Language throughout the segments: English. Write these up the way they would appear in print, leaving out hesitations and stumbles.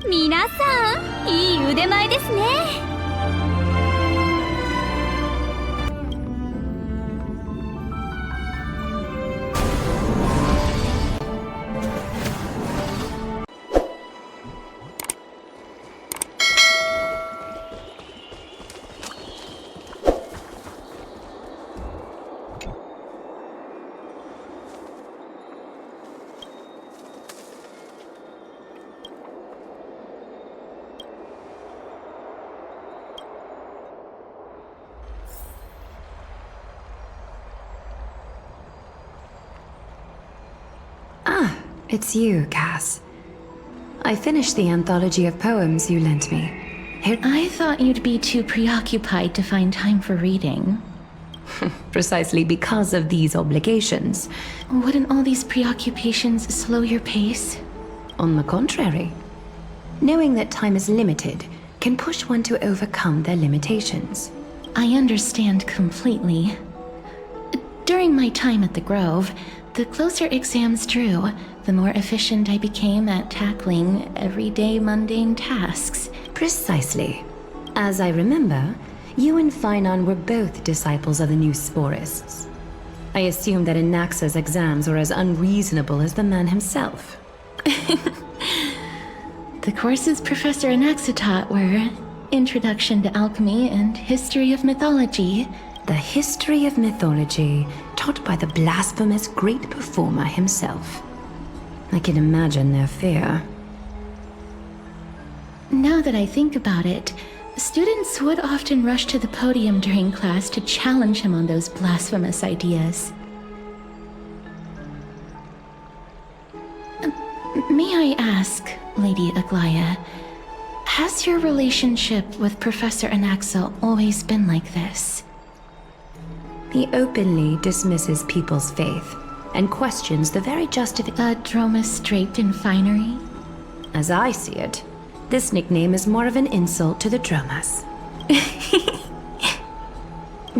皆さん、いい腕前ですね。Ah, it's you, Cass. I finished the anthology of poems you lent me. I thought you'd be too preoccupied to find time for reading. Precisely because of these obligations. Wouldn't all these preoccupations slow your pace? On the contrary. Knowing that time is limited can push one to overcome their limitations. I understand completely. During my time at the Grove, the closer exams drew, the more efficient I became at tackling everyday mundane tasks. Precisely. As I remember, you and Phainon were both disciples of the new Sporists. I assume that Anaxa's exams were as unreasonable as the man himself. The courses Professor Anaxa taught were Introduction to Alchemy and History of Mythology. The history of mythology, taught by the blasphemous great performer himself. I can imagine their fear. Now that I think about it, students would often rush to the podium during class to challenge him on those blasphemous ideas. May I ask, Lady Aglaya, has your relationship with Professor Anaxa always been like this? He openly dismisses people's faith and questions the very justification. A dromus draped in finery? As I see it, this nickname is more of an insult to the dromas.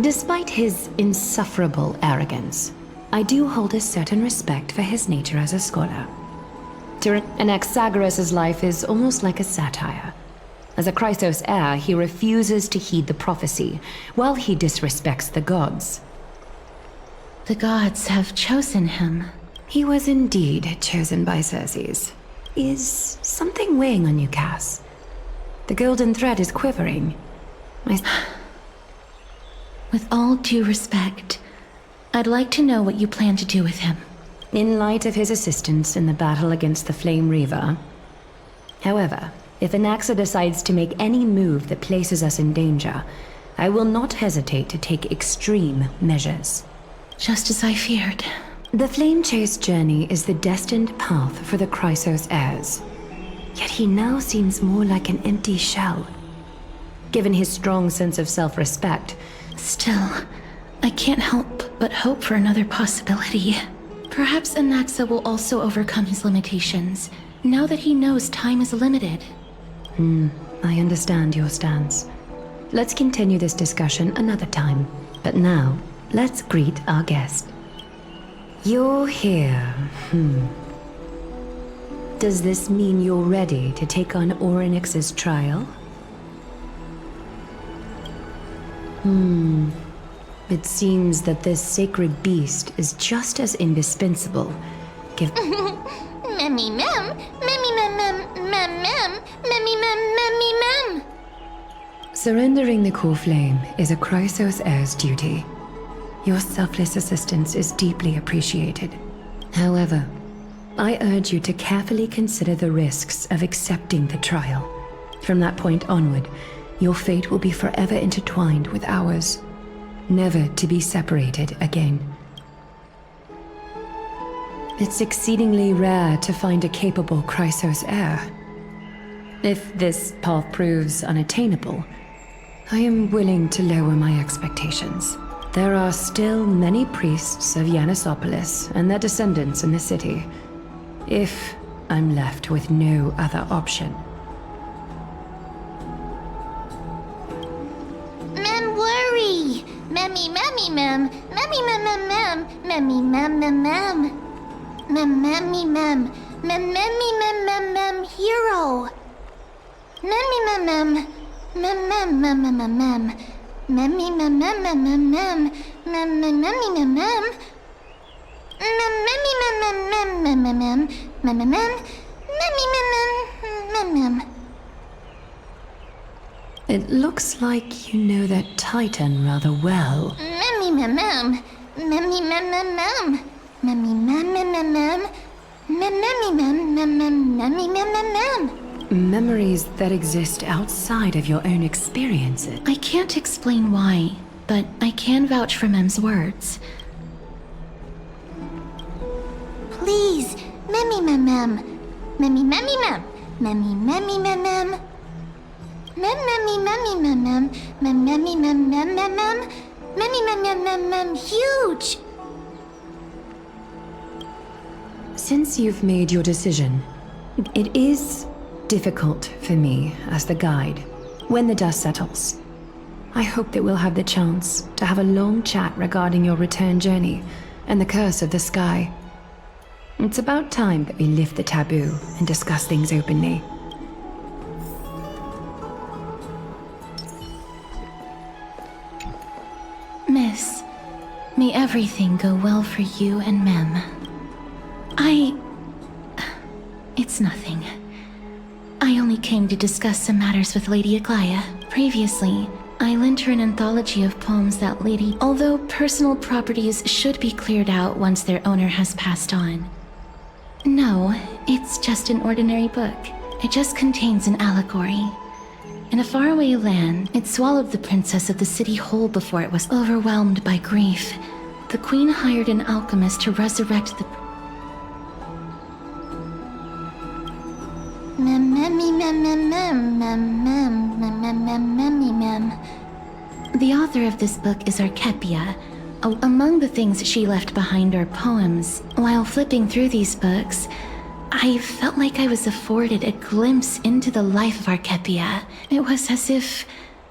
Despite his insufferable arrogance, I do hold a certain respect for his nature as a scholar. Anaxagoras' life is almost like a satire. As a Chrysos heir, he refuses to heed the prophecy, while he disrespects the gods. The gods have chosen him. He was indeed chosen by Circes. Is something weighing on you, Cass? The golden thread is quivering. With all due respect, I'd like to know what you plan to do with him. In light of his assistance in the battle against the Flame Reaver. However, if Anaxa decides to make any move that places us in danger, I will not hesitate to take extreme measures. Just as I feared. The Flame Chase journey is the destined path for the Chrysos heirs. Yet he now seems more like an empty shell. Given his strong sense of self-respect. Still, I can't help but hope for another possibility. Perhaps Anaxa will also overcome his limitations, now that he knows time is limited. I understand your stance. Let's continue this discussion another time. But now, let's greet our guest. You're here. Does this mean you're ready to take on Orynyx's trial? It seems that this sacred beast is just as indispensable. Memmy mem, memmy mem mem mem mem, memmy mem memmy mem. Surrendering the core flame is a Chrysos heir's duty. Your selfless assistance is deeply appreciated. However, I urge you to carefully consider the risks of accepting the trial. From that point onward, your fate will be forever intertwined with ours, never to be separated again. It's exceedingly rare to find a capable Chrysos heir. If this path proves unattainable, I am willing to lower my expectations. There are still many priests of Yanissopolis and their descendants in the city, if I'm left with no other option. Mem worry. Memmy memmy mem, memmy mem mem mem, memmy mem mem mem. Mem memmy mem, mem memmy mem mem mem hero. It looks like you know that Titan rather well. Memories that exist outside of your own experiences. I can't explain why, but I can vouch for Mem's words. Please, Memmy. Memmy. Huge! Since you've made your decision, it is difficult for me as the guide. When the dust settles, I hope that we'll have the chance to have a long chat regarding your return journey and the curse of the sky. It's about time that we lift the taboo and discuss things openly. Miss, may everything go well for you and Mem. It's nothing. I only came to discuss some matters with Lady Aglaya. Previously, I lent her an anthology of poems that lady, although personal properties should be cleared out once their owner has passed on. No, it's just an ordinary book. It just contains an allegory. In a faraway land, it swallowed the princess of the city whole before it was overwhelmed by grief. The queen hired an alchemist to resurrect the... The author of this book is Archepia. Among the things she left behind are poems. While flipping through these books, I felt like I was afforded a glimpse into the life of Archepia. It was as if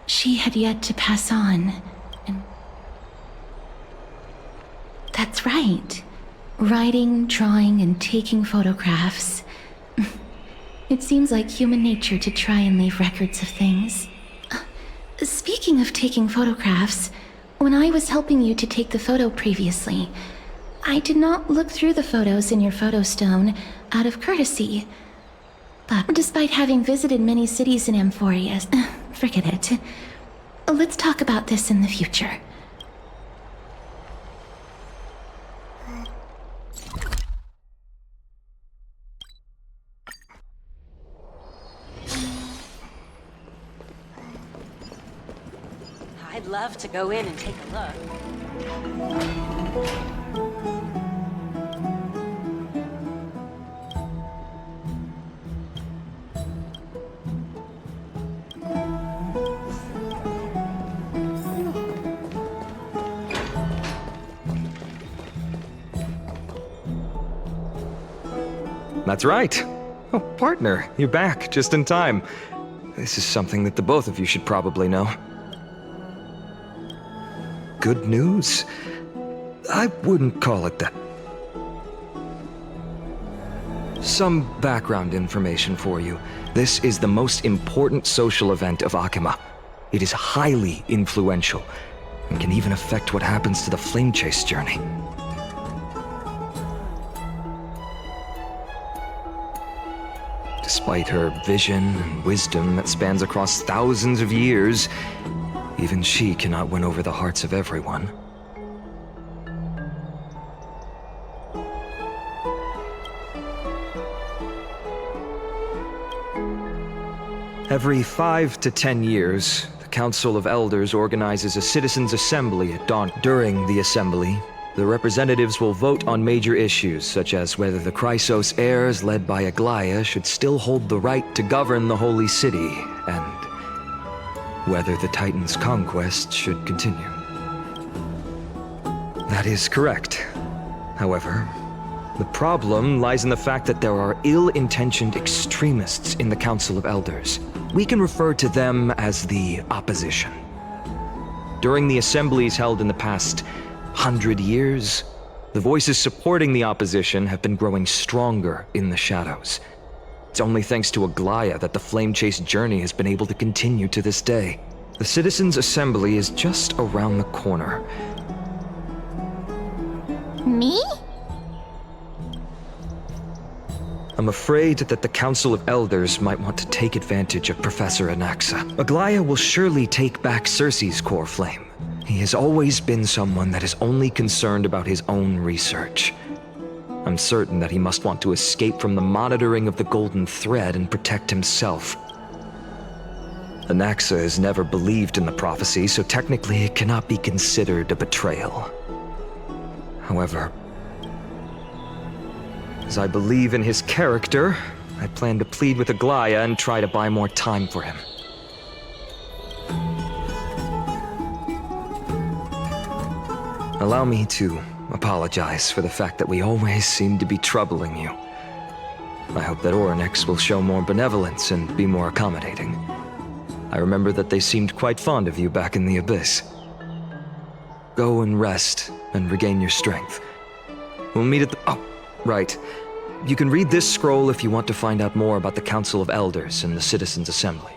she had yet to pass on. And that's right. Writing, drawing, and taking photographs. It seems like human nature to try and leave records of things. Speaking of taking photographs, when I was helping you to take the photo previously, I did not look through the photos in your photo stone out of courtesy. But despite having visited many cities in Amphoreus, forget it. Let's talk about this in the future. I'd love to go in and take a look. That's right. Oh, partner, you're back just in time. This is something that the both of you should probably know. Good news? I wouldn't call it that. Some background information for you. This is the most important social event of Akima. It is highly influential and can even affect what happens to the Flame Chase journey. Despite her vision and wisdom that spans across thousands of years, even she cannot win over the hearts of everyone. Every 5 to 10 years, the Council of Elders organizes a citizens' assembly at dawn. During the assembly, the representatives will vote on major issues, such as whether the Chrysos heirs led by Aglaya should still hold the right to govern the Holy City, and whether the Titan's conquest should continue. That is correct. However, the problem lies in the fact that there are ill-intentioned extremists in the Council of Elders. We can refer to them as the opposition. During the assemblies held in the past 100 years, the voices supporting the opposition have been growing stronger in the shadows. It's only thanks to Aglaya that the flame chase journey has been able to continue to this day. The Citizens' Assembly is just around the corner. Me? I'm afraid that the Council of Elders might want to take advantage of Professor Anaxa. Aglaya will surely take back Cersei's core flame. He has always been someone that is only concerned about his own research. I'm certain that he must want to escape from the monitoring of the Golden Thread and protect himself. Anaxa has never believed in the prophecy, so technically it cannot be considered a betrayal. However, as I believe in his character, I plan to plead with Aglaya and try to buy more time for him. Allow me to apologize for the fact that we always seem to be troubling you. I hope that Orynyx will show more benevolence and be more accommodating. I remember that they seemed quite fond of you back in the Abyss. Go and rest and regain your strength. We'll meet at the... Oh, right. You can read this scroll if you want to find out more about the Council of Elders and the Citizens' Assembly.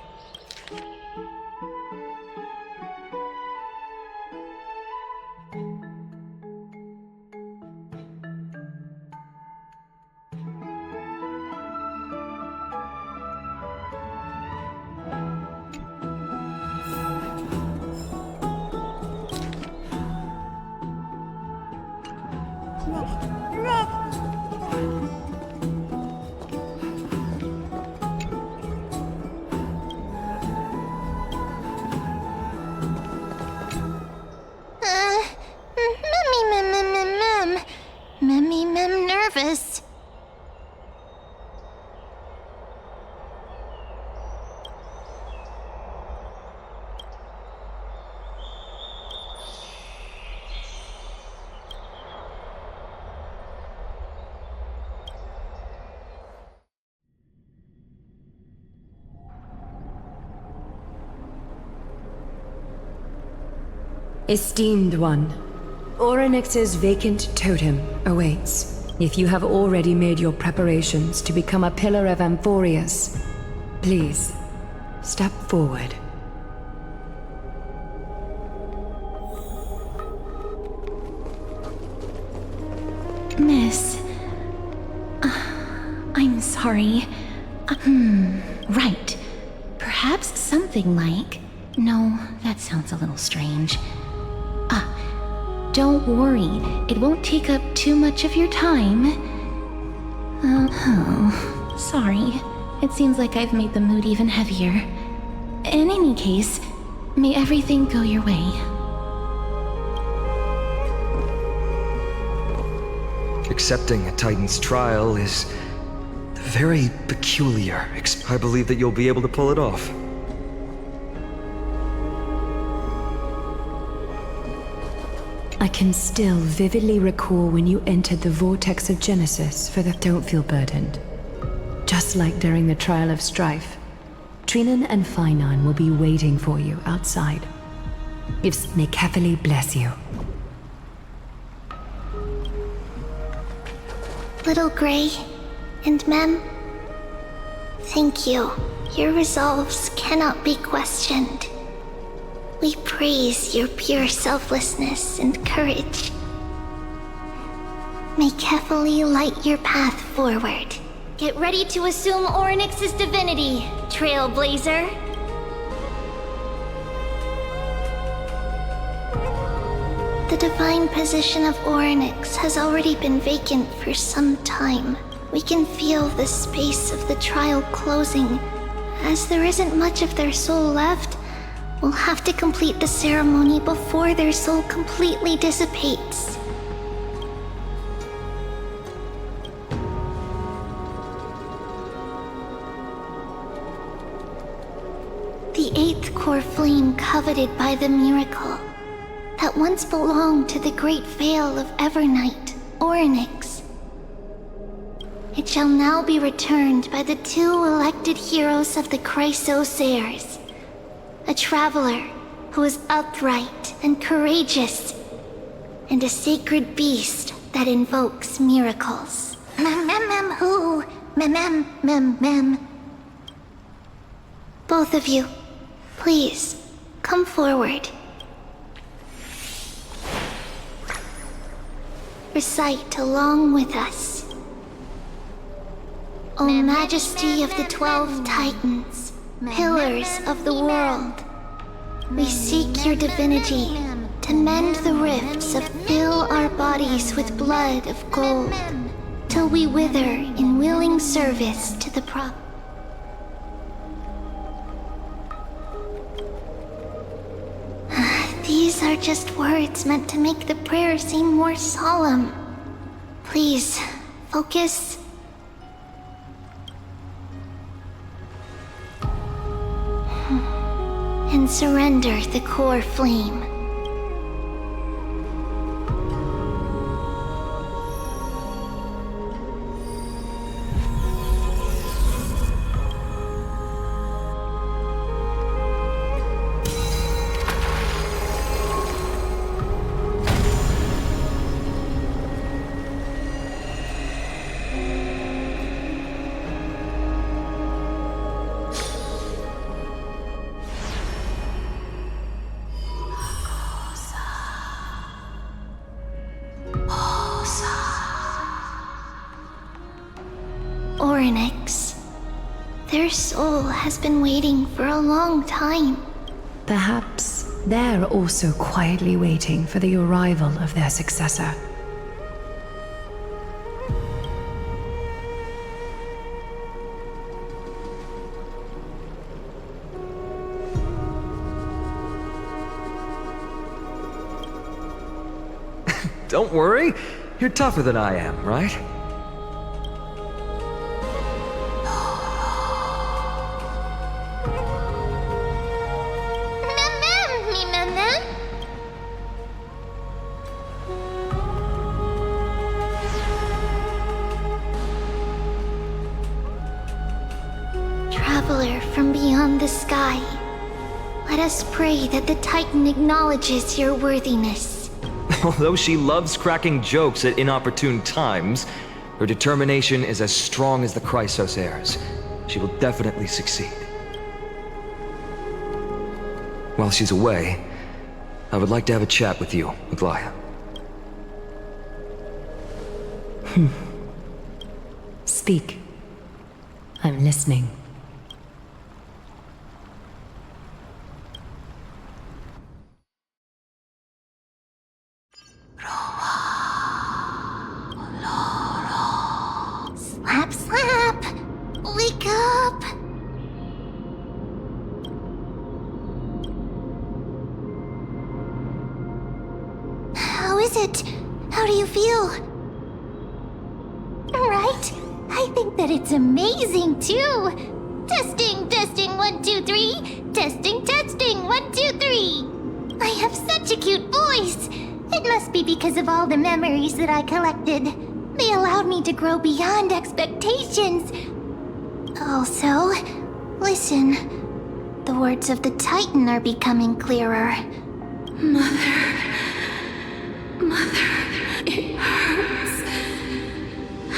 I'm nervous. Esteemed one, Orynyx's vacant totem awaits. If you have already made your preparations to become a pillar of Amphoreus, please, step forward. Miss... I'm sorry. Right. Perhaps something like... No, that sounds a little strange. Don't worry. It won't take up too much of your time. Sorry. It seems like I've made the mood even heavier. In any case, may everything go your way. Accepting a Titan's trial is very peculiar. I believe that you'll be able to pull it off. I can still vividly recall when you entered the vortex of Genesis for the... Don't feel burdened. Just like during the trial of strife, TRÍEN and FINAN will be waiting for you outside. May carefully bless you. Little Grey and Mem, thank you. Your resolves cannot be questioned. We praise your pure selflessness and courage. May carefully light your path forward. Get ready to assume Orynyx's divinity, Trailblazer. The divine position of Orynyx has already been vacant for some time. We can feel the space of the trial closing. As there isn't much of their soul left, we'll have to complete the ceremony before their soul completely dissipates. The 8th core flame coveted by the miracle that once belonged to the great Vale of Evernight, Orynyx. It shall now be returned by the 2 elected heroes of the Chrysosairs. A traveler who is upright and courageous, and a sacred beast that invokes miracles. Who? Ma'am. Both of you, please, come forward. Recite along with us. O Majesty of the 12 Titans, pillars of the world, we seek your divinity to mend the rifts of fill our bodies with blood of gold, till we wither in willing service to the These are just words meant to make the prayer seem more solemn. Please, focus. And surrender the core flame. Their soul has been waiting for a long time. Perhaps they're also quietly waiting for the arrival of their successor. Don't worry, you're tougher than I am, right? Traveler from beyond the sky, let us pray that the Titan acknowledges your worthiness. Although she loves cracking jokes at inopportune times, her determination is as strong as the Chrysos heirs. She will definitely succeed. While she's away, I would like to have a chat with you, Aglaia. Speak. I'm listening. Slap! Wake up! How is it? How do you feel? Right? I think that it's amazing too! Testing, 1, 2, 3! Testing, 1, 2, 3! I have such a cute voice! It must be because of all the memories that I collected. They allowed me to grow beyond expectations. Also, listen. The words of the Titan are becoming clearer. Mother, it hurts.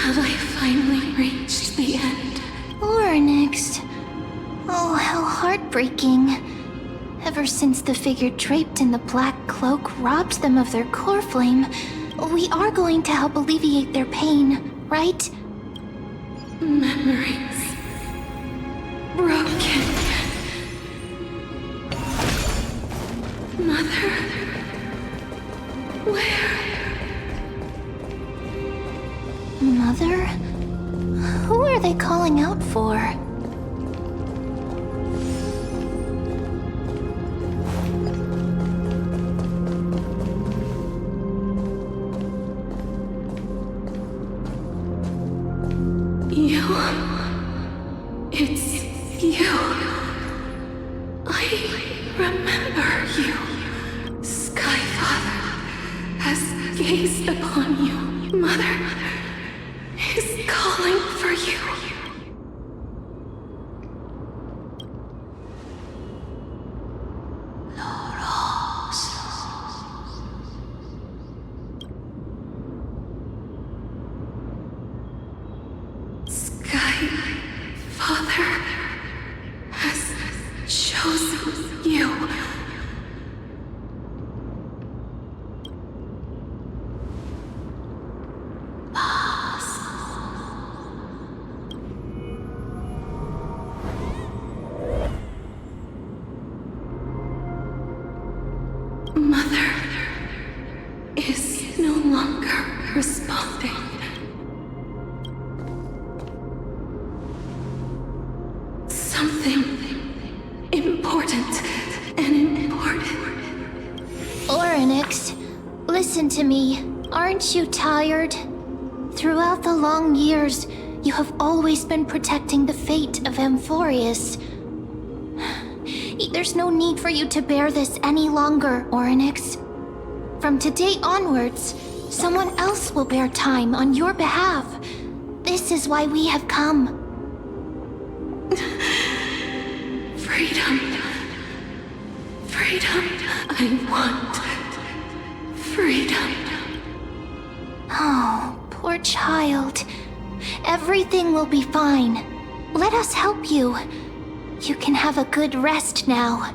Have I finally reached the end? Or next. Oh, how heartbreaking. Ever since the figure draped in the black cloak robbed them of their core flame, we are going to help alleviate their pain, right? Memories broken. Mother, where? Mother? Who are they calling out for? It's you. I remember you. Skyfather has gazed upon you. Mother is calling for you. Sky chose you. Mother is no longer responding. Something important and important. Oryx, listen to me. Aren't you tired? Throughout the long years, you have always been protecting the fate of Amphoreus. There's no need for you to bear this any longer, Oryx. From today onwards, someone else will bear time on your behalf. This is why we have come. Freedom. Freedom. I want freedom. Oh, poor child. Everything will be fine. Let us help you. You can have a good rest now.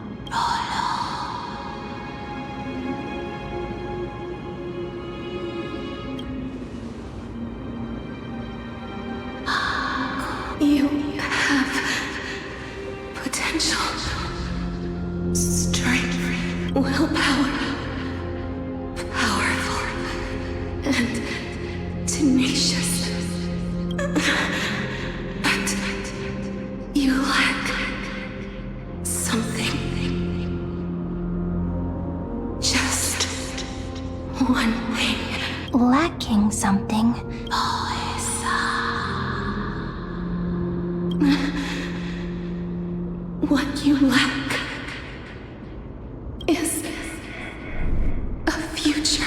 You have potential, strength, willpower, powerful, and tenacious. But you lack something. Just one thing. Lacking something. What you lack is a future.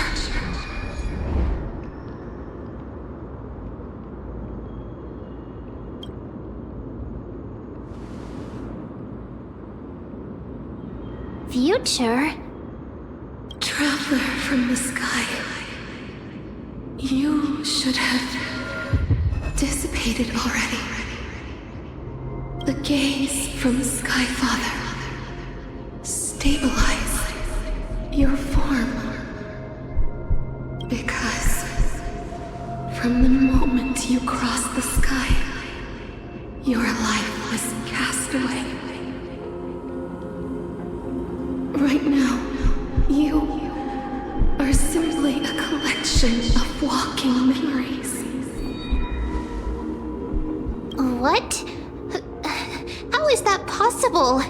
Future? Traveler from the sky, you should have dissipated already. The gaze from Sky Father stabilize your form. Because from the moment you crossed the sky, your life was cast away. Right now, you are simply a collection of walking memories. What? How is that possible?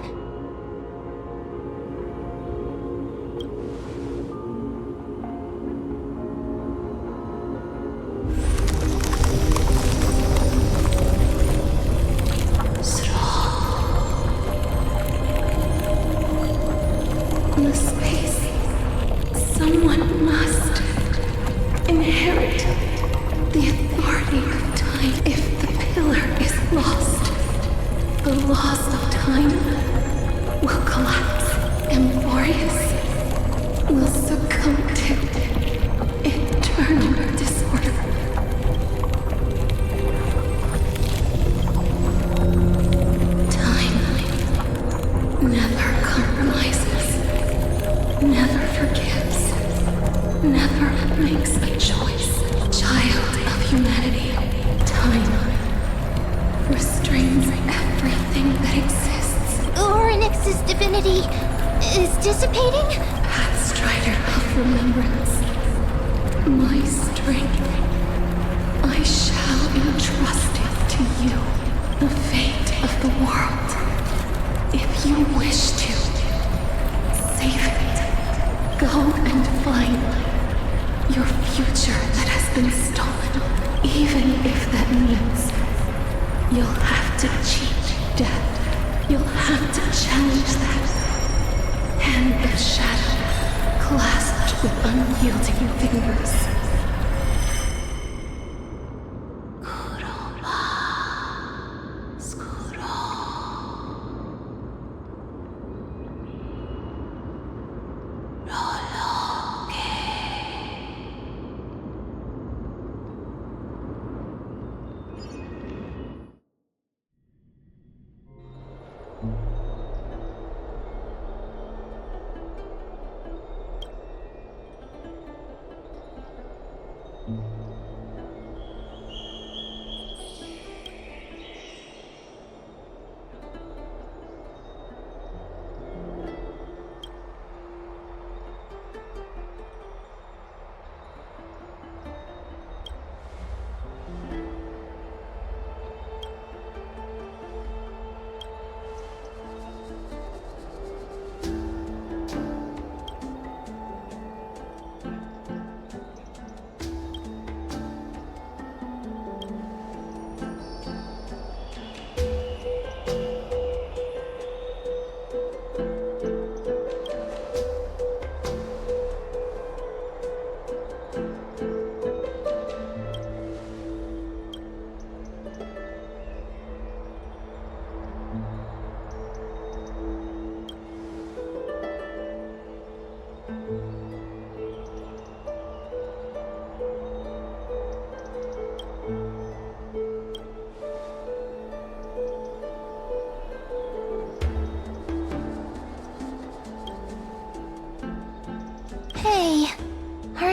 The space. Someone must inherit the authority of time. If the pillar is lost, the laws of time will collapse. Amphoreus will succumb to eternal disorder. Time never compromises, never forgives, never makes a choice. Child of humanity, time restrains everything that exists. Oryx's divinity is dissipating? Pathstrider of remembrance, my strength, I shall entrust it to you. The fate of the world. If you wish to save it, go and find your future that has been stolen. Even if that means you'll have to cheat death. You'll have to challenge that hand of shadow clasped with unyielding fingers.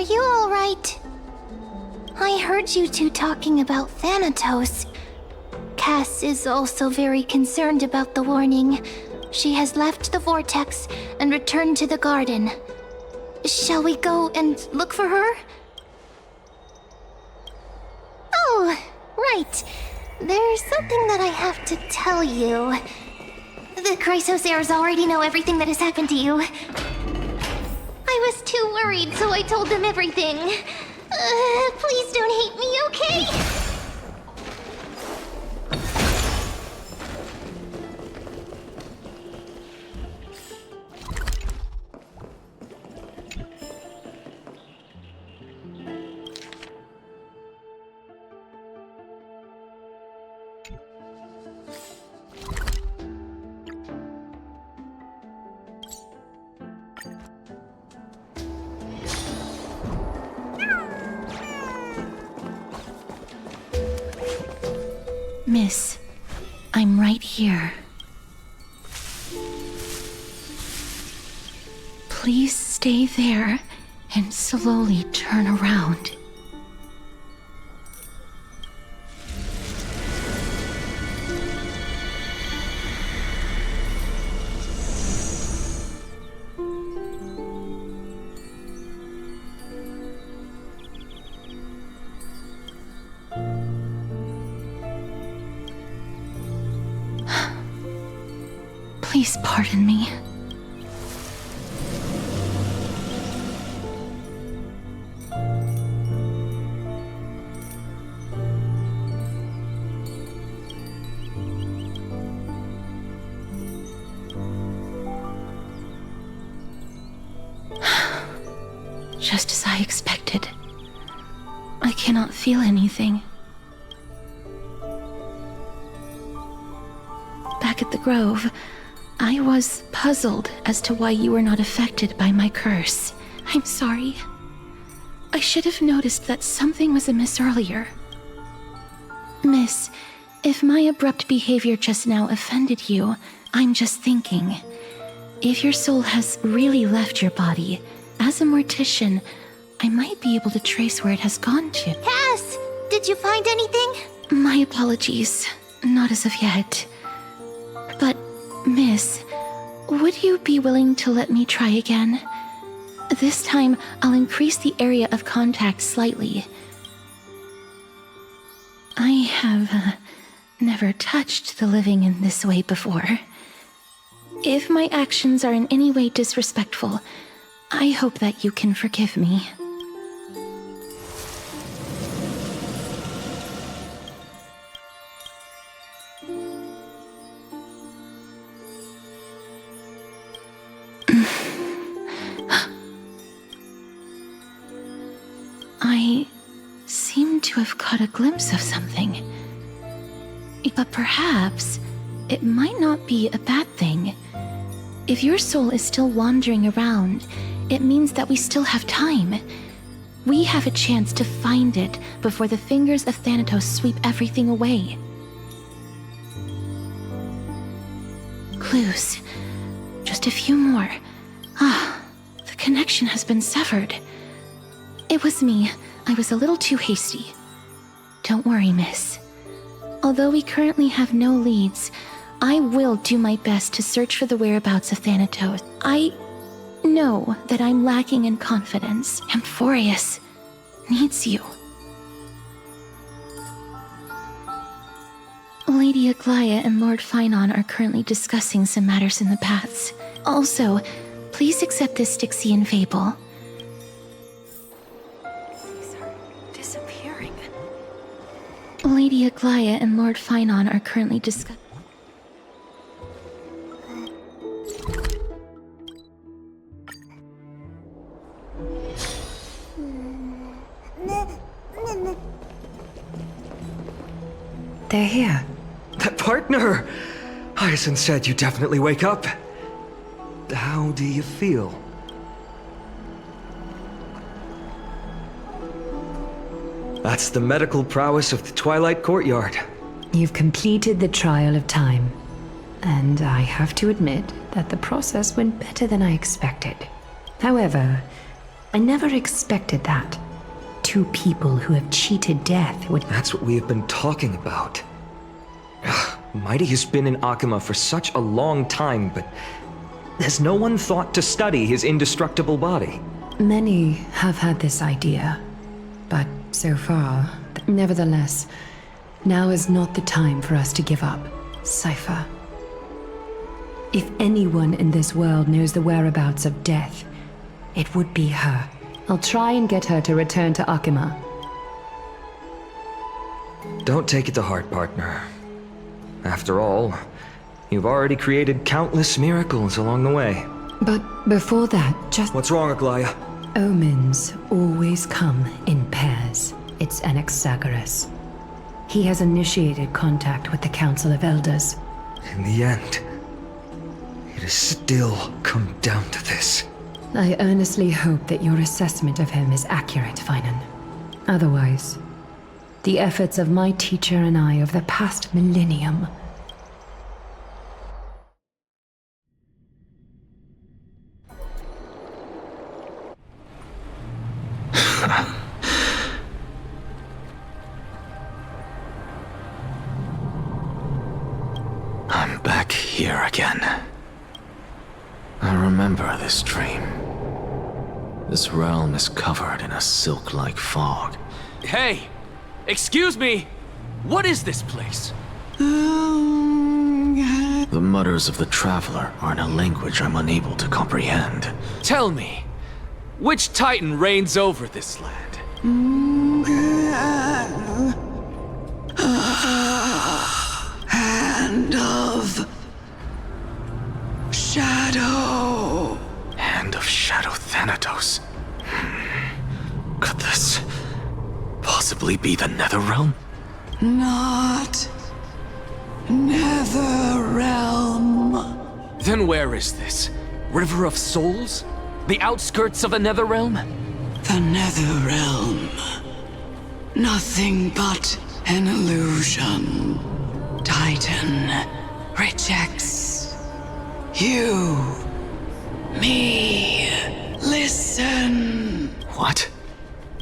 you alright? I heard you two talking about Thanatos. Cass is also very concerned about the warning. She has left the vortex and returned to the garden. Shall we go and look for her? Oh, right. There's something that I have to tell you. The Chrysosairs already know everything that has happened to you. I was too worried, so I told them everything. Please don't hate me, okay? Miss, I'm right here. Please stay there and slowly turn around. Please pardon me. Just as I expected. I cannot feel anything. Back at the grove, I was puzzled as to why you were not affected by my curse. I'm sorry. I should have noticed that something was amiss earlier. Miss, if my abrupt behavior just now offended you, I'm just thinking. If your soul has really left your body, as a mortician, I might be able to trace where it has gone to. Cass! Did you find anything? My apologies. Not as of yet. But, Miss, would you be willing to let me try again? This time, I'll increase the area of contact slightly. I have never touched the living in this way before. If my actions are in any way disrespectful, I hope that you can forgive me. I seem to have caught a glimpse of something. But perhaps it might not be a bad thing. If your soul is still wandering around, it means that we still have time. We have a chance to find it before the fingers of Thanatos sweep everything away. Clues. Just a few more. The connection has been severed. It was me. I was a little too hasty. Don't worry, miss. Although we currently have no leads, I will do my best to search for the whereabouts of Thanatos. I know that I'm lacking in confidence. Amphoreus needs you. Lady Aglaia and Lord Phainon are currently discussing some matters in the paths. Also, please accept this Styxian fable. Lady Aglaia and Lord Phainon are currently discussing. They're here. That partner! Hyacinth said you definitely wake up. How do you feel? That's the medical prowess of the Twilight Courtyard. You've completed the trial of time. And I have to admit that the process went better than I expected. However, I never expected that. Two people who have cheated death would... That's what we have been talking about. Mighty has been in Akima for such a long time, but has no one thought to study his indestructible body? Many have had this idea, but so far... Nevertheless, now is not the time for us to give up. Cypher. If anyone in this world knows the whereabouts of death, it would be her. I'll try and get her to return to Akima. Don't take it to heart, partner. After all, you've already created countless miracles along the way. But before that, just... What's wrong, Aglaya? Omens always come in pairs. It's Anaxagoras. He has initiated contact with the Council of Elders. In the end, it has still come down to this. I earnestly hope that your assessment of him is accurate, Finan. Otherwise, the efforts of my teacher and I of the past millennium... I'm back here again. I remember this dream. This realm is covered in a silk-like fog. Hey! Excuse me! What is this place? The mutters of the traveler are in a language I'm unable to comprehend. Tell me, which titan reigns over this land? Hand of Shadow. Hand of Shadow Thanatos. Could this possibly be the Netherrealm? Not Netherrealm. Then where is this? River of Souls? The outskirts of a Netherrealm? The Netherrealm. Nothing but an illusion. Titan rejects you. Me. Listen. What?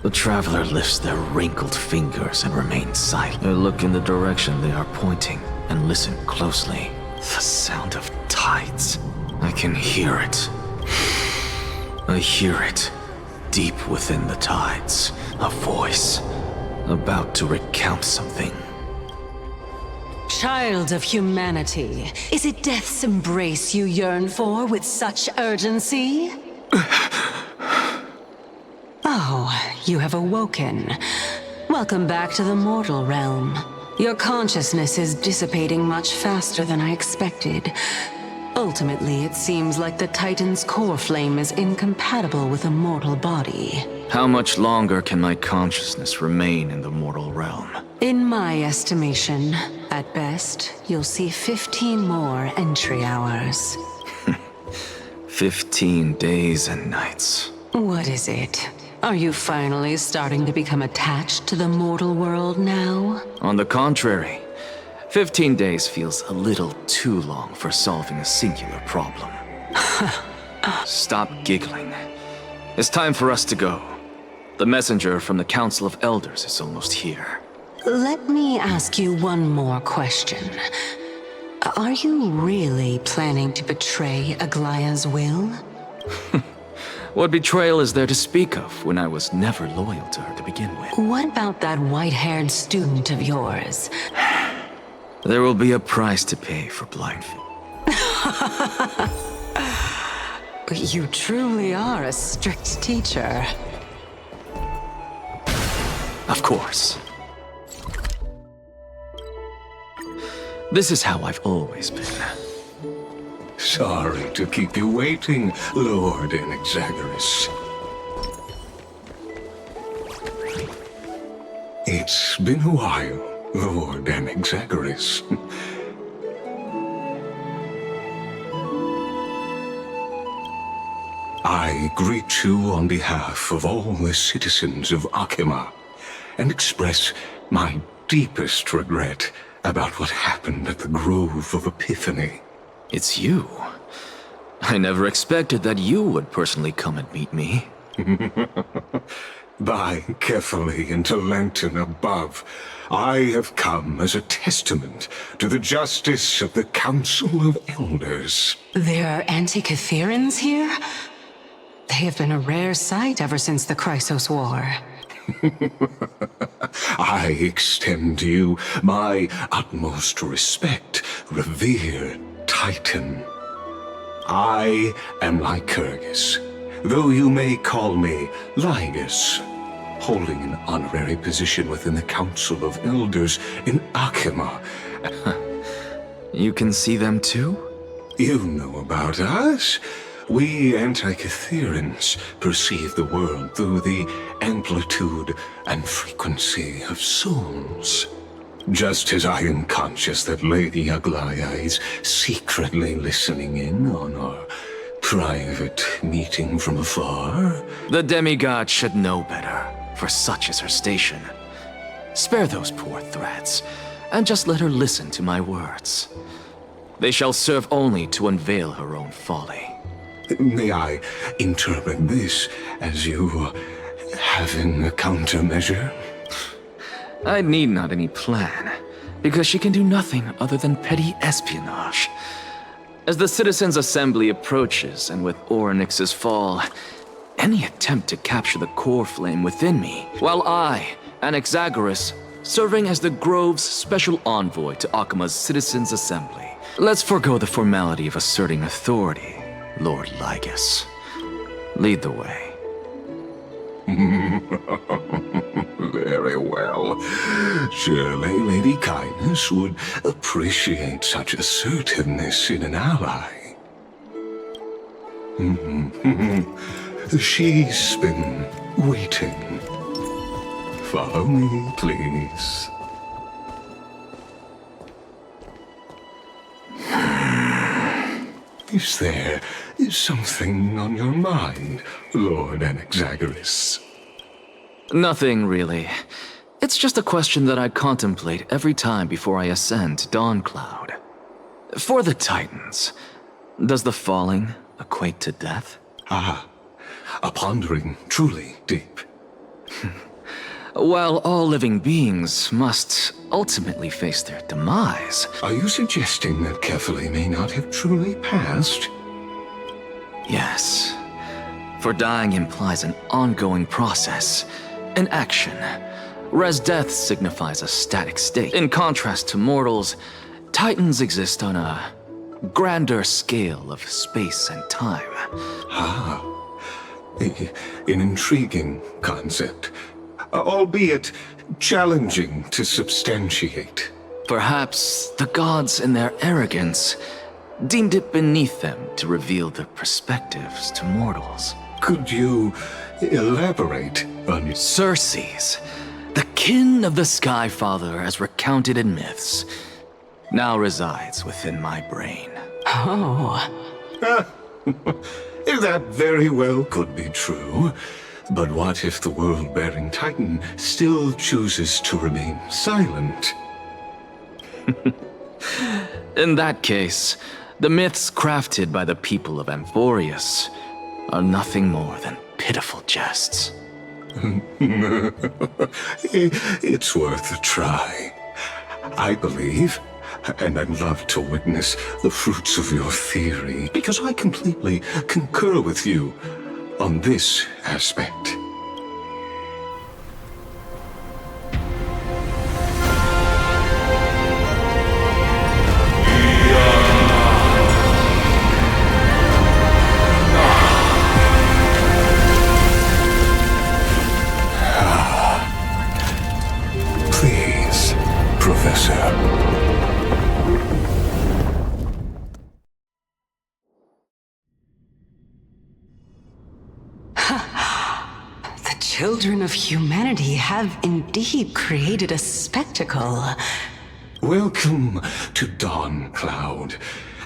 The traveler lifts their wrinkled fingers and remains silent. I look in the direction they are pointing and listen closely. The sound of tides. I can hear it. I hear it deep within the tides. A voice about to recount something. Child of humanity, is it death's embrace you yearn for with such urgency? Oh, you have awoken. Welcome back to the mortal realm. Your consciousness is dissipating much faster than I expected. Ultimately, it seems like the Titan's core flame is incompatible with a mortal body. How much longer can my consciousness remain in the mortal realm? In my estimation, at best, you'll see 15 more entry hours. 15 days and nights. What is it? Are you finally starting to become attached to the mortal world now? On the contrary, 15 days feels a little too long for solving a singular problem. Stop giggling. It's time for us to go. The messenger from the Council of Elders is almost here. Let me ask you one more question. Are you really planning to betray Aglaya's will? What betrayal is there to speak of when I was never loyal to her to begin with? What about that white-haired student of yours? There will be a price to pay for blind faith. You truly are a strict teacher. Of course. This is how I've always been. Sorry to keep you waiting, Lord Anaxagoras. It's been a while, Lord Anaxagoras. I greet you on behalf of all the citizens of Akima and express my deepest regret about what happened at the Grove of Epiphany. It's you. I never expected that you would personally come and meet me. By carefully into lantern above, I have come as a testament to the justice of the Council of Elders. There are anti-Catherians here? They have been a rare sight ever since the Chrysos War. I extend to you my utmost respect, revered Titan. I am Lycurgus, though you may call me Lygus, holding an honorary position within the Council of Elders in Akima. You can see them too? You know about us. We anti-Catherians perceive the world through the amplitude and frequency of souls. Just as I am conscious that Lady Aglaya is secretly listening in on our private meeting from afar. The demigod should know better, for such is her station. Spare those poor threats, and just let her listen to my words. They shall serve only to unveil her own folly. May I interpret this as you having a countermeasure? I need not any plan, because she can do nothing other than petty espionage. As the Citizens' Assembly approaches, and with Orynyx's fall, any attempt to capture the core flame within me, while I, Anaxagoras, serving as the Grove's special envoy to Akima's Citizens' Assembly. Let's forego the formality of asserting authority, Lord Lygus. Lead the way. Very well. Surely Lady Kindness would appreciate such assertiveness in an ally. She's been waiting. Follow me, please. Is there something on your mind, Lord Anaxagoras? Nothing, really. It's just a question that I contemplate every time before I ascend to Dawn Cloud. For the Titans, does the falling equate to death? Ah, a pondering truly deep. While all living beings must ultimately face their demise. Are you suggesting that Kefali may not have truly passed? Yes. For dying implies an ongoing process, an action, whereas death signifies a static state. In contrast to mortals, Titans exist on a grander scale of space and time. Ah, an intriguing concept. Albeit challenging to substantiate. Perhaps the gods in their arrogance deemed it beneath them to reveal their perspectives to mortals. Could you elaborate on your... Circes, the kin of the Sky Father as recounted in myths, now resides within my brain. Oh. That very well could be true. But what if the world-bearing Titan still chooses to remain silent? In that case, the myths crafted by the people of Amphoreus are nothing more than pitiful jests. It's worth a try. I believe, and I'd love to witness the fruits of your theory, because I completely concur with you on this aspect. Please, Professor. Children of humanity have indeed created a spectacle. Welcome to Dawn Cloud.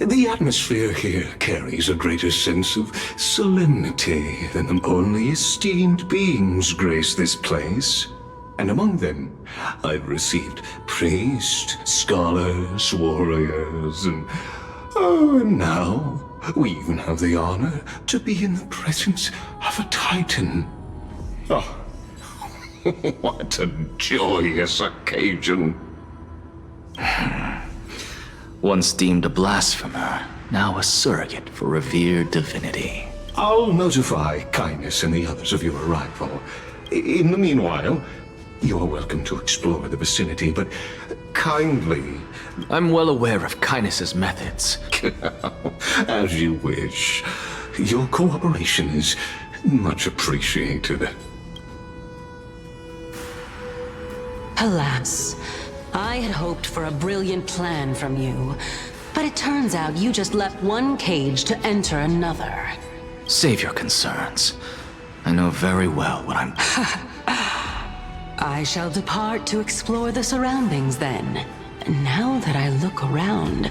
The atmosphere here carries a greater sense of solemnity than only esteemed beings grace this place. And among them, I've received priests, scholars, warriors, and now we even have the honor to be in the presence of a Titan. Oh, what a joyous occasion. Once deemed a blasphemer, now a surrogate for revered divinity. I'll notify Kindness and the others of your arrival. In the meanwhile, you're welcome to explore the vicinity, but kindly... I'm well aware of Kindness's methods. As you wish. Your cooperation is much appreciated. Alas, I had hoped for a brilliant plan from you, but it turns out you just left one cage to enter another. Save your concerns. I know very well what I'm... I shall depart to explore the surroundings then. Now that I look around,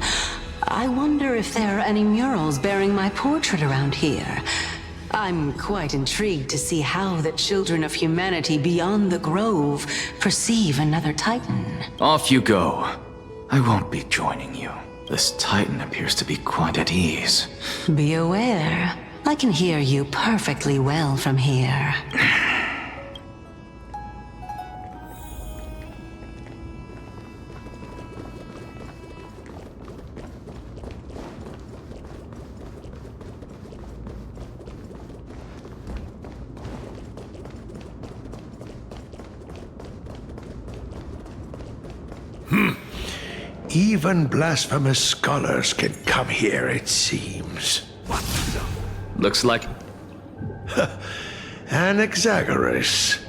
I wonder if there are any murals bearing my portrait around here. I'm quite intrigued to see how the children of humanity beyond the grove perceive another Titan. Off you go. I won't be joining you. This Titan appears to be quite at ease. Be aware. I can hear you perfectly well from here. Even blasphemous scholars can come here, it seems. What the? Looks like... Anaxagoras.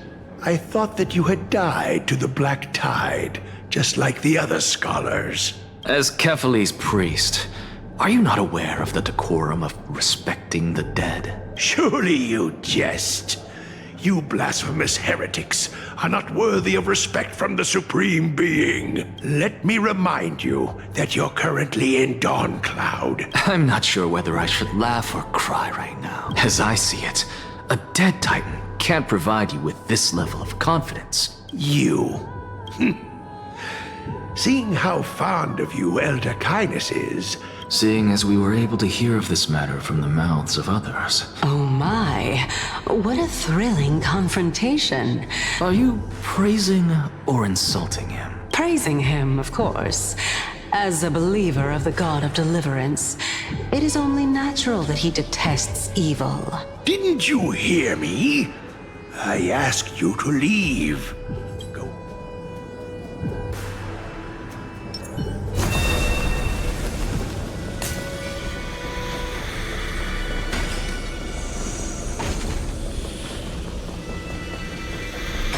I thought that you had died to the Black Tide, just like the other scholars. As Kephales's priest, are you not aware of the decorum of respecting the dead? Surely you jest. You blasphemous heretics are not worthy of respect from the Supreme Being. Let me remind you that you're currently in Dawn Cloud. I'm not sure whether I should laugh or cry right now. As I see it, a dead Titan can't provide you with this level of confidence. You? Seeing how fond of you Elder Kindness is... Seeing as we were able to hear of this matter from the mouths of others. Oh my, what a thrilling confrontation. Are you praising or insulting him? Praising him, of course. As a believer of the God of Deliverance, it is only natural that he detests evil. Didn't you hear me? I asked you to leave. Go.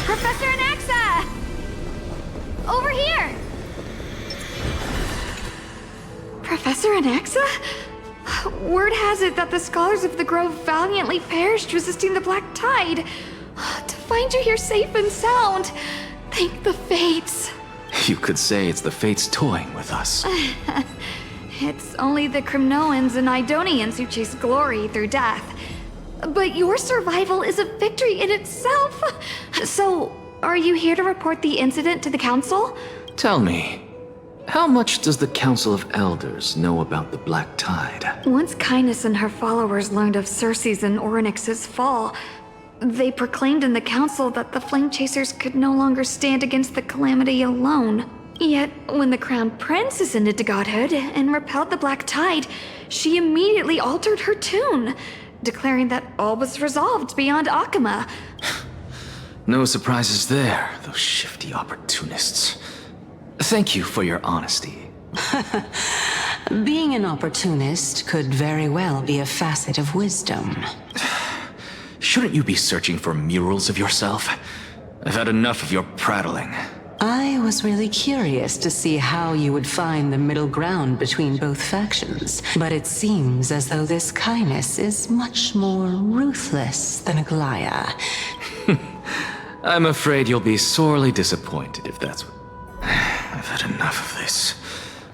Professor Anaxa! Over here! Professor Anaxa? Word has it that the scholars of the Grove valiantly perished resisting the Black Tide. To find you here safe and sound, thank the Fates. You could say it's the Fates toying with us. It's only the Crymnoans and Idonians who chase glory through death. But your survival is a victory in itself. So, are you here to report the incident to the Council? Tell me, how much does the Council of Elders know about the Black Tide? Once Kindness and her followers learned of Circe's and Orynyx's fall, they proclaimed in the Council that the Flame Chasers could no longer stand against the calamity alone. Yet, when the Crown Prince ascended to godhood and repelled the Black Tide, she immediately altered her tune, declaring that all was resolved beyond Akama. No surprises there, those shifty opportunists. Thank you for your honesty. Being an opportunist could very well be a facet of wisdom. Shouldn't you be searching for murals of yourself? I've had enough of your prattling. I was really curious to see how you would find the middle ground between both factions, but it seems as though this Kindness is much more ruthless than Aglaya. I'm afraid you'll be sorely disappointed if that's what... I've had enough of this.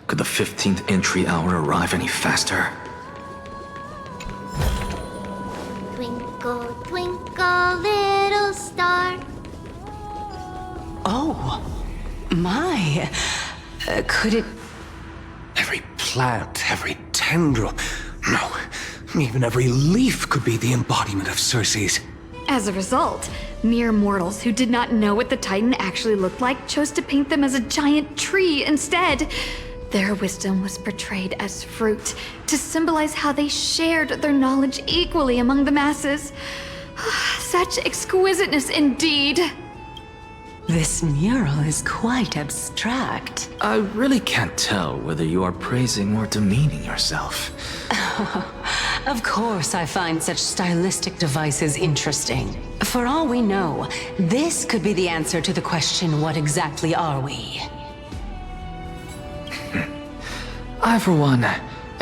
Could the 15th entry hour arrive any faster? Twinkle, twinkle, little star. Oh, my. Could it... Every plant, every tendril. No, Even every leaf could be the embodiment of Circe's. As a result, mere mortals who did not know what the Titan actually looked like chose to paint them as a giant tree instead. Their wisdom was portrayed as fruit, to symbolize how they shared their knowledge equally among the masses. Such exquisiteness indeed. This mural is quite abstract. I really can't tell whether you are praising or demeaning yourself. Of course I find such stylistic devices interesting. For all we know, this could be the answer to the question, what exactly are we? I, for one,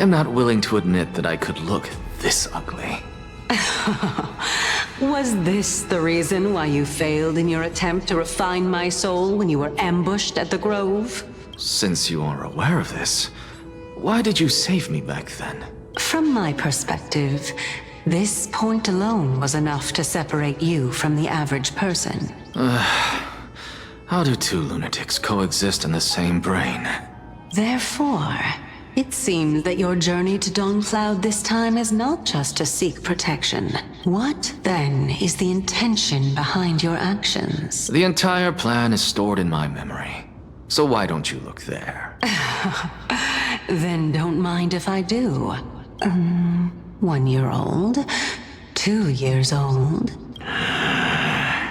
am not willing to admit that I could look this ugly. Was this the reason why you failed in your attempt to refine my soul when you were ambushed at the Grove? Since you are aware of this, why did you save me back then? From my perspective, this point alone was enough to separate you from the average person. How do two lunatics coexist in the same brain? Therefore, it seems that your journey to Dawn-Cloud this time is not just to seek protection. What, then, is the intention behind your actions? The entire plan is stored in my memory. So why don't you look there? Then don't mind if I do. 1 year old? 2 years old?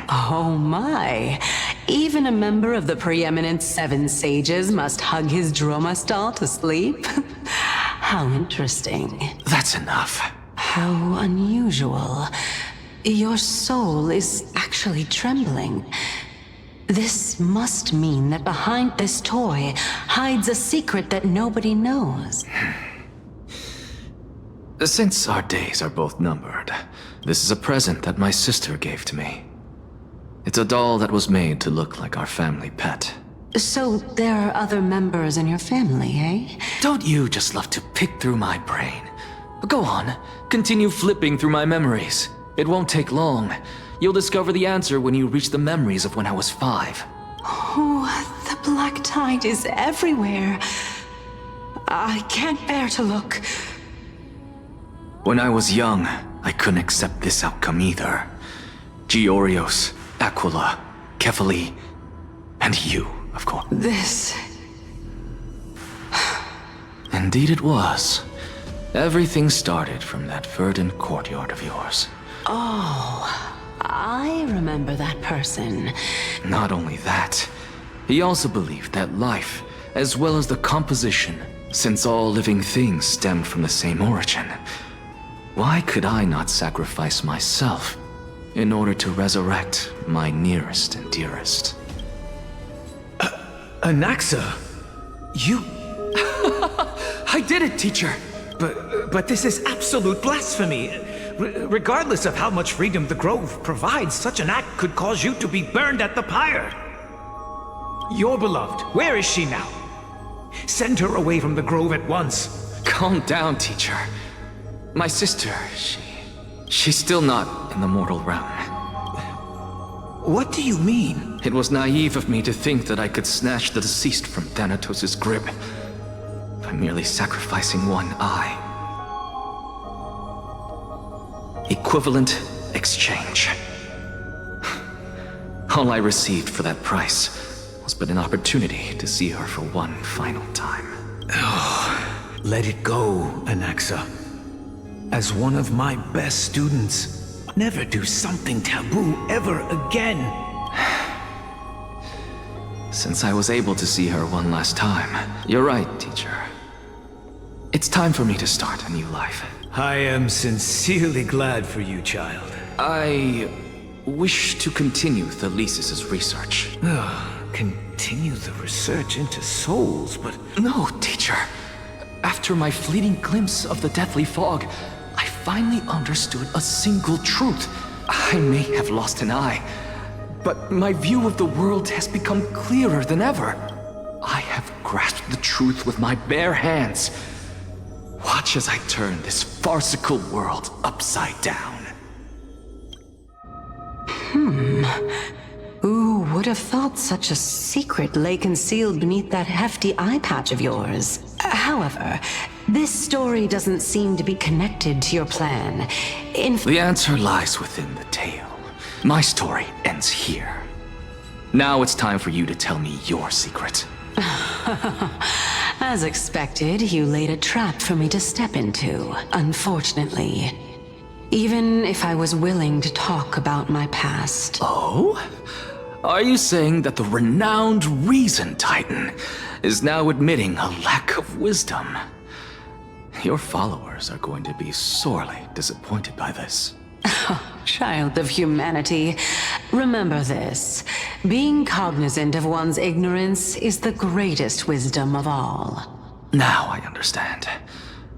Oh my! Even a member of the preeminent 7 sages must hug his droma stall to sleep? How interesting. That's enough. How unusual. Your soul is actually trembling. This must mean that behind this toy hides a secret that nobody knows. Since our days are both numbered, this is a present that my sister gave to me. It's a doll that was made to look like our family pet. So there are other members in your family, eh? Don't you just love to pick through my brain? Go on, continue flipping through my memories. It won't take long. You'll discover the answer when you reach the memories of when I was 5. Oh, the black tide is everywhere. I can't bear to look. When I was young, I couldn't accept this outcome either. Georios, Aquila, Kefali, and you, of course. This... Indeed it was. Everything started from that verdant courtyard of yours. Oh, I remember that person. Not only that, he also believed that life, as well as the composition, since all living things stemmed from the same origin, why could I not sacrifice myself in order to resurrect my nearest and dearest? Anaxa, you... I did it, teacher! But this is absolute blasphemy. Regardless of how much freedom the Grove provides, such an act could cause you to be burned at the pyre. Your beloved, where is she now? Send her away from the Grove at once. Calm down, teacher. My sister, she's still not in the mortal realm. What do you mean? It was naive of me to think that I could snatch the deceased from Thanatos' grip by merely sacrificing one eye. Equivalent exchange. All I received for that price was but an opportunity to see her for one final time. Oh, let it go, Anaxa. As one of my best students, never do something taboo ever again. Since I was able to see her one last time, you're right, teacher. It's time for me to start a new life. I am sincerely glad for you, child. I wish to continue Thalesis' research. Continue the research into souls, but... No, teacher. After my fleeting glimpse of the deathly fog, I finally understood a single truth. I may have lost an eye, but my view of the world has become clearer than ever. I have grasped the truth with my bare hands. Watch as I turn this farcical world upside down. Who would have thought such a secret lay concealed beneath that hefty eye patch of yours? However, This story doesn't seem to be connected to your plan. The answer lies within the tale. My story ends here. Now it's time for you to tell me your secret. As expected, you laid a trap for me to step into, unfortunately. Even if I was willing to talk about my past. Oh? Are you saying that the renowned Reason Titan is now admitting a lack of wisdom? Your followers are going to be sorely disappointed by this. Child of humanity, remember this. Being cognizant of one's ignorance is the greatest wisdom of all. Now I understand.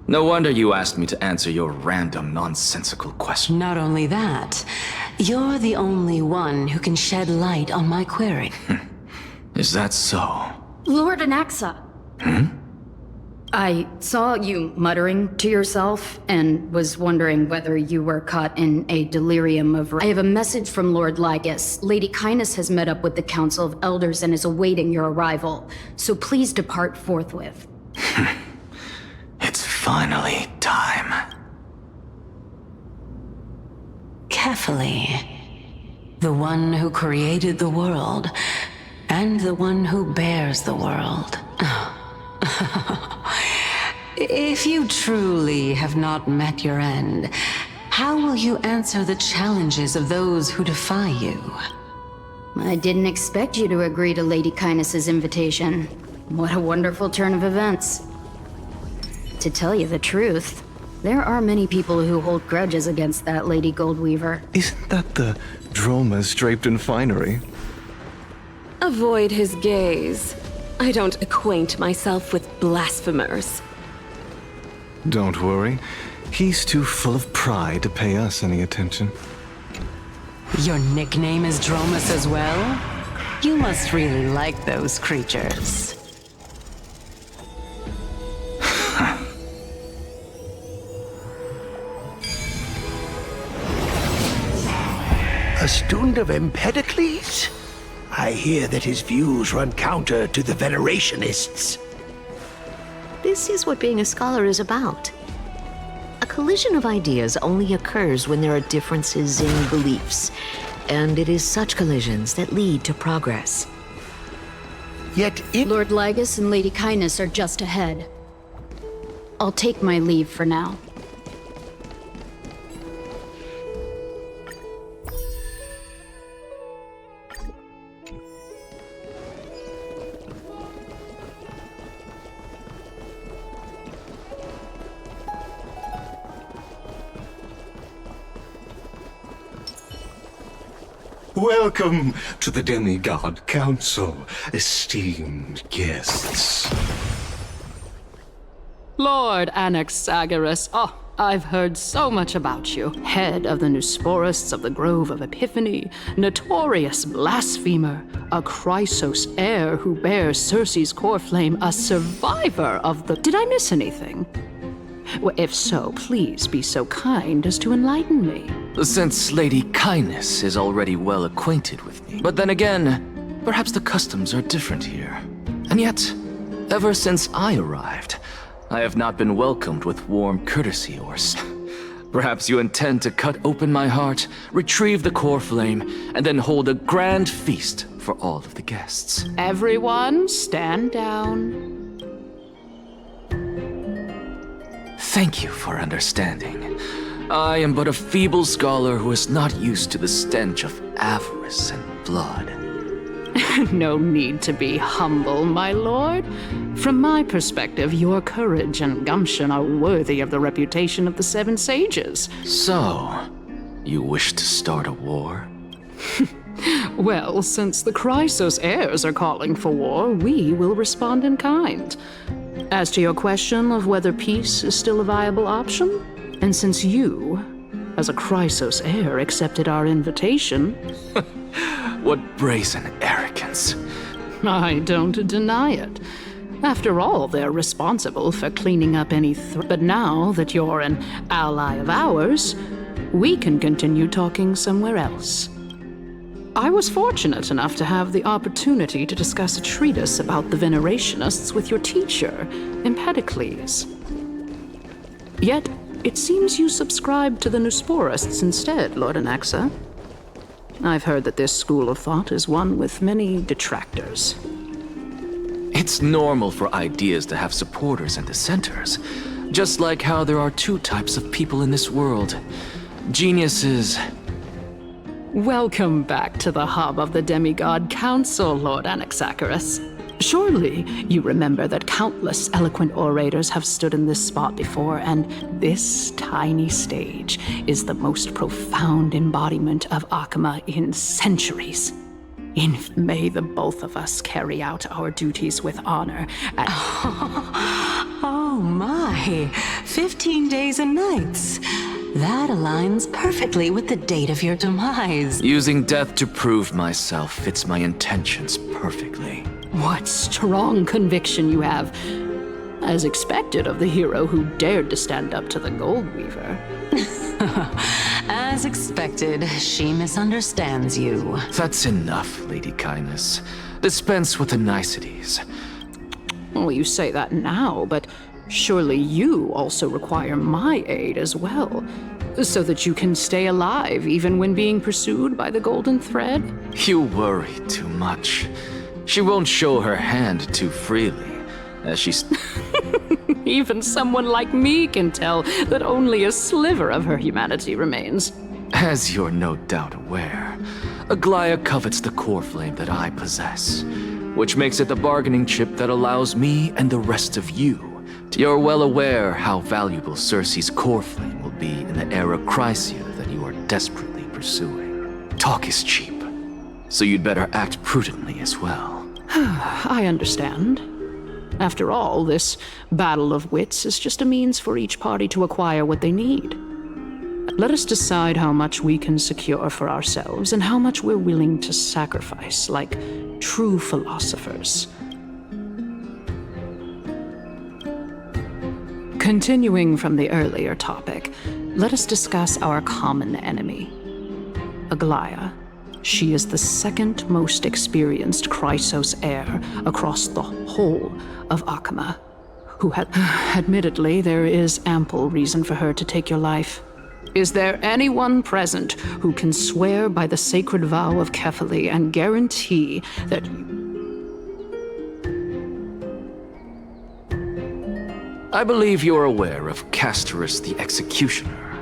No wonder you asked me to answer your random, nonsensical question. Not only that, you're the only one who can shed light on my query. Is that so? Lord Anaxa. I saw you muttering to yourself and was wondering whether you were caught in a delirium of... I have a message from Lord Lygus. Lady Kindness has met up with the Council of Elders and is awaiting your arrival. So please depart forthwith. It's finally time. Carefully. The one who created the world, and the one who bears the world. If you truly have not met your end, how will you answer the challenges of those who defy you? I didn't expect you to agree to Lady Kindness's invitation. What a wonderful turn of events. To tell you the truth, there are many people who hold grudges against that Lady Goldweaver. Isn't that the dromas draped in finery? Avoid his gaze. I don't acquaint myself with blasphemers. Don't worry. He's too full of pride to pay us any attention. Your nickname is Dromas as well? You must really like those creatures. A student of Empedocles? I hear that his views run counter to the Venerationists. This is what being a scholar is about. A collision of ideas only occurs when there are differences in beliefs, and it is such collisions that lead to progress. Yet Lord Lygus and Lady Kindness are just ahead. I'll take my leave for now. Welcome to the Demigod Council, esteemed guests. Lord Anaxagoras, I've heard so much about you. Head of the Neusporists of the Grove of Epiphany, notorious blasphemer, a Chrysos heir who bears Circe's core flame, a survivor of the... Did I miss anything? Well, if so, please be so kind as to enlighten me. Since Lady Kindness is already well acquainted with me. But then again, perhaps the customs are different here. And yet, ever since I arrived, I have not been welcomed with warm courtesy or... Perhaps you intend to cut open my heart, retrieve the core flame, and then hold a grand feast for all of the guests. Everyone, stand down. Thank you for understanding. I am but a feeble scholar who is not used to the stench of avarice and blood. No need to be humble, my lord. From my perspective, your courage and gumption are worthy of the reputation of the Seven Sages. So, you wish to start a war? Well, since the Chrysos heirs are calling for war, we will respond in kind. As to your question of whether peace is still a viable option, and since you, as a Chrysos heir, accepted our invitation... What brazen arrogance. I don't deny it. After all, they're responsible for cleaning up any But now that you're an ally of ours, we can continue talking somewhere else. I was fortunate enough to have the opportunity to discuss a treatise about the Venerationists with your teacher, Empedocles. Yet, it seems you subscribe to the Nusporists instead, Lord Anaxa. I've heard that this school of thought is one with many detractors. It's normal for ideas to have supporters and dissenters, just like how there are two types of people in this world. Geniuses. Welcome back to the hub of the Demigod Council, Lord Anaxagoras. Surely you remember that countless eloquent orators have stood in this spot before, and this tiny stage is the most profound embodiment of Akama in centuries. May the both of us carry out our duties with honor. Oh my, 15 days and nights. That aligns perfectly with the date of your demise. Using death to prove myself fits my intentions perfectly. What strong conviction you have. As expected of the hero who dared to stand up to the Gold Weaver. As expected, she misunderstands you. That's enough, Lady Kindness. Dispense with the niceties. Well, you say that now, but surely you also require my aid as well, so that you can stay alive even when being pursued by the Golden Thread? You worry too much. She won't show her hand too freely, as she's... Even someone like me can tell that only a sliver of her humanity remains. As you're no doubt aware, Aglaya covets the core flame that I possess, which makes it the bargaining chip that allows me and the rest of you. You're well aware how valuable Cersei's core flame will be in the era Chrysia that you are desperately pursuing. Talk is cheap, so you'd better act prudently as well. I understand. After all, this battle of wits is just a means for each party to acquire what they need. Let us decide how much we can secure for ourselves and how much we're willing to sacrifice, like true philosophers. Continuing from the earlier topic, let us discuss our common enemy, Aglaya. She is the second most experienced Chrysos heir across the whole of Akama, who admittedly, there is ample reason for her to take your life. Is there anyone present who can swear by the sacred vow of Kefali and guarantee that I believe you're aware of Castorus the Executioner.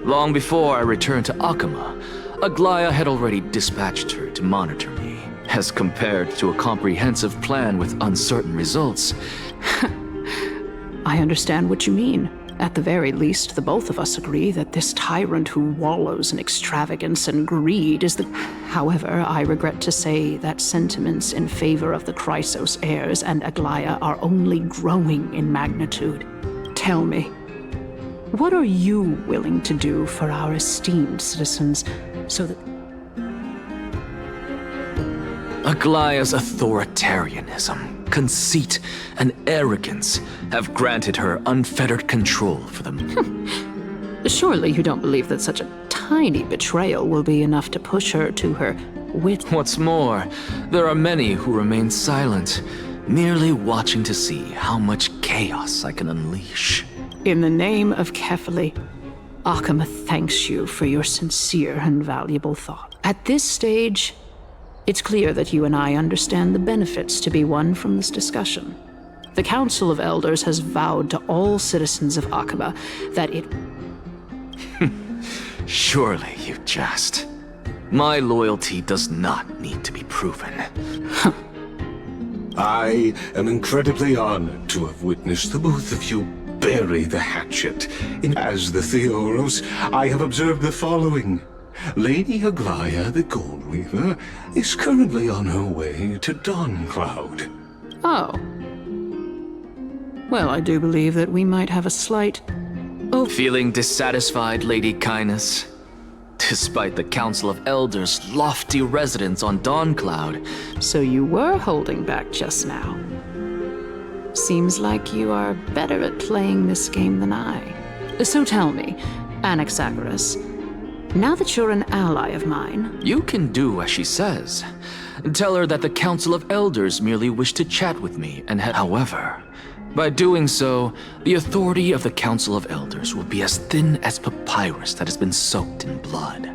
Long before I returned to Akama, Aglaya had already dispatched her to monitor me. As compared to a comprehensive plan with uncertain results. I understand what you mean. At the very least, the both of us agree that this tyrant who wallows in extravagance and greed is the... However, I regret to say that sentiments in favor of the Chrysos heirs and Aglaya are only growing in magnitude. Tell me, what are you willing to do for our esteemed citizens so that... Aglaya's authoritarianism, conceit, and arrogance have granted her unfettered control for them. Surely you don't believe that such a tiny betrayal will be enough to push her to her wit. What's more, there are many who remain silent, merely watching to see how much chaos I can unleash. In the name of Kefali, Akama thanks you for your sincere and valuable thought. At this stage, it's clear that you and I understand the benefits to be won from this discussion. The Council of Elders has vowed to all citizens of Akama that it... Surely you jest. My loyalty does not need to be proven. I am incredibly honored to have witnessed the both of you bury the hatchet. As the Theoros, I have observed the following. Lady Aglaya, the Gold Weaver, is currently on her way to Dawncloud. Oh. Well, I do believe that we might have a slight... Oh. Feeling dissatisfied, Lady Kindness? Despite the Council of Elders' lofty residence on Dawncloud. So you were holding back just now. Seems like you are better at playing this game than I. So tell me, Anaxagoras, now that you're an ally of mine... You can do as she says. Tell her that the Council of Elders merely wish to chat with me and however, By doing so, the authority of the Council of Elders will be as thin as papyrus that has been soaked in blood.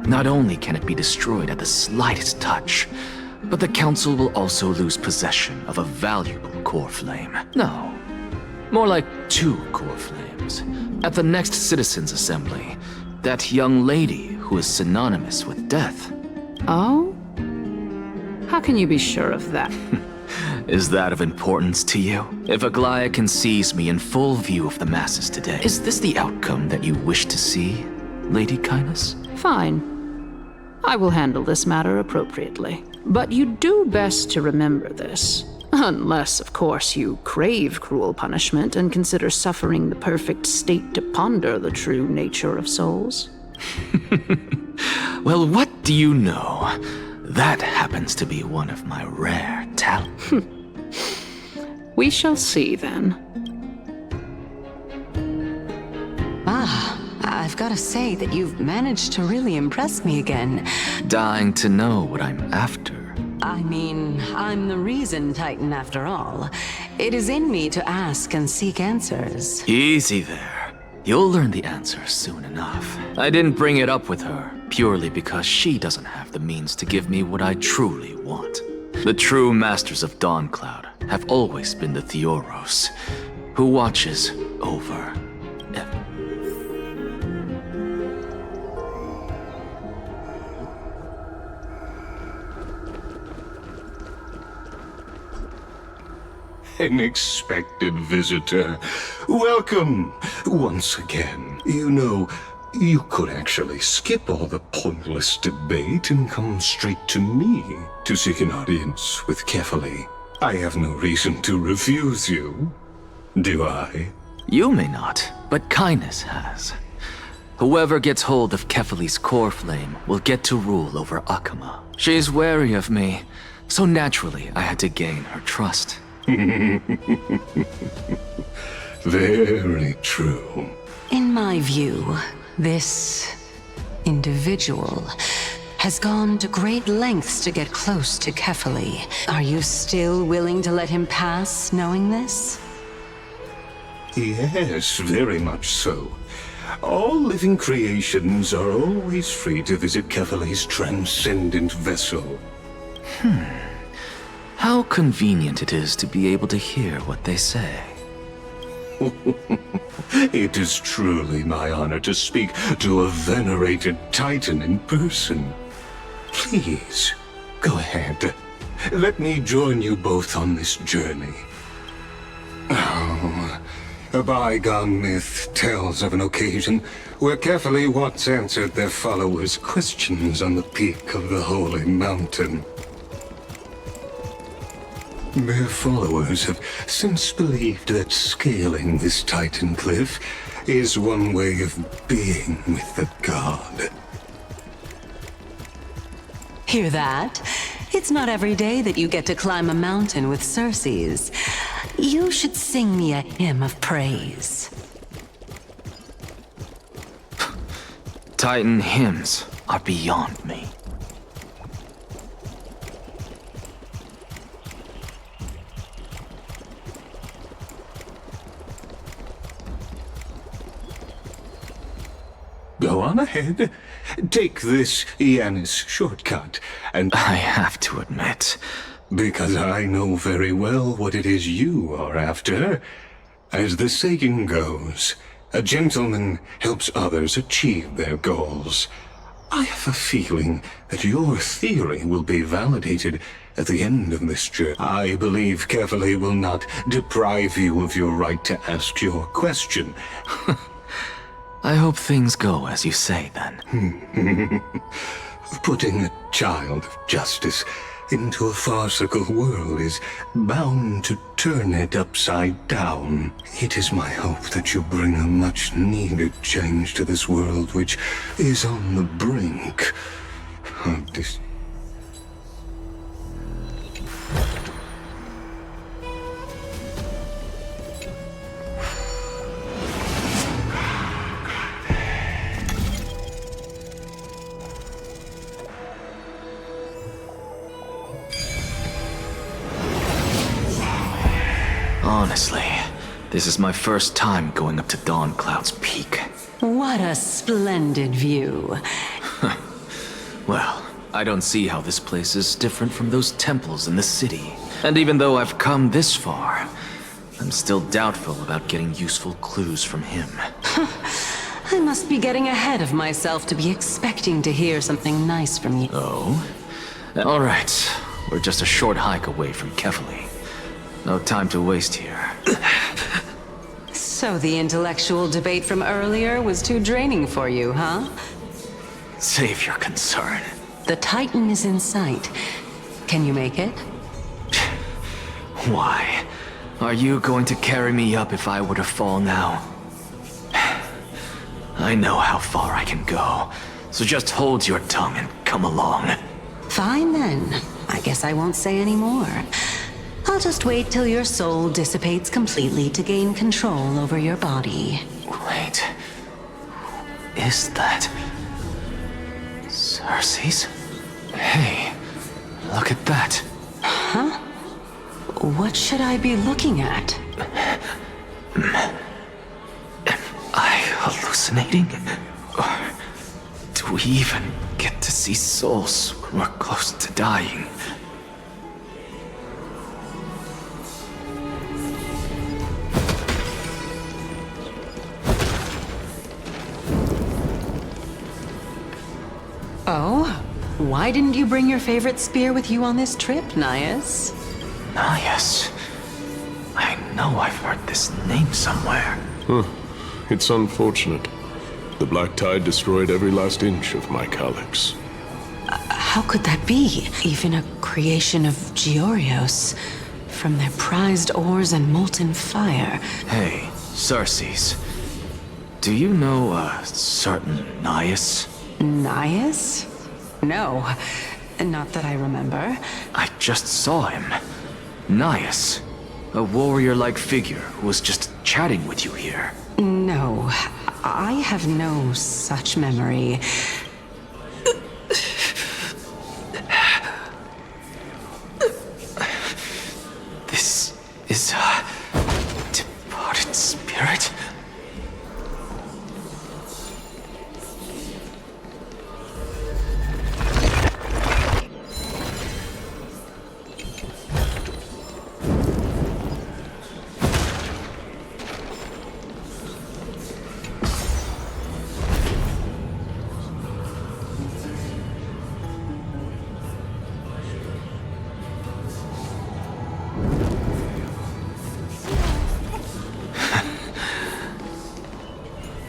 Not only can it be destroyed at the slightest touch, but the Council will also lose possession of a valuable core flame. No, more like 2 core flames. At the next Citizens' Assembly, that young lady who is synonymous with death. Oh? How can you be sure of that? Is that of importance to you? If Aglaia sees me in full view of the masses today, is this the outcome that you wish to see, Lady Kindness? Fine. I will handle this matter appropriately. But you do best to remember this. Unless, of course, you crave cruel punishment and consider suffering the perfect state to ponder the true nature of souls. Well, what do you know? That happens to be one of my rare talents. We shall see, then. I've got to say that you've managed to really impress me again. Dying to know what I'm after. I mean, I'm the reason, Titan, after all. It is in me to ask and seek answers. Easy there. You'll learn the answers soon enough. I didn't bring it up with her, purely because she doesn't have the means to give me what I truly want. The true masters of Dawncloud have always been the Theoros, who watches over everything. Unexpected visitor. Welcome once again. You know, you could actually skip all the pointless debate and come straight to me to seek an audience with Kefali. I have no reason to refuse you, do I? You may not, but Kindness has. Whoever gets hold of Kefali's core flame will get to rule over Akama. She's wary of me, so naturally I had to gain her trust. Very true. In my view, this individual has gone to great lengths to get close to Kefali. Are you still willing to let him pass, knowing this? Yes, very much so. All living creations are always free to visit Kefali's transcendent vessel. How convenient it is to be able to hear what they say. It is truly my honor to speak to a venerated Titan in person. Please, go ahead. Let me join you both on this journey. Oh, a bygone myth tells of an occasion where Kefali once answered their followers' questions on the peak of the holy mountain. Their followers have since believed that scaling this Titan cliff is one way of being with the god. Hear that? It's not every day that you get to climb a mountain with Circes. You should sing me a hymn of praise. Titan hymns are beyond me. Go on ahead. Take this Yanis shortcut, and I have to admit, because I know very well what it is you are after. As the saying goes, a gentleman helps others achieve their goals. I have a feeling that your theory will be validated at the end of this journey. I believe Kefali will not deprive you of your right to ask your question. I hope things go as you say, then. Putting a child of justice into a farcical world is bound to turn it upside down. It is my hope that you bring a much-needed change to this world, which is on the brink of this. Honestly, this is my first time going up to Dawn Cloud's peak. What a splendid view. Well, I don't see how this place is different from those temples in the city. And even though I've come this far, I'm still doubtful about getting useful clues from him. I must be getting ahead of myself to be expecting to hear something nice from you. Oh? All right. We're just a short hike away from Kefali. No time to waste here. So the intellectual debate from earlier was too draining for you, huh? Save your concern. The Titan is in sight. Can you make it? Why? Are you going to carry me up if I were to fall now? I know how far I can go, so just hold your tongue and come along. Fine then. I guess I won't say any more. I'll just wait till your soul dissipates completely to gain control over your body. Wait. Who is that? Cersei's? Hey, look at that. Huh? What should I be looking at? Am I hallucinating? Or do we even get to see souls when we're close to dying? Oh? Why didn't you bring your favorite spear with you on this trip, Nias? Nias? I know I've heard this name somewhere. It's unfortunate. The Black Tide destroyed every last inch of my calyx. How could that be? Even a creation of Georios, from their prized ores and molten fire. Hey, Cersei's. Do you know a certain Nias? Nias? No, not that I remember. I just saw him. Nias. A warrior-like figure who was just chatting with you here. No, I have no such memory. This is a departed spirit?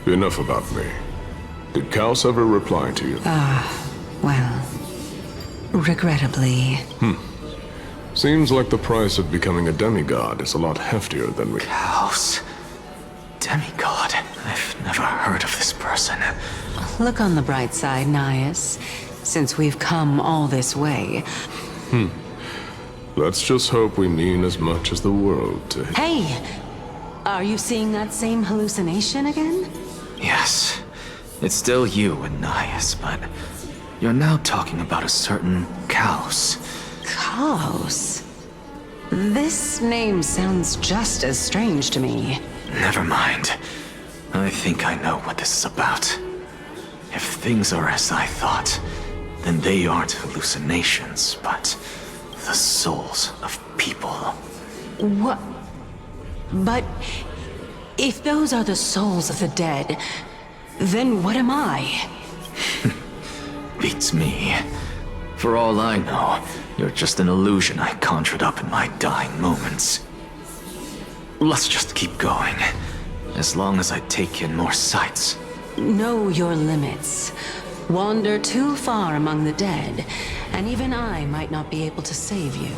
Enough about me. Did Kaos ever reply to you? Well, regrettably. Seems like the price of becoming a demigod is a lot heftier than we... Kaos. Demigod. I've never heard of this person. Look on the bright side, Nias. Since we've come all this way. Let's just hope we mean as much as the world to... Hey! Are you seeing that same hallucination again? Yes. It's still you and Nias, but you're now talking about a certain Kaos. Kaos? This name sounds just as strange to me. Never mind. I think I know what this is about. If things are as I thought, then they aren't hallucinations, but the souls of people. What? But if those are the souls of the dead, then what am I? Beats me. For all I know, you're just an illusion I conjured up in my dying moments. Let's just keep going. As long as I take in more sights. Know your limits. Wander too far among the dead, and even I might not be able to save you.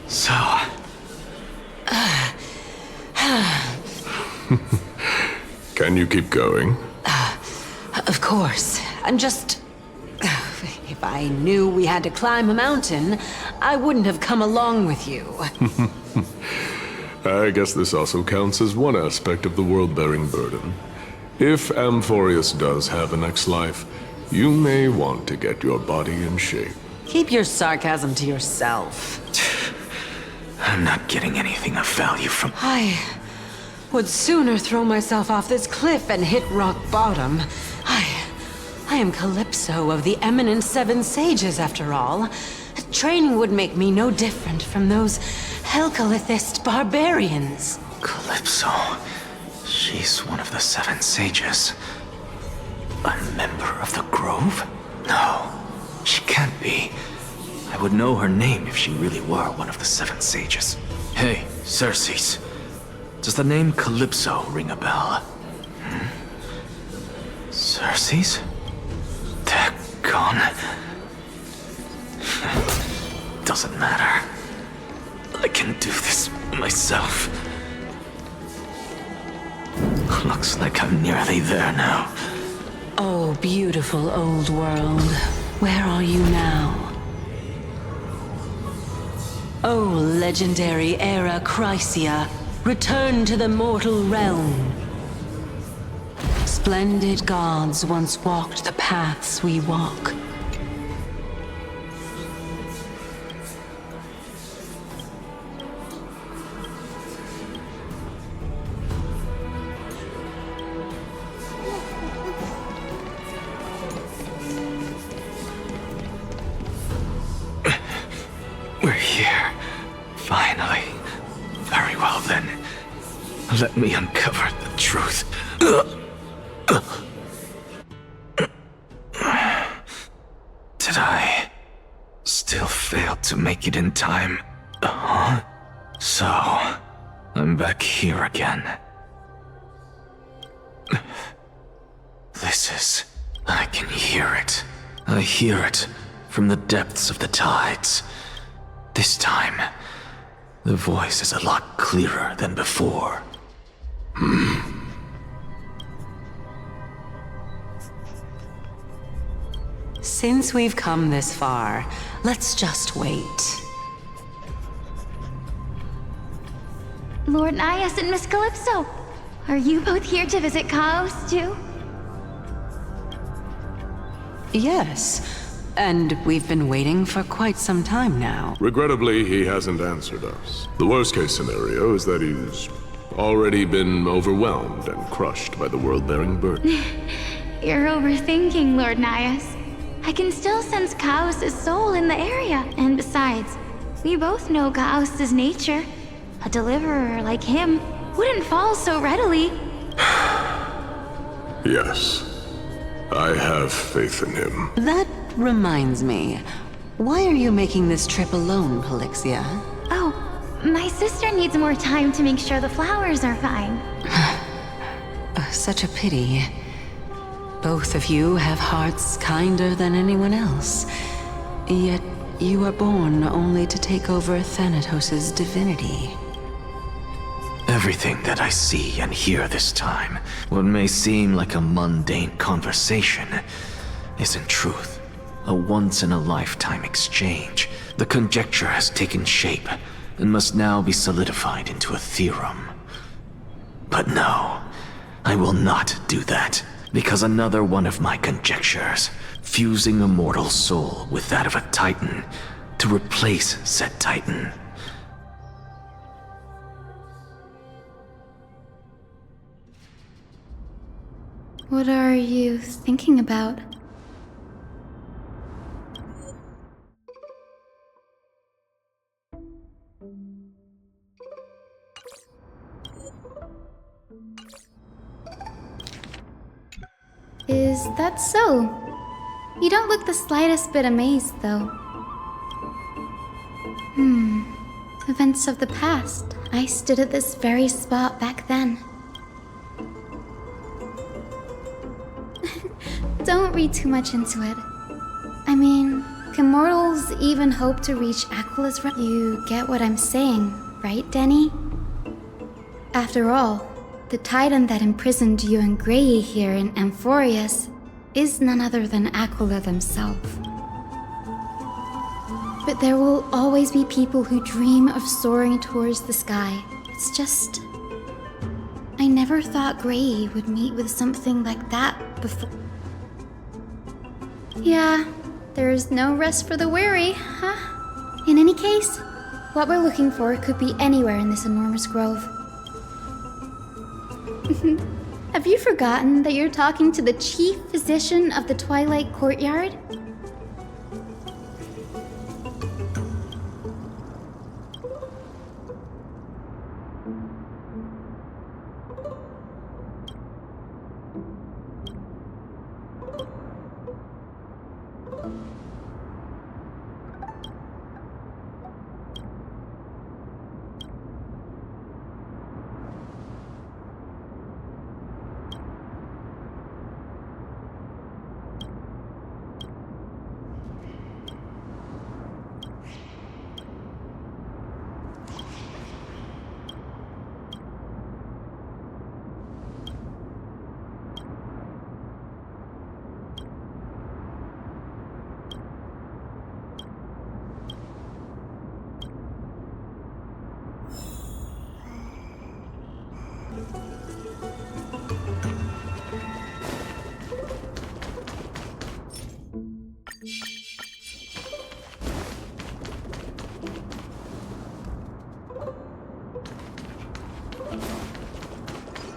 So, Can you keep going? Of course. I'm just... If I knew we had to climb a mountain, I wouldn't have come along with you. I guess this also counts as one aspect of the world-bearing burden. If Amphoreus does have a next life, you may want to get your body in shape. Keep your sarcasm to yourself. I'm not getting anything of value from... I would sooner throw myself off this cliff and hit rock bottom. I am Calypso of the eminent Seven Sages, after all. Training would make me no different from those Helcalithist barbarians. Calypso? She's one of the Seven Sages. A member of the Grove? No, she can't be. I would know her name if she really were one of the Seven Sages. Hey, Circes. Does the name Calypso ring a bell? Circes? They're gone. Doesn't matter. I can do this myself. Looks like I'm nearly there now. Oh, beautiful old world. Where are you now? Oh, legendary era Chrysia, return to the mortal realm. Splendid gods once walked the paths we walk. We're here. Finally. Very well then. Let me uncover the truth. Did I still fail to make it in time? So, I'm back here again. This is... I can hear it. I hear it from the depths of the tides. This time, the voice is a lot clearer than before. Since we've come this far, let's just wait. Lord Nias and Miss Calypso, are you both here to visit Chaos too? Yes, and we've been waiting for quite some time now. Regrettably, he hasn't answered us. The worst-case scenario is that he's already been overwhelmed and crushed by the world-bearing burden. You're overthinking, Lord Nias. I can still sense Chaos' soul in the area. And besides, we both know Chaos' nature. A deliverer like him wouldn't fall so readily. Yes, I have faith in him. That reminds me. Why are you making this trip alone, Polixia? Oh, my sister needs more time to make sure the flowers are fine. Such a pity. Both of you have hearts kinder than anyone else. Yet you are born only to take over Thanatos' divinity. Everything that I see and hear this time, what may seem like a mundane conversation, is in truth a once-in-a-lifetime exchange. The conjecture has taken shape and must now be solidified into a theorem. But no, I will not do that, because another one of my conjectures, fusing a mortal soul with that of a titan to replace said titan. What are you thinking about? Is that so? You don't look the slightest bit amazed, though. Events of the past. I stood at this very spot back then. Don't read too much into it. I mean, can mortals even hope to reach Aquila's realm? You get what I'm saying, right, Denny? After all, The titan that imprisoned you and Grey here in Amphoreus is none other than Aquila themselves. But there will always be people who dream of soaring towards the sky. It's just... I never thought Grey would meet with something like that before. Yeah, there's no rest for the weary, huh? In any case, what we're looking for could be anywhere in this enormous grove. Have you forgotten that you're talking to the chief physician of the Twilight Courtyard?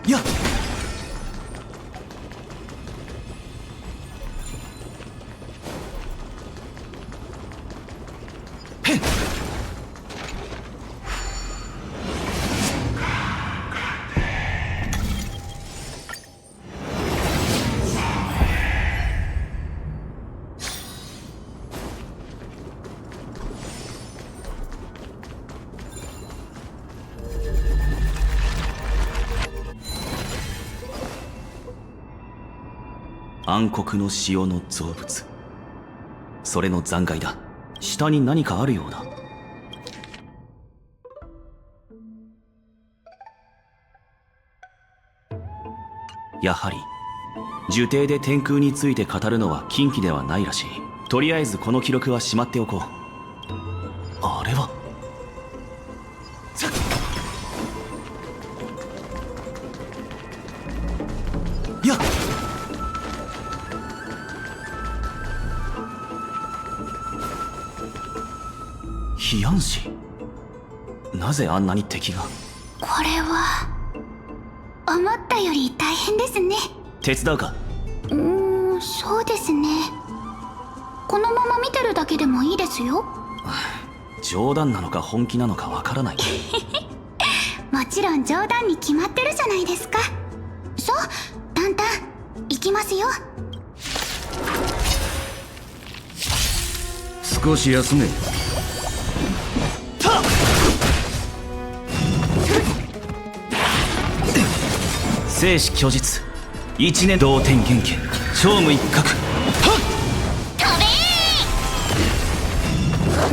Yeah.暗黒の塩の造物。それの残骸だ。下に何かあるようだ。やはり呪帝で天空について語るのは禁忌ではないらしい。とりあえずこの記録はしまっておこう。あれはやっ批判士。なぜあんなに敵が。これは思ったより大変ですね。手伝うか。そうですね。このまま見てるだけでもいいですよ。冗談なのか本気なのかわからない。もちろん冗談に決まってるじゃないですか。さあタンタン行きますよ。少し休め。生死虚実一年同天元家超無一角。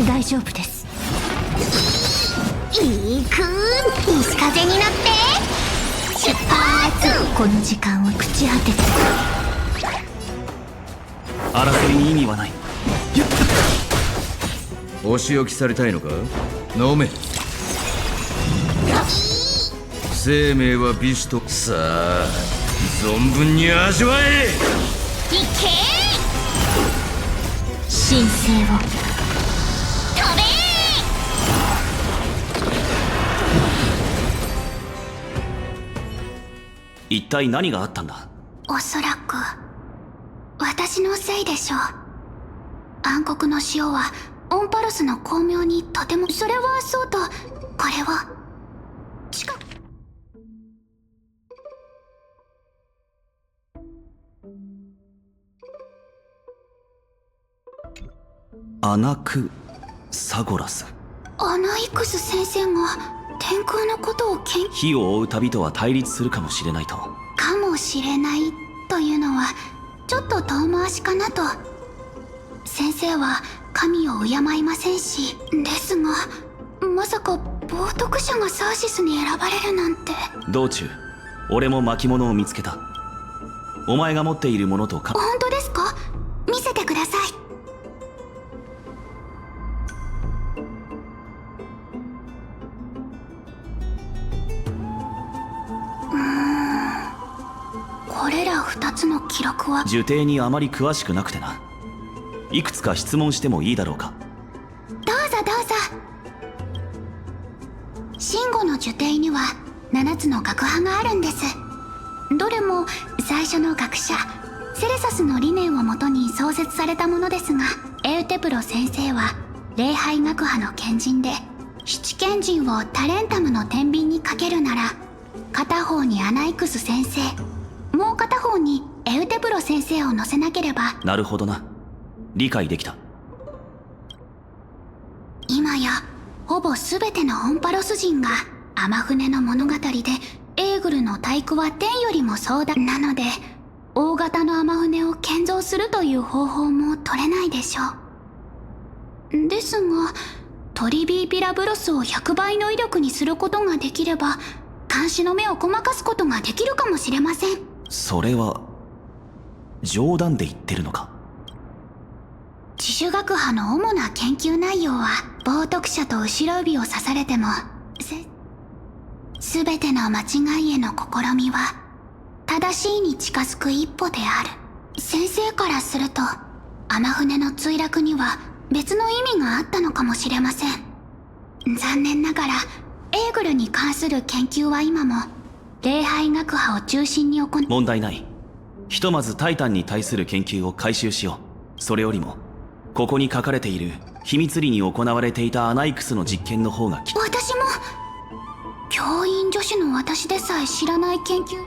大丈夫です。いく西風に乗って出発。この時間を朽ち果てて争いに意味はない。お仕置きされたいのか。飲め。生命は美酒と。さあ存分に味わえ。いけ神聖を飛べ。一体何があったんだ。おそらく私のせいでしょう。暗黒の塩はオンパルスの巧妙にとても。それはそうとこれはアナクサゴラス。アナイクス先生が天空のことを火を追う旅とは対立するかもしれないと。かもしれないというのはちょっと遠回しかなと。先生は神を敬いませんし。ですがまさか冒涜者がサーシスに選ばれるなんて。道中俺も巻物を見つけた。お前が持っているものとか。本当ですか？見せてください。これら2つの記録は。呪典にあまり詳しくなくてな。いくつか質問してもいいだろうか。どうぞどうぞ。真語の呪典には7つの学派があるんです。どれも最初の学者セレサスの理念をもとに創設されたものですが、エウテプロ先生は礼拝学派の賢人で、七賢人をタレンタムの天秤にかけるなら、片方にアナイクス先生、もう片方にエウテプロ先生を乗せなければ。なるほどな、理解できた。今やほぼ全てのオンパロス人が天船の物語で、エーグルの太鼓は天よりも壮大なので、大型の天船を建造するという方法も取れないでしょう。ですがトリビーピラブロスを100倍の威力にすることができれば、監視の目をごまかすことができるかもしれません。それは冗談で言ってるのか？自主学派の主な研究内容は、冒涜者と後ろ指を刺されても全ての間違いへの試みは正しいに近づく一歩である。先生からすると天船の墜落には別の意味があったのかもしれません。残念ながらエーグルに関する研究は今も礼拝学派を中心に行う。問題ない。ひとまずタイタンに対する研究を開始しよう。それよりもここに書かれている秘密裏に行われていたアナイクスの実験の方が私も教員助手の私でさえ知らない研究、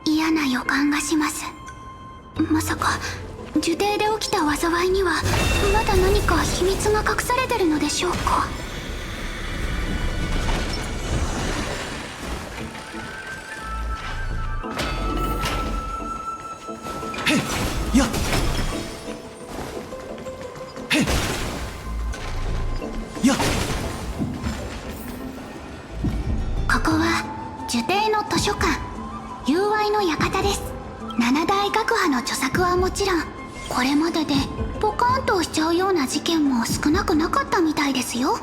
嫌な予感がします。まさか呪典で起きた災いにはまだ何か秘密が隠されてるのでしょうか？へっやっへっやっ。ここは呪典の図書館、友愛の館です。七大学派の著作はもちろん、これまででポカーンとしちゃうような事件も少なくなかったみたいですよ。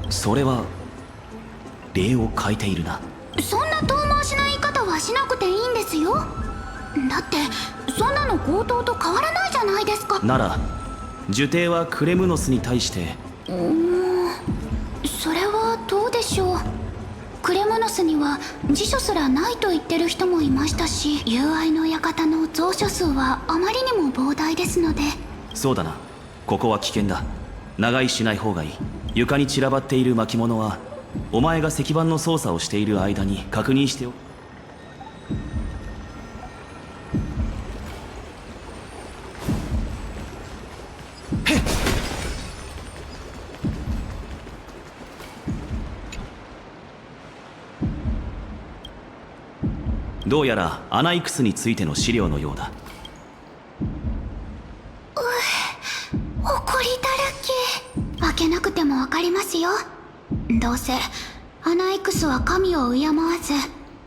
それは礼を変えているな。そんな遠回しな言い方はしなくていいんですよ。だってそんなの強盗と変わらないじゃないですか。なら呪典はクレムノスに対して。それはどうでしょう。クレムノスには辞書すらないと言ってる人もいましたし、友愛の館の蔵書数はあまりにも膨大ですので。そうだな、ここは危険だ。長居しない方がいい。床に散らばっている巻物はお前が石板の操作をしている間に確認しておく。どうやらアナイクスについての資料のようだ。埃だらけ。開けなくてもわかりますよ。どうせアナイクスは神を敬わず、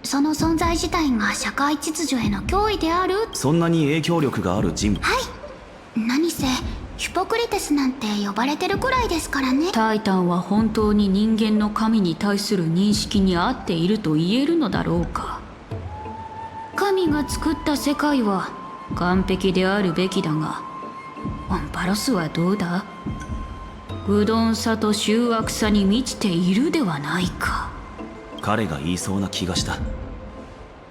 その存在自体が社会秩序への脅威である。そんなに影響力がある人物。はい。何せヒポクリテスなんて呼ばれてるくらいですからね。タイタンは本当に人間の神に対する認識に合っていると言えるのだろうか。神が作った世界は完璧であるべきだが、オンパロスはどうだ？愚鈍さと醜悪さに満ちているではないか。彼が言いそうな気がした。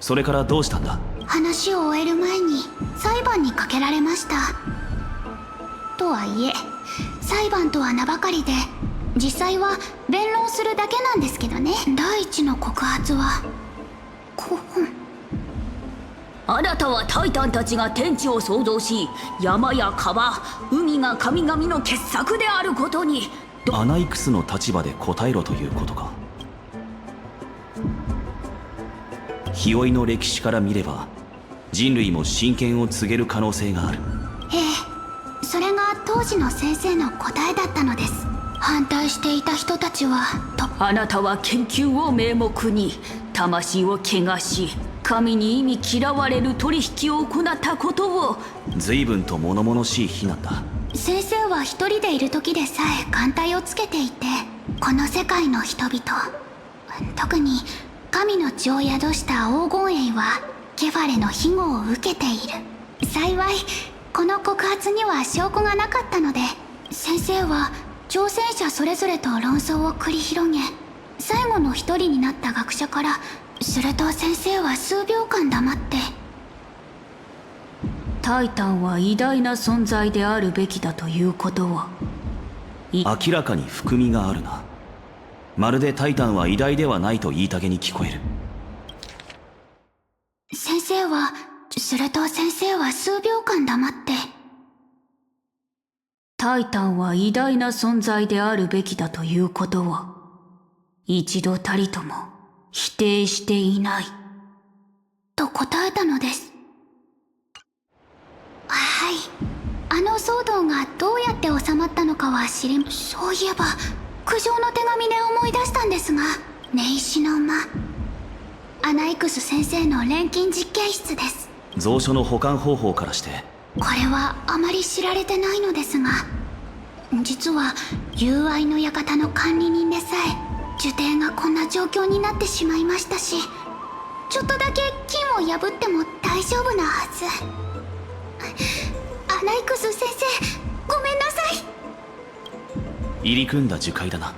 それからどうしたんだ？話を終える前に裁判にかけられました。とはいえ裁判とは名ばかりで、実際は弁論するだけなんですけどね。第一の告発はあなたはタイタンたちが天地を創造し、山や川、海が神々の傑作であることに。アナイクスの立場で答えろということか。日追いの歴史から見れば人類も真剣を告げる可能性がある。ええ、それが当時の先生の答えだったのです。反対していた人たちはあなたは研究を名目に魂を汚し、神に意味嫌われる取引を行ったことを。随分と物々しい非難だ。先生は一人でいる時でさえ眼帯をつけていて、この世界の人々、特に神の血を宿した黄金栄はケファレの庇護を受けている。幸いこの告発には証拠がなかったので、先生は挑戦者それぞれと論争を繰り広げ、最後の一人になった学者から、すると先生は数秒間黙って、タイタンは偉大な存在であるべきだということを。明らかに含みがあるな。まるでタイタンは偉大ではないと言いたげに聞こえる。すると先生は数秒間黙って、タイタンは偉大な存在であるべきだということを一度たりとも否定していないと答えたのです。はい、あの騒動がどうやって収まったのかはそういえば苦情の手紙で思い出したんですが、根石の間、アナイクス先生の錬金実験室です。蔵書の保管方法からして、これはあまり知られてないのですが、実は友愛の館の管理人でさえ呪典がこんな状況になってしまいましたし、ちょっとだけ金を破っても大丈夫なはず。アナイクス先生、ごめんなさい。入り組んだ樹海だな。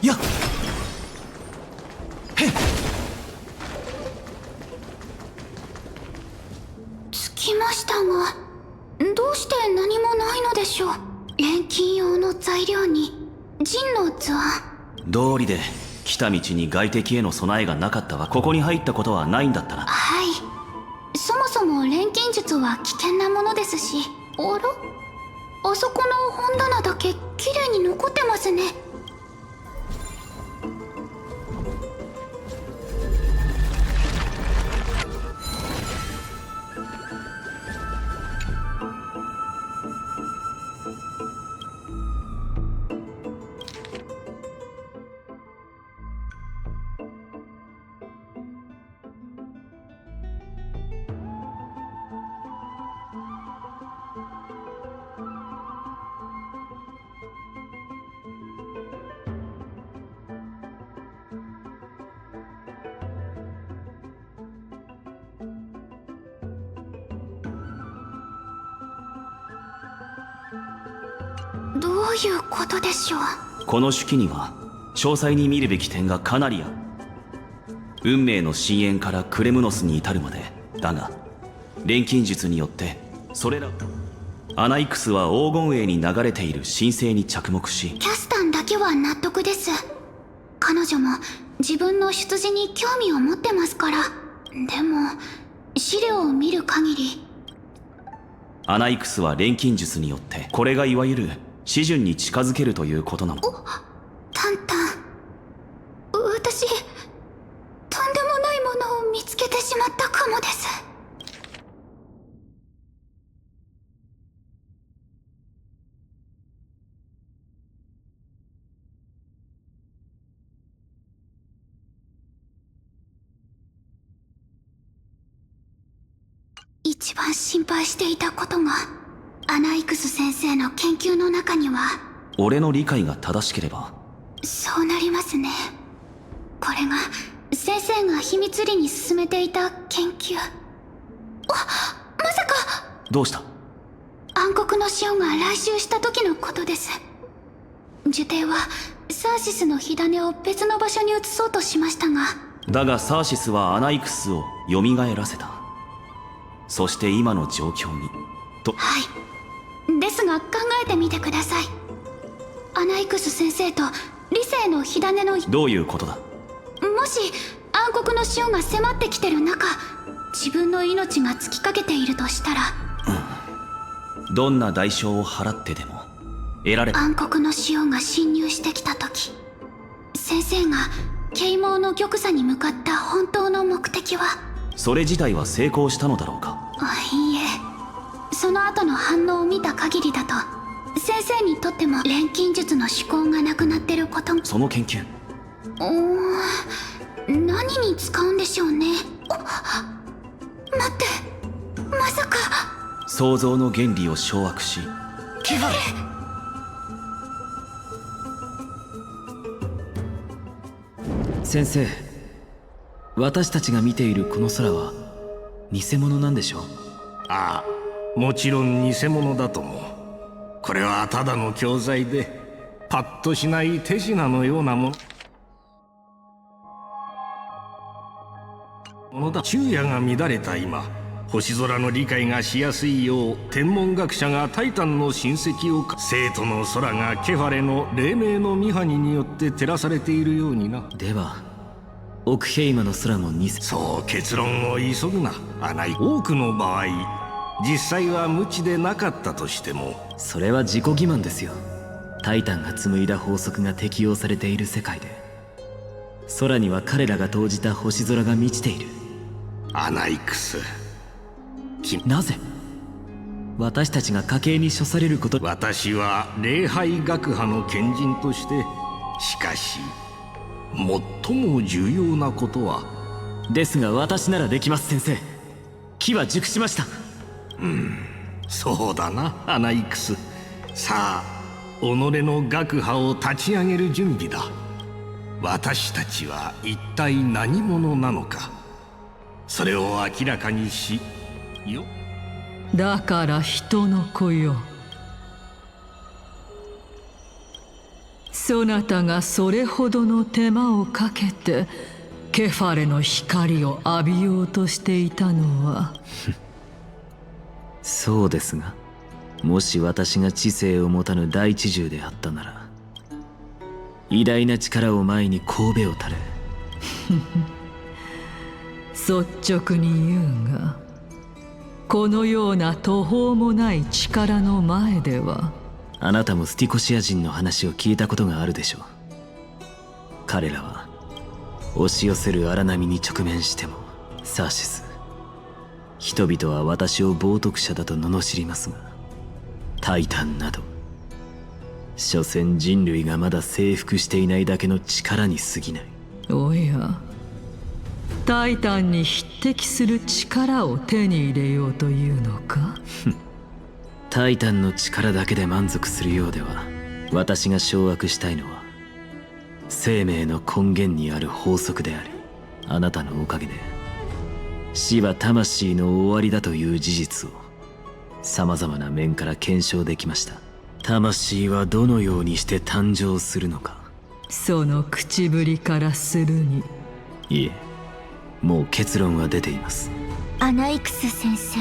やっ着きましたが、どうして何もないのでしょう。錬金用の材料にジンの図案。道理で来た道に外敵への備えがなかったわ。ここに入ったことはないんだったな。はい、そもそも錬金術は危険なものですし。あら、あそこの本棚だけ綺麗に残ってますね。どういうことでしょう。この手記には詳細に見るべき点がかなりある。運命の深淵からクレムノスに至るまでだが、錬金術によってそれらアナイクスは黄金栄に流れている神聖に着目し、キャスタンだけは納得です。彼女も自分の出自に興味を持ってますから。でも資料を見る限り、アナイクスは錬金術によってこれがいわゆる示準に近づけるということなの。タンタン、私とんでもないものを見つけてしまったかもです。一番心配していたことが、アナイクス先生の研究の中には。俺の理解が正しければ。そうなりますね。これが先生が秘密裏に進めていた研究。まさか。どうした？暗黒のシオンが来襲した時のことです。ジュテイはサーシスの火種を別の場所に移そうとしましたが。だがサーシスはアナイクスを蘇らせた。そして今の状況にと。はい。ですが考えてみてください。アナイクス先生と理性の火種の。どういうことだ？もし暗黒のシオンが迫ってきてる中、自分の命が尽きかけているとしたら、どんな代償を払ってでも得られる。暗黒のシオンが侵入してきた時、先生が啓蒙の玉座に向かった本当の目的は。それ自体は成功したのだろうか？いいえ、その後の反応を見た限りだと、先生にとっても錬金術の思考がなくなってることも。その研究、何に使うんでしょうね。待って、まさか。創造の原理を掌握し、ケファレ。先生、私たちが見ているこの空は偽物なんでしょう？ああ、もちろん偽物だとも。これはただの教材で、パッとしない手品のようなものだ。昼夜が乱れた今、星空の理解がしやすいよう天文学者がタイタンの親戚を生徒の空がケファレの黎明のミハニによって照らされているようにな。ではオクヘイマの空も偽。そう結論を急ぐな。多くの場合実際は無知でなかったとしても。それは自己欺瞞ですよ。タイタンが紡いだ法則が適用されている世界で、空には彼らが投じた星空が満ちている。アナイクス、なぜ私たちが家計に処されること？私は礼拝学派の賢人として、しかし最も重要なことは。ですが私ならできます。先生、機は熟しました。そうだな、アナイクス。さあ、己の学派を立ち上げる準備だ。私たちは一体何者なのか、それを明らかにしよ。だから人の子よ、そなたがそれほどの手間をかけてケファレの光を浴びようとしていたのはそうですが、もし私が知性を持たぬ大知獣であったなら、偉大な力を前に神戸を垂れ率直に言うが、このような途方もない力の前では。あなたもスティコシア人の話を聞いたことがあるでしょう。彼らは押し寄せる荒波に直面しても、サーシス、人々は私を冒涜者だと罵りますが、タイタンなど所詮人類がまだ征服していないだけの力に過ぎない。おや、タイタンに匹敵する力を手に入れようというのか？タイタンの力だけで満足するようでは、私が掌握したいのは生命の根源にある法則であり、あなたのおかげで死は魂の終わりだという事実を様々な面から検証できました。魂はどのようにして誕生するのか、その口ぶりからするに。いえ、もう結論は出ています。アナイクス先生、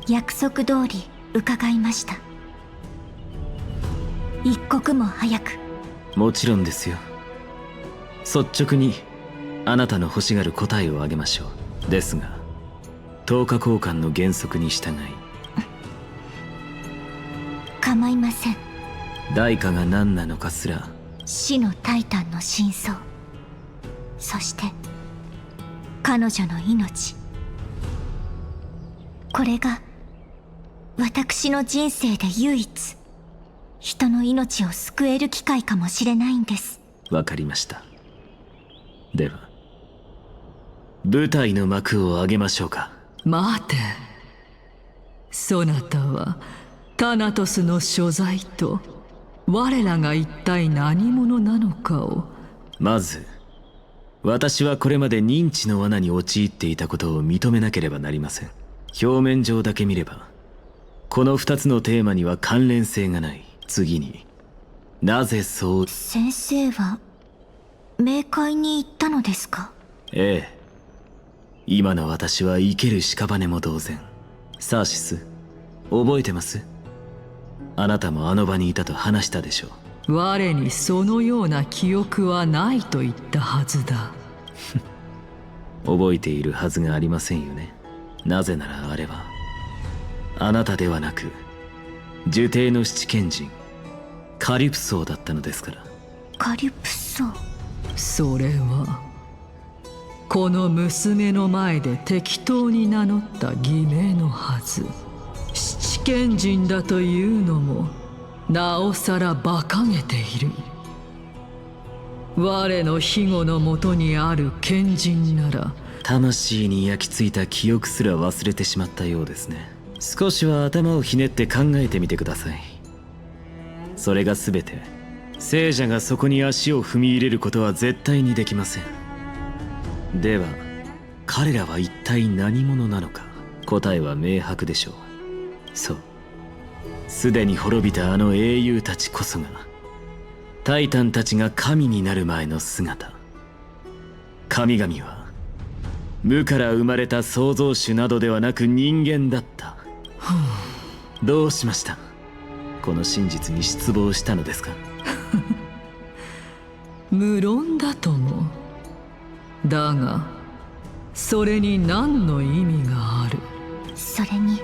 約束通り伺いました。一刻も早く。もちろんですよ。率直にあなたの欲しがる答えをあげましょう。ですが10日交換の原則に従い。構いません。代価が何なのかすら。死のタイタンの真相、そして彼女の命、これが私の人生で唯一人の命を救える機会かもしれないんです。わかりました。では舞台の幕を上げましょうか。待て。そなたはタナトスの所在と我らが一体何者なのかを。まず私はこれまで認知の罠に陥っていたことを認めなければなりません。表面上だけ見ればこの2つのテーマには関連性がない。次になぜそう。先生は冥界に行ったのですか？ええ。今の私は生ける屍も同然。サーシス、覚えてます？あなたもあの場にいたと話したでしょう。我にそのような記憶はないと言ったはずだ。覚えているはずがありませんよね。なぜならあれはあなたではなく呪帝の七賢人カリュプソーだったのですから。カリュプソー。それはこの娘の前で適当に名乗った偽名のはず。七賢人だというのもなおさら馬鹿げている。我の庇護のもとにある賢人なら。魂に焼き付いた記憶すら忘れてしまったようですね。少しは頭をひねって考えてみてください。それが全て聖者がそこに足を踏み入れることは絶対にできません。では彼らは一体何者なのか。答えは明白でしょう。そう、すでに滅びたあの英雄たちこそがタイタンたちが神になる前の姿。神々は無から生まれた創造主などではなく人間だった。どうしました？この真実に失望したのですか？無論だとも。だがそれに何の意味がある？それに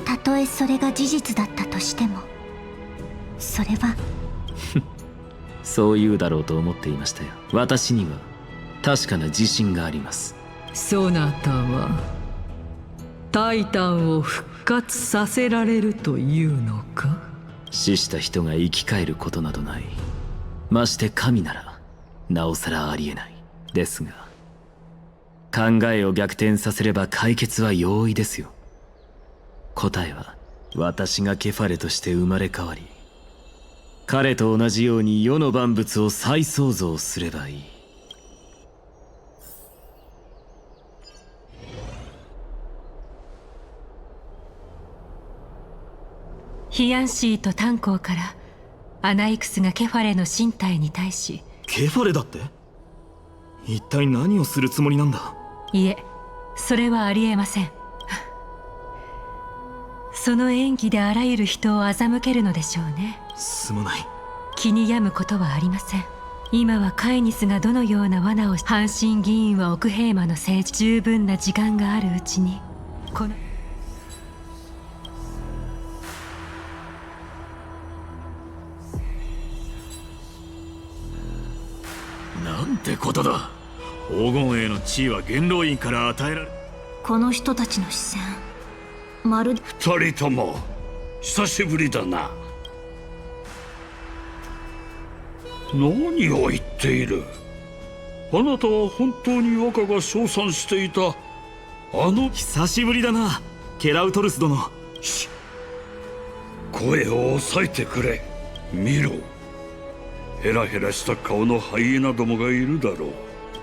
たとえそれが事実だったとしてもそれはそう言うだろうと思っていましたよ。私には確かな自信があります。そなたはタイタンを復活させられるというのか？死した人が生き返ることなどない。まして神ならなおさらありえない。ですが考えを逆転させれば解決は容易ですよ。答えは私がケファレとして生まれ変わり彼と同じように世の万物を再創造すればいい。ヒアンシーと炭鉱からアナイクスがケファレの身体に対し。ケファレだって？一体何をするつもりなんだ？いえ、それはありえません。その演技であらゆる人を欺けるのでしょうね。すまない。気に病むことはありません。今はカイニスがどのような罠を。阪神議員は奥平間の政治。十分な時間があるうちにこのなんてことだ。黄金への地位は元老院から与えられ。この人たちの視線まるで。二人とも久しぶりだな。何を言っている？あなたは本当に若が称賛していたあの。久しぶりだなケラウトルス殿。声を抑えてくれ。見ろ、ヘラヘラした顔のハイエナどもがいるだろう。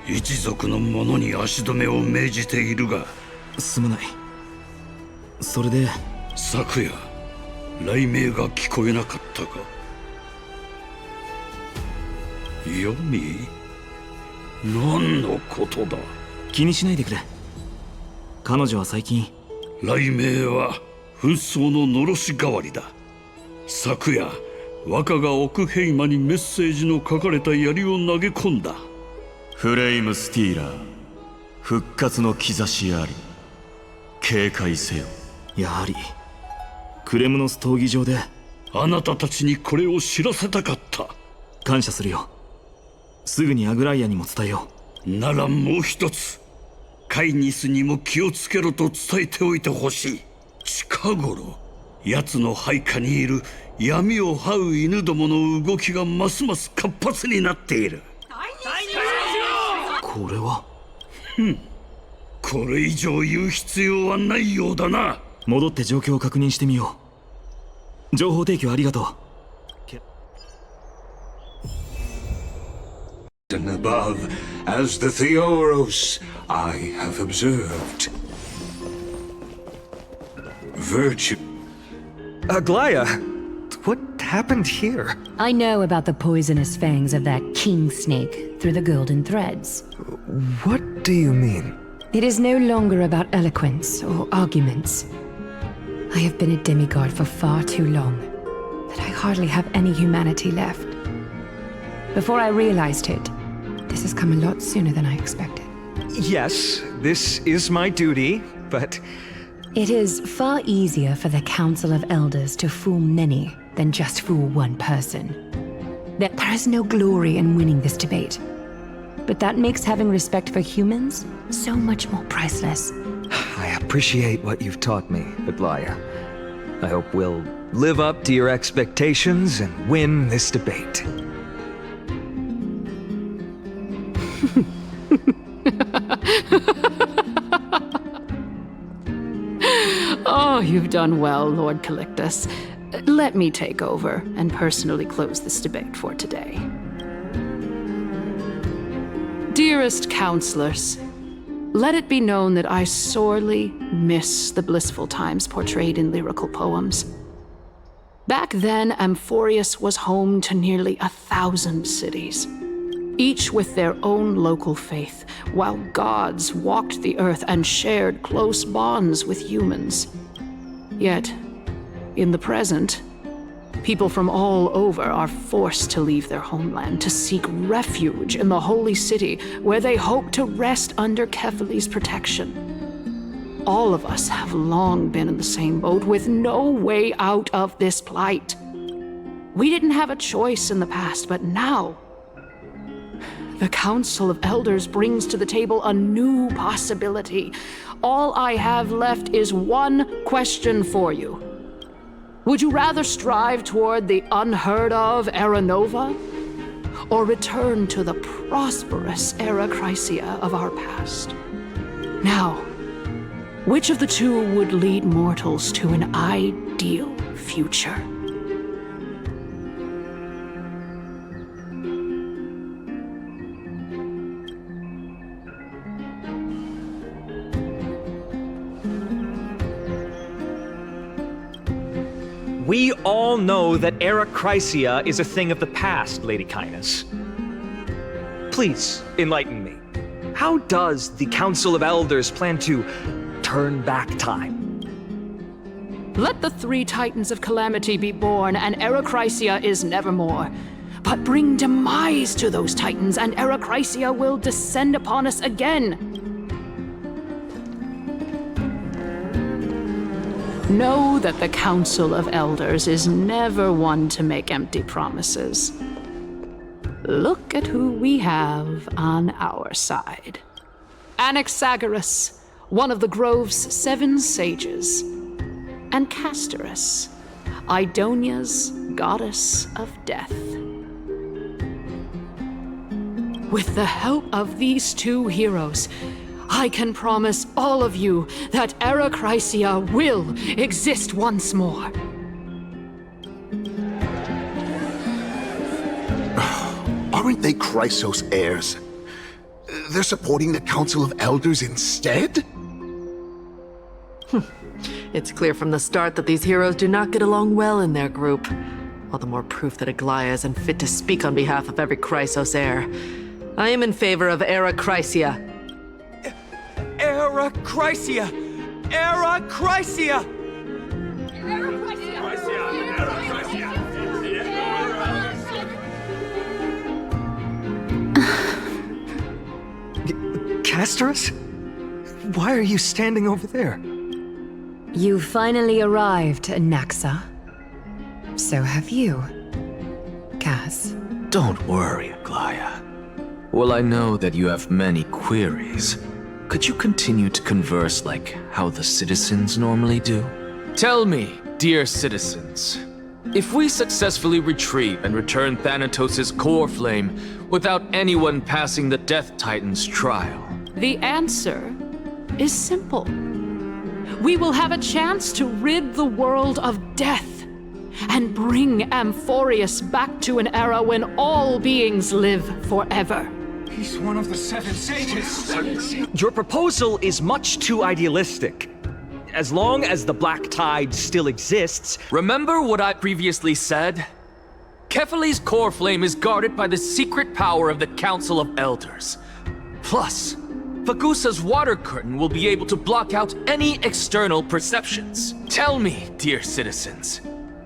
一族の者に足止めを命じているが。すまない。それで昨夜雷鳴が聞こえなかったか？ヨミ？何のことだ？気にしないでくれ。彼女は最近。雷鳴は紛争ののろし代わりだ。昨夜若が奥平間にメッセージの書かれた槍を投げ込んだ。フレイムスティーラー、復活の兆しあり。警戒せよ。やはりクレムノス闘技場であなたたちにこれを知らせたかった。感謝するよ。すぐにアグライアにも伝えよう。ならもう一つ、カイニスにも気をつけろと伝えておいてほしい。近頃奴の配下にいる闇を這う犬どもの動きがますます活発になっている。これはこれ以上言う必要はないようだな。戻って状況を確認してみよう。情報提供ありがとう。And above, as the Theoros, I have observed. Virtue. Aglaya, what happened here? I know about the poisonous fangs of that king snake through the golden threads. What do you mean? It is no longer about eloquence or arguments. I have been a demigod for far too long that I hardly have any humanity left. Before I realized it, this has come a lot sooner than I expected. Yes, this is my duty, but... It is far easier for the Council of Elders to fool many than just fool one person. There is no glory in winning this debate, but that makes having respect for humans so much more priceless. I appreciate what you've taught me, Aglaya. I hope we'll live up to your expectations and win this debate. Oh, you've done well, Lord Calictus. Let me take over and personally close this debate for today. Dearest counselors, let it be known that I sorely miss the blissful times portrayed in lyrical poems. Back then, Amphoreus was home to nearly 1,000 cities, each with their own local faith, while gods walked the earth and shared close bonds with humans. Yet, in the present, people from all over are forced to leave their homeland to seek refuge in the holy city, where they hope to rest under Kephales's protection. All of us have long been in the same boat, with no way out of this plight. We didn't have a choice in the past, but now, the Council of Elders brings to the table a new possibility. All I have left is one question for you. Would you rather strive toward the unheard of Era Nova, or return to the prosperous Era Chrysia of our past? Now, which of the two would lead mortals to an ideal future? We all know that Era Chrysia is a thing of the past, Lady Kindness. Please, enlighten me. How does the Council of Elders plan to turn back time? Let the three titans of calamity be born, and Era Chrysia is nevermore. But bring demise to those titans, and Era Chrysia will descend upon us again. Know that the Council of Elders is never one to make empty promises. Look at who we have on our side. Anaxagoras, one of the Grove's 7 sages, and Castorus, Idonia's goddess of death. With the help of these two heroes, I can promise all of you that Era Chrysia will exist once more. Aren't they Chrysos heirs? They're supporting the Council of Elders instead? It's clear from the start that these heroes do not get along well in their group. All the more proof that Aglaya is unfit to speak on behalf of every Chrysos heir. I am in favor of Era Chrysia. Era Chrysia! Era Chrysia! Castorus? Why are you standing over there? You finally arrived, Naxa. So have you, Cass. Don't worry, Aglaya. Well, I know that you have many queries. Could you continue to converse like how the citizens normally do? Tell me, dear citizens, if we successfully retrieve and return Thanatos' core flame without anyone passing the Death Titan's trial, The answer is simple. We will have a chance to rid the world of death and bring Amphoreus back to an era when all beings live forever. He's one of the 7 sages. Your proposal is much too idealistic. As long as the Black Tide still exists... Remember what I previously said? Kefali's core flame is guarded by the secret power of the Council of Elders. Plus, Fagusa's water curtain will be able to block out any external perceptions. Tell me, dear citizens,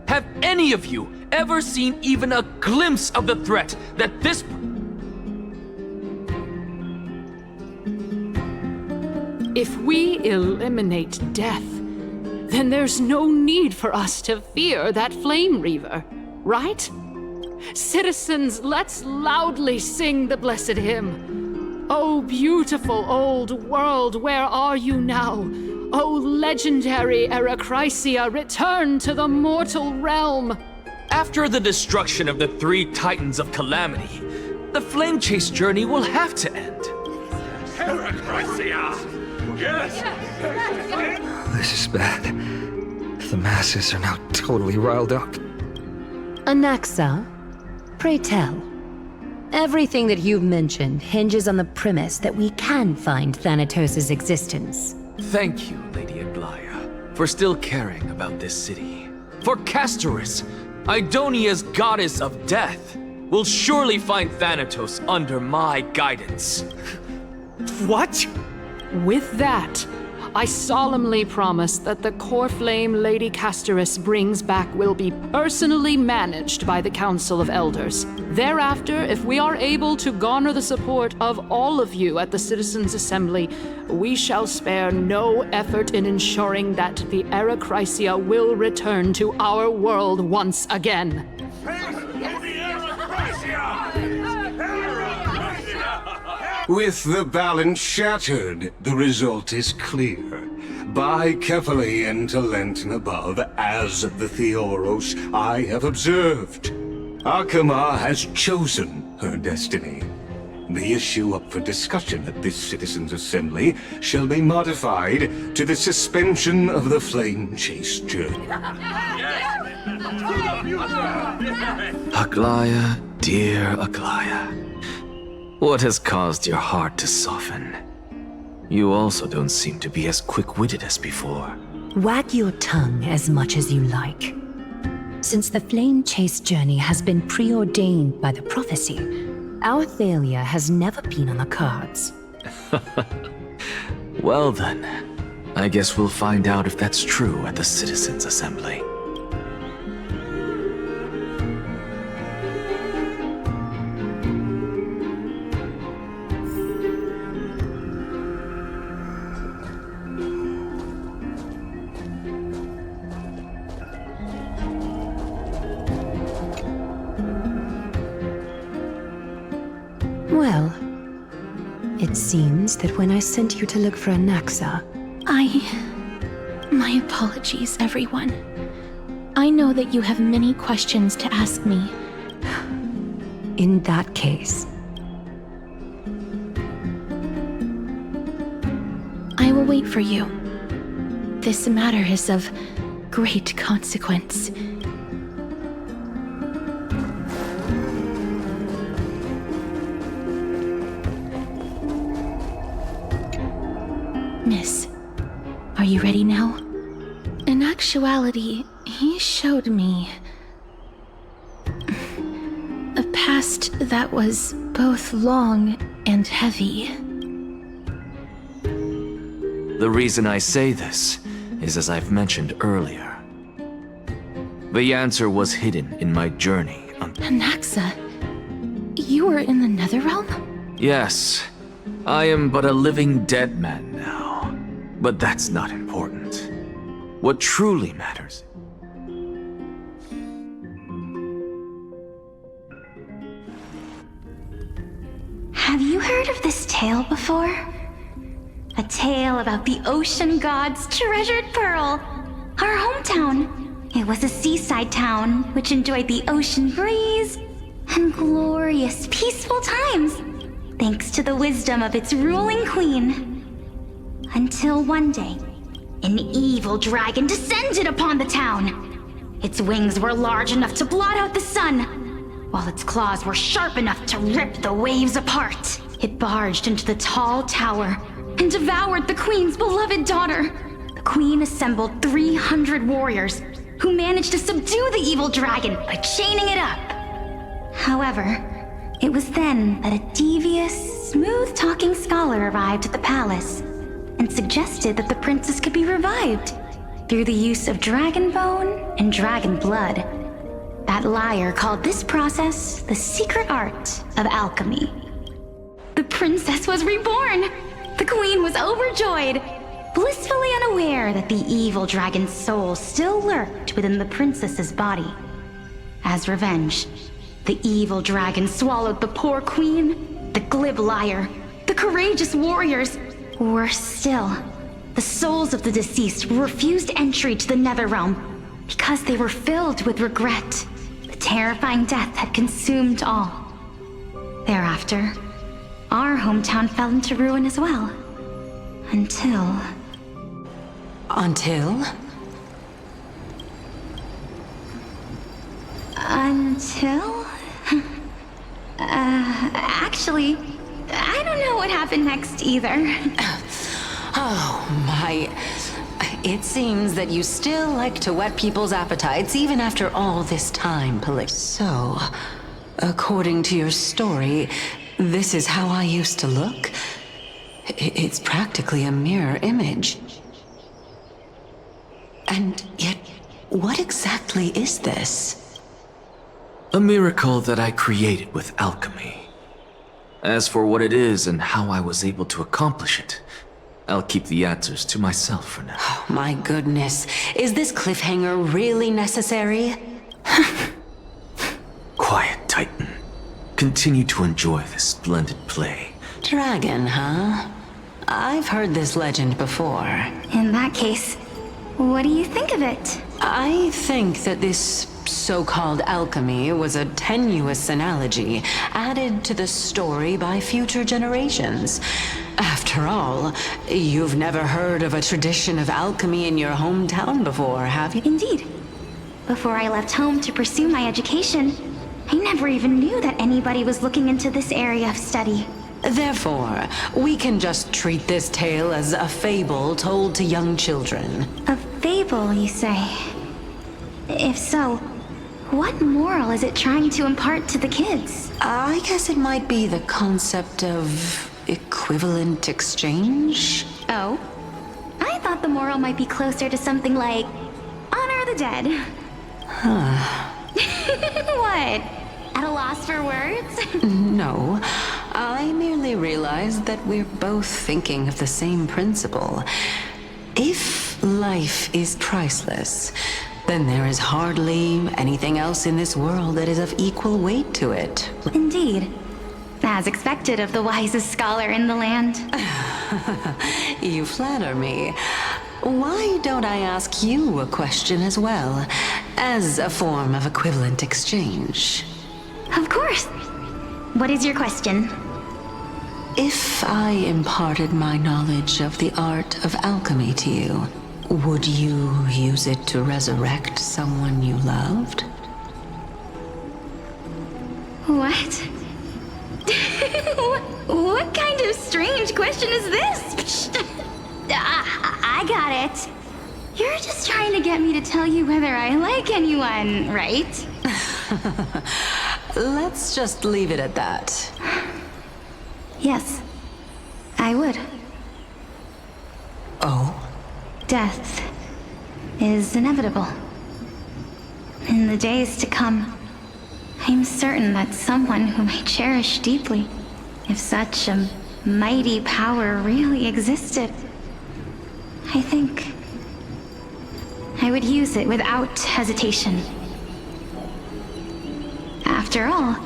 have any of you ever seen even a glimpse of the threat that this... If we eliminate death, then there's no need for us to fear that flame reaver, right? Citizens, let's loudly sing the blessed hymn. Oh, beautiful old world, where are you now? Oh, legendary Erechrysia, return to the mortal realm. After the destruction of the 3 Titans of Calamity, the flame chase journey will have to end. Erechrysia! Yes! This is bad. The masses are now totally riled up. Anaxa, pray tell. Everything that you've mentioned hinges on the premise that we can find Thanatos' existence. Thank you, Lady Aglaia, for still caring about this city. For Castorus, Idonia's goddess of death, will surely find Thanatos under my guidance. What? With that, I solemnly promise that the core flame Lady Castorus brings back will be personally managed by the Council of Elders. Thereafter, if we are able to garner the support of all of you at the Citizens' Assembly, we shall spare no effort in ensuring that the Erechrysia will return to our world once again. With the balance shattered, the result is clear. By Kefali and Talent and above, as the Theoros I have observed, Akama has chosen her destiny. The issue up for discussion at this Citizens' Assembly shall be modified to the suspension of the flame chase journey. Aglaia, dear Aglaia. What has caused your heart to soften? You also don't seem to be as quick-witted as before. Wag your tongue as much as you like. Since the flame chase journey has been preordained by the prophecy, our failure has never been on the cards. Well then, I guess we'll find out if that's true at the Citizens' Assembly. Well, it seems that when I sent you to look for Anaxa... My apologies, everyone. I know that you have many questions to ask me. In that case... I will wait for you. This matter is of great consequence. Miss, are you ready now? In actuality, he showed me a past that was both long and heavy. The reason I say this is as I've mentioned earlier. The answer was hidden in my journey on... Anaxa, you were in the Netherrealm? Yes, I am but a living dead man now. But that's not important. What truly matters... Have you heard of this tale before? A tale about the ocean god's treasured pearl, our hometown. It was a seaside town which enjoyed the ocean breeze and glorious, peaceful times. thanks to the wisdom of its ruling queen. Until one day, an evil dragon descended upon the town. Its wings were large enough to blot out the sun, while its claws were sharp enough to rip the waves apart. It barged into the tall tower and devoured the queen's beloved daughter. The queen assembled 300 warriors who managed to subdue the evil dragon by chaining it up. However, it was then that a devious, smooth-talking scholar arrived at the palace and suggested that the princess could be revived through the use of dragon bone and dragon blood. That liar called this process the secret art of alchemy. The princess was reborn! The queen was overjoyed, blissfully unaware that the evil dragon's soul still lurked within the princess's body. As revenge, the evil dragon swallowed the poor queen, the glib liar, the courageous warriors. Worse still, the souls of the deceased refused entry to the Netherrealm because they were filled with regret. The terrifying death had consumed all. Thereafter, our hometown fell into ruin as well. Until... Until? Actually, I don't know what happened next either. Oh my... It seems that you still like to whet people's appetites even after all this time, So, according to your story, this is how I used to look? It's practically a mirror image. And yet, what exactly is this? A miracle that I created with alchemy. As for what it is and how I was able to accomplish it, I'll keep the answers to myself for now. Oh, my goodness. Is this cliffhanger really necessary? Quiet, Titan. Continue to enjoy this splendid play. Dragon, huh? I've heard this legend before. In that case, what do you think of it? I think that this so-called alchemy was a tenuous analogy added to the story by future generations. After all, you've never heard of a tradition of alchemy in your hometown before, have you? Indeed. Before I left home to pursue my education, I never even knew that anybody was looking into this area of study. Therefore, we can just treat this tale as a fable told to young children. A fable, you say? If so, what moral is it trying to impart to the kids? I guess it might be the concept of equivalent exchange? Oh? I thought the moral might be closer to something like honor the dead. Huh. What? At a loss for words? No. I merely realized that we're both thinking of the same principle. If life is priceless, then there is hardly anything else in this world that is of equal weight to it. Indeed. As expected of the wisest scholar in the land. You flatter me. Why don't I ask you a question as well, as a form of equivalent exchange? Of course. What is your question? If I imparted my knowledge of the art of alchemy to you, would you use it to resurrect someone you loved? What? What kind of strange question is this? I got it. You're just trying to get me to tell you whether I like anyone, right? Let's just leave it at that. Yes, I would. Oh? Death is inevitable. In the days to come, I'm certain that someone whom I cherish deeply, if such a mighty power really existed, I think I would use it without hesitation. After all,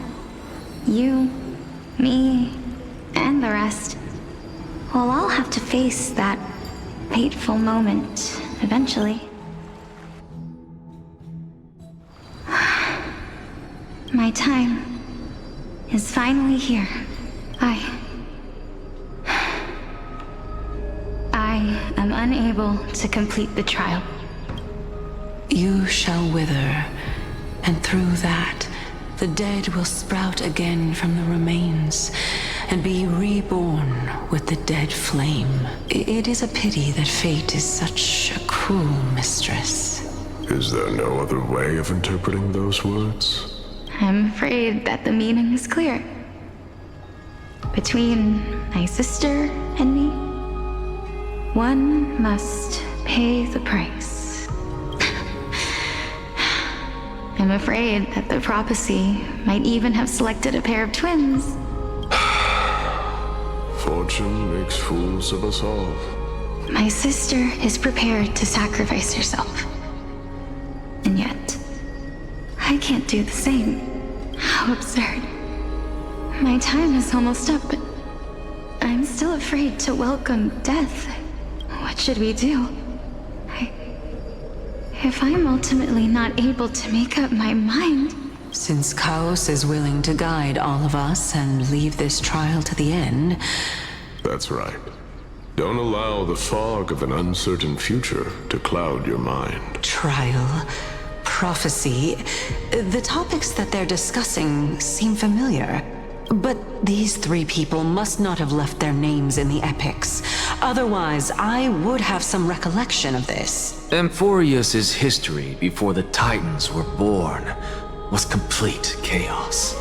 you, me, and the rest will all have to face that fateful moment eventually. My time is finally here. I unable to complete the trial. You shall wither, and through that, the dead will sprout again from the remains and be reborn with the dead flame. It is a pity that fate is such a cruel mistress. Is there no other way of interpreting those words? I'm afraid that the meaning is clear. Between my sister and me, one must pay the price. I'm afraid that the prophecy might even have selected a pair of twins. Fortune makes fools of us all. My sister is prepared to sacrifice herself. And yet, I can't do the same. How absurd. My time is almost up, but I'm still afraid to welcome death. What should we do? If I'm ultimately not able to make up my mind... Since Chaos is willing to guide all of us and leave this trial to the end... That's right. Don't allow the fog of an uncertain future to cloud your mind. Trial, prophecy... The topics that they're discussing seem familiar. But these three people must not have left their names in the epics. Otherwise, I would have some recollection of this. Amphoreus' history before the Titans were born was complete chaos.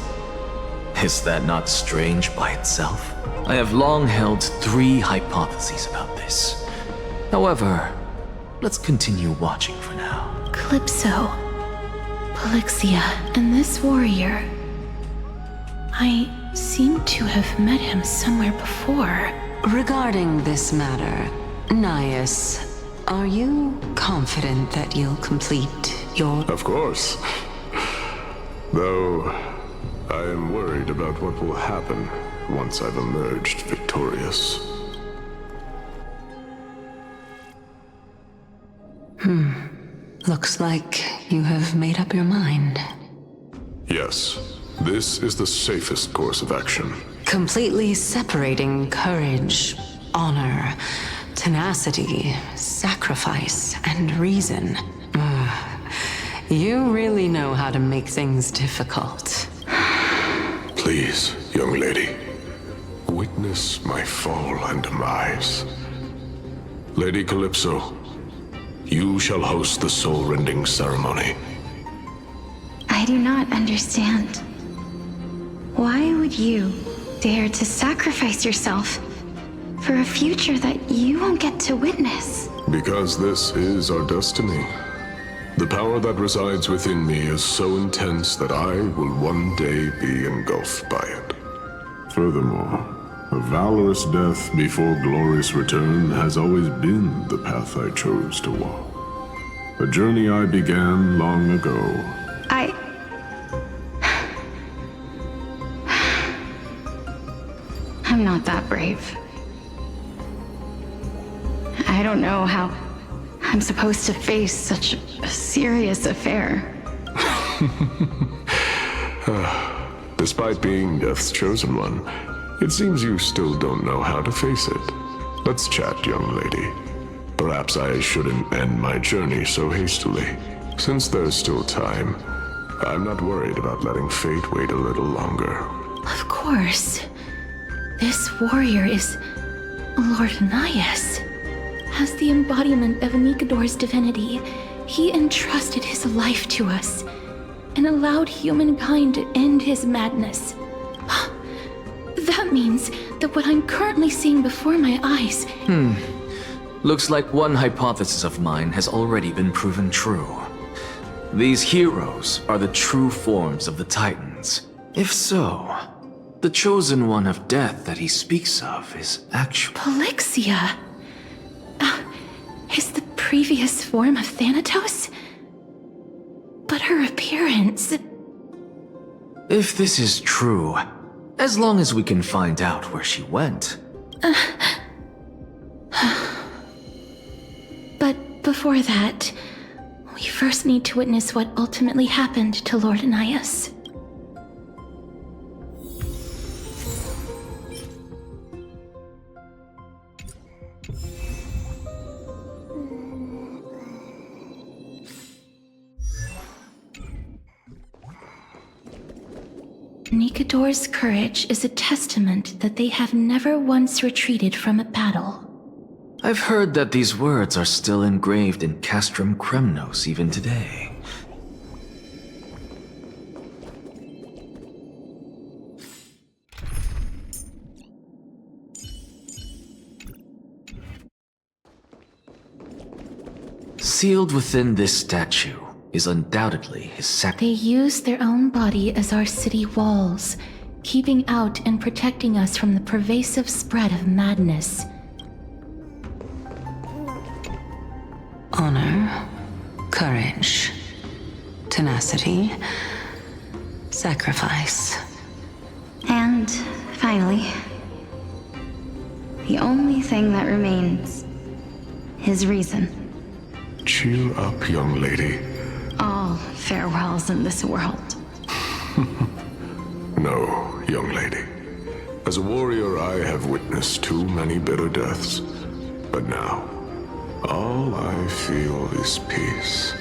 Is that not strange by itself? I have long held 3 hypotheses about this. However, let's continue watching for now. Calypso, Polixia, and this warrior... I seem to have met him somewhere before. Regarding this matter, Nias, are you confident that you'll complete your... Of course. Though, I am worried about what will happen once I've emerged victorious. Looks like you have made up your mind. Yes. This is the safest course of action. Completely separating courage, honor, tenacity, sacrifice, and reason. You really know how to make things difficult. Please, young lady, witness my fall and demise. Lady Calypso, you shall host the soul-rending ceremony. I do not understand. Why would you dare to sacrifice yourself for a future that you won't get to witness? Because this is our destiny. The power that resides within me is so intense that I will one day be engulfed by it. Furthermore, a valorous death before glorious return has always been the path I chose to walk. A journey I began long ago. I'm not that brave. I don't know how I'm supposed to face such a serious affair. Despite being Death's chosen one, it seems you still don't know how to face it. Let's chat, young lady. Perhaps I shouldn't end my journey so hastily. Since there's still time, I'm not worried about letting fate wait a little longer. Of course. This warrior is Lord Nias. As the embodiment of Nikador's divinity, he entrusted his life to us and allowed humankind to end his madness. That means that what I'm currently seeing before my eyes... Looks like one hypothesis of mine has already been proven true. These heroes are the true forms of the Titans. If so, the chosen one of death that he speaks of is actually... Polixia! Is the previous form of Thanatos? But her appearance... If this is true, as long as we can find out where she went. But before that, we first need to witness what ultimately happened to Lord Nias. Nikador's courage is a testament that they have never once retreated from a battle. I've heard that these words are still engraved in Castrum Kremnos even today. Sealed within this statue is undoubtedly his They use their own body as our city walls, keeping out and protecting us from the pervasive spread of madness. Honor, courage, tenacity, sacrifice. And finally, the only thing that remains is reason. Cheer up, young lady. All farewells in this world. No, young lady. As a warrior, I have witnessed too many bitter deaths. But now, all I feel is peace.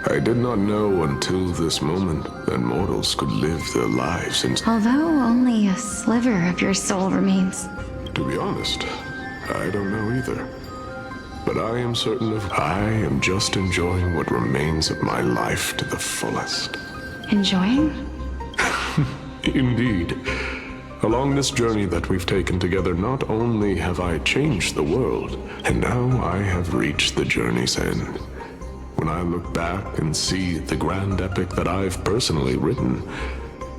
I did not know until this moment that mortals could live their lives in... Although only a sliver of your soul remains. To be honest, I don't know either. But I am certain of I am just enjoying what remains of my life to the fullest. Enjoying? Indeed. Along this journey that we've taken together, not only have I changed the world, and now I have reached the journey's end. When I look back and see the grand epic that I've personally written,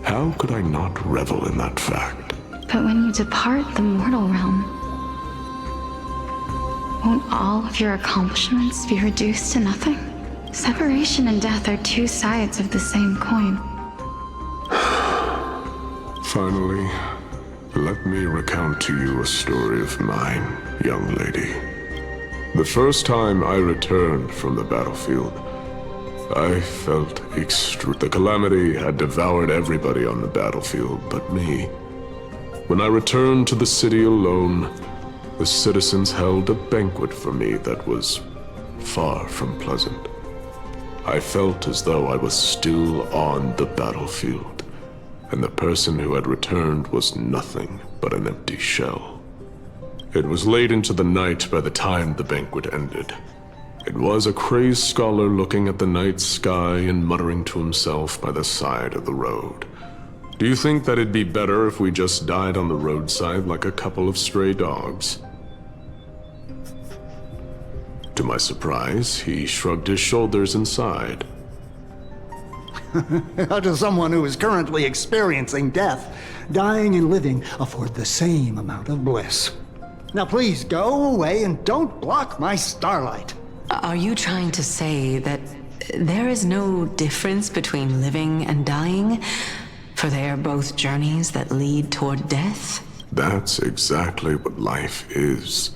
how could I not revel in that fact? But when you depart the mortal realm, won't all of your accomplishments be reduced to nothing? Separation and death are two sides of the same coin. Finally, let me recount to you a story of mine, young lady. The first time I returned from the battlefield, I felt extreme. The calamity had devoured everybody on the battlefield but me. When I returned to the city alone, the citizens held a banquet for me that was far from pleasant. I felt as though I was still on the battlefield, and the person who had returned was nothing but an empty shell. It was late into the night by the time the banquet ended. It was a crazed scholar looking at the night sky and muttering to himself by the side of the road. Do you think that it'd be better if we just died on the roadside like a couple of stray dogs? To my surprise, he shrugged his shoulders and sighed. How does someone who is currently experiencing death, dying and living, afford the same amount of bliss? Now please go away and don't block my starlight. Are you trying to say that there is no difference between living and dying? For they are both journeys that lead toward death? That's exactly what life is,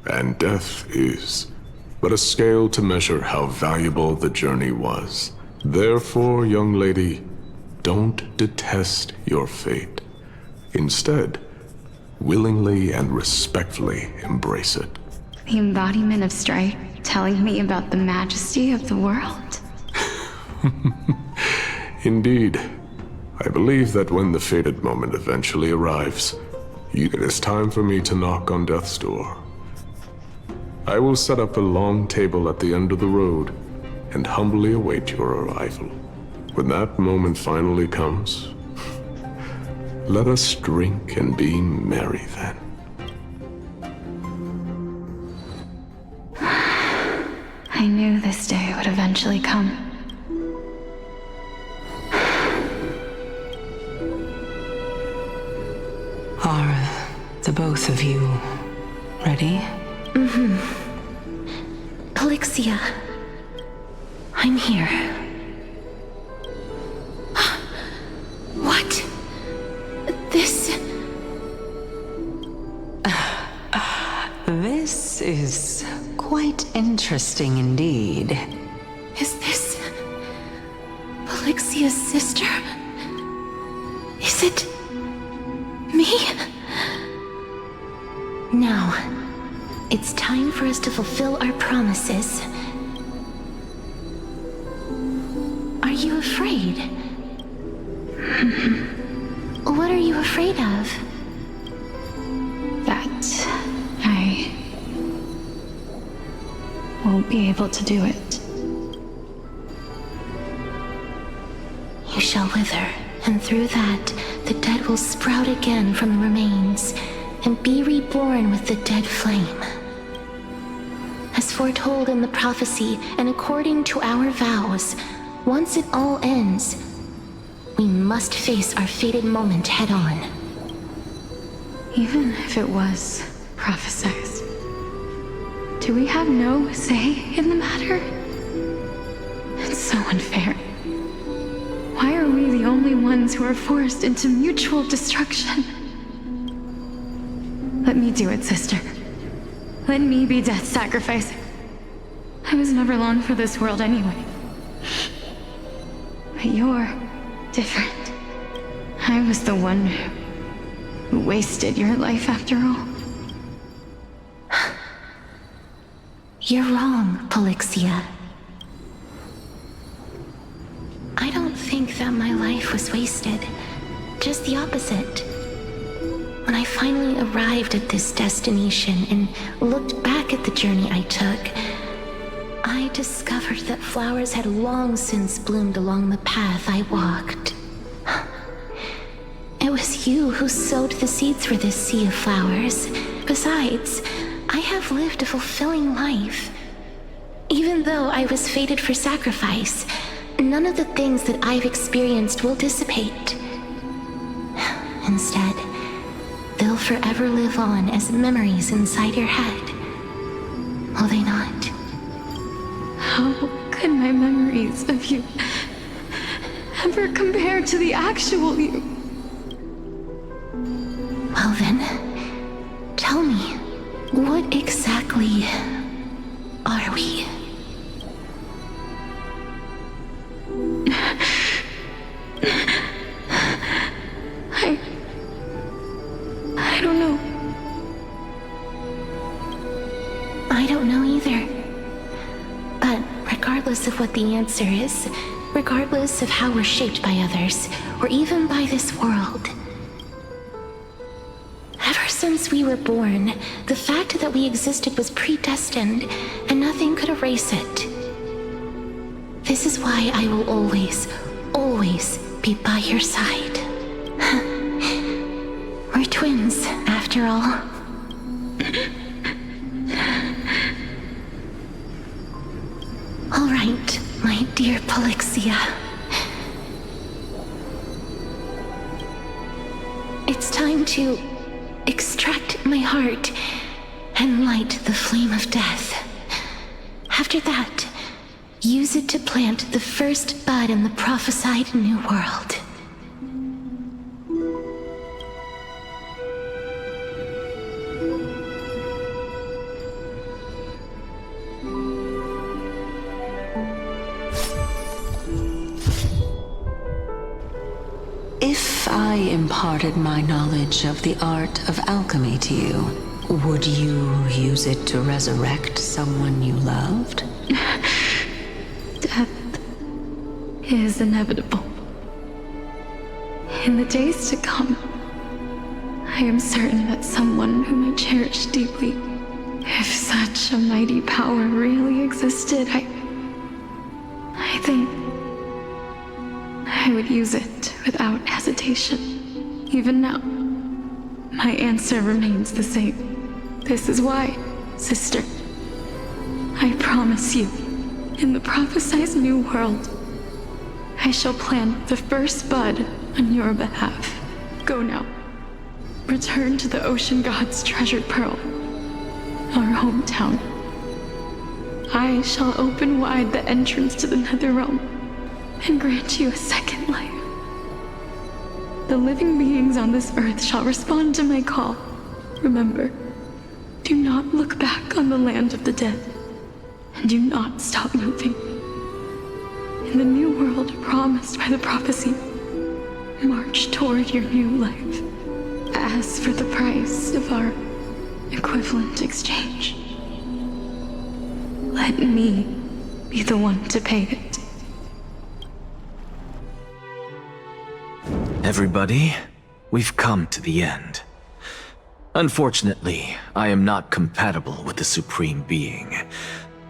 and death is, but a scale to measure how valuable the journey was. Therefore, young lady, don't detest your fate. Instead, willingly and respectfully embrace it. The embodiment of strife telling me about the majesty of the world. Indeed. I believe that when the fated moment eventually arrives, it is time for me to knock on death's door. I will set up a long table at the end of the road and humbly await your arrival. When that moment finally comes, let us drink and be merry then. I knew this day would eventually come. Are the both of you ready? Mm-hmm. Polixia, I'm here. What? This... This is quite interesting indeed. Is this... Polixia's sister? Is it... me? Now, it's time for us to fulfill our promises. Are you afraid? afraid of? That I won't be able to do it. You shall wither, and through that, the dead will sprout again from the remains, and be reborn with the dead flame. As foretold in the prophecy, and according to our vows, once it all ends, we must face our fated moment head-on. Even if it was prophesied, do we have no say in the matter? It's so unfair. Why are we the only ones who are forced into mutual destruction? Let me do it, sister. Let me be death's sacrifice. I was never long for this world anyway. But you're different. I was the one who wasted your life after all. You're wrong, Polixia. I don't think that my life was wasted. Just the opposite. When I finally arrived at this destination and looked back at the journey I took, I discovered that flowers had long since bloomed along the path I walked. It was you who sowed the seeds for this sea of flowers. Besides, I have lived a fulfilling life. Even though I was fated for sacrifice, none of the things that I've experienced will dissipate. Instead, they'll forever live on as memories inside your head. Will they not? How could my memories of you ever compare to the actual you? Well then, tell me, what exactly are we? I don't know. I don't know either. But regardless of what the answer is, regardless of how we're shaped by others, or even by this world, ever since we were born, the fact that we existed was predestined, and nothing could erase it. This is why I will always, always be by your side. We're twins, after all. All right, my dear Polixia. It's time to extract my heart and light the flame of death. After that, use it to plant the first bud in the prophesied new world. If I imparted my knowledge of the art of alchemy to you, would you use it to resurrect someone you loved? Death is inevitable. In the days to come, I am certain that someone whom I cherish deeply, if such a mighty power really existed, I think I would use it without hesitation. Even now, my answer remains the same. This is why, sister, I promise you, in the prophesied new world, I shall plant the first bud on your behalf. Go now. Return to the ocean god's treasured pearl, our hometown. I shall open wide the entrance to the nether realm and grant you a second life. The living beings on this earth shall respond to my call. Remember, do not look back on the land of the dead, and do not stop moving. In the new world promised by the prophecy, march toward your new life. As for the price of our equivalent exchange, let me be the one to pay it. Everybody, we've come to the end. Unfortunately, I am not compatible with the Supreme Being,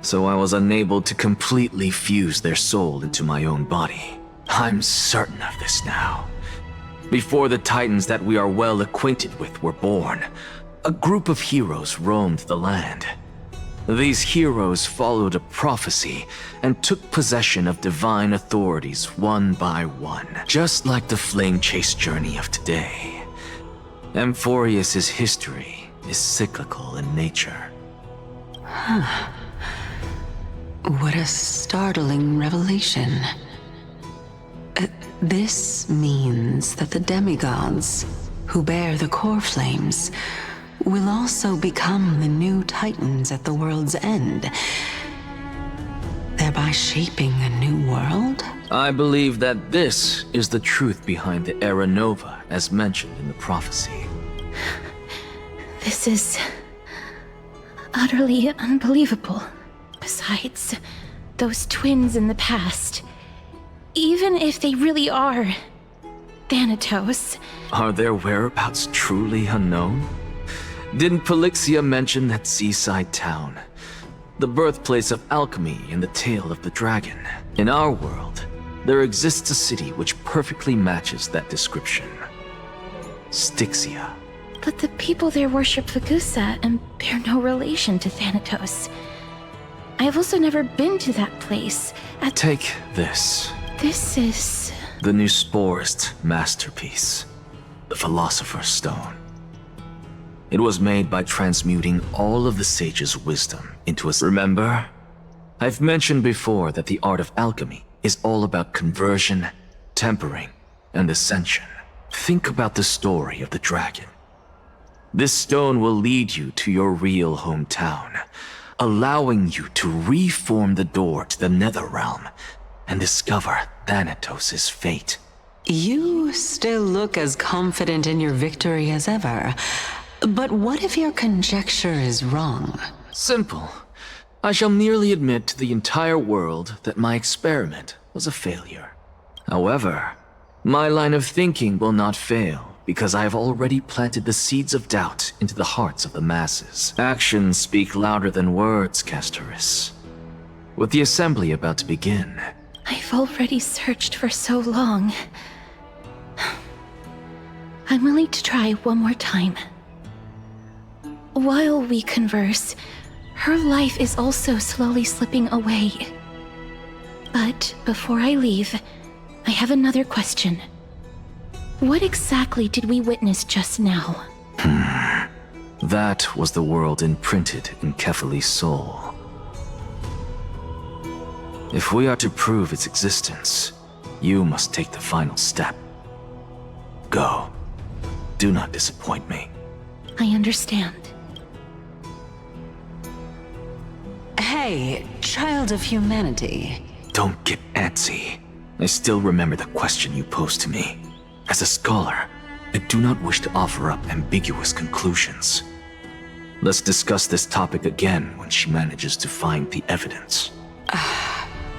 so I was unable to completely fuse their soul into my own body. I'm certain of this now. Before the Titans that we are well acquainted with were born, a group of heroes roamed the land. These heroes followed a prophecy and took possession of divine authorities one by one, just like the flame chase journey of today. Amphoreus' history is cyclical in nature. Huh. What a startling revelation. This means that the demigods, who bear the core flames, will also become the new Titans at the world's end, thereby shaping a new world? I believe that this is the truth behind the Era Nova, as mentioned in the prophecy. This is utterly unbelievable. Besides, those twins in the past, even if they really are Thanatos... Are their whereabouts truly unknown? Didn't Polixia mention that seaside town? The birthplace of alchemy and the tale of the dragon. In our world, there exists a city which perfectly matches that description. Styxia. But the people there worship Fagusa and bear no relation to Thanatos. I have also never been to that place. Take this. This is... the Nussporist masterpiece. The Philosopher's Stone. It was made by transmuting all of the sage's wisdom into a... Remember? I've mentioned before that the art of alchemy is all about conversion, tempering, and ascension. Think about the story of the dragon. This stone will lead you to your real hometown, allowing you to reform the door to the nether realm and discover Thanatos' fate. You still look as confident in your victory as ever. But what if your conjecture is wrong? Simple. I shall merely admit to the entire world that my experiment was a failure. However, my line of thinking will not fail because I have already planted the seeds of doubt into the hearts of the masses. Actions speak louder than words, Castoris. With the assembly about to begin... I've already searched for so long. I'm willing to try one more time. While we converse, her life is also slowly slipping away. But before I leave, I have another question. What exactly did we witness just now? That was the world imprinted in Kefali's soul. If we are to prove its existence, you must take the final step. Go. Do not disappoint me. I understand. Hey, child of humanity. Don't get antsy. I still remember the question you posed to me. As a scholar, I do not wish to offer up ambiguous conclusions. Let's discuss this topic again when she manages to find the evidence.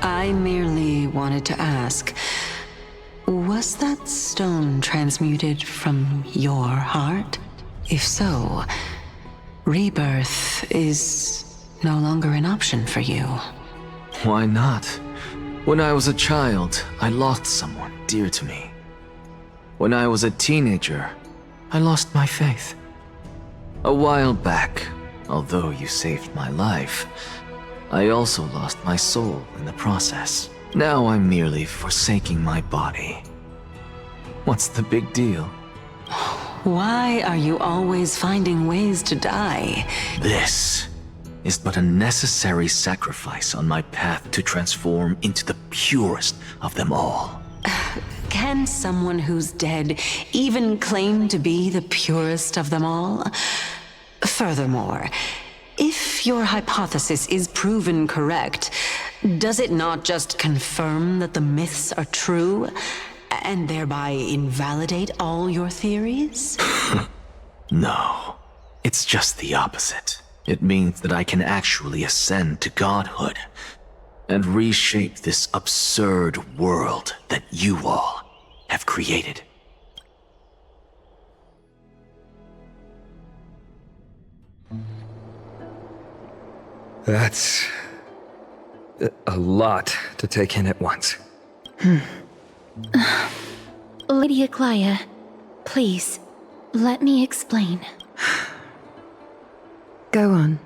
I merely wanted to ask, was that stone transmuted from your heart? If so, rebirth is no longer an option for you. Why not? When I was a child, I lost someone dear to me. When I was a teenager, I lost my faith. A while back, although you saved my life, I also lost my soul in the process. Now I'm merely forsaking my body. What's the big deal? Why are you always finding ways to die? This is but a necessary sacrifice on my path to transform into the purest of them all. Can someone who's dead even claim to be the purest of them all? Furthermore, if your hypothesis is proven correct, does it not just confirm that the myths are true, and thereby invalidate all your theories? No, it's just the opposite. It means that I can actually ascend to godhood and reshape this absurd world that you all have created. That's a lot to take in at once. Lady Aglaia, please, let me explain. Go on.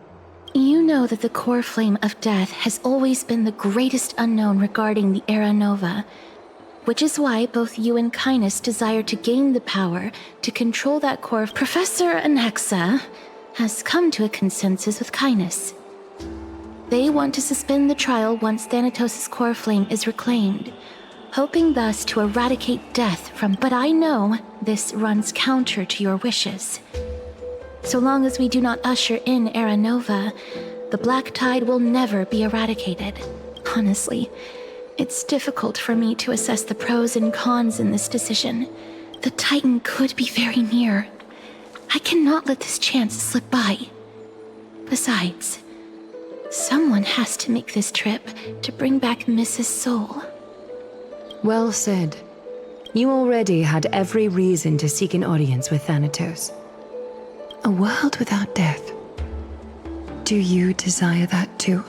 You know that the core flame of death has always been the greatest unknown regarding the Era Nova, which is why both you and Kynes desire to gain the power to control that core. Professor Anaxa has come to a consensus with Kynes. They want to suspend the trial once Thanatos' core flame is reclaimed, hoping thus to eradicate death from. But I know this runs counter to your wishes. So long as we do not usher in Era Nova, the Black Tide will never be eradicated. Honestly, it's difficult for me to assess the pros and cons in this decision. The Titan could be very near. I cannot let this chance slip by. Besides, someone has to make this trip to bring back Mrs. Soul. Well said. You already had every reason to seek an audience with Thanatos. A world without death. Do you desire that too?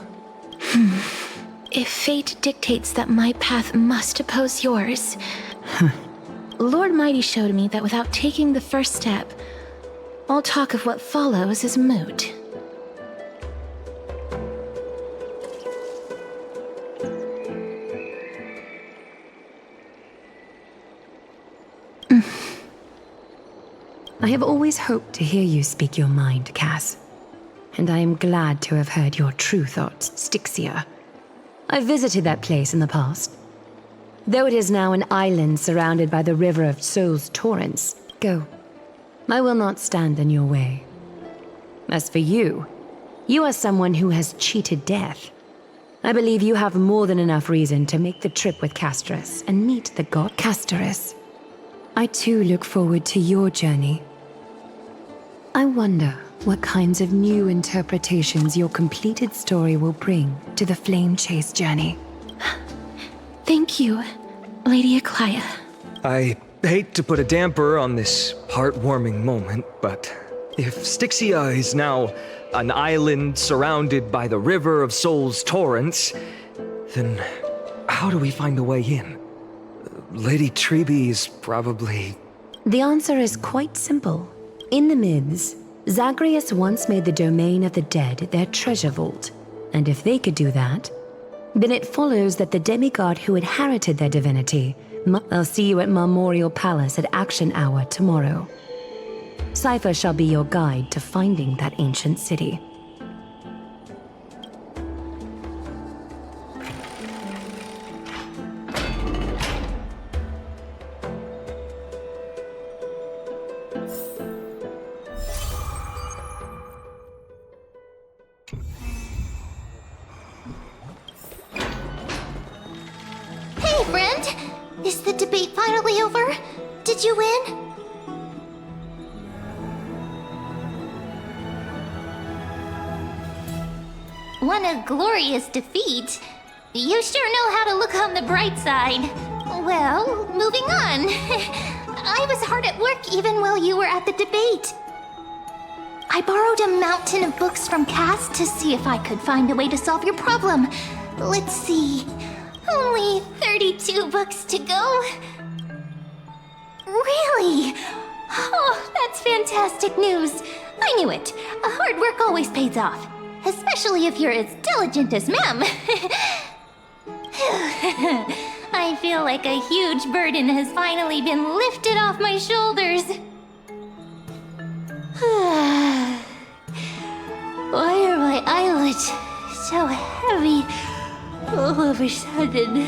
If fate dictates that my path must oppose yours, Lord Mighty showed me that without taking the first step, all talk of what follows is moot. I have always hoped to hear you speak your mind, Cass. And I am glad to have heard your true thoughts, Styxia. I visited that place in the past. Though it is now an island surrounded by the river of Soul's torrents, go. I will not stand in your way. As for you, you are someone who has cheated death. I believe you have more than enough reason to make the trip with Castorus and meet the god Castorus. I too look forward to your journey. I wonder what kinds of new interpretations your completed story will bring to the Flame Chase journey. Thank you, Lady Aglaia. I hate to put a damper on this heartwarming moment, but if Styxia is now an island surrounded by the river of Soul's torrents, then how do we find a way in? Lady Treby is probably... The answer is quite simple. In the myths, Zagreus once made the domain of the dead their treasure vault, and if they could do that, then it follows that the demigod who inherited their divinity. I'll see you at Marmorial Palace at Action Hour tomorrow. Cypher shall be your guide to finding that ancient city. Hey, friend! Is the debate finally over? Did you win? What a glorious defeat. You sure know how to look on the bright side. Well, moving on. I was hard at work even while you were at the debate. I borrowed a mountain of books from Cass to see if I could find a way to solve your problem. Let's see. Only 32 books to go. Really? Oh, that's fantastic news. I knew it. Hard work always pays off. Especially if you're as diligent as Ma'am. I feel like a huge burden has finally been lifted off my shoulders. Why are my eyelids so heavy all of a sudden?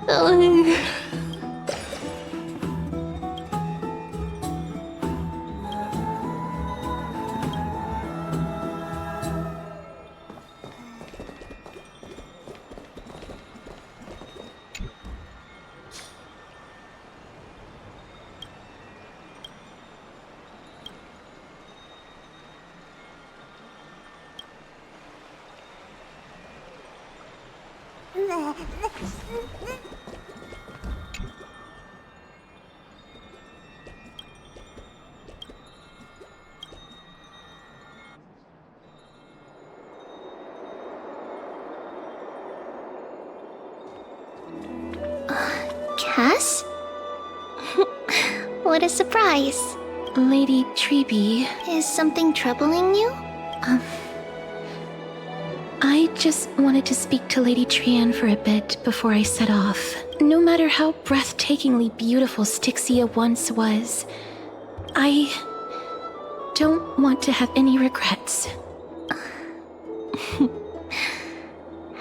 I'm... Cass? What a surprise. Lady Treby. Is something troubling you? I just wanted to speak to Lady TRÅN for a bit before I set off. No matter how breathtakingly beautiful Styxia once was, I don't want to have any regrets.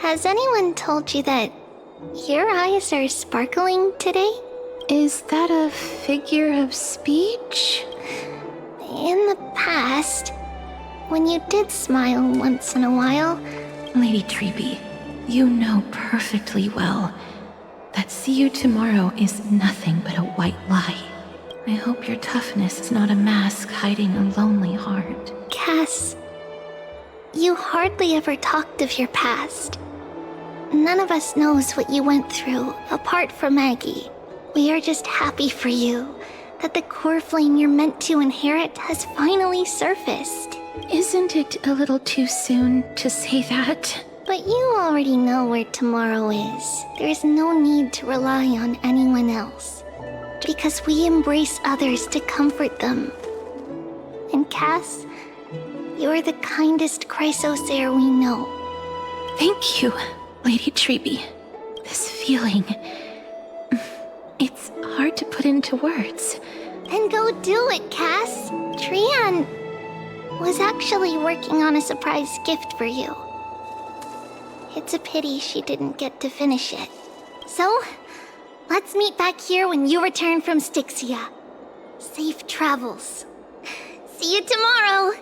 Has anyone told you that your eyes are sparkling today? Is that a figure of speech? In the past, when you did smile once in a while... Lady Treby, you know perfectly well that see you tomorrow is nothing but a white lie. I hope your toughness is not a mask hiding a lonely heart. Cass, you hardly ever talked of your past. None of us knows what you went through, apart from Maggie. We are just happy for you that the core flame you're meant to inherit has finally surfaced. Isn't it a little too soon to say that? But you already know where tomorrow is. There's no need to rely on anyone else. Because we embrace others to comfort them. And Cass, you're the kindest Chrysosaur we know. Thank you, Lady Treby. This feeling... it's hard to put into words. Then go do it, Cass. TRÅN was actually working on a surprise gift for you. It's a pity she didn't get to finish it. So, let's meet back here when you return from Styxia. Safe travels. See you tomorrow!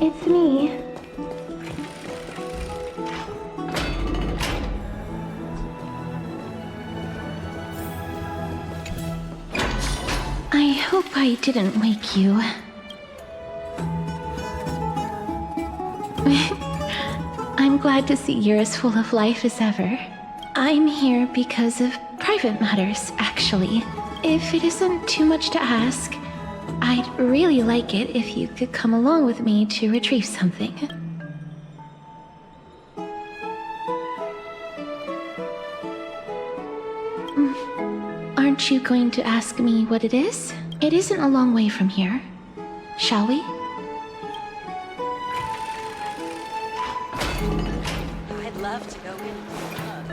It's me. I hope I didn't wake you. I'm glad to see you're as full of life as ever. I'm here because of private matters, actually. If it isn't too much to ask, I'd really like it if you could come along with me to retrieve something. Aren't you going to ask me what it is? It isn't a long way from here. Shall we? I'd love to go in for a hug.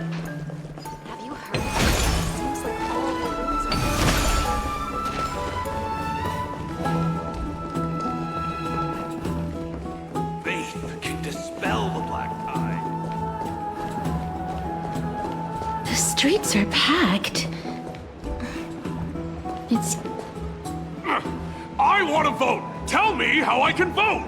Have you heard? It seems like all the rooms are... Faith can dispel the black tide. The streets are packed. It's... I want to vote! Tell me how I can vote!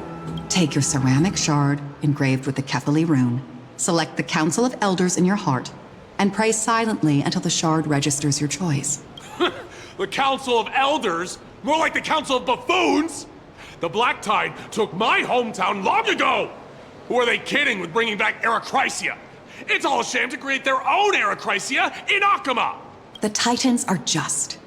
Take your ceramic shard engraved with the Kefali rune, select the Council of Elders in your heart, and pray silently until the shard registers your choice. The Council of Elders? More like the Council of Buffoons! The Black Tide took my hometown long ago! Who are they kidding with bringing back Arachrysia? It's all a sham to create their own Arachrysia in Akama! The Titans are just.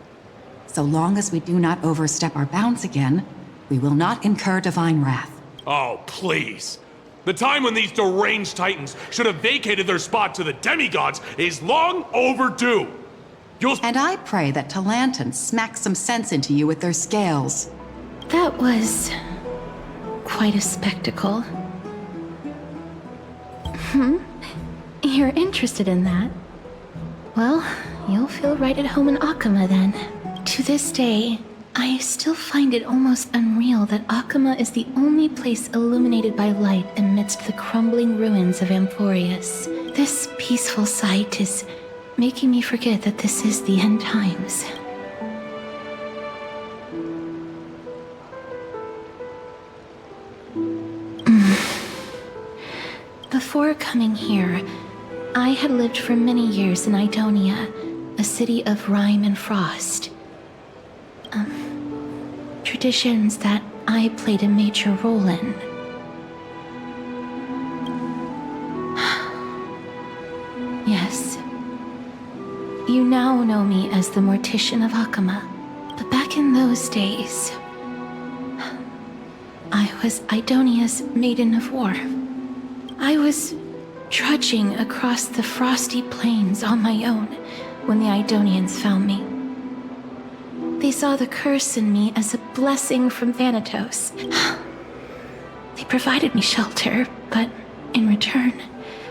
So long as we do not overstep our bounds again, we will not incur divine wrath. Oh, please. The time when these deranged Titans should have vacated their spot to the demigods is long overdue. And I pray that Talanton smacks some sense into you with their scales. That was... quite a spectacle. You're interested in that? Well, you'll feel right at home in Akama then. To this day, I still find it almost unreal that Akama is the only place illuminated by light amidst the crumbling ruins of Amphoreus. This peaceful sight is making me forget that this is the end times. Before coming here, I had lived for many years in Idonia, a city of rime and frost. Traditions that I played a major role in. Yes. You now know me as the Mortician of Hakama, but back in those days, I was Idonia's Maiden of War. I was trudging across the frosty plains on my own when the Idonians found me. They saw the curse in me as a blessing from Thanatos. They provided me shelter, but in return,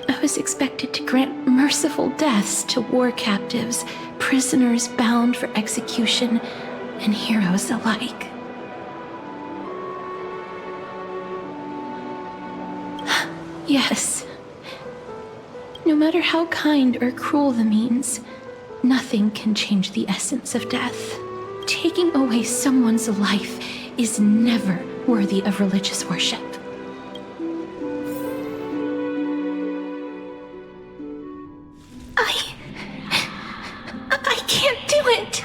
I was expected to grant merciful deaths to war captives, prisoners bound for execution, and heroes alike. Yes. No matter how kind or cruel the means, nothing can change the essence of death. Taking away someone's life is never worthy of religious worship. I can't do it.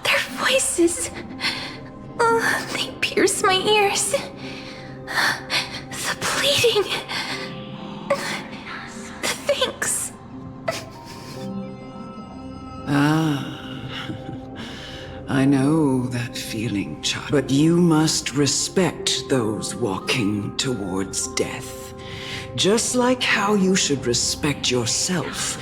Their voices, they pierce my ears. The pleading, the thanks. I know that feeling, child. But you must respect those walking towards death. Just like how you should respect yourself.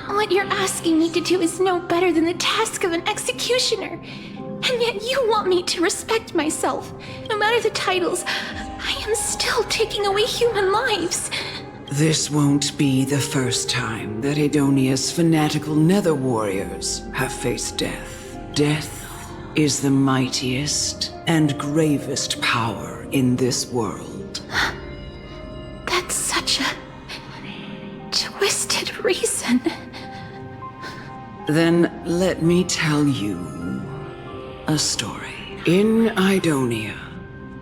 What you're asking me to do is no better than the task of an executioner. And yet you want me to respect myself. No matter the titles, I am still taking away human lives. This won't be the first time that Edonia's fanatical nether warriors have faced death. Death is the mightiest and gravest power in this world. That's such a twisted reason. Then let me tell you a story. In Idonia,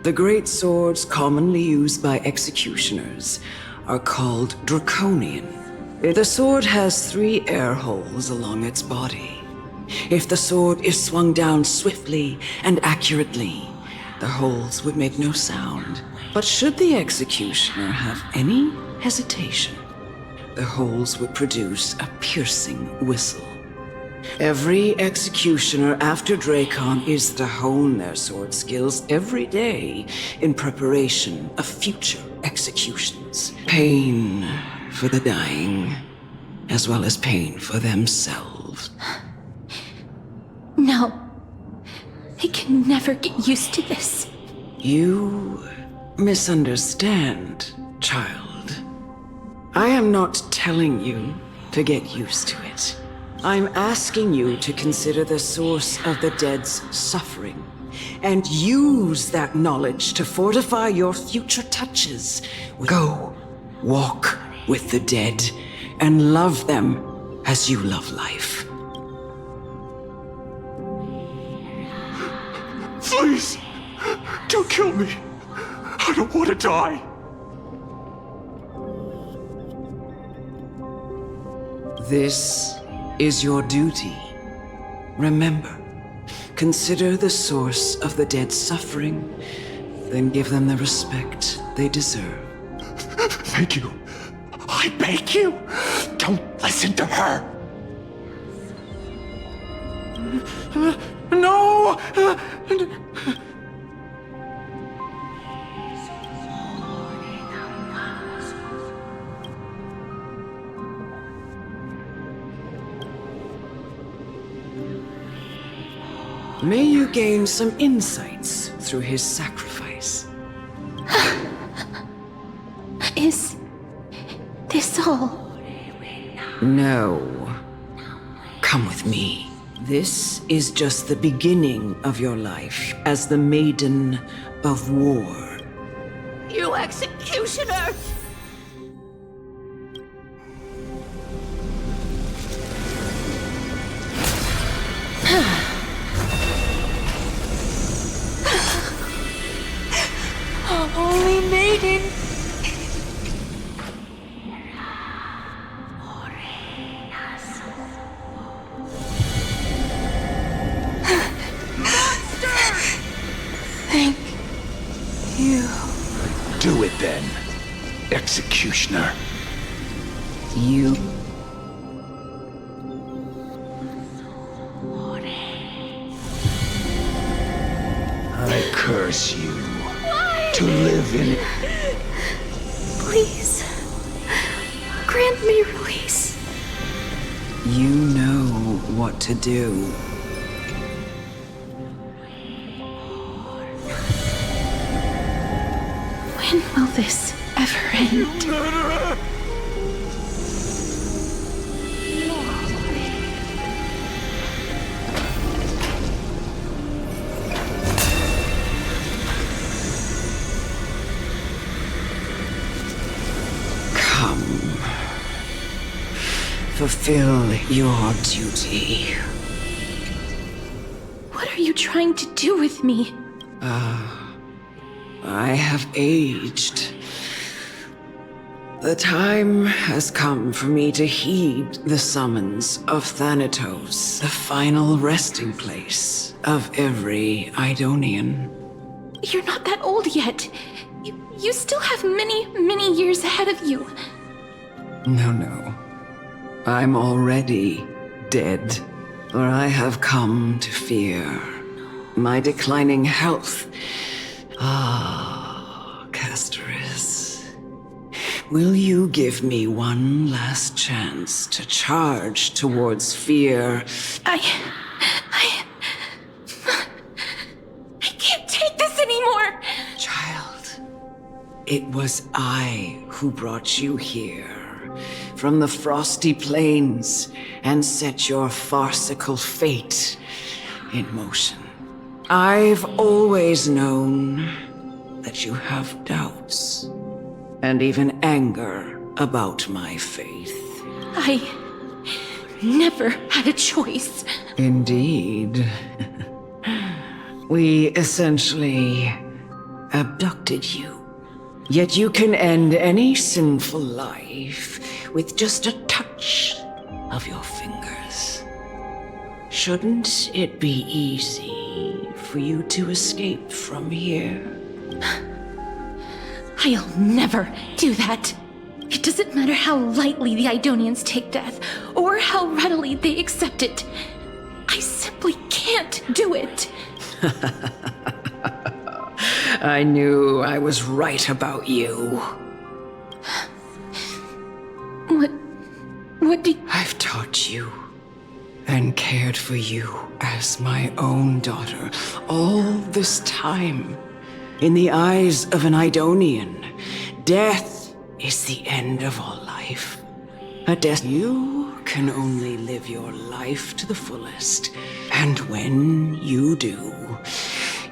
the great swords commonly used by executioners are called draconian. The sword has 3 air holes along its body. If the sword is swung down swiftly and accurately, the holes would make no sound. But should the executioner have any hesitation, the holes would produce a piercing whistle. Every executioner after Dracon is to hone their sword skills every day in preparation of future executions. Pain for the dying, as well as pain for themselves. No. I can never get used to this. You misunderstand, child. I am not telling you to get used to it. I'm asking you to consider the source of the dead's suffering and use that knowledge to fortify your future touches. Go, walk with the dead and love them as you love life. Please, don't kill me. I don't want to die. This is your duty. Remember, consider the source of the dead's suffering, then give them the respect they deserve. Thank you. I beg you, don't listen to her. No! May you gain some insights through his sacrifice. Is this all? No. Come with me. This is just the beginning of your life as the Maiden of War. You executioner! Holy Maiden! Thank you. Do it then, executioner. You force you to live in... Please, grant me release. You know what to do. When will this ever end? Fulfill your duty. What are you trying to do with me? I have aged. The time has come for me to heed the summons of Thanatos, the final resting place of every Idonian. You're not that old yet. You still have many, many years ahead of you. No. I'm already dead, for I have come to fear my declining health. Castorus, will you give me one last chance to charge towards fear? I can't take this anymore! Child, it was I who brought you here from the frosty plains and set your farcical fate in motion. I've always known that you have doubts and even anger about my faith. I never had a choice. Indeed. We essentially abducted you. Yet you can end any sinful life with just a touch of your fingers. Shouldn't it be easy for you to escape from here? I'll never do that. It doesn't matter how lightly the Idonians take death, or how readily they accept it. I simply can't do it. I knew I was right about you. What did... I've taught you and cared for you as my own daughter all this time. In the eyes of an Idonian, death is the end of all life. A death you can only live your life to the fullest. And when you do,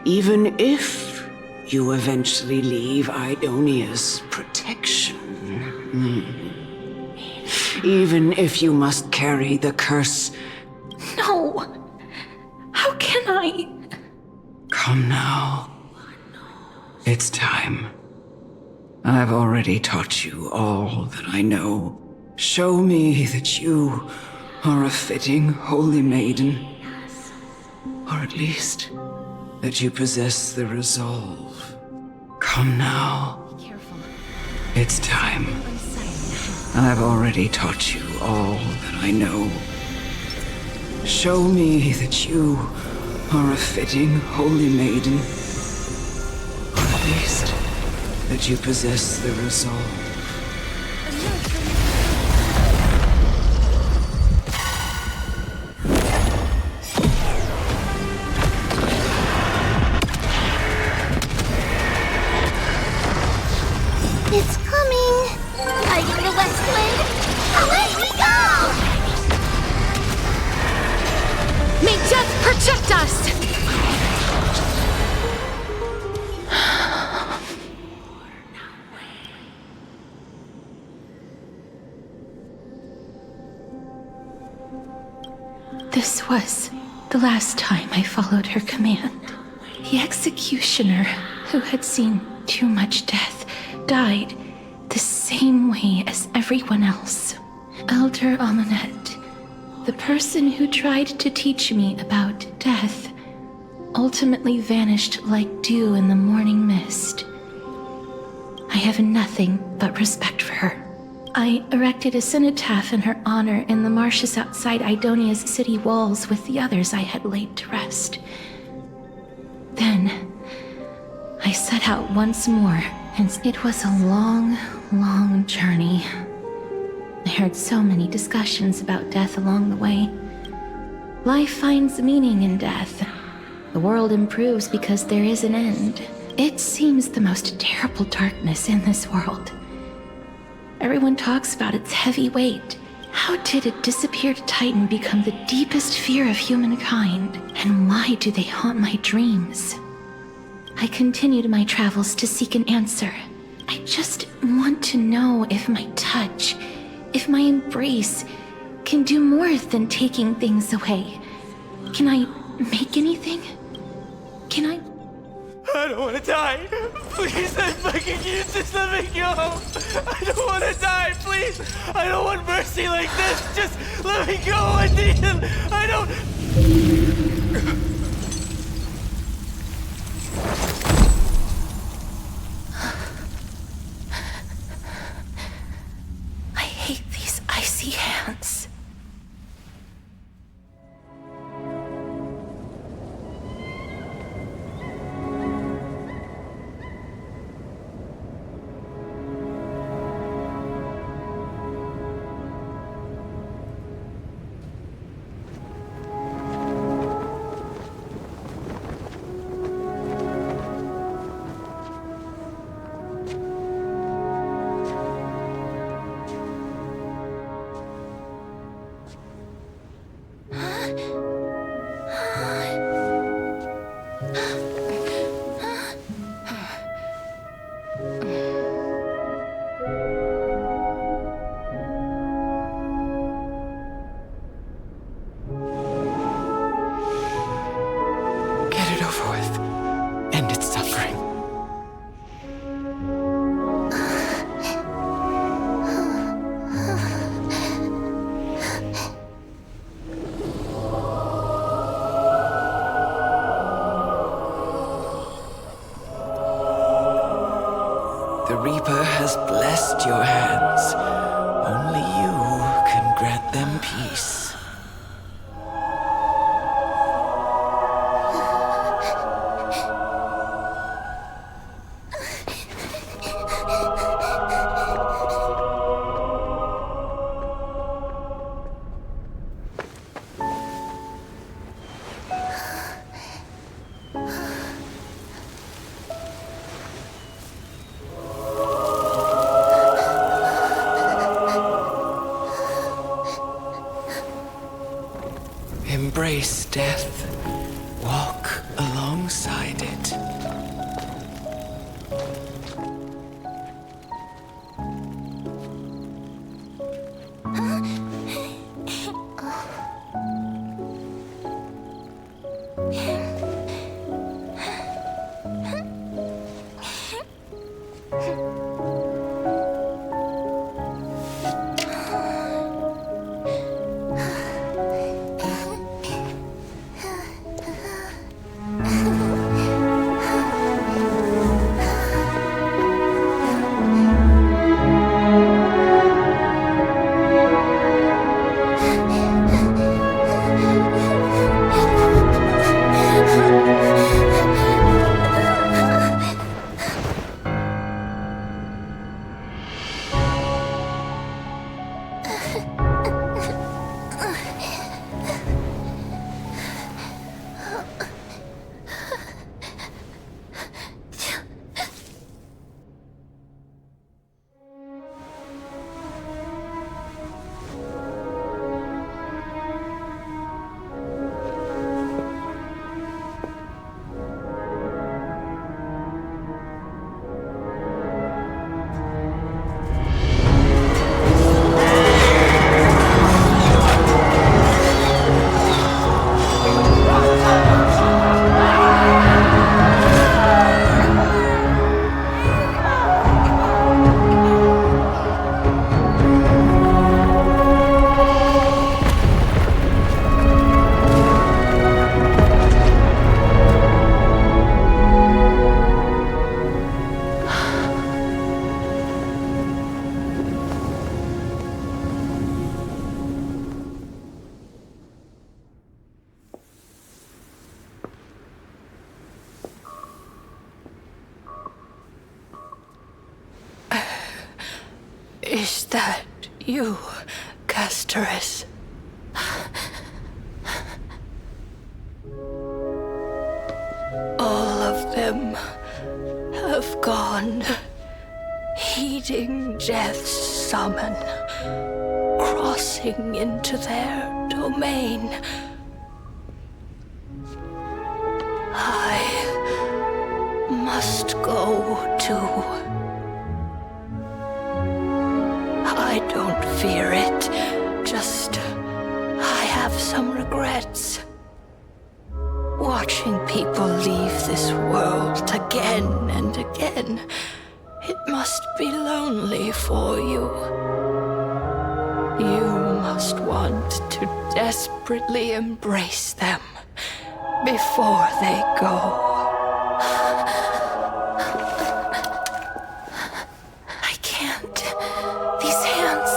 even if you eventually leave Idonia's protection, even if you must carry the curse... No! How can I? Come now. It's time. I've already taught you all that I know. Show me that you are a fitting holy maiden. Or at least, that you possess the resolve. Come now. It's time. I've already taught you all that I know. Show me that you are a fitting holy maiden. Or at least, that you possess the resolve. It's coming! Fighting the West Wind! Away we go! May death protect us! This was the last time I followed her command. The executioner, who had seen too much death, died the same way as everyone else. Elder Amunet, the person who tried to teach me about death, ultimately vanished like dew in the morning mist. I have nothing but respect for her. I erected a cenotaph in her honor in the marshes outside Idonia's city walls with the others I had laid to rest. Then, I set out once more, and it was a long, long journey. I heard so many discussions about death along the way. Life finds meaning in death. The world improves because there is an end. It seems the most terrible darkness in this world. Everyone talks about its heavy weight. How did a disappeared titan become the deepest fear of humankind? And why do they haunt my dreams? I continued my travels to seek an answer. I just want to know if my touch, if my embrace, can do more than taking things away. Can I make anything? Can I? I don't want to die. Please, I'm begging you, just let me go. I don't want to die, please. I don't want mercy like this. Just let me go. I need it. I don't. I hate these icy hands. The Reaper has blessed your hands. Only you can grant them peace. Embrace death. Walk alongside it. Is that you, Castorus? All of them have gone, heeding death's summon, crossing into their domain. I must go too. I don't fear it, just I have some regrets. Watching people leave this world again and again, it must be lonely for you. You must want to desperately embrace them before they go. I can't. These hands,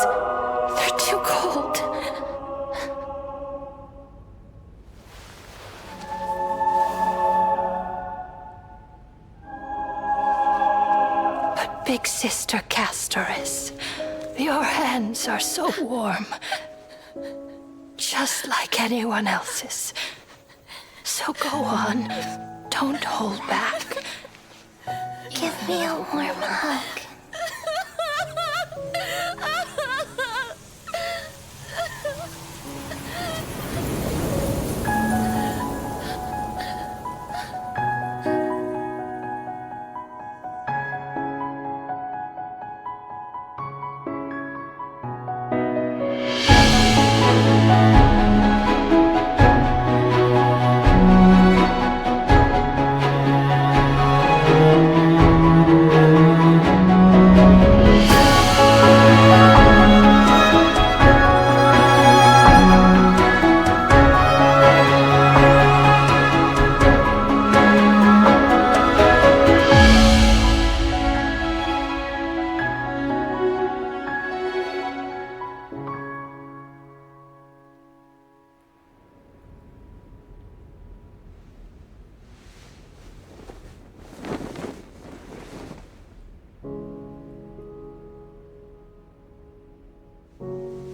they're too cold. But Big Sister Castorus, your hands are so warm, just like anyone else's. So go on, don't hold back. Give me a warm hug.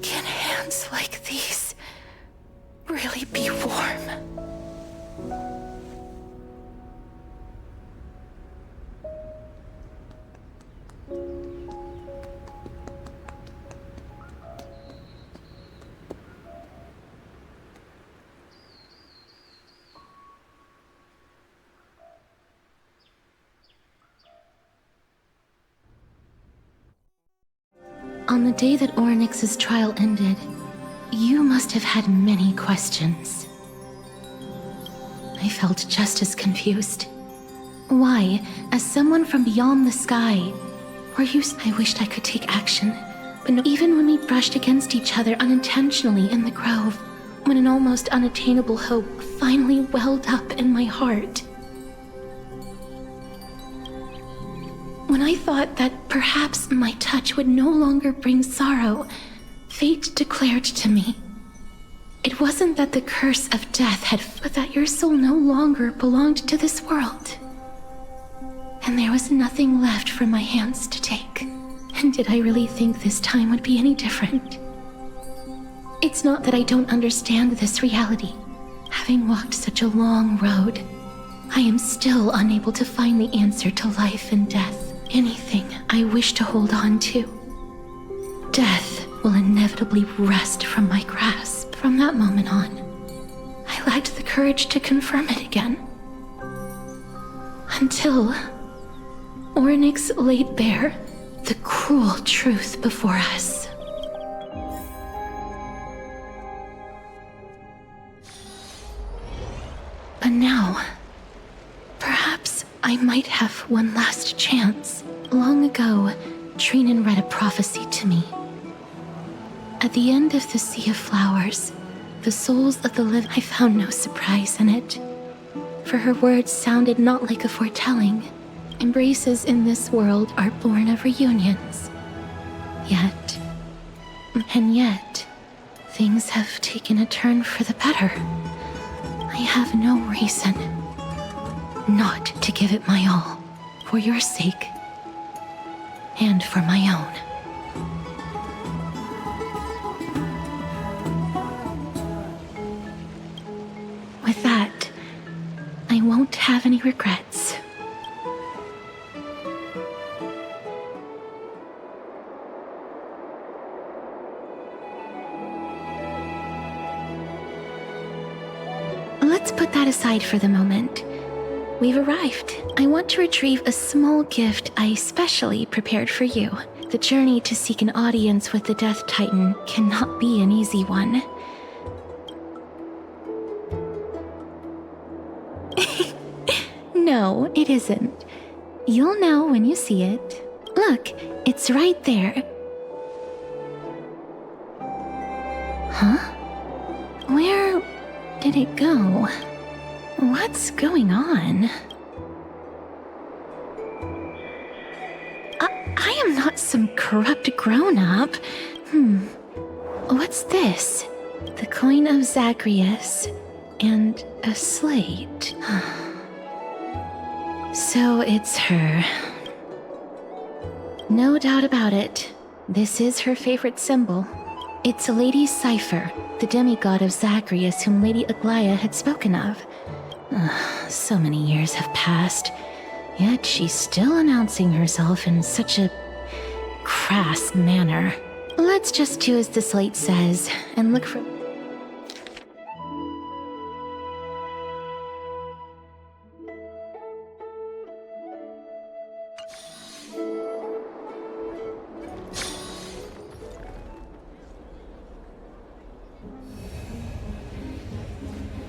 Can hands like these really be warm? On the day that Orynyx's trial ended, you must have had many questions. I felt just as confused. Why, as someone from beyond the sky, were you... I wished I could take action, but no, even when we brushed against each other unintentionally in the grove, when an almost unattainable hope finally welled up in my heart. When I thought that perhaps my touch would no longer bring sorrow, fate declared to me, it wasn't that the curse of death had, but that your soul no longer belonged to this world. And there was nothing left for my hands to take. And did I really think this time would be any different? It's not that I don't understand this reality. Having walked such a long road, I am still unable to find the answer to life and death. Anything I wish to hold on to. Death will inevitably wrest from my grasp. From that moment on, I lacked the courage to confirm it again. Until Orynyx laid bare the cruel truth before us. But now, perhaps I might have one last chance. Long ago, TRÉN read a prophecy to me. At the end of the Sea of Flowers, the souls of the living... I found no surprise in it, for her words sounded not like a foretelling. Embraces in this world are born of reunions. Yet, things have taken a turn for the better. I have no reason not to give it my all, for your sake, and for my own. have any regrets. Let's put that aside for the moment. We've arrived. I want to retrieve a small gift I specially prepared for you. The journey to seek an audience with the Death Titan cannot be an easy one. No, it isn't. You'll know when you see it. Look, it's right there. Huh? Where did it go? What's going on? I am not some corrupt grown-up. What's this? The coin of Zagreus and a slate. So it's her. No doubt about it. This is her favorite symbol. It's a Lady Cipher, the demigod of Zagreus whom Lady Aglaia had spoken of. So many years have passed, yet she's still announcing herself in such a crass manner. Let's just do as the slate says and look for...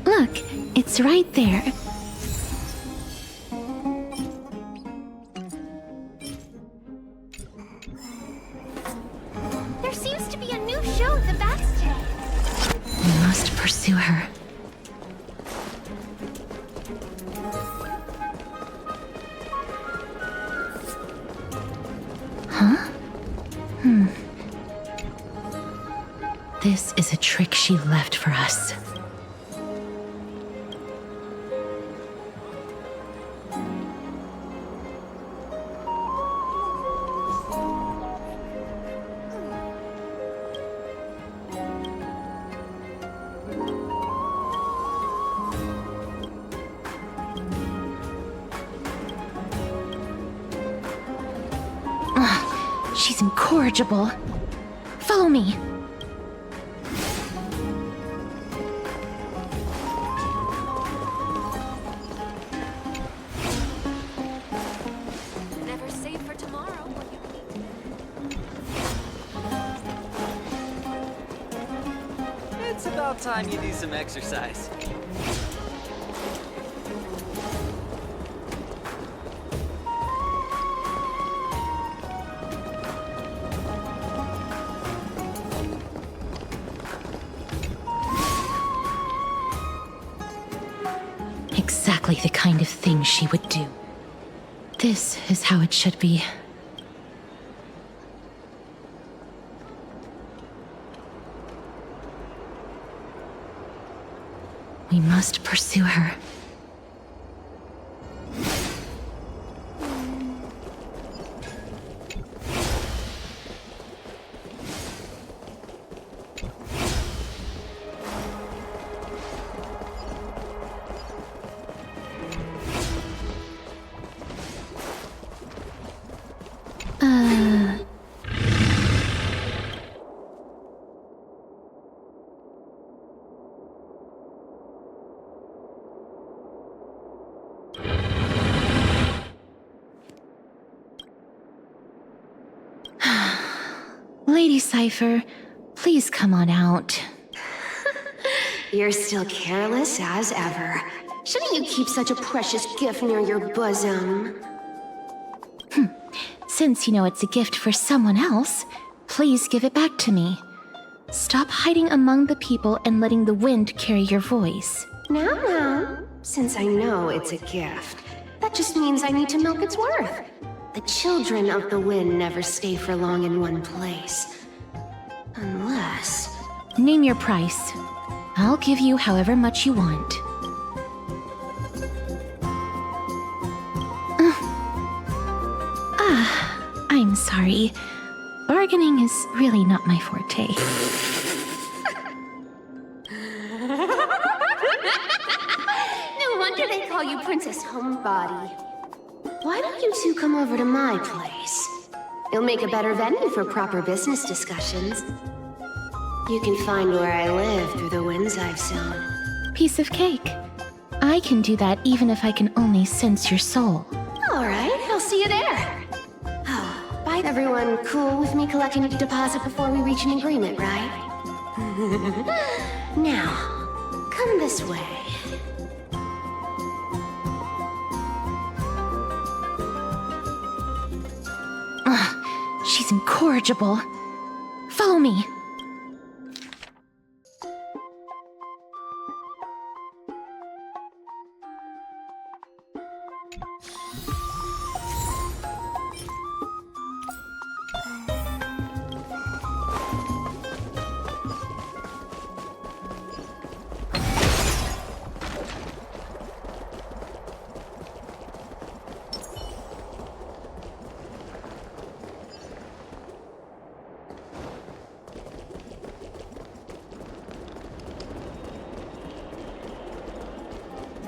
Look, it's right there. There seems to be a new show at the backstage. We must pursue her. Huh? This is a trick she left for us. She's incorrigible. Follow me. Never save for tomorrow what you need today. It's about time you do some exercise. Exactly the kind of thing she would do. This is how it should be. We must pursue her. Lady Cipher, please come on out. You're still careless as ever. Shouldn't you keep such a precious gift near your bosom? Since you know it's a gift for someone else, please give it back to me. Stop hiding among the people and letting the wind carry your voice. Now, since I know it's a gift, that just means I need to milk its worth. The children of the wind never stay for long in one place. Unless... Name your price. I'll give you however much you want. I'm sorry. Bargaining is really not my forte. No wonder they call you Princess Homebody. Why don't you two come over to my place? It'll make a better venue for proper business discussions. You can find where I live through the winds I've sown. Piece of cake. I can do that even if I can only sense your soul. All right, I'll see you there. Oh, bye, everyone. Cool with me collecting a deposit before we reach an agreement, right? Now, come this way. She's incorrigible. Follow me.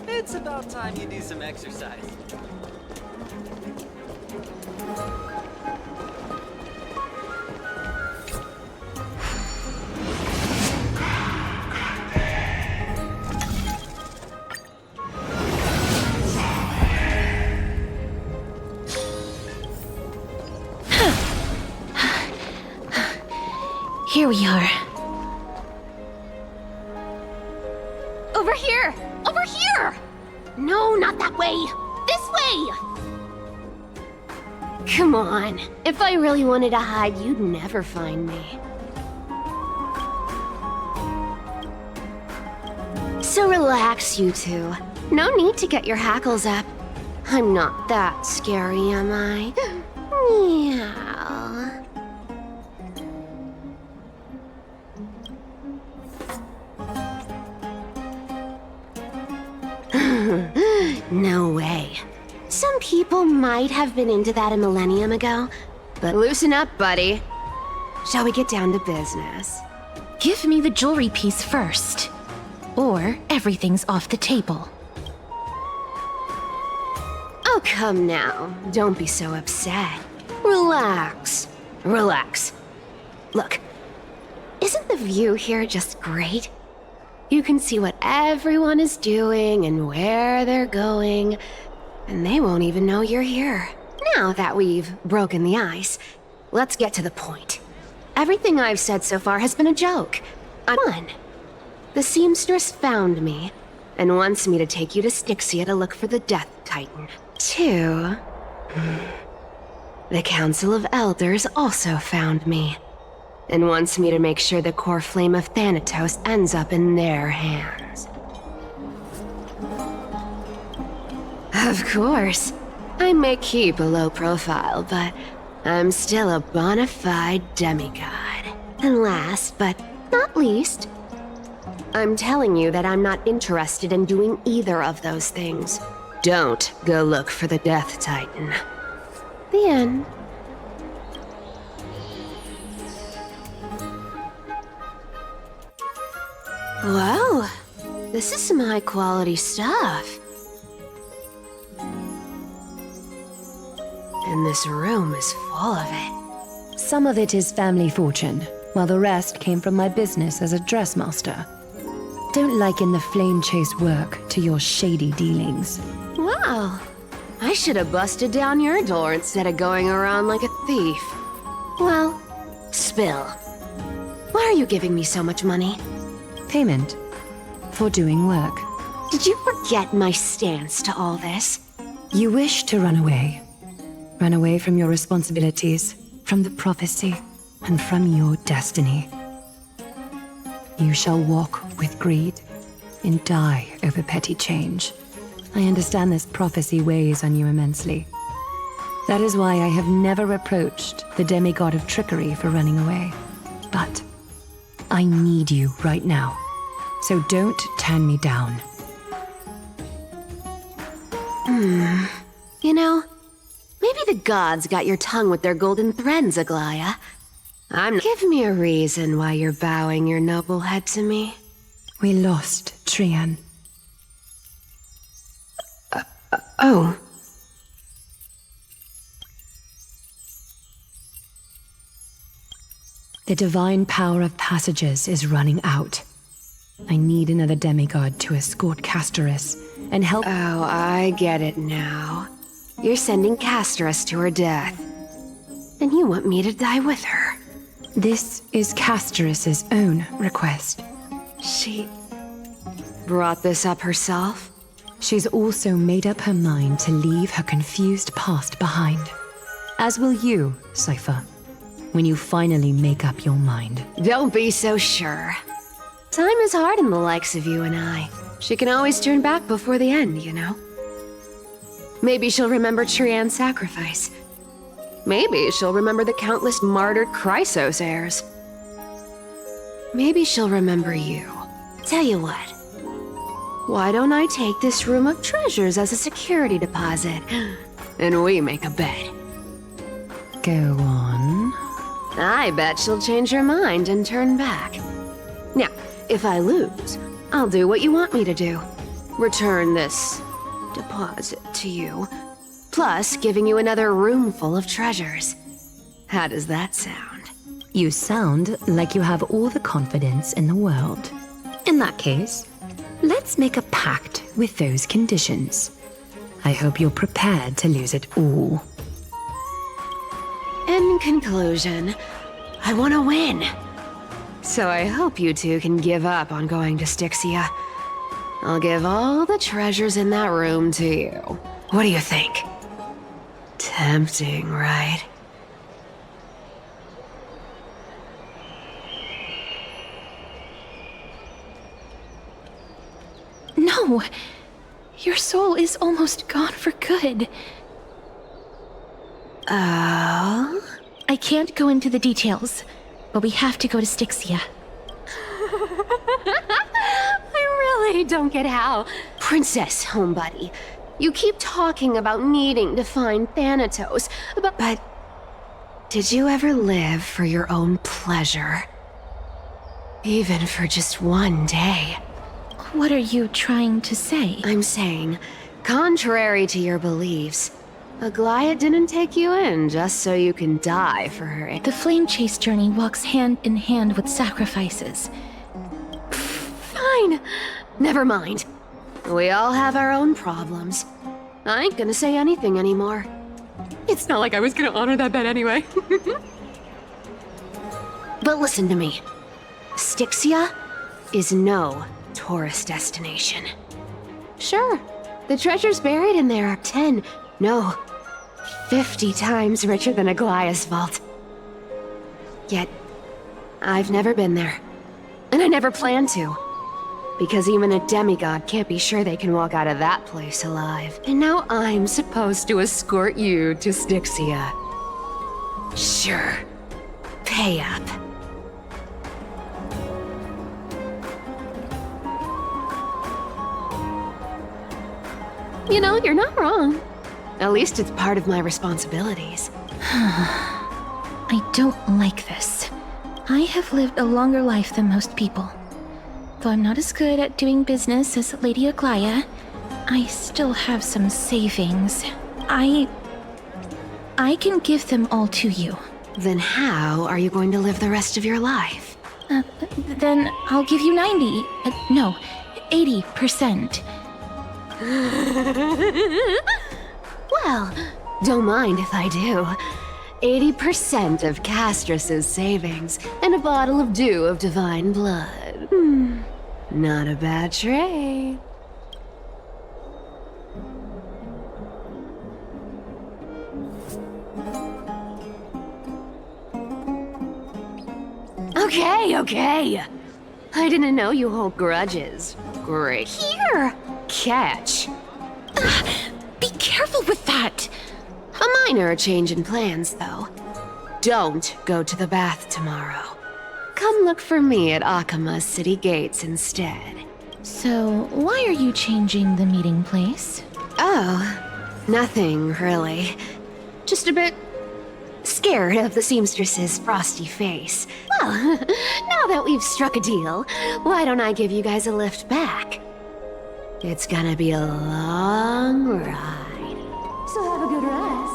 It's about time you do some exercise. Here we are. Over here! Over here! No, not that way! This way! Come on. If I really wanted to hide, you'd never find me. So relax, you two. No need to get your hackles up. I'm not that scary, am I? Meow. No way. Some people might have been into that a millennium ago, but loosen up, buddy. Shall we get down to business? Give me the jewelry piece first, or everything's off the table. Oh, come now. Don't be so upset. Relax. Relax. Look, isn't the view here just great? You can see what everyone is doing and where they're going, and they won't even know you're here. Now that we've broken the ice, let's get to the point. Everything I've said so far has been a joke. One, the seamstress found me and wants me to take you to Styxia to look for the Death Titan. Two, the Council of Elders also found me and wants me to make sure the core flame of Thanatos ends up in their hands. Of course, I may keep a low profile, but I'm still a bona fide demigod. And last but not least, I'm telling you that I'm not interested in doing either of those things. Don't go look for the Death Titan. The end. Whoa, this is some high-quality stuff. And this room is full of it. Some of it is family fortune, while the rest came from my business as a dressmaster. Don't liken the flame chase work to your shady dealings. Wow, I should have busted down your door instead of going around like a thief. Well, spill. Why are you giving me so much money? Payment for doing work. Did you forget my stance to all this? You wish to run away. Run away from your responsibilities, from the prophecy, and from your destiny. You shall walk with greed and die over petty change. I understand this prophecy weighs on you immensely. That is why I have never reproached the demigod of trickery for running away. But I need you right now. So don't turn me down. You know, maybe the gods got your tongue with their golden threads, Aglaya. Give me a reason why you're bowing your noble head to me. We lost TRêN. Oh. The divine power of passages is running out. I need another demigod to escort Casterus and help— Oh, I get it now. You're sending Casterus to her death. And you want me to die with her. This is Casterus's own request. She brought this up herself? She's also made up her mind to leave her confused past behind. As will you, Cypher, when you finally make up your mind. Don't be so sure. Time is hard in the likes of you and I. She can always turn back before the end, you know? Maybe she'll remember Trian's sacrifice. Maybe she'll remember the countless martyred Chrysos heirs. Maybe she'll remember you. Tell you what. Why don't I take this room of treasures as a security deposit? And we make a bet. Go on. I bet she'll change her mind and turn back. Now, if I lose, I'll do what you want me to do. Return this deposit to you, plus giving you another room full of treasures. How does that sound? You sound like you have all the confidence in the world. In that case, let's make a pact with those conditions. I hope you're prepared to lose it all. In conclusion, I want to win. So I hope you two can give up on going to Styxia. I'll give all the treasures in that room to you. What do you think? Tempting, right? No! Your soul is almost gone for good. Oh? I can't go into the details, but we have to go to Styxia. I really don't get how. Princess, homebuddy, you keep talking about needing to find Thanatos, but did you ever live for your own pleasure? Even for just one day? What are you trying to say? I'm saying, contrary to your beliefs, Aglaia didn't take you in just so you can die for her. The flame chase journey walks hand in hand with sacrifices. Fine. Never mind. We all have our own problems. I ain't gonna say anything anymore. It's not like I was gonna honor that bet anyway. But listen to me. Styxia is no tourist destination. Sure, the treasures buried in there are 10, no, 50 times richer than Aglaia's vault. Yet, I've never been there. And I never plan to. Because even a demigod can't be sure they can walk out of that place alive. And now I'm supposed to escort you to Styxia. Sure. Pay up. You know, you're not wrong. At least it's part of my responsibilities. I don't like this. I have lived a longer life than most people. Though I'm not as good at doing business as Lady Aglaia, I still have some savings. I can give them all to you. Then how are you going to live the rest of your life? Then I'll give you 80%. Well, don't mind if I do. 80% of Casterus's savings and a bottle of dew of divine blood. Not a bad trade. Okay. I didn't know you hold grudges. Great. Here! Catch. Be careful with that! A minor change in plans, though. Don't go to the bath tomorrow. Come look for me at Akima's city gates instead. So, why are you changing the meeting place? Oh, nothing really. Just a bit scared of the seamstress's frosty face. Well, now that we've struck a deal, why don't I give you guys a lift back? It's gonna be a long ride. So have a good rest.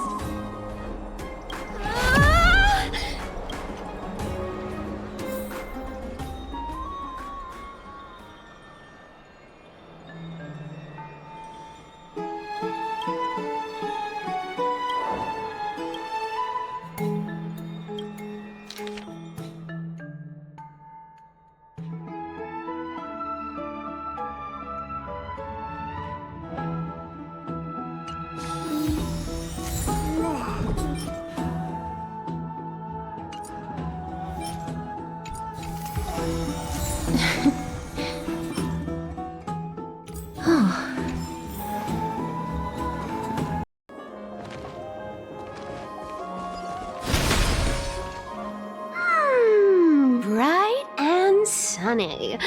Bright and sunny.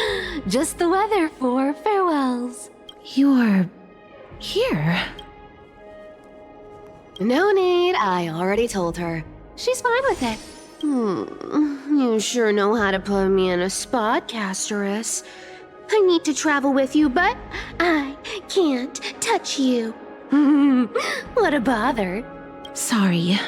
Just the weather for farewells. You're here? No need, I already told her. She's fine with it. You sure know how to put me in a spot, Castorus. I need to travel with you, but I can't touch you. What a bother. Sorry.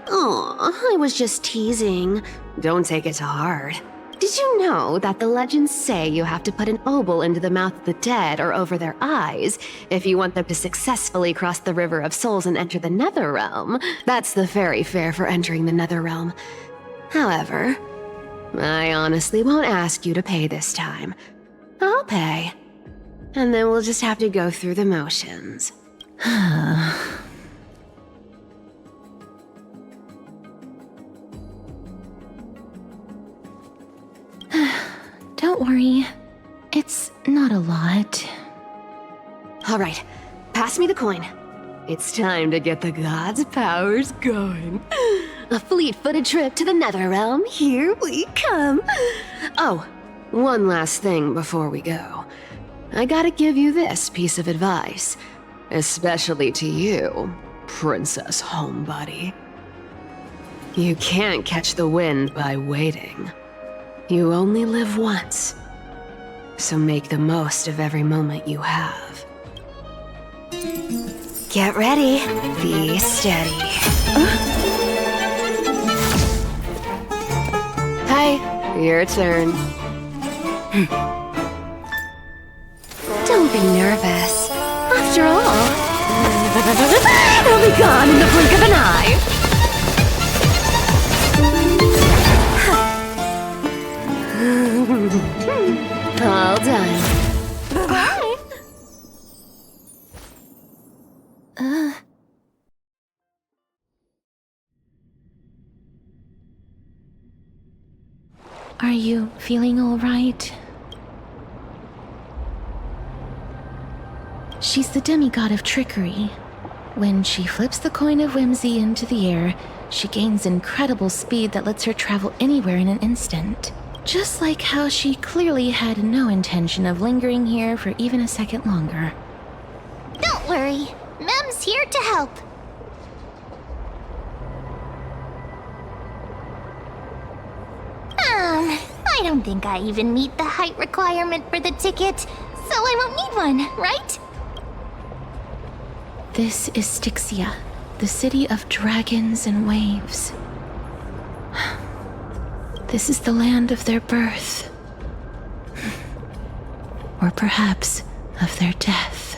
Aw, I was just teasing. Don't take it to heart. Did you know that the legends say you have to put an obol into the mouth of the dead or over their eyes if you want them to successfully cross the River of Souls and enter the Netherrealm? That's the fairy fare for entering the Netherrealm. However, I honestly won't ask you to pay this time. I'll pay. And then we'll just have to go through the motions. Don't worry. It's not a lot. All right, pass me the coin. It's time to get the gods' powers going. A fleet-footed trip to the Netherrealm. Here we come. Oh, one last thing before we go. I gotta give you this piece of advice, especially to you, Princess Homebody. You can't catch the wind by waiting. You only live once, so make the most of every moment you have. Get ready, be steady. Hi, your turn. Don't be nervous. After all, it'll be gone in the blink of an eye. All done. Bye-bye. Are you feeling all right? She's the demigod of trickery. When she flips the coin of whimsy into the air, she gains incredible speed that lets her travel anywhere in an instant. Just like how she clearly had no intention of lingering here for even a second longer. Don't worry, Mem's here to help. I don't think I even meet the height requirement for the ticket, so I won't need one, right? This is Styxia, the city of dragons and waves. This is the land of their birth. Or perhaps of their death.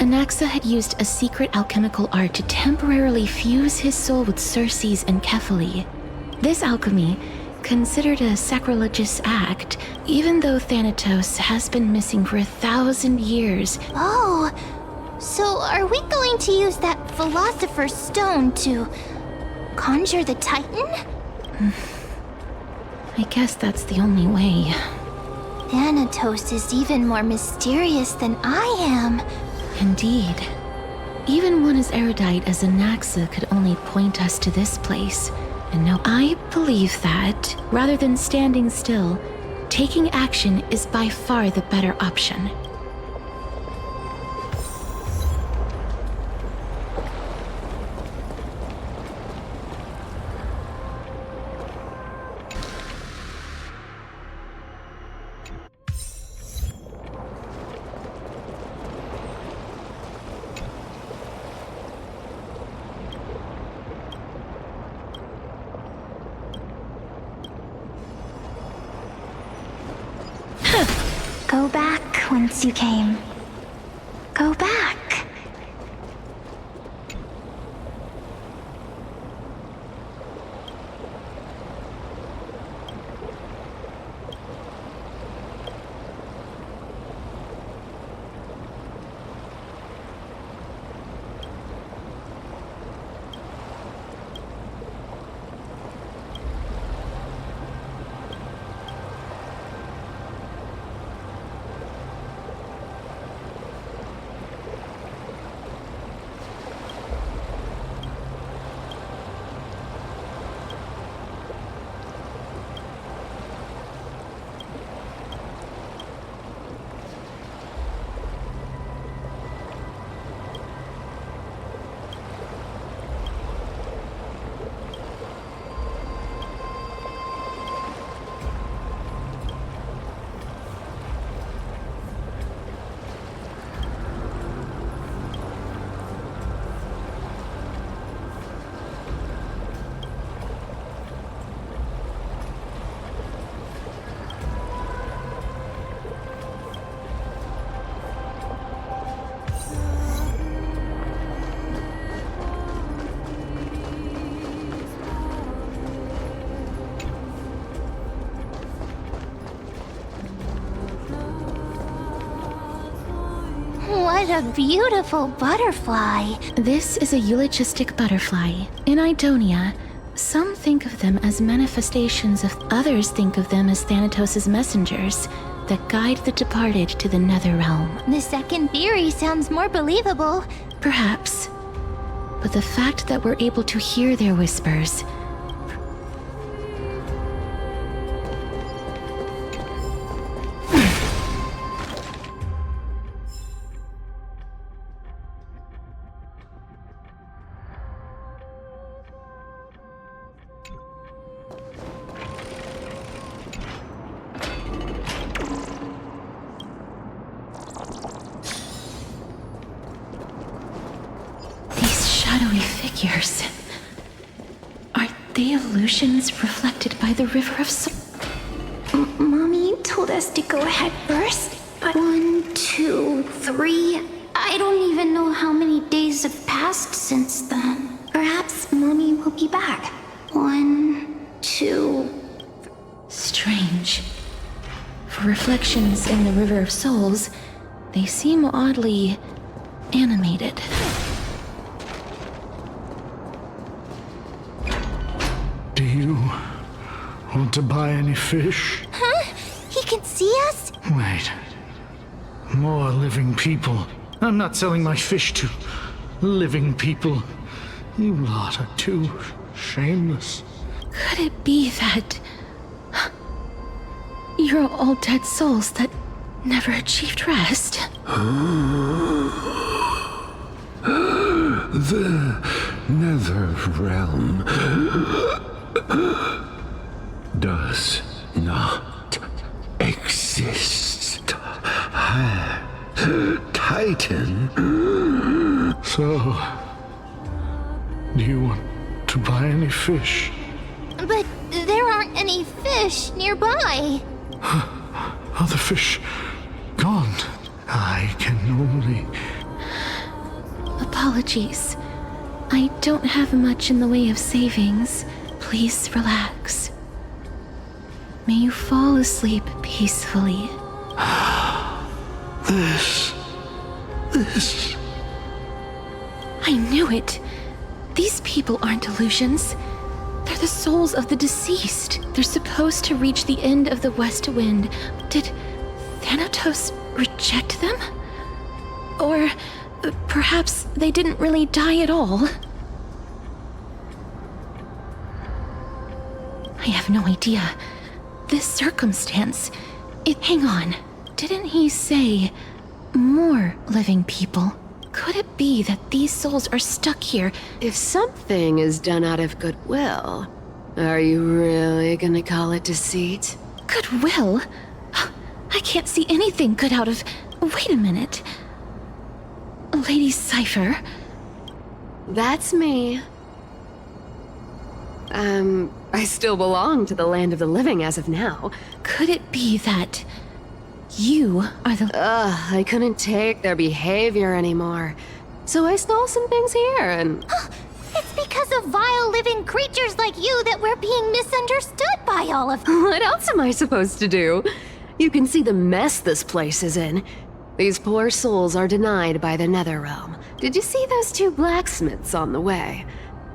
Anaxa had used a secret alchemical art to temporarily fuse his soul with Circe's and Kephae. This alchemy, considered a sacrilegious act, even though Thanatos has been missing for 1,000 years. Oh, so are we going to use that Philosopher's Stone to conjure the Titan? I guess that's the only way. Thanatos is even more mysterious than I am. Indeed. Even one as erudite as Anaxa could only point us to this place. And now I believe that, rather than standing still, taking action is by far the better option. Go back whence you came. Go back. What a beautiful butterfly. This is a eulogistic butterfly. In Idonia, some think of them as manifestations of others think of them as Thanatos' messengers that guide the departed to the nether realm. The second theory sounds more believable. Perhaps. But the fact that we're able to hear their whispers reflected by the river of Mommy told us to go ahead first, but 1, 2, 3. I don't even know how many days have passed since then. Perhaps Mommy will be back. 1, 2. Strange. For reflections in the River of Souls, they seem oddly animated. Do you want to buy any fish? Huh? He can see us? Wait. More living people. I'm not selling my fish to living people. You lot are too shameless. Could it be that you're all dead souls that never achieved rest? The nether realm does not exist. Titan. So, do you want to buy any fish? But there aren't any fish nearby. Are the fish gone? I can only... Apologies. I don't have much in the way of savings. Please relax. May you fall asleep peacefully. This... I knew it. These people aren't illusions. They're the souls of the deceased. They're supposed to reach the end of the west wind. Did Thanatos reject them? Or perhaps they didn't really die at all? I have no idea. This circumstance... Hang on. Didn't he say more living people? Could it be that these souls are stuck here? If something is done out of goodwill, are you really gonna call it deceit? Goodwill? I can't see anything good out of... Wait a minute. Lady Cypher? That's me. I still belong to the land of the living as of now. Could it be that You are the... I couldn't take their behavior anymore. So I stole some things here and... It's because of vile living creatures like you that we're being misunderstood by all of them. What else am I supposed to do? You can see the mess this place is in. These poor souls are denied by the nether realm. Did you see those two blacksmiths on the way?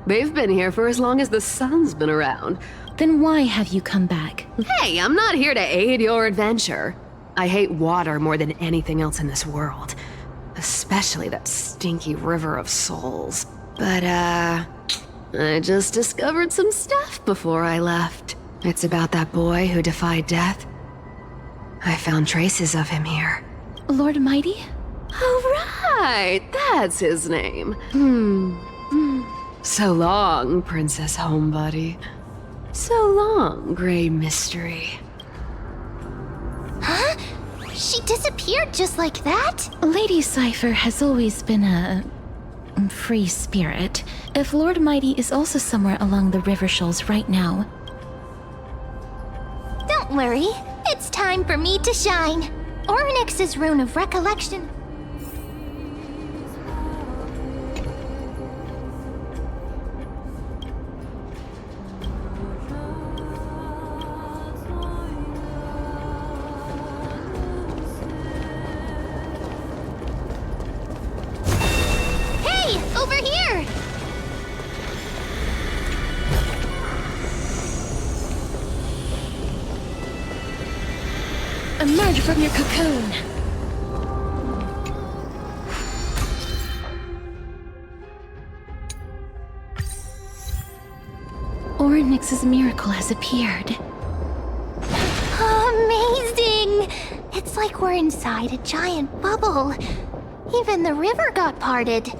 They've been here for as long as the sun's been around. Then why have you come back? Hey, I'm not here to aid your adventure. I hate water more than anything else in this world. Especially that stinky river of souls. But, I just discovered some stuff before I left. It's about that boy who defied death. I found traces of him here. Lord Mighty? Oh, right! That's his name. So long, Princess Homebody. So long, Grey Mystery. Huh? She disappeared just like that? Lady Cypher has always been a... free spirit. If Lord Mighty is also somewhere along the river shoals right now... Don't worry. It's time for me to shine. Ornyx's rune of recollection. Hey! Over here! Emerge from your cocoon! Ornyx's miracle has appeared. Amazing! It's like we're inside a giant bubble. Even the river got parted.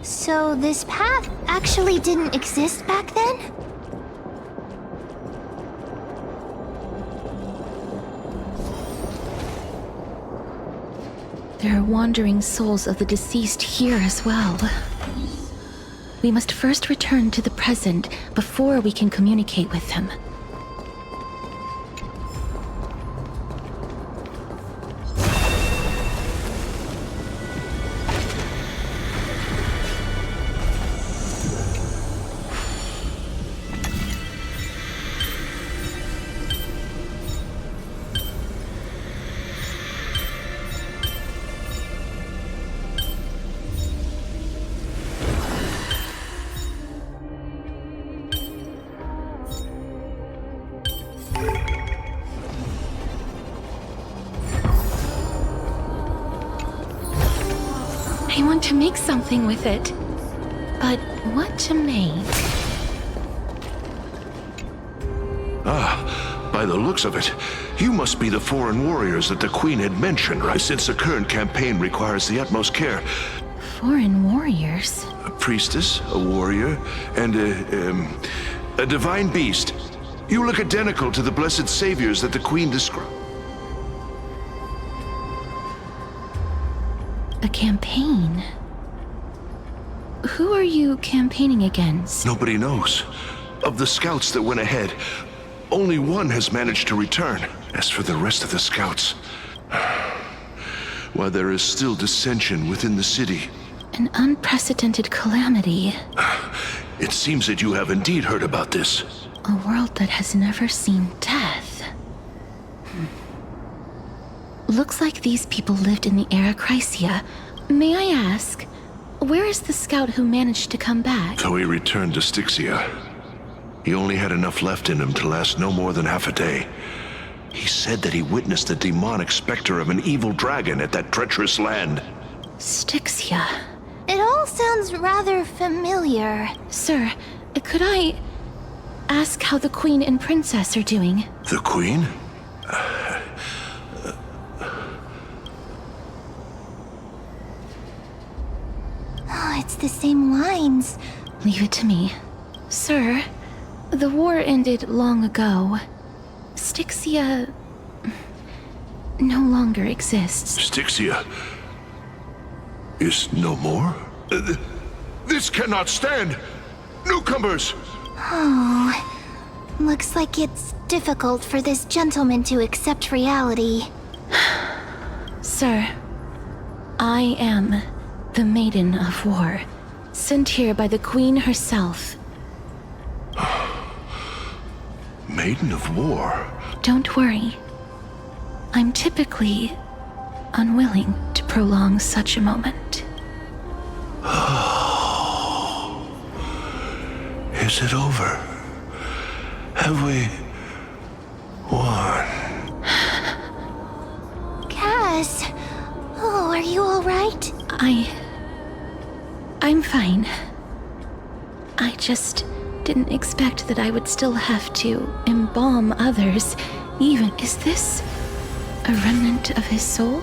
So this path actually didn't exist back then? There are wandering souls of the deceased here as well. We must first return to the present before we can communicate with them. I want to make something with it. But what to make? By the looks of it, you must be the foreign warriors that the Queen had mentioned, right? Since the current campaign requires the utmost care. Foreign warriors? A priestess, a warrior, and a divine beast. You look identical to the blessed saviors that the Queen described. A campaign? Who are you campaigning against? Nobody knows. Of the scouts that went ahead, only one has managed to return. As for the rest of the scouts, why, there is still dissension within the city. An unprecedented calamity. It seems that you have indeed heard about this. A world that has never seen death. Looks like these people lived in the era Chrysia. May I ask, where is the scout who managed to come back? So he returned to Styxia. He only had enough left in him to last no more than half a day. He said that he witnessed the demonic specter of an evil dragon at that treacherous land. Styxia. It all sounds rather familiar. Sir, could I ask how the Queen and Princess are doing? The Queen? it's the same lines. Leave it to me. Sir, the war ended long ago. Styxia no longer exists. Styxia is no more? This cannot stand! Newcomers! Oh, looks like it's difficult for this gentleman to accept reality. Sir, I am the Maiden of War, sent here by the Queen herself. Maiden of War? Don't worry. I'm typically unwilling to prolong such a moment. Is it over? Have we won? Cass, oh, are you all right? I'm fine. I just didn't expect that I would still have to embalm others. Even, is this a remnant of his soul?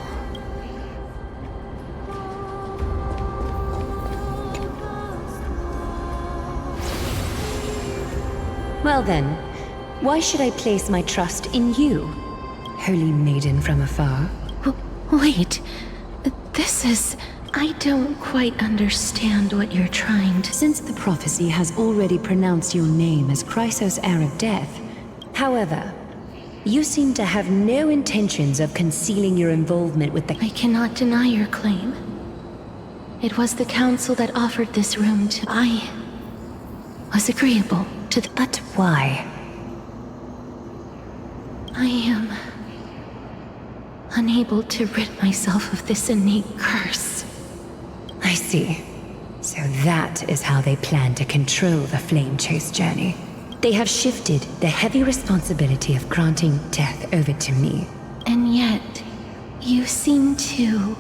Well then, why should I place my trust in you, holy maiden from afar? Wait, this is... I don't quite understand what you're trying to... Since the prophecy has already pronounced your name as Chrysos, heir of death, however, you seem to have no intentions of concealing your involvement with the... I cannot deny your claim. It was the council that offered this room to... I was agreeable to the... But why? I am unable to rid myself of this innate curse. I see. So that is how they plan to control the Flame Chase journey. They have shifted the heavy responsibility of granting death over to me. And yet, you seem to...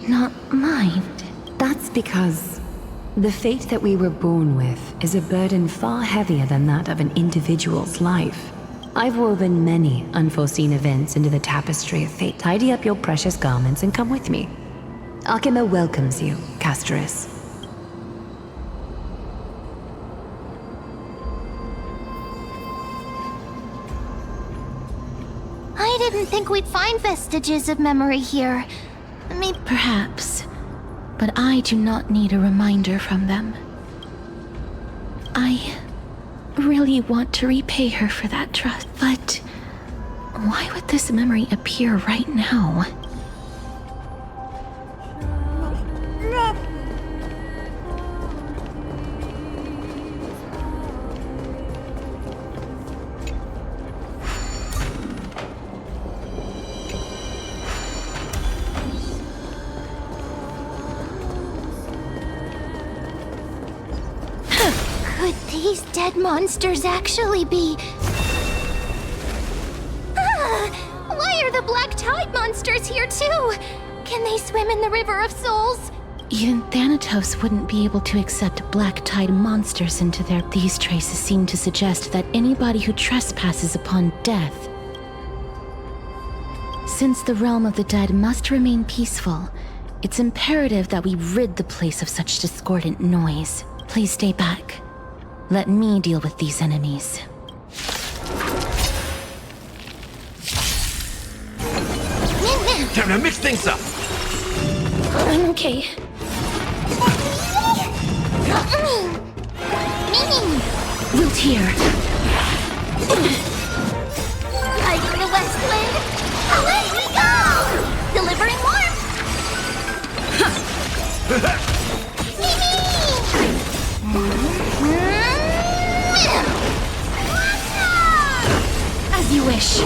not mind. That's because the fate that we were born with is a burden far heavier than that of an individual's life. I've woven many unforeseen events into the tapestry of fate. Tidy up your precious garments and come with me. Akima welcomes you, Casterus. I didn't think we'd find vestiges of memory here. Maybe... Perhaps. But I do not need a reminder from them. I really want to repay her for that trust, but why would this memory appear right now? Could these dead monsters actually be... Why are the black tide monsters here too? Can they swim in the River of Souls? Even Thanatos wouldn't be able to accept black tide monsters into their... These traces seem to suggest that anybody who trespasses upon death... Since the realm of the dead must remain peaceful, it's imperative that we rid the place of such discordant noise. Please stay back. Let me deal with these enemies. Time to mix things up! I'm okay. Root here. Riding the west wind, away we go! Delivering warmth! As you wish.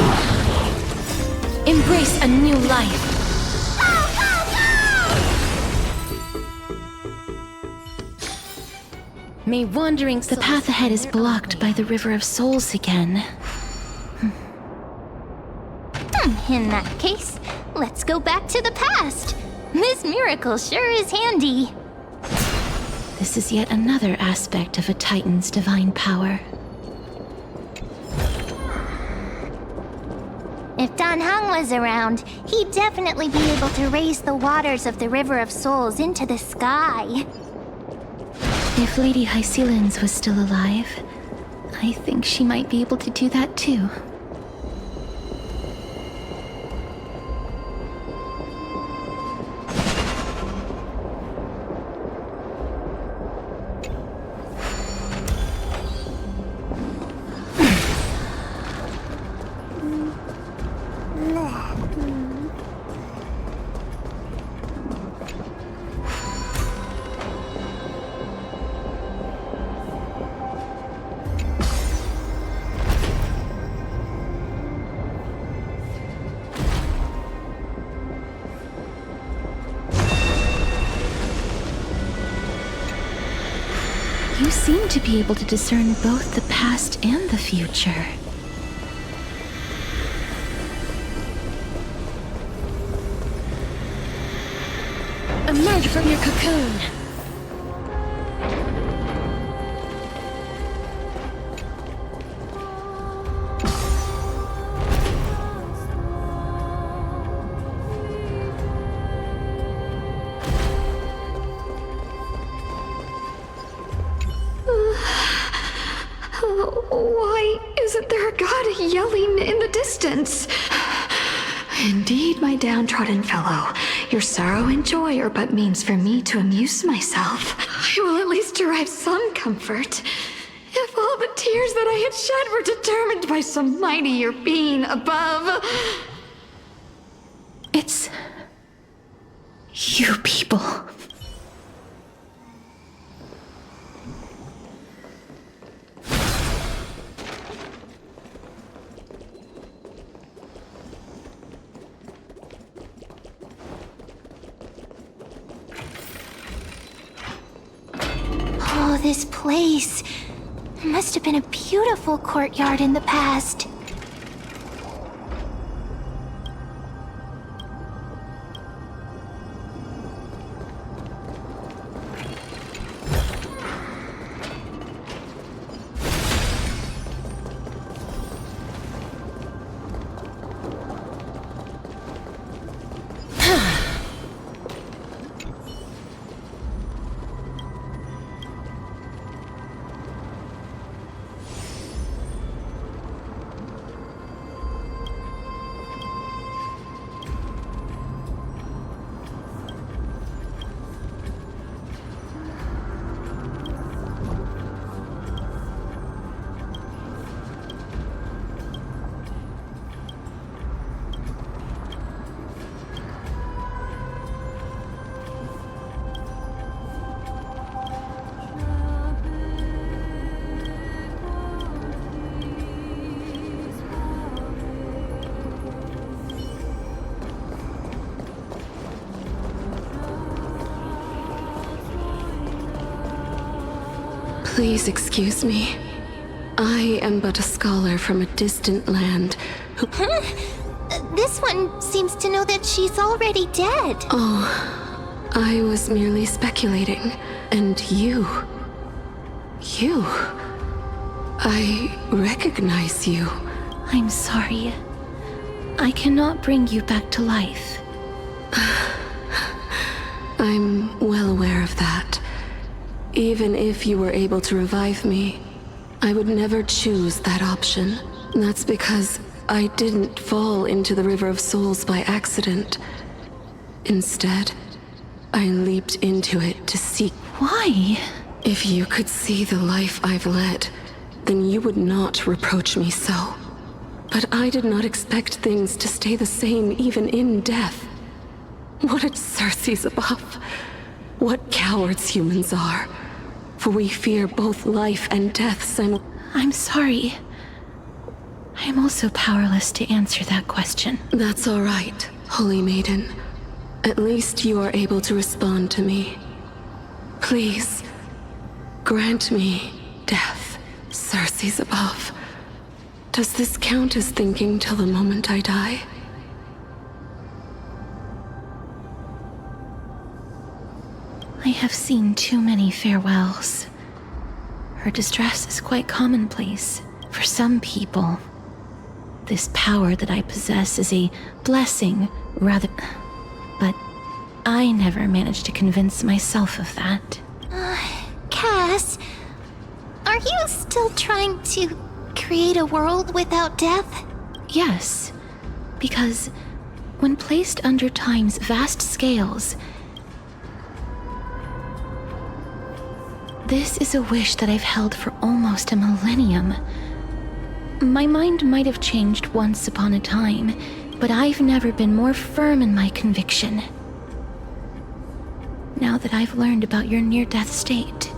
Embrace a new life. May wandering... The path ahead is blocked by the River of Souls again. In that case, let's go back to the past. This miracle sure is handy. This is yet another aspect of a Titan's divine power. If DŏNG was around, he'd definitely be able to raise the waters of the River of Souls into the sky. If Lady Hycelens was still alive, I think she might be able to do that too. You seem to be able to discern both the past and the future. Emerge from your cocoon! Why isn't there a god yelling in the distance? Indeed, my downtrodden fellow, your sorrow and joy are but means for me to amuse myself. I will at least derive some comfort. If all the tears that I had shed were determined by some mightier being above. It's you people. Oh, this place. Must have been a beautiful courtyard in the past. Please excuse me. I am but a scholar from a distant land who... This one seems to know that she's already dead. Oh, I was merely speculating. And you... I recognize you. I'm sorry. I cannot bring you back to life. I'm well aware of that. Even if you were able to revive me, I would never choose that option. That's because I didn't fall into the River of Souls by accident. Instead, I leaped into it to seek... Why? If you could see the life I've led, then you would not reproach me so. But I did not expect things to stay the same even in death. What a Circe's above. What cowards humans are. For we fear both life and death I'm sorry. I'm also powerless to answer that question. That's all right, Holy Maiden. At least you are able to respond to me. Please, grant me death, Circe's above. Does this count as thinking till the moment I die? I have seen too many farewells. Her distress is quite commonplace for some people. this power that I possess is a blessing, rather... But I never managed to convince myself of that. Cass, are you still trying to create a world without death? Yes, because when placed under time's vast scales, this is a wish that I've held for almost a millennium. My mind might have changed once upon a time, but I've never been more firm in my conviction. Now that I've learned about your near-death state.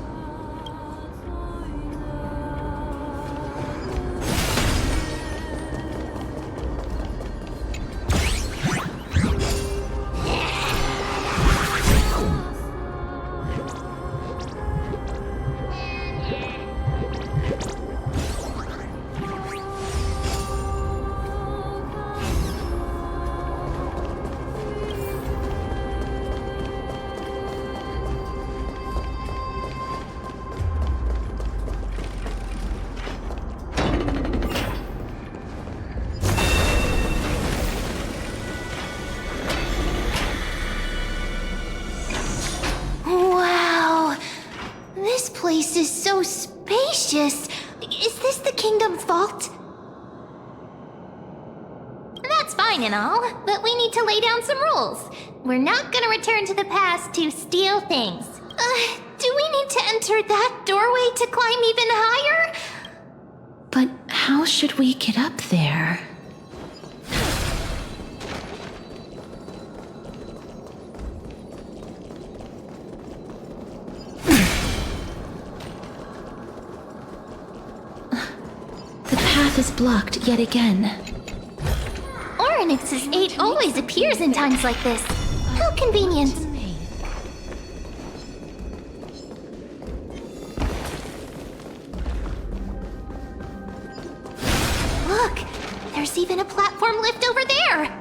place is so spacious. Is this the kingdom's vault? That's fine and all, but we need to lay down some rules. We're not gonna return to the past to steal things. Do we need to enter that doorway to climb even higher? But how should we get up there? The path is blocked yet again. Orynyx's 8 always appears in times like this. How convenient. Look, there's even a platform lift over there.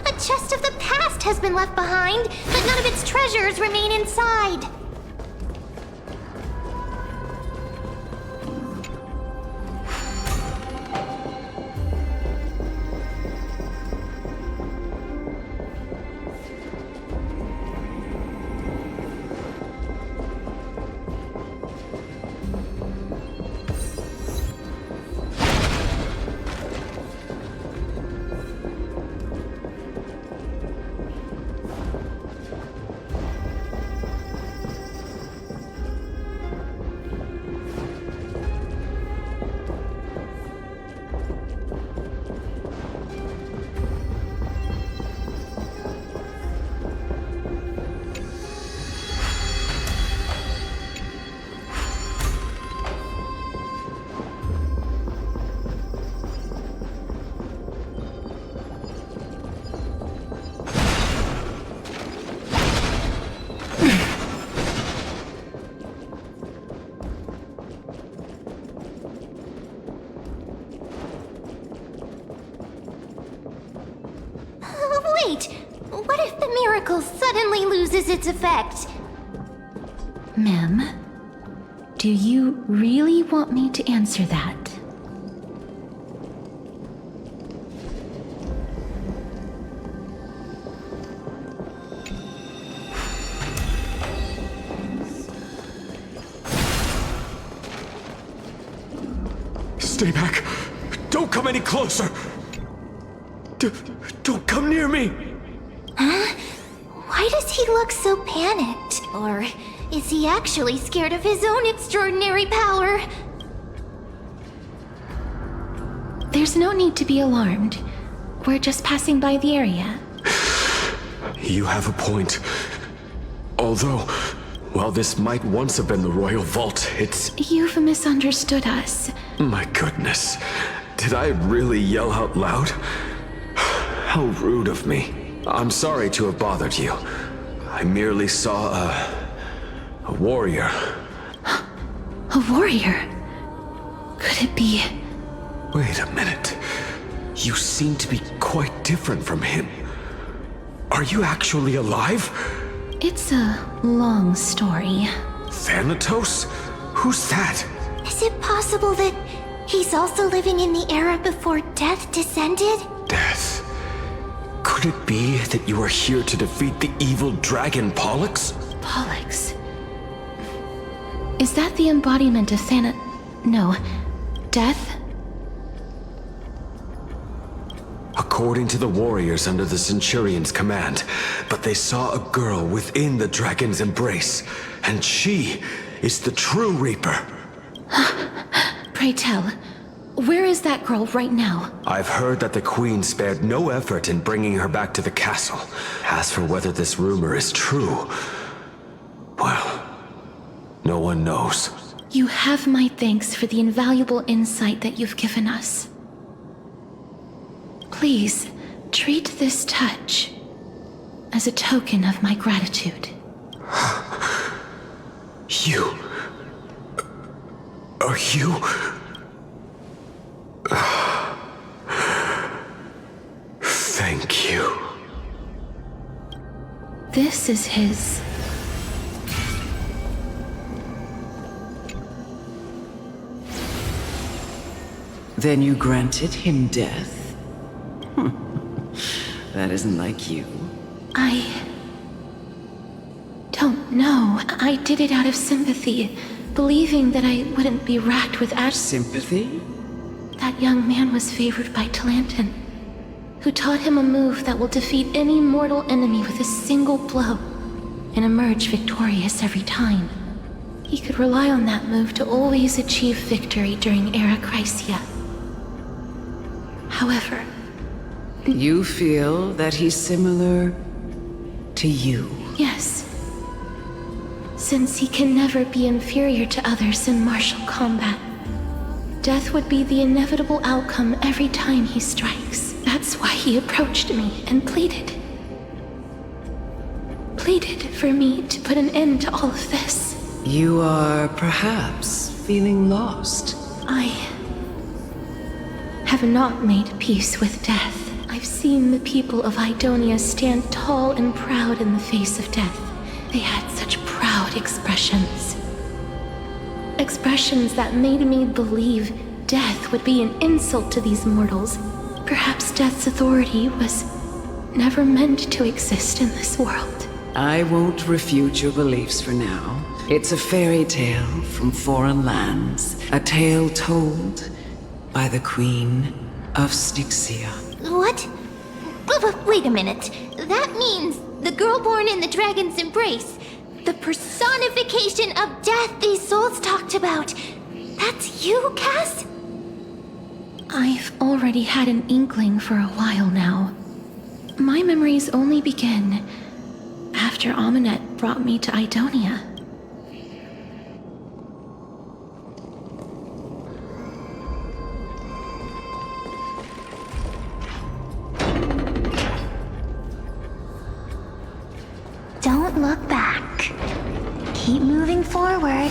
A chest of the past has been left behind, but none of its treasures remain inside. Wait, what if the miracle suddenly loses its effect? Mem, do you really want me to answer that? Stay back! Don't come any closer! Don't come near me! Huh? Why does he look so panicked? Or is he actually scared of his own extraordinary power? There's no need to be alarmed. We're just passing by the area. You have a point. Although, While this might once have been the royal vault, it's... You've misunderstood us. My goodness. Did I really yell out loud? How rude of me. I'm sorry to have bothered you. I merely saw a warrior. A warrior? Could it be... Wait a minute. You seem to be quite different from him. Are you actually alive? It's a long story. Thanatos? Who's that? Is it possible that he's also living in the era before death descended? Death? Could it be that you are here to defeat the evil dragon Pollux? Pollux? Is that the embodiment of No. Death? According to the warriors under the Centurion's command, but they saw a girl within the dragon's embrace, and she is the true Reaper. Pray tell, where is that girl right now? I've heard that the Queen spared no effort in bringing her back to the castle. As for whether this rumor is true, well, no one knows. You have my thanks for the invaluable insight that you've given us. Please, treat this touch as a token of my gratitude. You... Are you... Thank you. This is his... Then you granted him death? That isn't like you. I... don't know. I did it out of sympathy, believing that I wouldn't be racked with Sympathy? That young man was favored by TIểN, who taught him a move that will defeat any mortal enemy with a single blow and emerge victorious every time. He could rely on that move to always achieve victory during Era Chrysia. However... You feel that he's similar to you? Yes. Since he can never be inferior to others in martial combat, death would be the inevitable outcome every time he strikes. That's why he approached me and pleaded. Pleaded for me to put an end to all of this. You are perhaps feeling lost. I have not made peace with death. I've seen the people of Idonia stand tall and proud in the face of death. They had such proud expressions. Expressions that made me believe death would be an insult to these mortals. Perhaps death's authority was never meant to exist in this world. I won't refute your beliefs for now. It's a fairy tale from foreign lands. A tale told by the Queen of Styxia. What? Wait a minute. That means the girl born in the dragon's embrace, the personification of death these souls talked about. That's you, Cass? I've already had an inkling for a while now. My memories only begin after Aminet brought me to Idonia. Don't look back. Keep moving forward.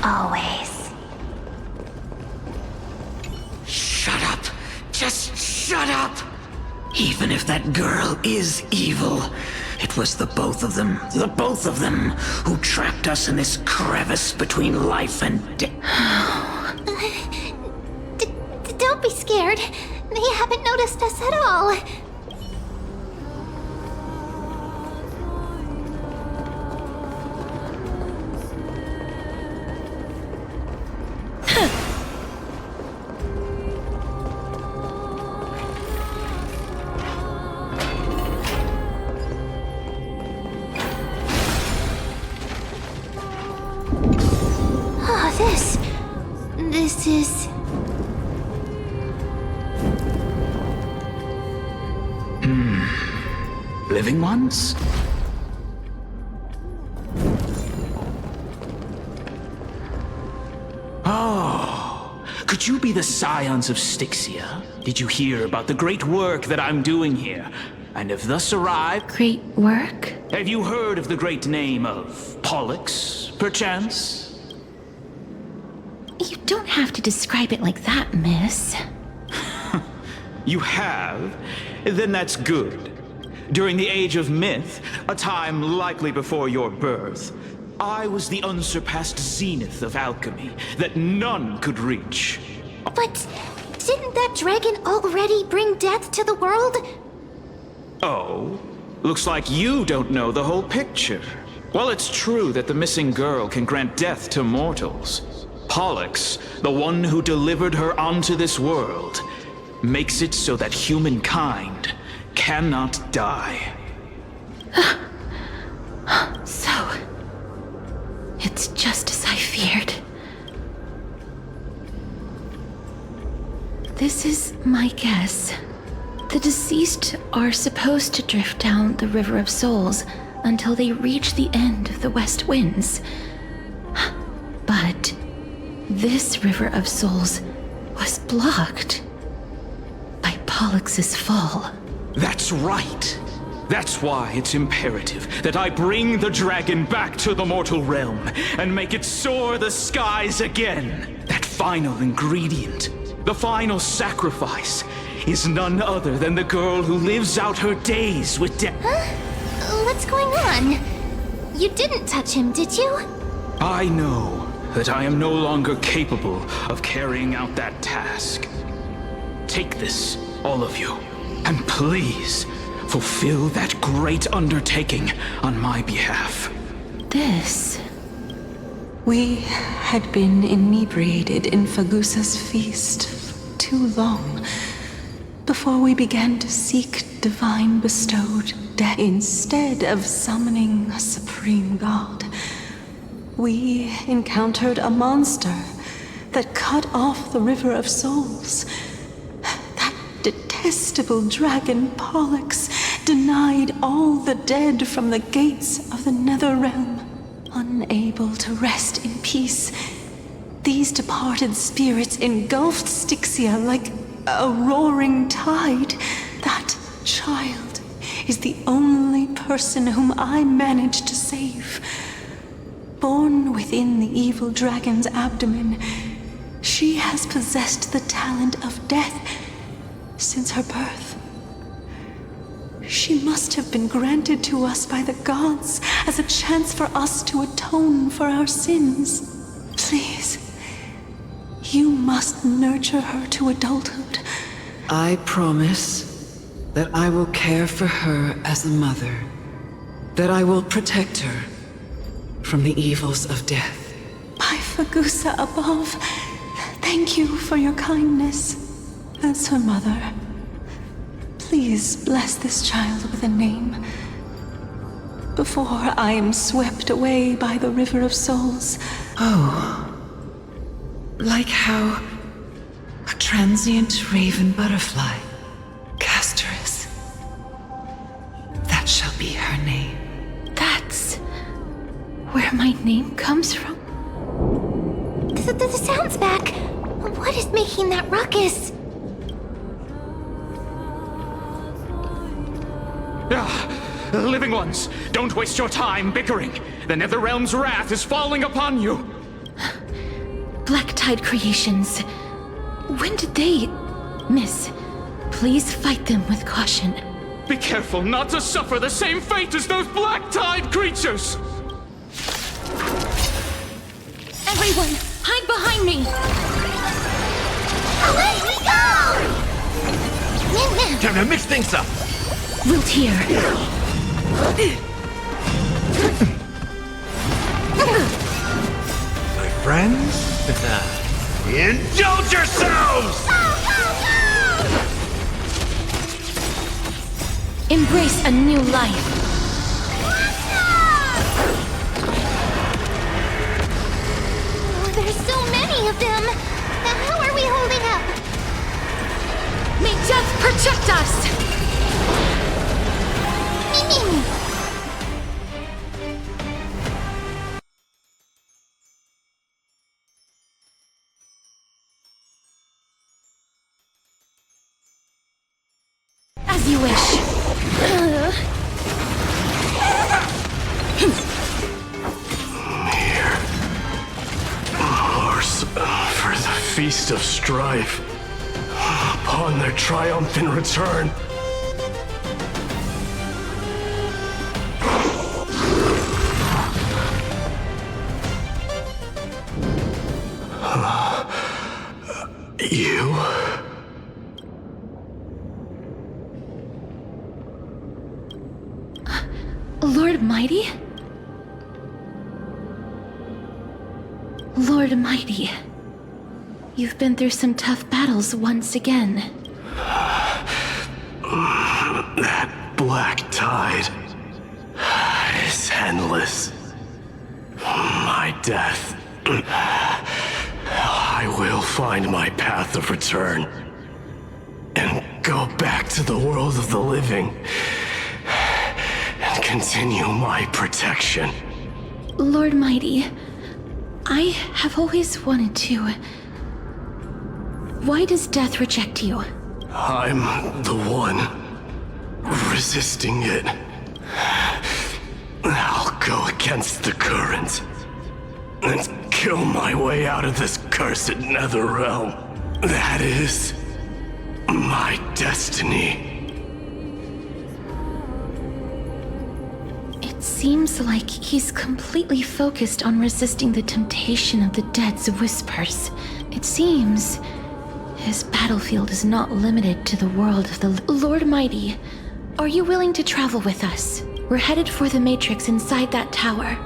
Always. Shut up. Just shut up. Even if that girl is evil, it was the both of them, who trapped us in this crevice between life and death. Don't be scared. They haven't noticed us at all. This is... Living ones? Could you be the scions of Styxia? Did you hear about the great work that I'm doing here, and have thus arrived? Great work? Have you heard of the great name of Pollux, perchance? You don't have to describe it like that, miss. You have? Then that's good. During the age of myth, a time likely before your birth, I was the unsurpassed zenith of alchemy that none could reach. But didn't that dragon already bring death to the world? Oh? Looks like you don't know the whole picture. While it's true that the missing girl can grant death to mortals, Pollux, the one who delivered her onto this world, makes it so that humankind cannot die. So, it's just as I feared. This is my guess. The deceased are supposed to drift down the River of Souls until they reach the end of the West Winds. But this River of Souls was blocked by Pollux's fall. That's right. That's why it's imperative that I bring the dragon back to the mortal realm and make it soar the skies again. That final ingredient, the final sacrifice, is none other than the girl who lives out her days with death. Huh? What's going on? You didn't touch him, did you? I know that I am no longer capable of carrying out that task. Take this, all of you, and please fulfill that great undertaking on my behalf. This... We had been inebriated in Fagusa's feast for too long before we began to seek divine bestowed death. Instead of summoning a supreme god, we encountered a monster that cut off the River of Souls. That detestable dragon Pollux denied all the dead from the gates of the nether realm. Unable to rest in peace, these departed spirits engulfed Styxia like a roaring tide. That child is the only person whom I managed to save. Born within the evil dragon's abdomen, she has possessed the talent of death since her birth. She must have been granted to us by the gods as a chance for us to atone for our sins. Please, you must nurture her to adulthood. I promise that I will care for her as a mother, that I will protect her from the evils of death. By Fagusa above, thank you for your kindness. As her mother, please bless this child with a name before I am swept away by the River of Souls. Oh, like how a transient raven butterfly, Casterus. That shall be her name. That's where my name comes from. The sound's back. What is making that ruckus? Living ones, don't waste your time bickering. The Netherrealm's wrath is falling upon you. Black Tide creations. When did they... Miss, please fight them with caution. Be careful not to suffer the same fate as those Black Tide creatures! Everyone, hide behind me! Away we go! Time to mix things up! Wilt here. My friends, indulge yourselves! Embrace a new life. There's so many of them. How are we holding up? May death protect us! As you wish. Here. Horse for the Feast of Strife. Upon their triumphant return. You? Lord Mighty? Lord Mighty, you've been through some tough battles once again. That black tide is endless. My death. I will find my path of return and go back to the world of the living and continue my protection. Lord Mighty, I have always wanted to. Why does death reject you? I'm the one resisting it. I'll go against the current and kill my way out of this cursed nether realm. That is my destiny. It seems like he's completely focused on resisting the temptation of the dead's whispers. It seems his battlefield is not limited to the world of the Lord Mighty, are you willing to travel with us? We're headed for the Matrix inside that tower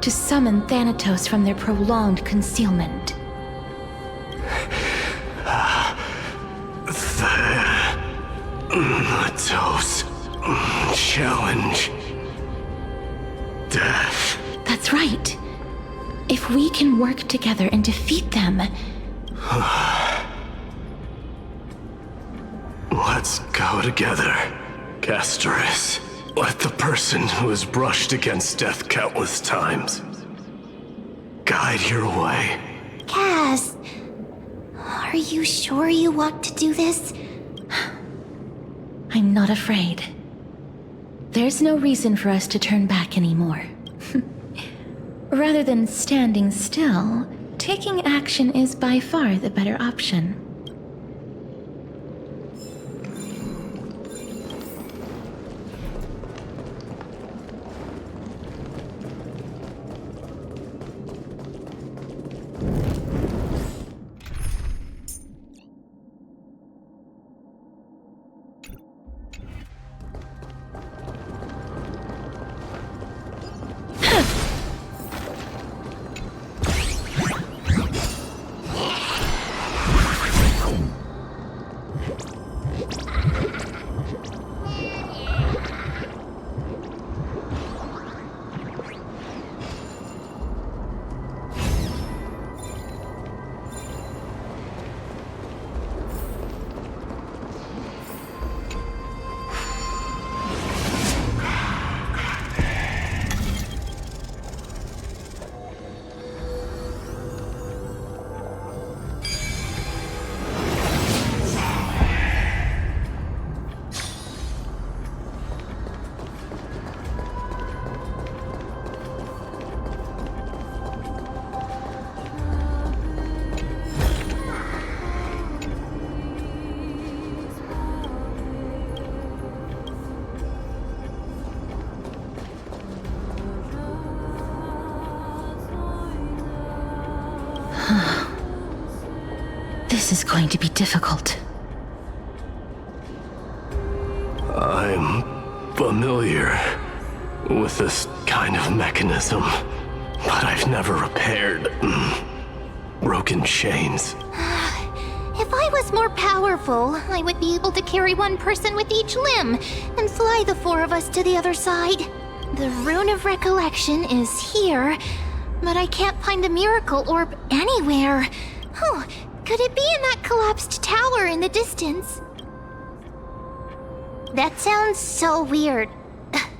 to summon Thanatos from their prolonged concealment. Thanatos challenge. Death. That's right. If we can work together and defeat them... Let's go together, Castorus. Let the person who has brushed against death countless times guide your way. Cass, are you sure you want to do this? I'm not afraid. There's no reason for us to turn back anymore. Rather than standing still, taking action is by far the better option. This is going to be difficult. I'm familiar with this kind of mechanism, but I've never repaired broken chains. If I was more powerful, I would be able to carry one person with each limb and fly the four of us to the other side. The Rune of Recollection is here, but I can't find the miracle orb anywhere. Oh, could it be in that collapsed tower in the distance? That sounds so weird.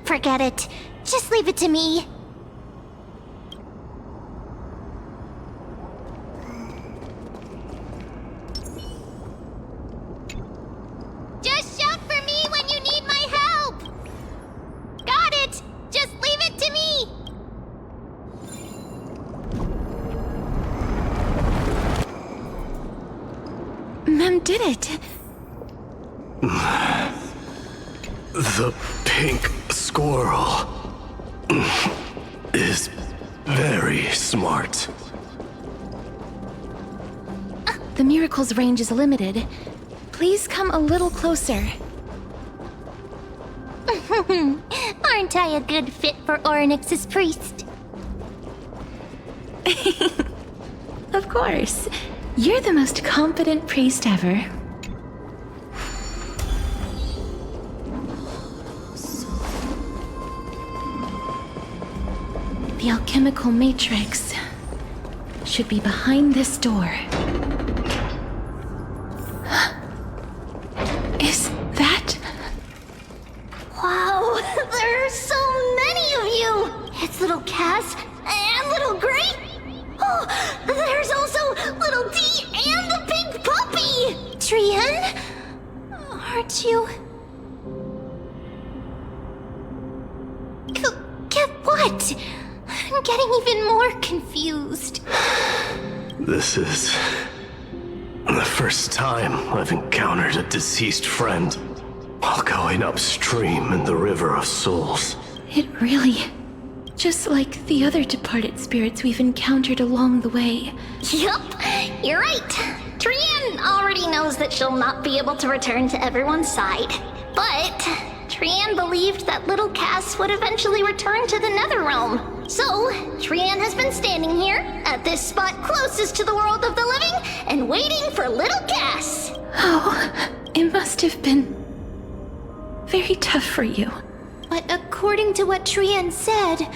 Forget it. Just leave it to me. Just shout for me when did it? The pink squirrel is very smart. The miracle's range is limited. Please come a little closer. Aren't I a good fit for Orynyx's priest? Of course. You're the most competent priest ever. The alchemical matrix should be behind this door. Is that... Wow, there are so many of you! It's little Cass and little Grape. Oh, there's also little T and the pink puppy! TRÍEN? Aren't you... Get what? I'm getting even more confused. This is the first time I've encountered a deceased friend while going upstream in the River of Souls. It really... just like the other departed spirits we've encountered along the way. Yup, you're right. TRÍEN already knows that she'll not be able to return to everyone's side. But TRÍEN believed that little Cass would eventually return to the Netherrealm. So, TRÍEN has been standing here, at this spot closest to the world of the living, and waiting for little Cass. Oh, it must have been very tough for you. But according to what TRÍEN said,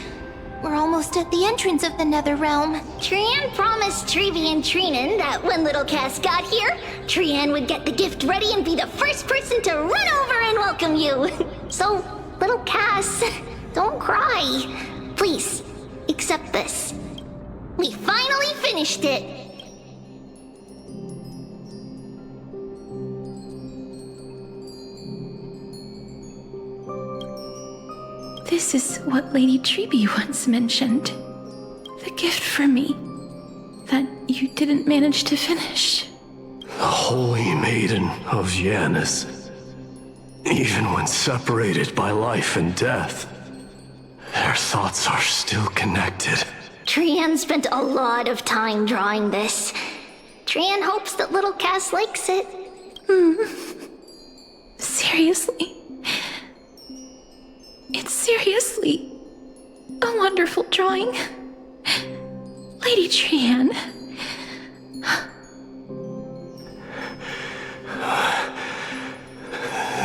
we're almost at the entrance of the Netherrealm. TRÍEN promised Treby and TRÍEN that when little Cass got here, TRÍEN would get the gift ready and be the first person to run over and welcome you. So, little Cass, don't cry. Please, accept this. We finally finished it. This is what Lady Treby once mentioned. The gift for me that you didn't manage to finish. The Holy Maiden of Janus. Even when separated by life and death, their thoughts are still connected. TRÍEN spent a lot of time drawing this. TRÍEN hopes that little Cass likes it. Seriously? It's seriously a wonderful drawing. Lady TRÍEN.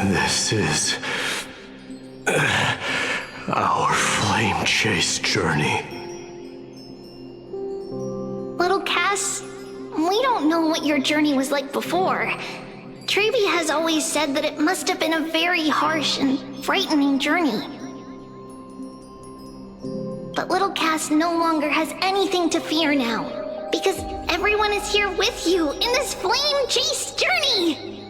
This is our flame chase journey. Little Cass, we don't know what your journey was like before. Treby has always said that it must have been a very harsh and frightening journey. But little Cass no longer has anything to fear now, because everyone is here with you in this flame chase journey!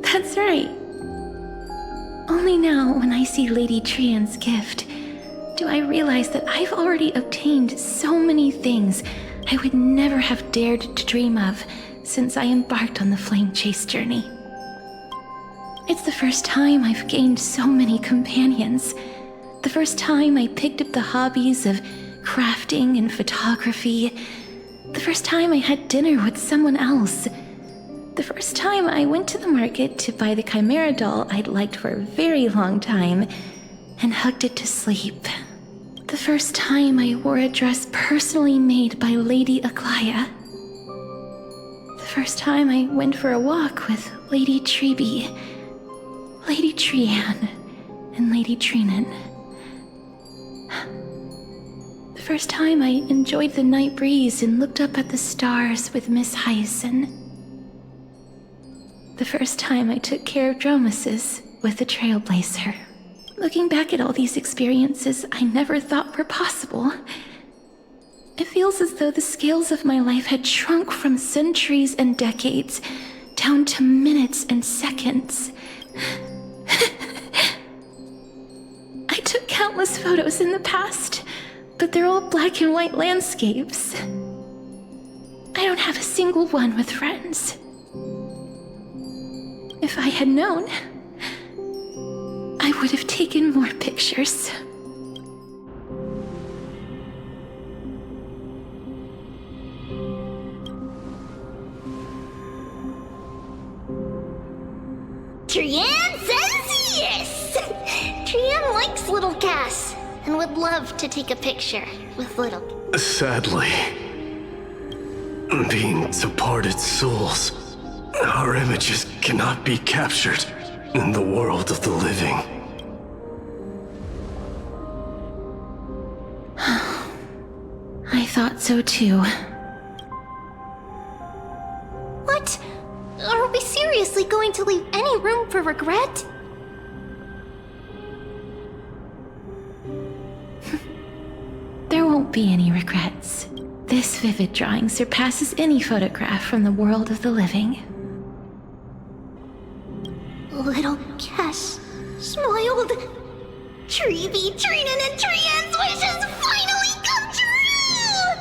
That's right. Only now, when I see Lady TRÍEN's gift, do I realize that I've already obtained so many things I would never have dared to dream of since I embarked on the flame chase journey. It's the first time I've gained so many companions. The first time I picked up the hobbies of crafting and photography. The first time I had dinner with someone else. The first time I went to the market to buy the Chimera doll I'd liked for a very long time and hugged it to sleep. The first time I wore a dress personally made by Lady Aglaia. The first time I went for a walk with Lady Treby, Lady TRÍEN, and Lady TRÍEN. The first time I enjoyed the night breeze and looked up at the stars with Miss Hyacinth. The first time I took care of Dromesis with the Trailblazer. Looking back at all these experiences I never thought were possible, it feels as though the scales of my life had shrunk from centuries and decades down to minutes and seconds. I took countless photos in the past, but they're all black and white landscapes. I don't have a single one with friends. If I had known, I would have taken more pictures. TRIÅN says yes! TRIÅN likes little Cass and would love to take a picture with little... Sadly, being departed souls, our images cannot be captured in the world of the living. I thought so too. What? Are we seriously going to leave any room for regret? There won't be any regrets. This vivid drawing surpasses any photograph from the world of the living. Little Cass smiled. Treevee, TREEN, and TRIÅN's wishes finally come true!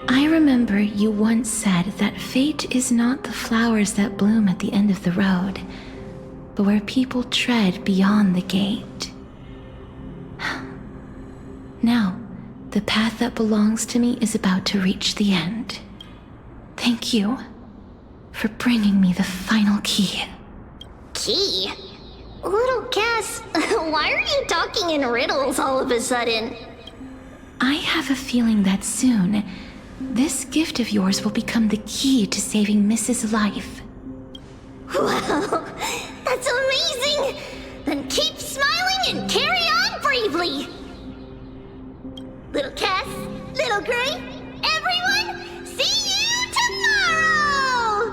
I remember you once said that fate is not the flowers that bloom at the end of the road, but where people tread beyond the gate. Now, the path that belongs to me is about to reach the end. Thank you for bringing me the final key. Key? Little Cass, why are you talking in riddles all of a sudden? I have a feeling that soon, this gift of yours will become the key to saving Mrs. Life. Wow, that's amazing! Then keep smiling and carry on bravely! Little Cass, Little Gray, everyone, see you tomorrow!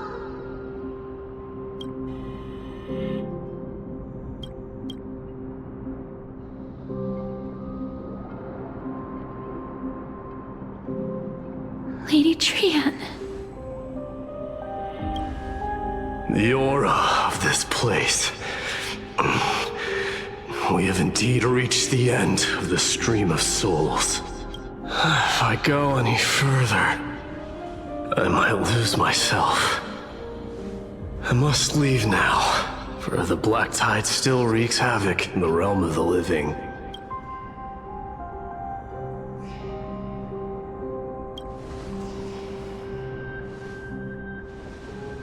Lady TRIÅN. The aura of this place. We have indeed reached the end of the stream of souls. If I go any further, I might lose myself. I must leave now, for the black tide still wreaks havoc in the realm of the living.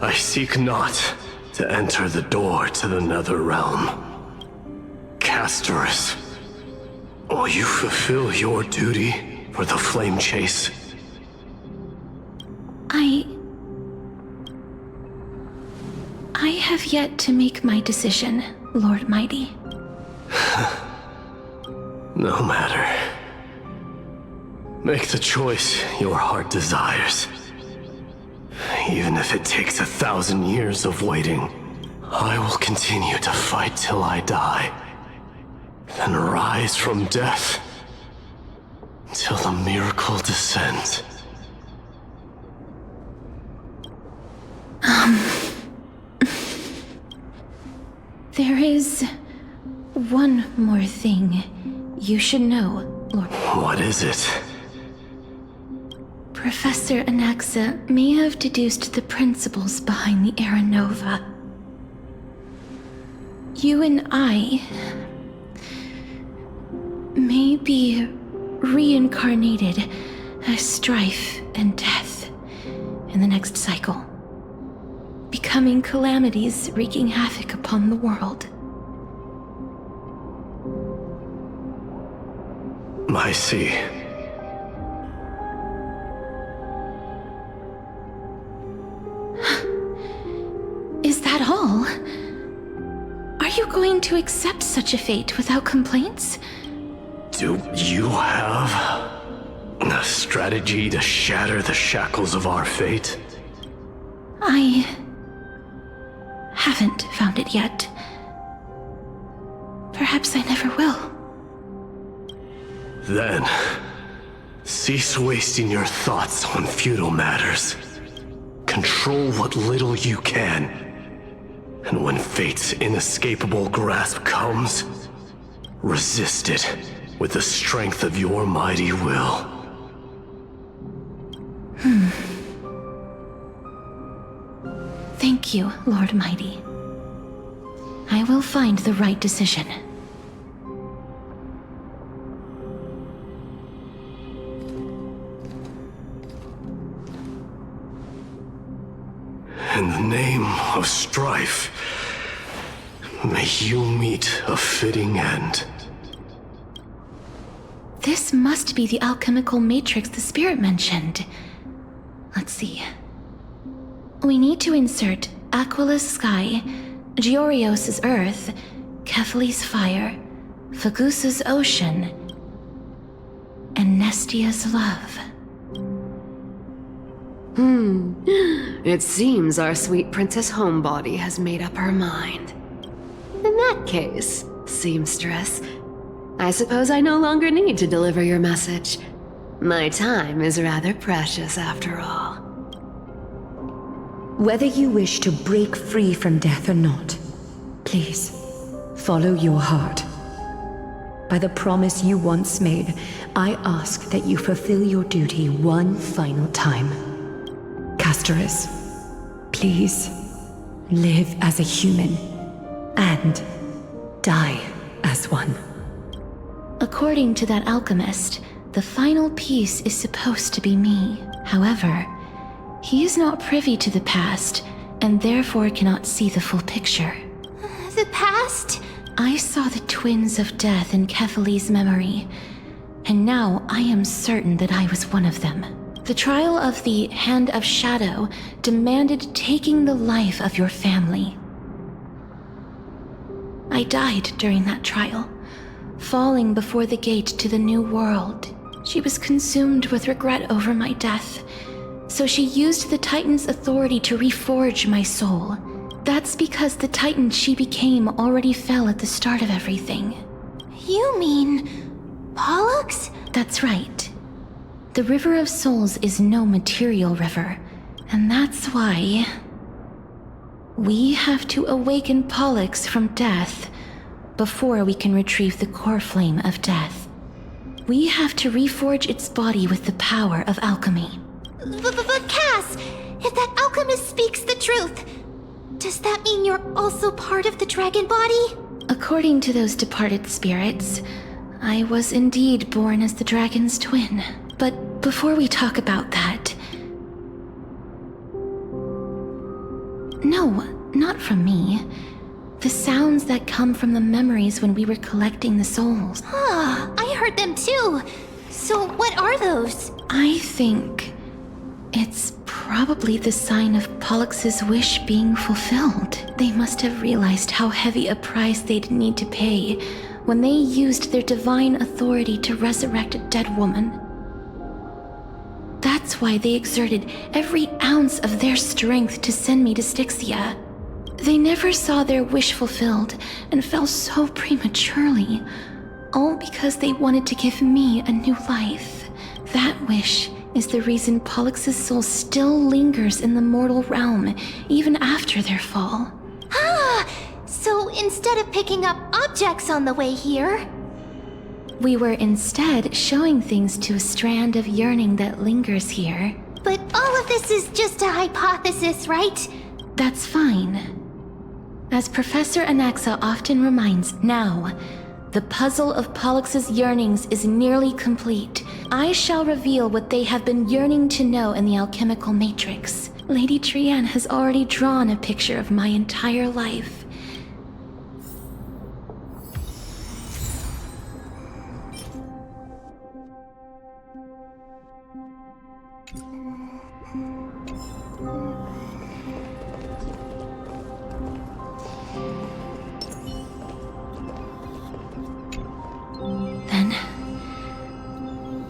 I seek not to enter the door to the nether realm. Castorus, will you fulfill your duty for the flame chase? I have yet to make my decision, Lord Mighty. No matter. Make the choice your heart desires. Even if it takes 1,000 years of waiting, I will continue to fight till I die. Then rise from death till the miracle descends. There is one more thing you should know, Lord. What is it? Professor Anaxa may have deduced the principles behind the Era Nova. You and I may be reincarnated as strife and death in the next cycle, becoming calamities wreaking havoc upon the world. I see. Is that all? Are you going to accept such a fate without complaints? Do you have a strategy to shatter the shackles of our fate? I haven't found it yet. Perhaps I never will. Then, cease wasting your thoughts on futile matters. Control what little you can. And when fate's inescapable grasp comes, resist it with the strength of your mighty will. Thank you, Lord Mighty. I will find the right decision. In the name of strife, may you meet a fitting end. This must be the alchemical matrix the spirit mentioned. Let's see. We need to insert Aquila's sky, Georios' earth, Kephali's fire, Fagusa's ocean, and Nestia's love. It seems our sweet Princess Homebody has made up her mind. In that case, seamstress, I suppose I no longer need to deliver your message. My time is rather precious after all. Whether you wish to break free from death or not, please, follow your heart. By the promise you once made, I ask that you fulfill your duty one final time. Castorus, please, live as a human, and die as one. According to that alchemist, the final piece is supposed to be me. However, he is not privy to the past, and therefore cannot see the full picture. The past? I saw the twins of death in Kephali's memory, and now I am certain that I was one of them. The trial of the Hand of Shadow demanded taking the life of your family. I died during that trial, falling before the gate to the new world. She was consumed with regret over my death, so she used the Titan's authority to reforge my soul. That's because the Titan she became already fell at the start of everything. You mean Pollux? That's right. The River of Souls is no material river, and that's why we have to awaken Pollux from death before we can retrieve the core flame of death. We have to reforge its body with the power of alchemy. But Cass, if that alchemist speaks the truth, does that mean you're also part of the dragon body? According to those departed spirits, I was indeed born as the dragon's twin. But before we talk about that... No, not from me. The sounds that come from the memories when we were collecting the souls. I heard them too. So what are those? I think it's probably the sign of Pollux's wish being fulfilled. They must have realized how heavy a price they'd need to pay when they used their divine authority to resurrect a dead woman. That's why they exerted every ounce of their strength to send me to Styxia. They never saw their wish fulfilled and fell so prematurely, all because they wanted to give me a new life. That wish is the reason Pollux's soul still lingers in the mortal realm, even after their fall. So instead of picking up objects on the way here, we were instead showing things to a strand of yearning that lingers here. But all of this is just a hypothesis, right? That's fine. As Professor Anaxa often reminds, now, the puzzle of Pollux's yearnings is nearly complete. I shall reveal what they have been yearning to know in the alchemical matrix. Lady TRÉN has already drawn a picture of my entire life.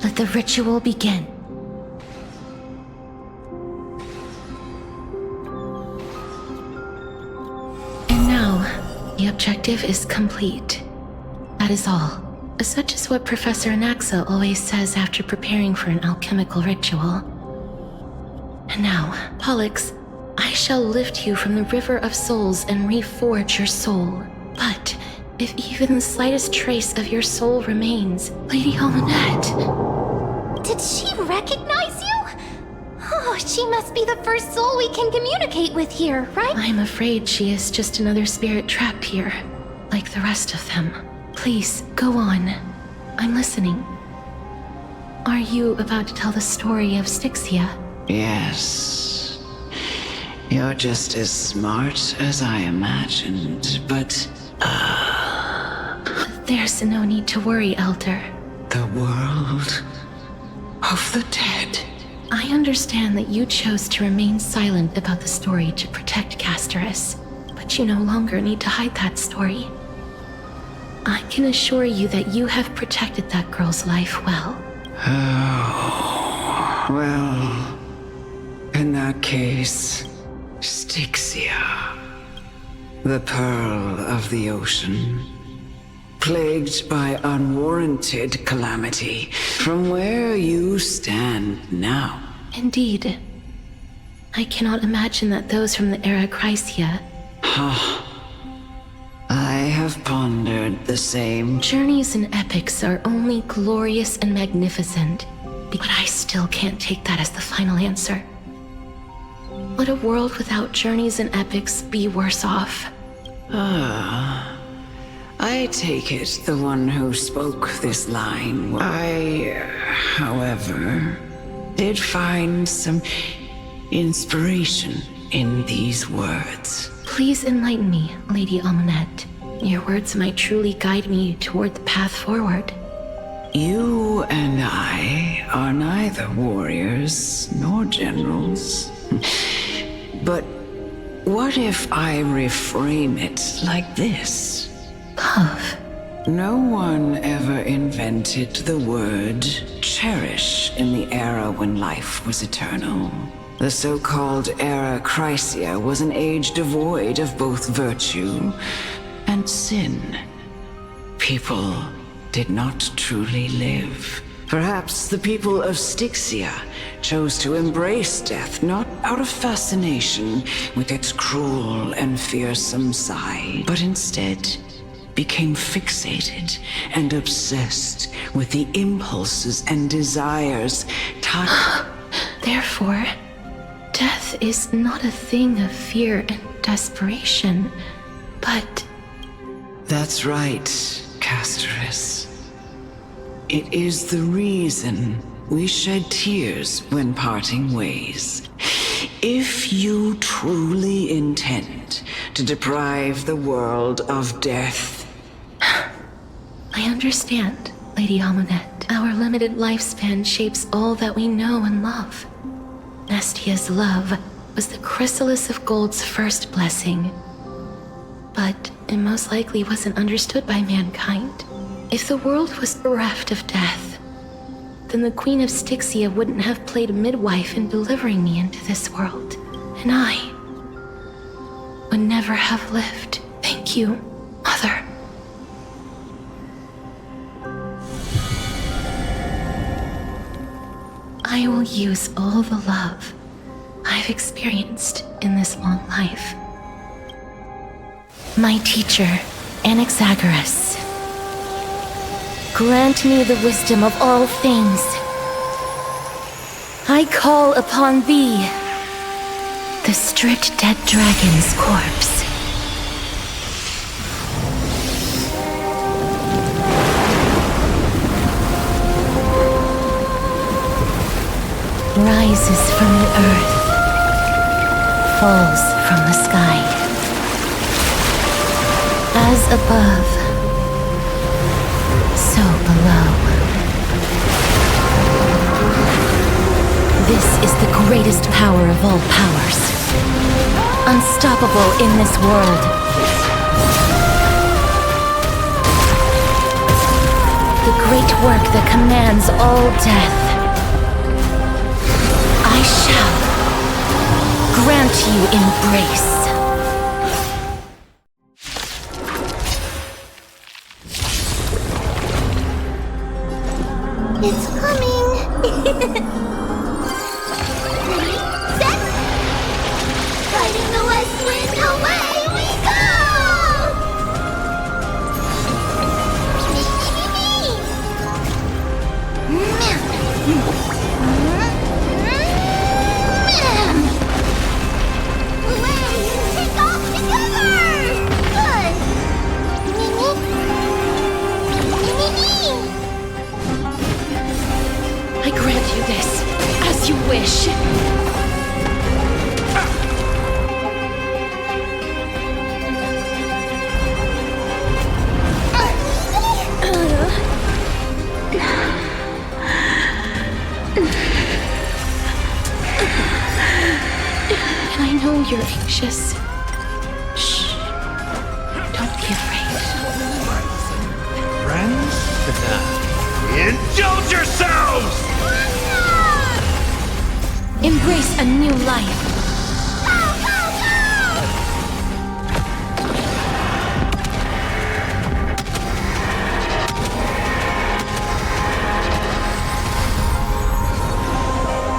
Let the ritual begin. And now, the objective is complete. That is all. Such is what Professor Anaxa always says after preparing for an alchemical ritual. And now, Pollux, I shall lift you from the River of Souls and reforge your soul. But if even the slightest trace of your soul remains, Lady Holonette... Did she recognize you? Oh, She must be the first soul we can communicate with here, right? I'm afraid she is just another spirit trapped here, like the rest of them. Please, go on. I'm listening. Are you about to tell the story of Styxia? Yes. You're just as smart as I imagined, but... There's no need to worry, Elder. The world of the dead. I understand that you chose to remain silent about the story to protect Castorus, but you no longer need to hide that story. I can assure you that you have protected that girl's life well. Oh, well, in that case, Styxia, the pearl of the ocean, plagued by unwarranted calamity from where you stand now. Indeed. I cannot imagine that those from the era Chrysia... I have pondered the same. Journeys and epics are only glorious and magnificent, but I still can't take that as the final answer. Would a world without journeys and epics be worse off? I take it the one who spoke this line. I, however, did find some inspiration in these words. Please enlighten me, Lady Amunet. Your words might truly guide me toward the path forward. You and I are neither warriors nor generals. But what if I reframe it like this? Love. No one ever invented the word cherish in the era when life was eternal. The so-called era Chrysia was an age devoid of both virtue and sin. People did not truly live. Perhaps the people of Styxia chose to embrace death not out of fascination with its cruel and fearsome side, but instead became fixated and obsessed with the impulses and desires taught. Therefore, death is not a thing of fear and desperation, but... That's right, Castorus. It is the reason we shed tears when parting ways. If you truly intend to deprive the world of death... I understand, Lady Amunet. Our limited lifespan shapes all that we know and love. Nestia's love was the chrysalis of Gold's first blessing. But it most likely wasn't understood by mankind. If the world was bereft of death, then the Queen of Styxia wouldn't have played a midwife in delivering me into this world. And I would never have lived. Thank you, Mother. I will use all the love I've experienced in this long life. My teacher, Anaxagoras, grant me the wisdom of all things. I call upon thee, the stripped dead dragon's corpse. Rises from the earth, falls from the sky. As above, so below. This is the greatest power of all powers. Unstoppable in this world. The great work that commands all death. I shall grant you embrace. It's coming! Set! Fighting the west wind, away we go! anxious. Shh. Don't be afraid. Friends? Indulge yourselves! Embrace a new life.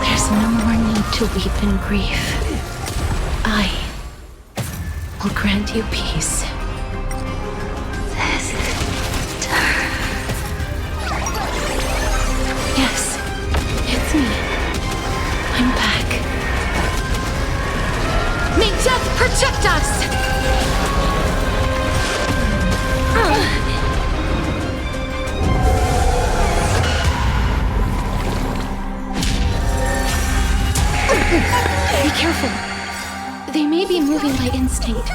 There's no more need to weep in grief. I will grant you peace. Yes, it's me. I'm back. May death protect us! Be careful. They may be moving by instinct,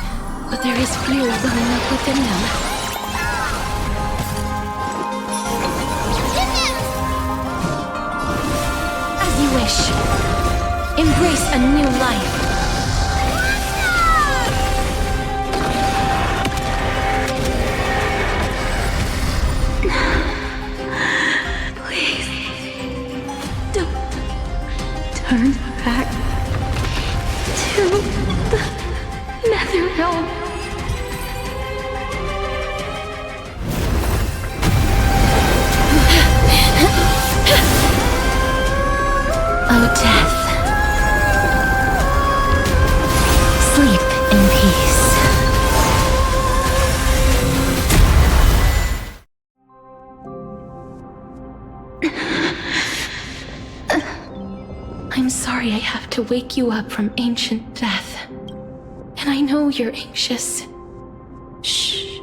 but there is fuel welling up within them. As you wish. Embrace a new life. Please, don't turn back to the nether realm. Oh, death. Sleep in peace. I'm sorry I have to wake you up from ancient death. And I know you're anxious. Shh.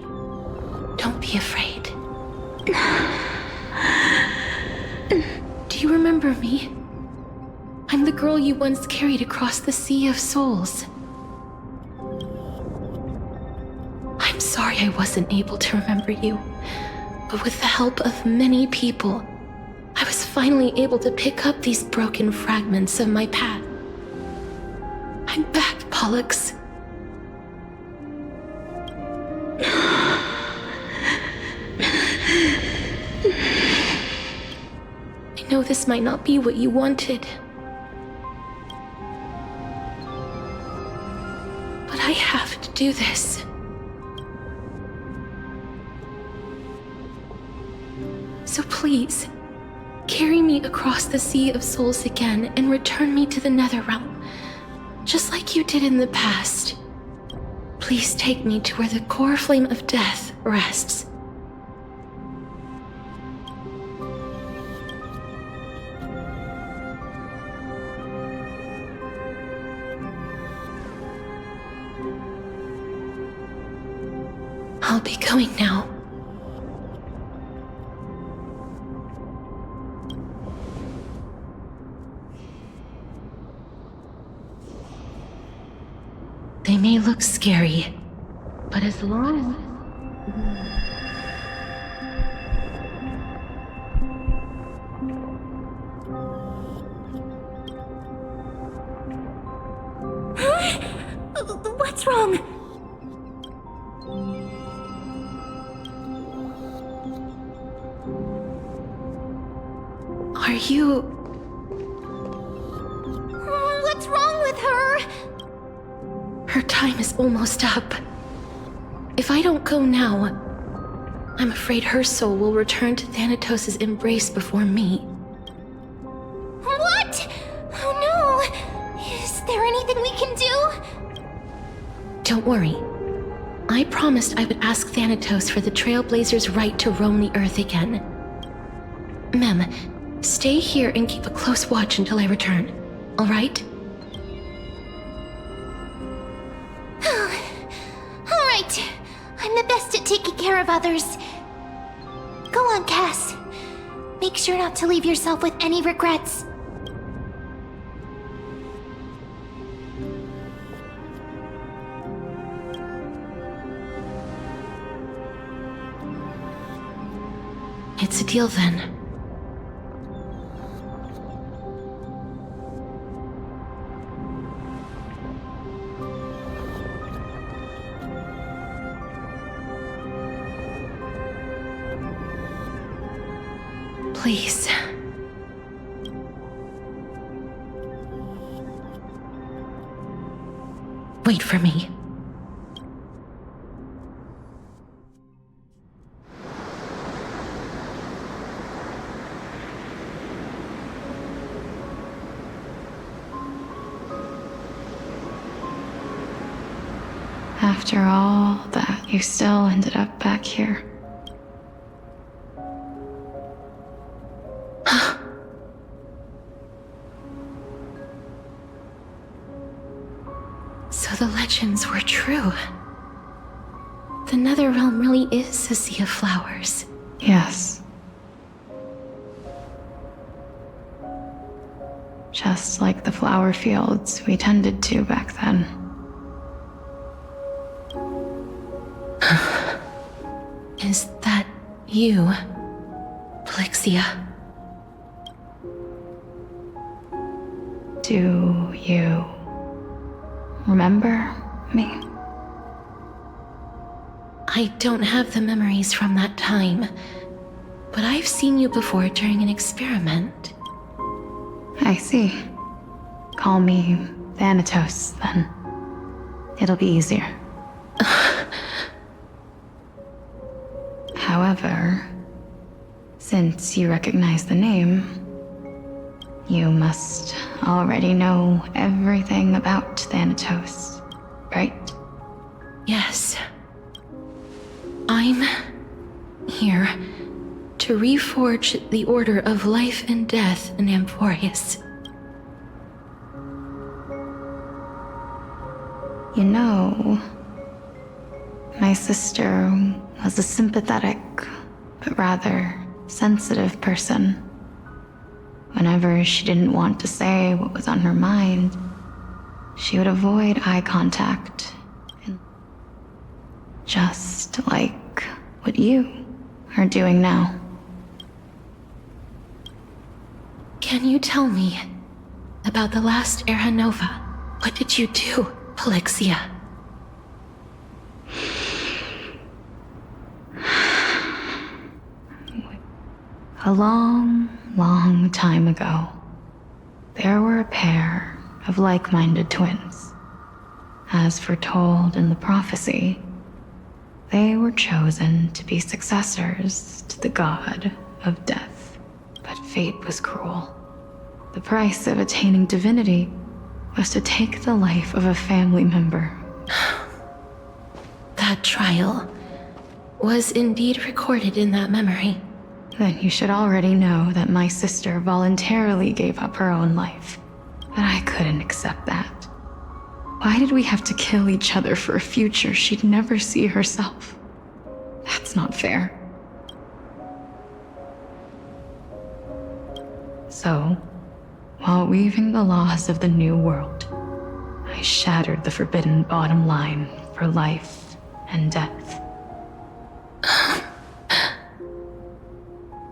Don't be afraid. Do you remember me? I'm the girl you once carried across the Sea of Souls. I'm sorry I wasn't able to remember you, but with the help of many people, I was finally able to pick up these broken fragments of my path. I'm back, Pollux. I know this might not be what you wanted, but I have to do this. So please, carry me across the Sea of Souls again and return me to the Netherrealm, just like you did in the past. Please take me to where the core flame of death rests. I'll be going now. They may look scary, but as long What's wrong? Are you... What's wrong with her? Her time is almost up. If I don't go now, I'm afraid her soul will return to Thanatos' embrace before me. What? Oh no! Is there anything we can do? Don't worry. I promised I would ask Thanatos for the Trailblazers' right to roam the Earth again. Mem, stay here and keep a close watch until I return, all right? All right. I'm the best at taking care of others. Go on, Cass. Make sure not to leave yourself with any regrets. It's a deal then. Please. Wait for me. After all that, you still ended up back here. So the legends were true. The Netherrealm really is a sea of flowers. Yes. Just like the flower fields we tended to back then. Is that you, Plexia? Do you remember me? I don't have the memories from that time, but I've seen you before during an experiment. I see. Call me Thanatos, then. It'll be easier. However, since you recognize the name, you must already know everything about Thanatos, right? Yes. I'm here to reforge the order of life and death in Amphoreus. You know, my sister was a sympathetic, but rather sensitive person. Whenever she didn't want to say what was on her mind, she would avoid eye contact. Just like what you are doing now. Can you tell me about the last Era Nova? What did you do, Plexia? A long, long time ago, there were a pair of like-minded twins. As foretold in the prophecy, they were chosen to be successors to the god of death. But fate was cruel. The price of attaining divinity was to take the life of a family member. That trial was indeed recorded in that memory. Then you should already know that my sister voluntarily gave up her own life. But I couldn't accept that. Why did we have to kill each other for a future she'd never see herself? That's not fair. So, while weaving the laws of the new world, I shattered the forbidden bottom line for life and death.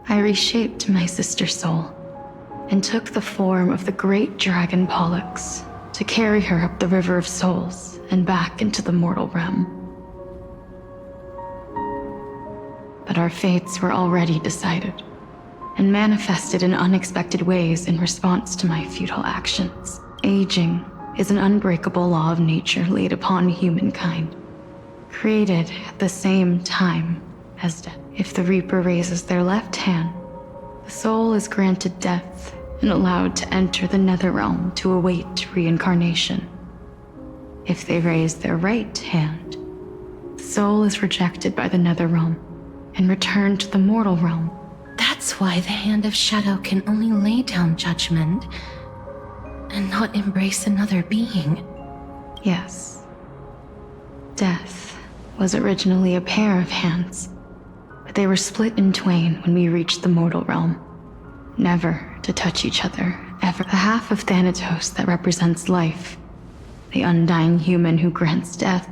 I reshaped my sister's soul and took the form of the great dragon Pollux to carry her up the River of Souls and back into the mortal realm. But our fates were already decided and manifested in unexpected ways in response to my futile actions. Aging is an unbreakable law of nature laid upon humankind, created at the same time as death. If the Reaper raises their left hand, the soul is granted death and allowed to enter the Netherrealm to await reincarnation. If they raise their right hand, the soul is rejected by the Netherrealm and returned to the mortal realm. That's why the Hand of Shadow can only lay down judgment and not embrace another being. Yes. Death was originally a pair of hands, but they were split in twain when we reached the mortal realm, never to touch each other, ever. The half of Thanatos that represents life, the undying human who grants death,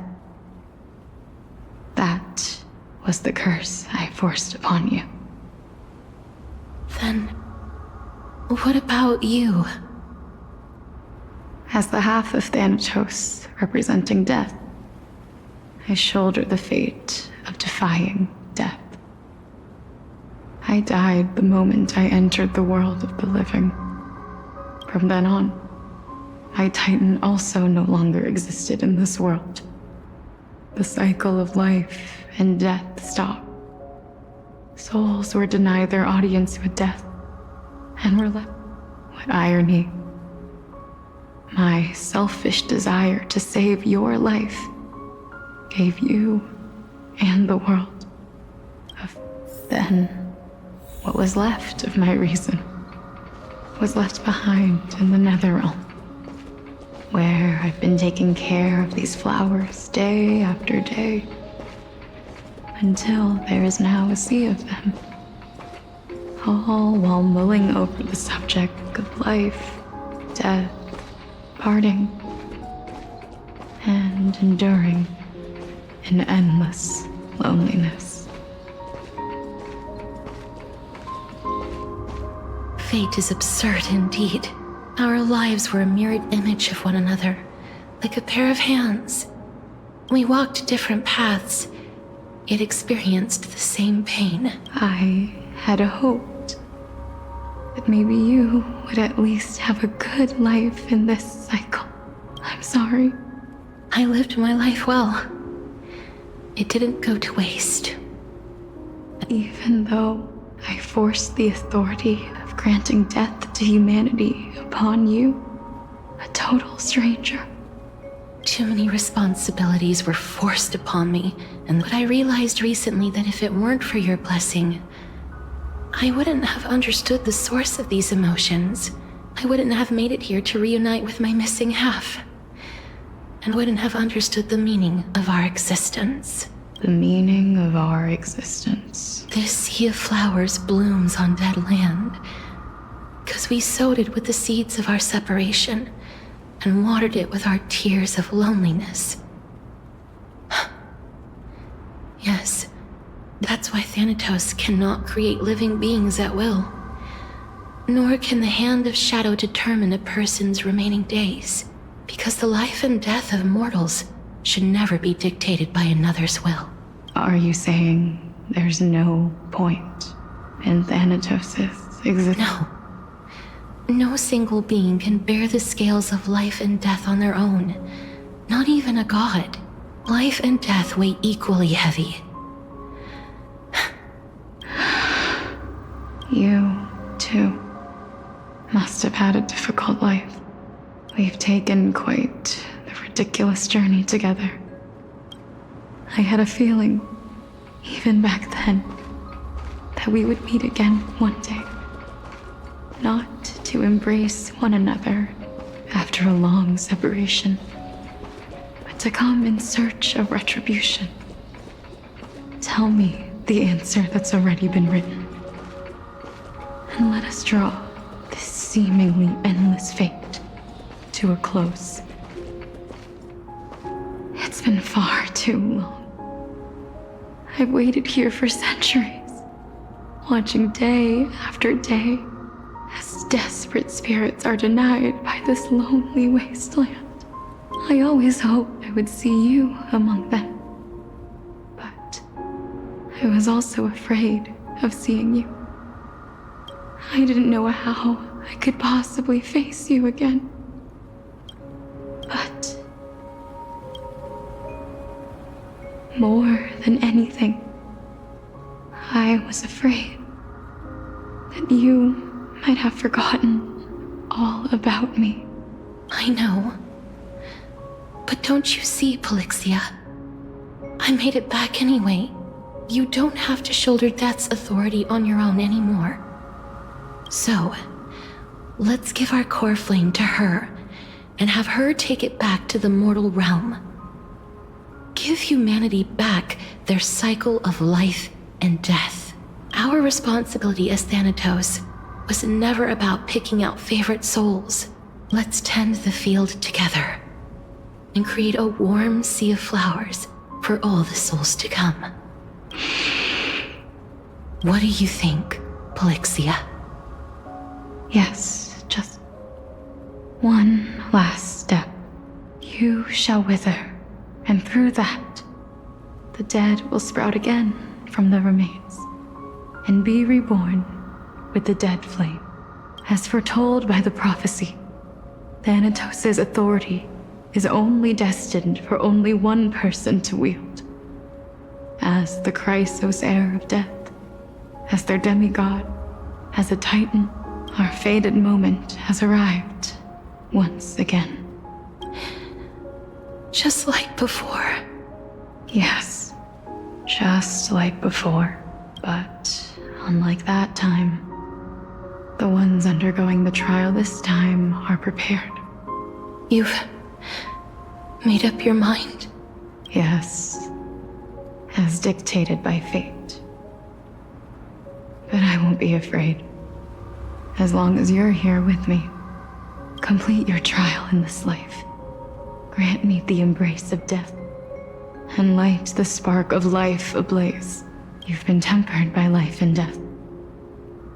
that was the curse I forced upon you. Then, what about you? As the half of Thanatos representing death, I shoulder the fate of defying death. I died the moment I entered the world of the living. From then on, my Titan also no longer existed in this world. The cycle of life and death stopped. Souls were denied their audience with death, and were left. What irony. My selfish desire to save your life gave you and the world then what was left of my reason was left behind in the Netherrealm, where I've been taking care of these flowers day after day, until there is now a sea of them, all while mulling over the subject of life, death, parting, and enduring in endless loneliness. Fate is absurd indeed. Our lives were a mirrored image of one another, like a pair of hands. We walked different paths, yet experienced the same pain. I had hoped that maybe you would at least have a good life in this cycle. I'm sorry. I lived my life well. It didn't go to waste. Even though I forced the authority of granting death to humanity upon you, a total stranger. Too many responsibilities were forced upon me, and I realized recently that if it weren't for your blessing, I wouldn't have understood the source of these emotions. I wouldn't have made it here to reunite with my missing half, and wouldn't have understood the meaning of our existence. The meaning of our existence. This sea of flowers blooms on dead land, because we sowed it with the seeds of our separation, and watered it with our tears of loneliness. Yes, that's why Thanatos cannot create living beings at will. Nor can the hand of shadow determine a person's remaining days, because the life and death of mortals should never be dictated by another's will. Are you saying there's no point in Thanatos' existence? No. No single being can bear the scales of life and death on their own. Not even a god. Life and death weigh equally heavy. You, too, must have had a difficult life. We've taken quite the ridiculous journey together. I had a feeling, even back then, that we would meet again one day. Not to embrace one another after a long separation, but to come in search of retribution. Tell me the answer that's already been written, and let us draw this seemingly endless fate to a close. It's been far too long. I've waited here for centuries, watching day after day as desperate spirits are denied by this lonely wasteland. I always hoped I would see you among them, but I was also afraid of seeing you. I didn't know how I could possibly face you again. But more than anything, I was afraid that you might have forgotten all about me. I know. But don't you see, Polixia? I made it back anyway. You don't have to shoulder death's authority on your own anymore. So, let's give our core flame to her, and have her take it back to the mortal realm. Give humanity back their cycle of life and death. Our responsibility as Thanatos was never about picking out favorite souls. Let's tend the field together, and create a warm sea of flowers for all the souls to come. What do you think, Polixia? Yes, just one last step. You shall wither, and through that, the dead will sprout again from the remains. and be reborn with the dead flame. As foretold by the prophecy, Thanatos' authority is only destined for only one person to wield. As the Chrysos heir of death, as their demigod, as a titan, our fated moment has arrived once again. Just like before. Yes, just like before. But unlike that time, the ones undergoing the trial this time are prepared. You've made up your mind? Yes, as dictated by fate. But I won't be afraid. As long as you're here with me, complete your trial in this life. Grant me the embrace of death, and light the spark of life ablaze. You've been tempered by life and death.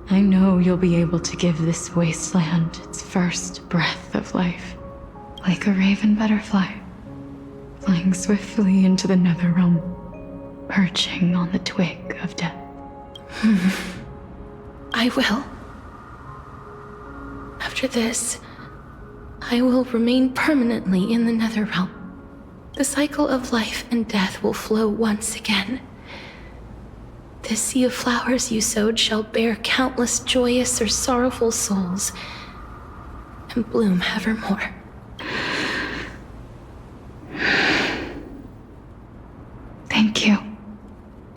I know you'll be able to give this wasteland its first breath of life, like a raven butterfly, flying swiftly into the netherrealm, perching on the twig of death. I will. After this, I will remain permanently in the netherrealm. The cycle of life and death will flow once again. This sea of flowers you sowed shall bear countless joyous or sorrowful souls, and bloom evermore. Thank you.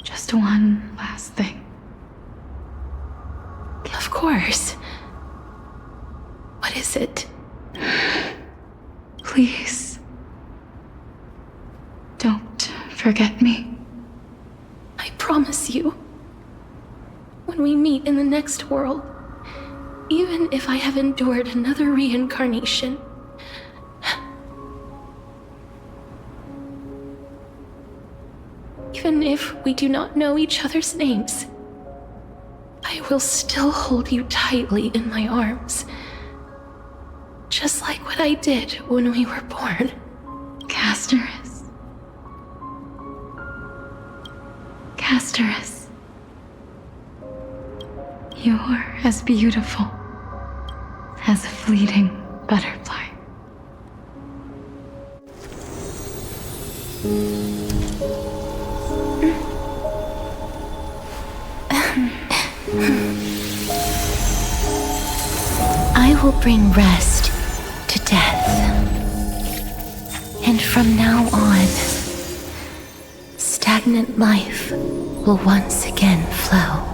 Just one last thing. Of course. What is it? Please, don't forget me. I promise you, when we meet in the next world, even if I have endured another reincarnation, even if we do not know each other's names, I will still hold you tightly in my arms. Just like what I did when we were born. Castorus. Castorus. You're as beautiful as a fleeting butterfly. I will bring rest to death. And from now on, stagnant life will once again flow.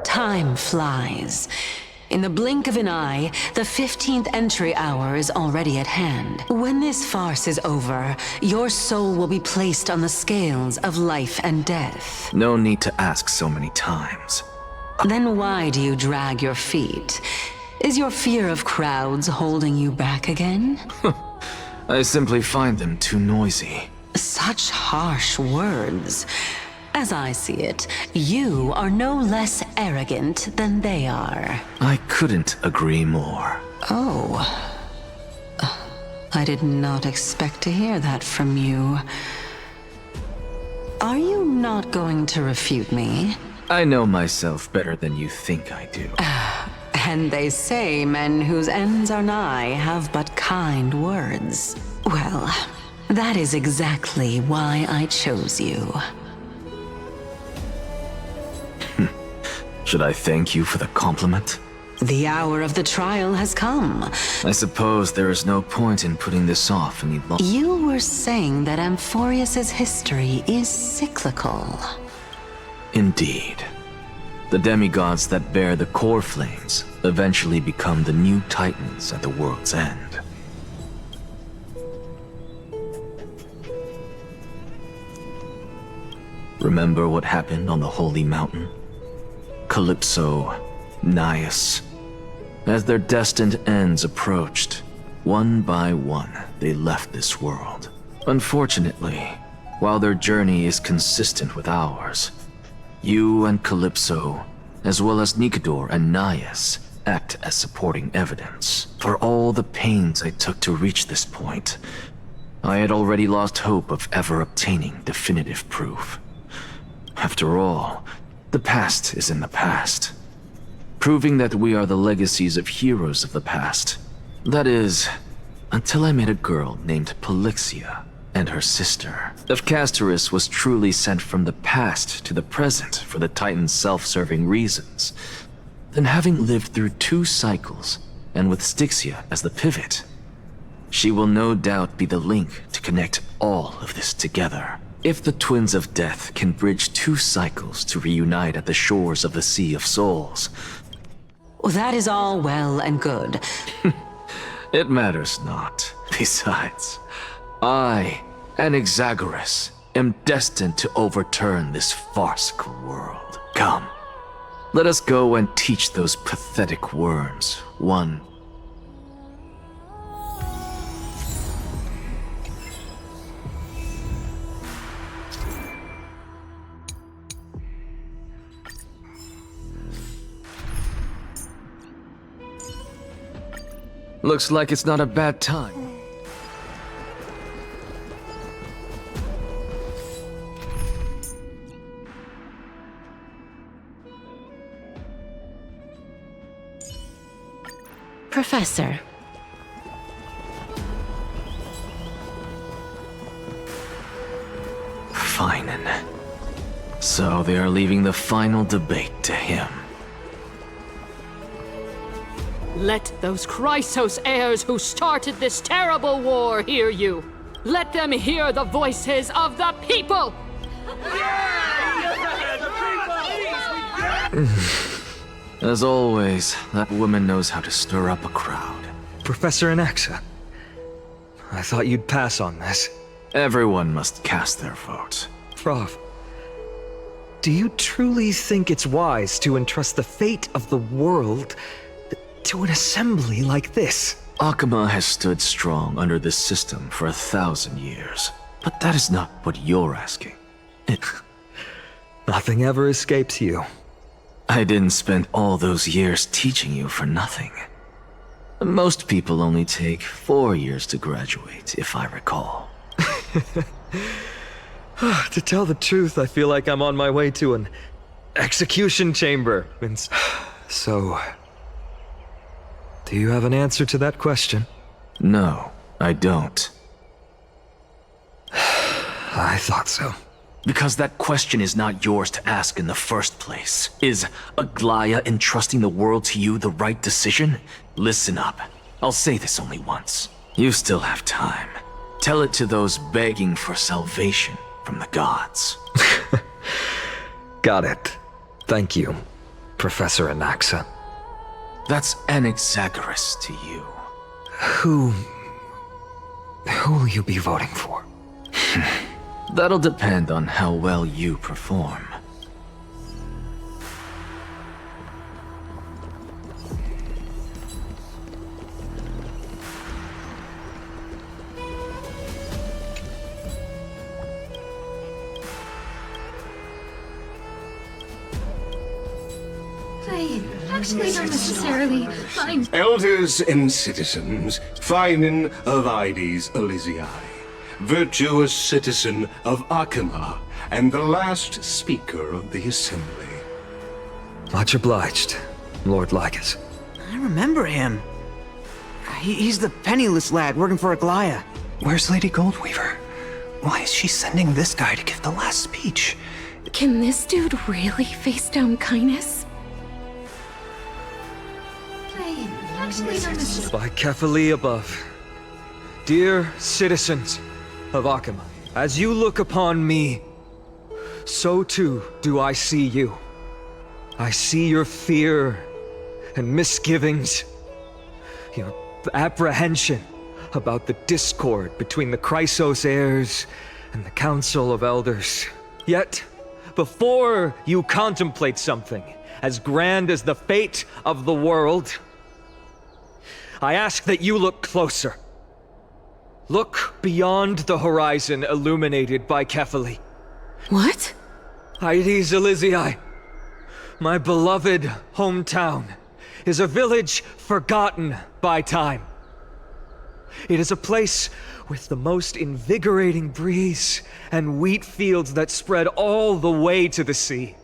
Time flies. In the blink of an eye, the 15th entry hour is already at hand. When this farce is over, your soul will be placed on the scales of life and death. No need to ask so many times. Then why do you drag your feet? Is your fear of crowds holding you back again? I simply find them too noisy. Such harsh words. As I see it, you are no less arrogant than they are. I couldn't agree more. Oh. I did not expect to hear that from you. Are you not going to refute me? I know myself better than you think I do. And they say men whose ends are nigh have but kind words. Well, that is exactly why I chose you. Should I thank you for the compliment? The hour of the trial has come. I suppose there is no point in putting this off any longer. You were saying that Amphoreus' history is cyclical. Indeed. The demigods that bear the core flames eventually become the new titans at the world's end. Remember what happened on the Holy Mountain? Calypso, Naias. As their destined ends approached, one by one, they left this world. Unfortunately, while their journey is consistent with ours, you and Calypso, as well as Nikedor and Naias, act as supporting evidence. For all the pains I took to reach this point, I had already lost hope of ever obtaining definitive proof. After all, the past is in the past. Proving that we are the legacies of heroes of the past. That is, until I met a girl named Polixia and her sister. If Castorus was truly sent from the past to the present for the Titan's self-serving reasons, then having lived through 2 cycles, and with Styxia as the pivot, she will no doubt be the link to connect all of this together. If the Twins of Death can bridge 2 cycles to reunite at the shores of the Sea of Souls... Well, that is all well and good. It matters not. Besides, I, Anaxagoras, am destined to overturn this farcical world. Come, let us go and teach those pathetic worms one. Looks like it's not a bad time. Professor. FIњN. So they are leaving the final debate to him. Let those Chrysos heirs who started this terrible war hear you. Let them hear the voices of the people! As always, that woman knows how to stir up a crowd. Professor Anaxa, I thought you'd pass on this. Everyone must cast their vote. Prof, do you truly think it's wise to entrust the fate of the world to an assembly like this? Akama has stood strong under this system for 1,000 years. But that is not what you're asking. Nothing ever escapes you. I didn't spend all those years teaching you for nothing. Most people only take 4 years to graduate, if I recall. To tell the truth, I feel like I'm on my way to an execution chamber. So, do you have an answer to that question? No, I don't. I thought so. Because that question is not yours to ask in the first place. Is Aglaya entrusting the world to you the right decision? Listen up. I'll say this only once. You still have time. Tell it to those begging for salvation from the gods. Got it. Thank you, Professor Anaxa. That's Anaxagoras to you. Who will you be voting for? That'll depend on how well you perform. Actually, not necessarily. Fine. Elders and citizens, FIњN of Ides Elysiae, virtuous citizen of Akama, and the last speaker of the assembly. Much obliged, Lord Lycus. I remember him. He's the penniless lad working for Aglaya. Where's Lady Goldweaver? Why is she sending this guy to give the last speech? Can this dude really face down kindness? By Kefali above. Dear citizens of Akama, as you look upon me, so too do I see you. I see your fear and misgivings, your apprehension about the discord between the Chrysos heirs and the Council of Elders. Yet, before you contemplate something as grand as the fate of the world, I ask that you look closer. Look beyond the horizon illuminated by Kefali. What? Hydes Elysiae, my beloved hometown, is a village forgotten by time. It is a place with the most invigorating breeze and wheat fields that spread all the way to the sea.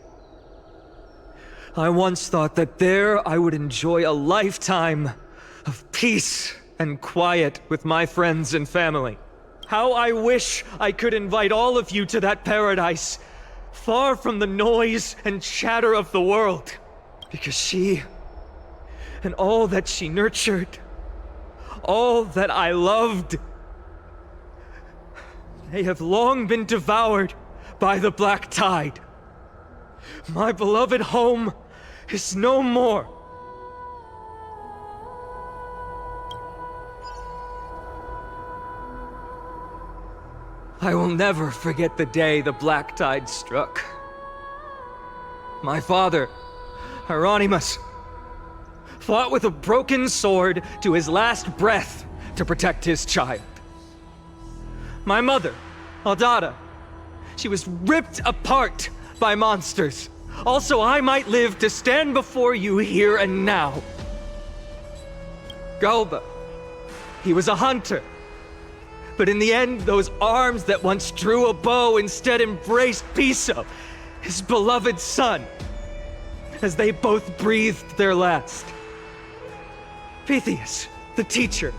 I once thought that there I would enjoy a lifetime of peace and quiet with my friends and family. How I wish I could invite all of you to that paradise, far from the noise and chatter of the world, because she and all that she nurtured, all that I loved, they have long been devoured by the black tide. My beloved home is no more. I will never forget the day the black tide struck. My father, Hieronymus, fought with a broken sword to his last breath to protect his child. My mother, Aldada, she was ripped apart by monsters. Also, I might live to stand before you here and now. Galba, he was a hunter. But in the end, those arms that once drew a bow instead embraced Piso, his beloved son, as they both breathed their last. Pythias, the teacher,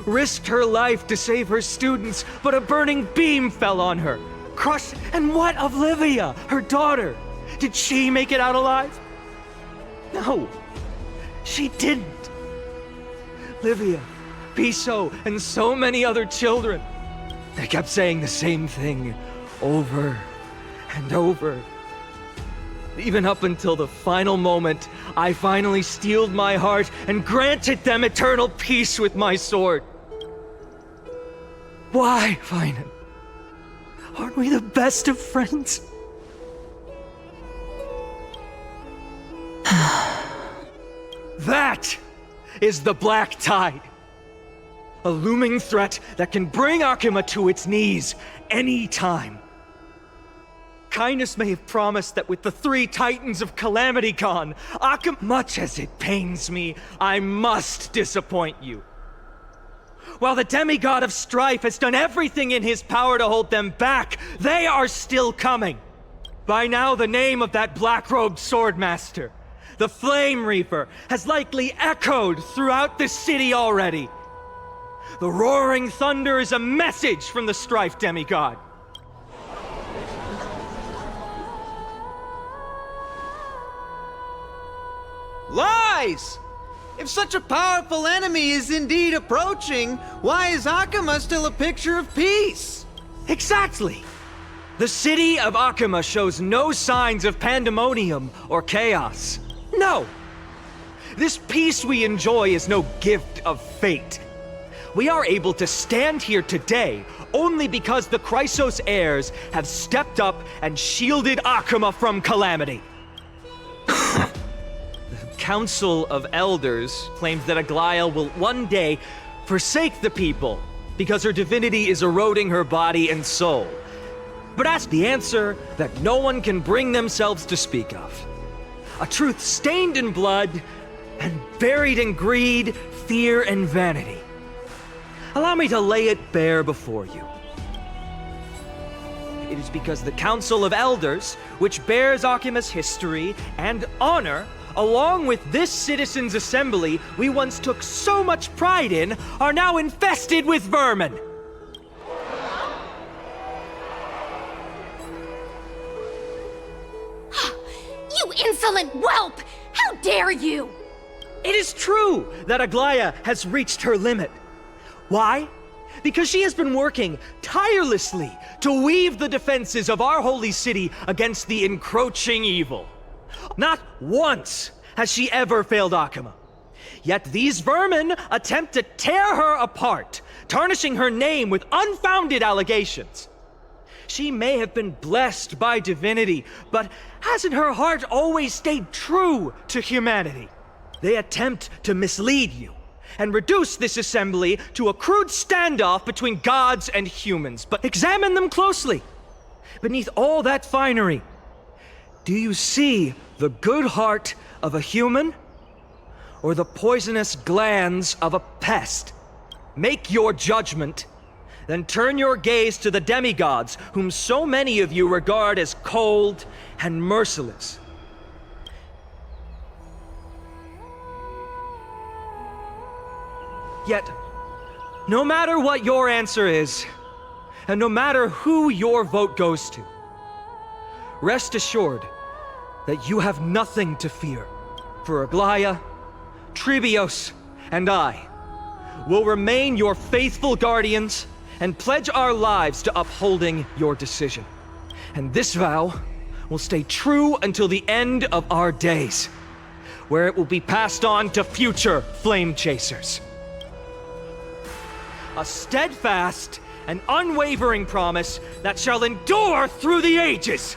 risked her life to save her students, but a burning beam fell on her, crushed. And what of Livia, her daughter? Did she make it out alive? No, she didn't. Livia, Piso, and so many other children, they kept saying the same thing over and over. Even up until the final moment, I finally steeled my heart and granted them eternal peace with my sword. Why, Finan? Aren't we the best of friends? That is the black tide. A looming threat that can bring Akima to its knees any time. Kindness may have promised that with the 3 titans of Calamity gone, Akima... Much as it pains me, I must disappoint you. While the demigod of strife has done everything in his power to hold them back, they are still coming. By now, the name of that black-robed swordmaster, the Flame Reaper, has likely echoed throughout the city already. The roaring thunder is a message from the strife demigod. Lies! If such a powerful enemy is indeed approaching, why is Akima still a picture of peace? Exactly! The city of Akima shows no signs of pandemonium or chaos. No! This peace we enjoy is no gift of fate. We are able to stand here today only because the Chrysos heirs have stepped up and shielded Akima from calamity. The Council of Elders claims that Aglaia will one day forsake the people because her divinity is eroding her body and soul. But that's the answer that no one can bring themselves to speak of. A truth stained in blood and buried in greed, fear, and vanity. Allow me to lay it bare before you. It is because the Council of Elders, which bears Akima's history and honor, along with this citizens' assembly we once took so much pride in, are now infested with vermin. You insolent whelp! How dare you! It is true that Aglaia has reached her limit. Why? Because she has been working tirelessly to weave the defenses of our holy city against the encroaching evil. Not once has she ever failed Akima. Yet these vermin attempt to tear her apart, tarnishing her name with unfounded allegations. She may have been blessed by divinity, but hasn't her heart always stayed true to humanity? They attempt to mislead you and reduce this assembly to a crude standoff between gods and humans. But examine them closely. Beneath all that finery, do you see the good heart of a human or the poisonous glands of a pest? Make your judgment, then turn your gaze to the demigods, whom so many of you regard as cold and merciless. Yet, no matter what your answer is, and no matter who your vote goes to, rest assured that you have nothing to fear, for Aglaia, Trebios, and I will remain your faithful guardians and pledge our lives to upholding your decision. And this vow will stay true until the end of our days, where it will be passed on to future flame chasers. A steadfast and unwavering promise that shall endure through the ages.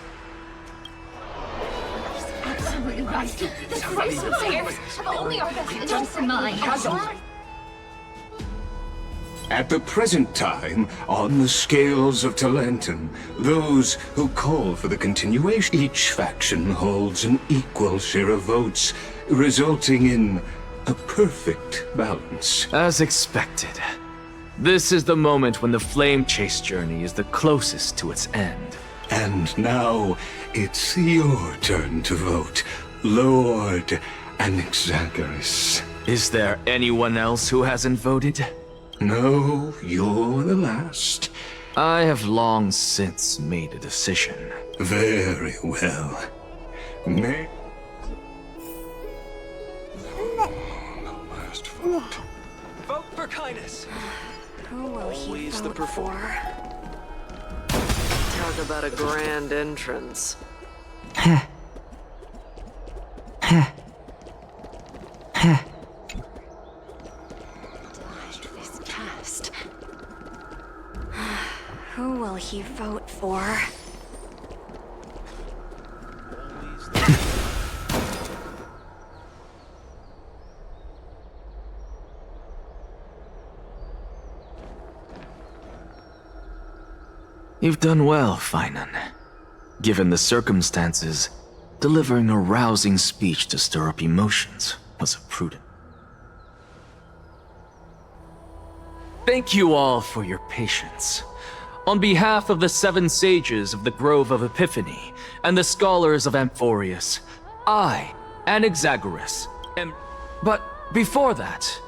Absolutely right. The Chrysos heirs have only our best interests in mind. At the present time, on the scales of Talentum, those who call for the continuation, each faction holds an equal share of votes, resulting in a perfect balance. As expected. This is the moment when the flame chase journey is the closest to its end. And now, it's your turn to vote, Lord Anaxagoras. Is there anyone else who hasn't voted? No, you're the last. I have long since made a decision. Very well. The last vote. Vote for kindness. Who will he vote for? Talk about a grand entrance. This cast. Who will he vote for? You've done well, Finan. Given the circumstances, delivering a rousing speech to stir up emotions was prudent. Thank you all for your patience. On behalf of the 7 sages of the Grove of Epiphany and the scholars of Amphoreus, I, Anaxagoras, am... But before that,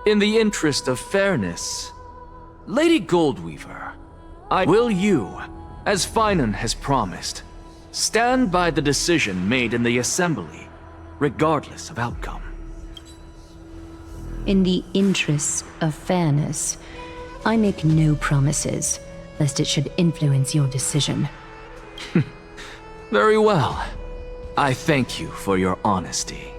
in the interest of fairness, Lady Goldweaver, will you, as Finan has promised, stand by the decision made in the Assembly, regardless of outcome? In the interests of fairness, I make no promises, lest it should influence your decision. Very well. I thank you for your honesty.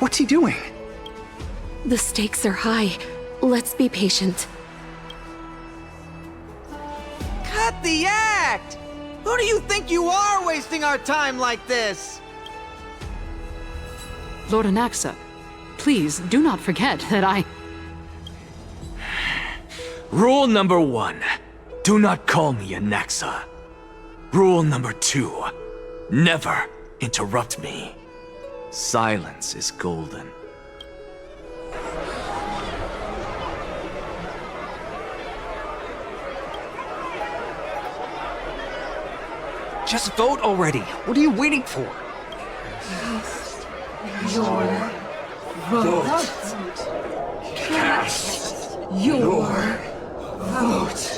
What's he doing? The stakes are high. Let's be patient. Cut the act! Who do you think you are wasting our time like this? Lord Anaxa, please do not forget that I... Rule number 1, do not call me Anaxa. Rule number 2, never interrupt me. Silence is golden. Just vote already. What are you waiting for? Cast your vote. Cast your vote.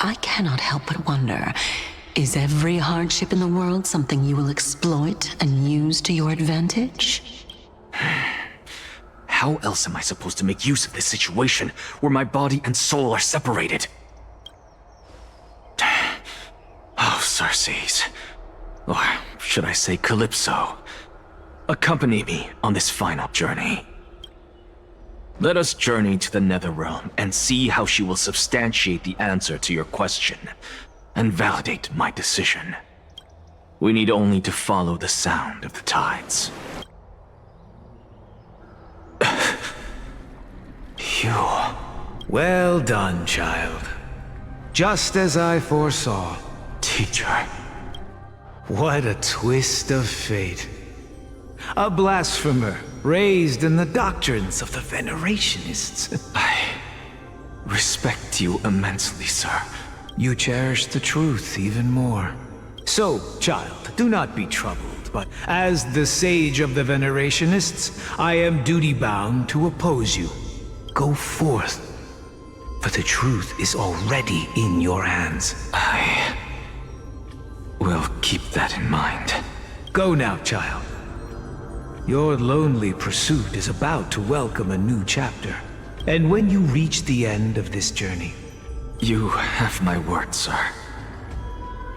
I cannot help but wonder, is every hardship in the world something you will exploit and use to your advantage? How else am I supposed to make use of this situation where my body and soul are separated? Circes, or should I say Calypso, accompany me on this final journey. Let us journey to the Netherrealm and see how she will substantiate the answer to your question and validate my decision. We need only to follow the sound of the tides. You. Well done, child. Just as I foresaw. Teacher. What a twist of fate. A blasphemer raised in the doctrines of the Venerationists. I respect you immensely, sir. You cherish the truth even more. So, child, do not be troubled, but as the sage of the Venerationists, I am duty-bound to oppose you. Go forth, for the truth is already in your hands. I will keep that in mind. Go now, child. Your lonely pursuit is about to welcome a new chapter. And when you reach the end of this journey... You have my word, sir.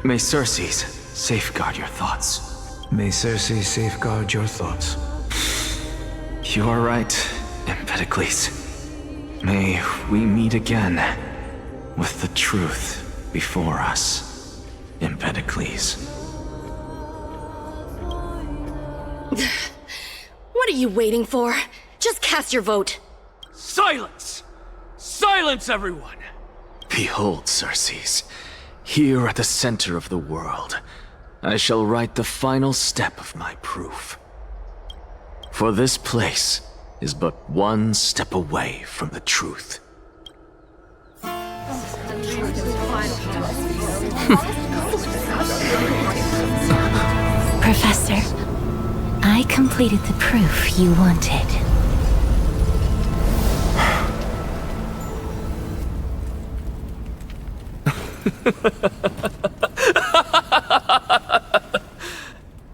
May Circes safeguard your thoughts. May Circes safeguard your thoughts. You are right, Empedocles. May we meet again with the truth before us, Empedocles. What are you waiting for? Just cast your vote. Silence! Silence, everyone! Behold, Circes, here at the center of the world, I shall write the final step of my proof. For this place is but one step away from the truth. Professor, I completed the proof you wanted.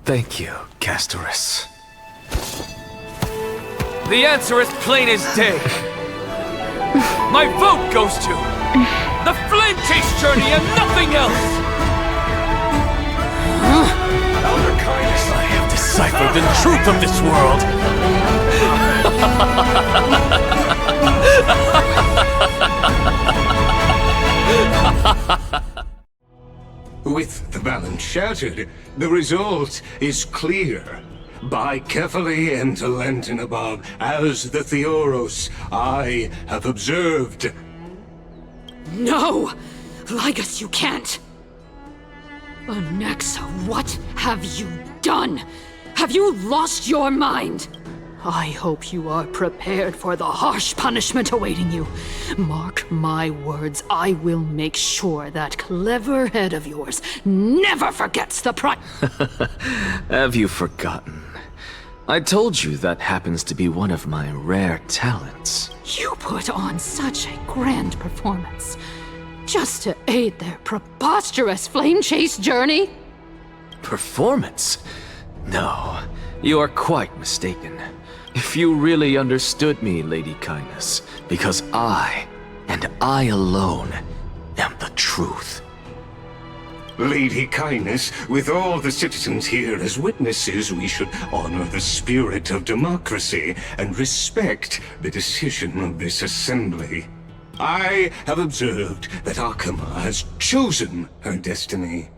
Thank you, Castorus. The answer is plain as day. My vote goes to the flame chase journey and nothing else. Elder Kindness, I have deciphered the truth of this world. With the balance shattered, the result is clear. By carefully and Lenten above, as the Theoros, I have observed. No! Ligus, you can't! Anaxa, what have you done? Have you lost your mind? I hope you are prepared for the harsh punishment awaiting you. Mark my words, I will make sure that clever head of yours never forgets the price. Have you forgotten? I told you that happens to be one of my rare talents. You put on such a grand performance just to aid their preposterous flame chase journey. Performance? No, you are quite mistaken. If you really understood me, Lady Kindness, because I, and I alone, am the truth. Lady Kindness, with all the citizens here as witnesses, we should honor the spirit of democracy and respect the decision of this assembly. I have observed that Akama has chosen her destiny.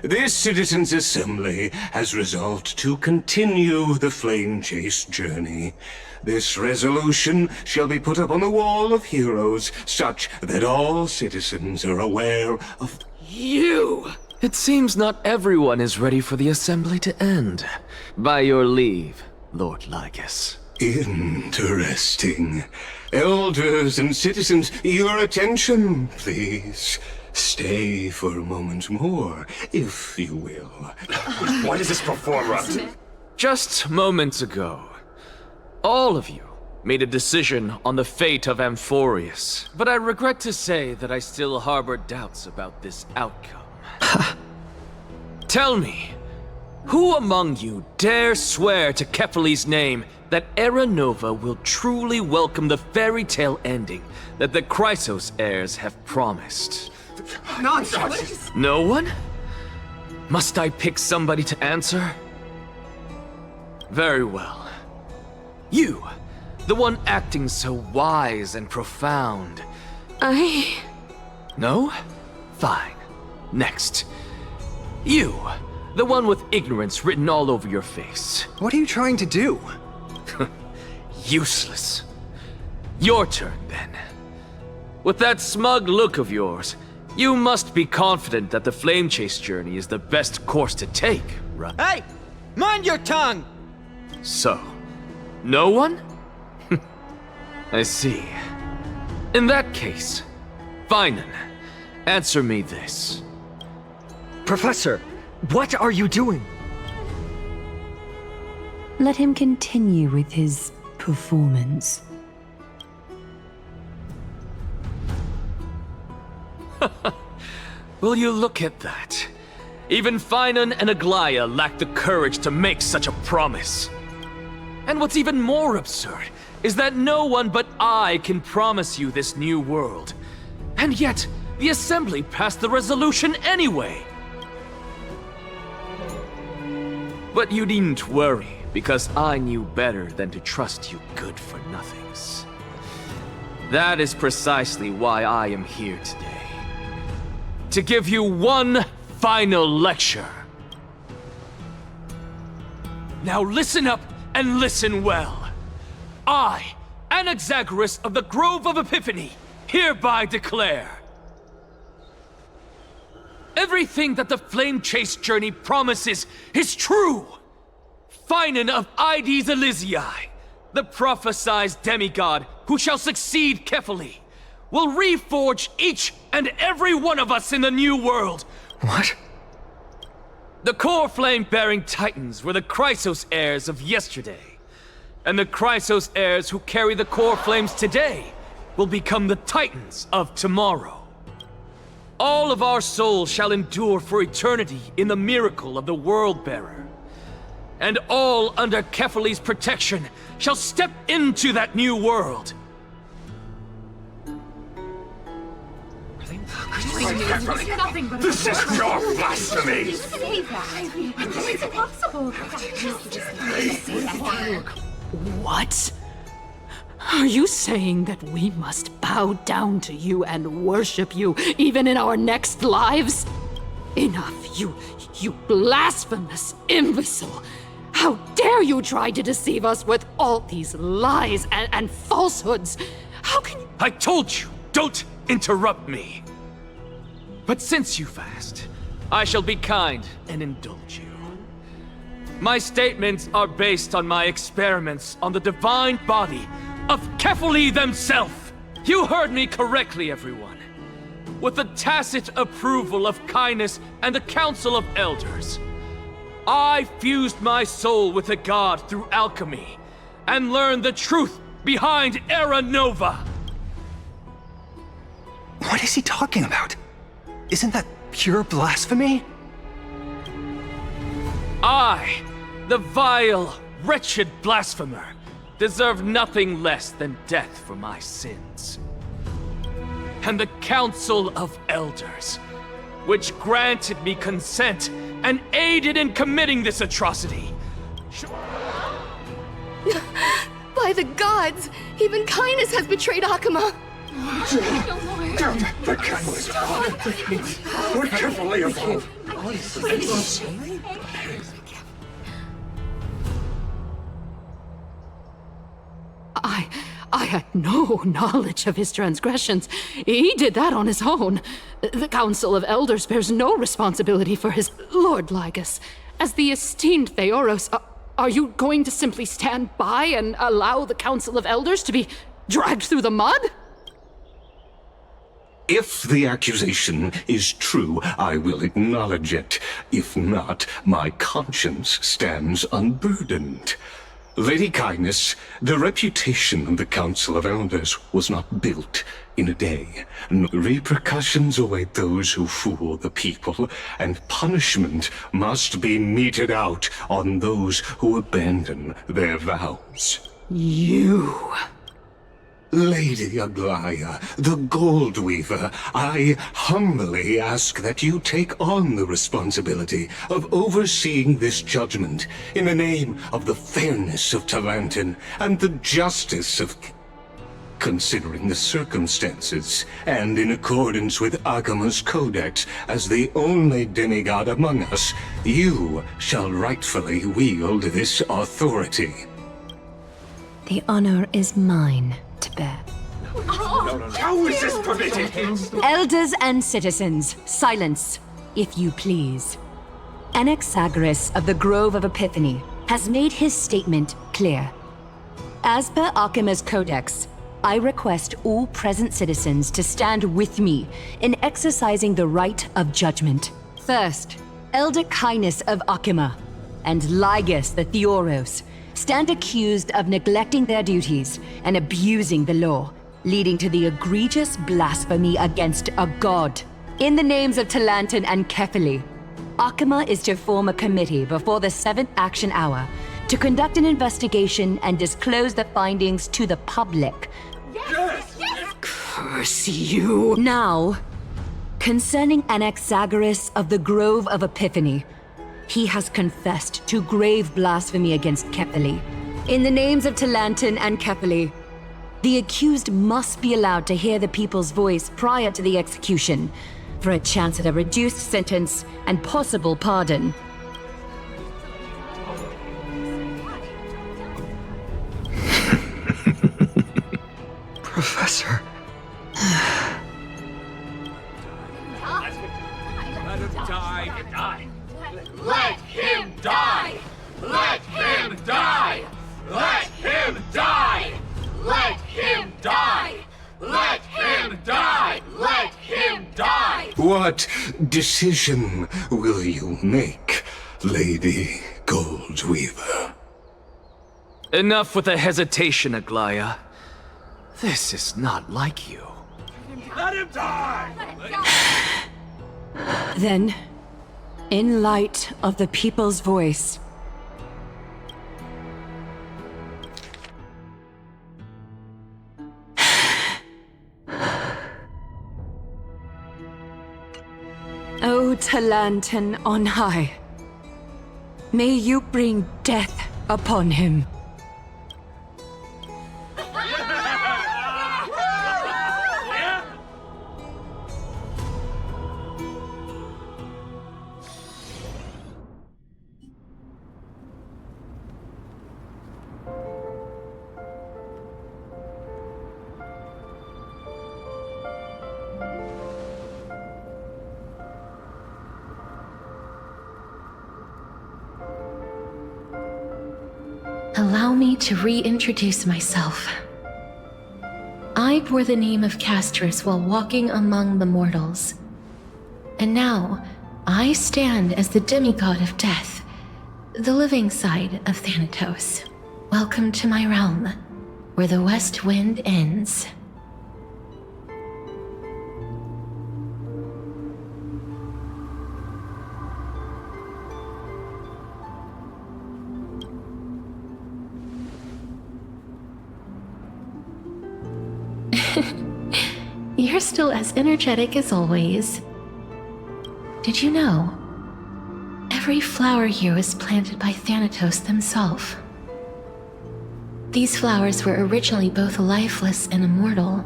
This citizens' assembly has resolved to continue the flame chase journey. This resolution shall be put up on the wall of heroes, such that all citizens are aware of... You! It seems not everyone is ready for the assembly to end. By your leave, Lord Ligus. Interesting. Elders and citizens, your attention, please. Stay for a moment more, if you will. What is this performer? Just moments ago, all of you made a decision on the fate of Amphoreus. But I regret to say that I still harbor doubts about this outcome. Tell me, who among you dare swear to Kephales's name that Era Nova will truly welcome the fairy tale ending that the Chrysos heirs have promised? Nonsense! No one? Must I pick somebody to answer? Very well. You, the one acting so wise and profound. No? Fine. Next. You, the one with ignorance written all over your face. What are you trying to do? Useless. Your turn, then. With that smug look of yours, you must be confident that the flame chase journey is the best course to take, right? Hey! Mind your tongue! So, no one? I see. In that case, Finen, answer me this. Professor, what are you doing? Let him continue with his performance. Will you look at that? Even Finen and Aglaya lack the courage to make such a promise. And what's even more absurd is that no one but I can promise you this new world. And yet, the Assembly passed the resolution anyway. But you needn't worry, because I knew better than to trust you good-for-nothings. That is precisely why I am here today. To give you one final lecture. Now listen up and listen well. I, Anaxagoras of the Grove of Epiphany, hereby declare everything that the Flame Chase journey promises is true. Finen of Ides Elysiae, the prophesied demigod who shall succeed Kefali, will reforge each and every one of us in the new world. What? The core flame-bearing titans were the Chrysos heirs of yesterday, and the Chrysos heirs who carry the core flames today will become the titans of tomorrow. All of our souls shall endure for eternity in the miracle of the World-Bearer, and all under Kefali's protection shall step into that new world. This is pure blasphemy! It's impossible. What? Are you saying that we must bow down to you and worship you even in our next lives? Enough, you blasphemous imbecile! How dare you try to deceive us with all these lies and falsehoods? How can you— I told you, don't interrupt me. But since you've asked, I shall be kind and indulge you. My statements are based on my experiments on the divine body of Kefali themselves. You heard me correctly, everyone. With the tacit approval of Kindness and the Council of Elders, I fused my soul with the god through alchemy and learned the truth behind Era Nova. What is he talking about? Isn't that pure blasphemy? I, the vile, wretched blasphemer, deserve nothing less than death for my sins. And the Council of Elders, which granted me consent and aided in committing this atrocity. By the gods, even Kindness has betrayed Akama. The catalyst. We're carefully involved. I had no knowledge of his transgressions. He did that on his own. The Council of Elders bears no responsibility for his— Lord Lygus, as the esteemed Theoros, are you going to simply stand by and allow the Council of Elders to be dragged through the mud? If the accusation is true, I will acknowledge it. If not, my conscience stands unburdened. Lady Kindness, the reputation of the Council of Elders was not built in a day. Repercussions await those who fool the people, and punishment must be meted out on those who abandon their vows. You Lady Aglaya, the Gold Weaver, I humbly ask that you take on the responsibility of overseeing this judgment in the name of the fairness of Talantin and the justice of... Considering the circumstances, and in accordance with Akima's codex as the only demigod among us, you shall rightfully wield this authority. The honor is mine to bear. How is this permitted? Elders and citizens, silence, if you please. Anaxagoras of the Grove of Epiphany has made his statement clear. As per Akima's codex, I request all present citizens to stand with me in exercising the right of judgment. First, Elder Kindness of Akima and Ligus the Theoros stand accused of neglecting their duties and abusing the law, leading to the egregious blasphemy against a god. In the names of Talantin and Kefili, Akima is to form a committee before the 7th action hour to conduct an investigation and disclose the findings to the public. Yes! Curse you! Now, concerning Anaxagoras of the Grove of Epiphany, he has confessed to grave blasphemy against Kefili. In the names of Talantin and Kefili, the accused must be allowed to hear the people's voice prior to the execution, for a chance at a reduced sentence and possible pardon. Professor. Let him die. Let him die! Let him die! Let him die! Let him die! Let him die! Let him die! What decision will you make, Lady Goldweaver? Enough with the hesitation, Aglaya. This is not like you. Let him die! Then, in light of the people's voice, O Talantin on high, may you bring death upon him. Allow me to reintroduce myself. I bore the name of Castris while walking among the mortals. And now, I stand as the demigod of death, the living side of Thanatos. Welcome to my realm, where the west wind ends. You're still as energetic as always. Did you know? Every flower here was planted by Thanatos themselves. These flowers were originally both lifeless and immortal.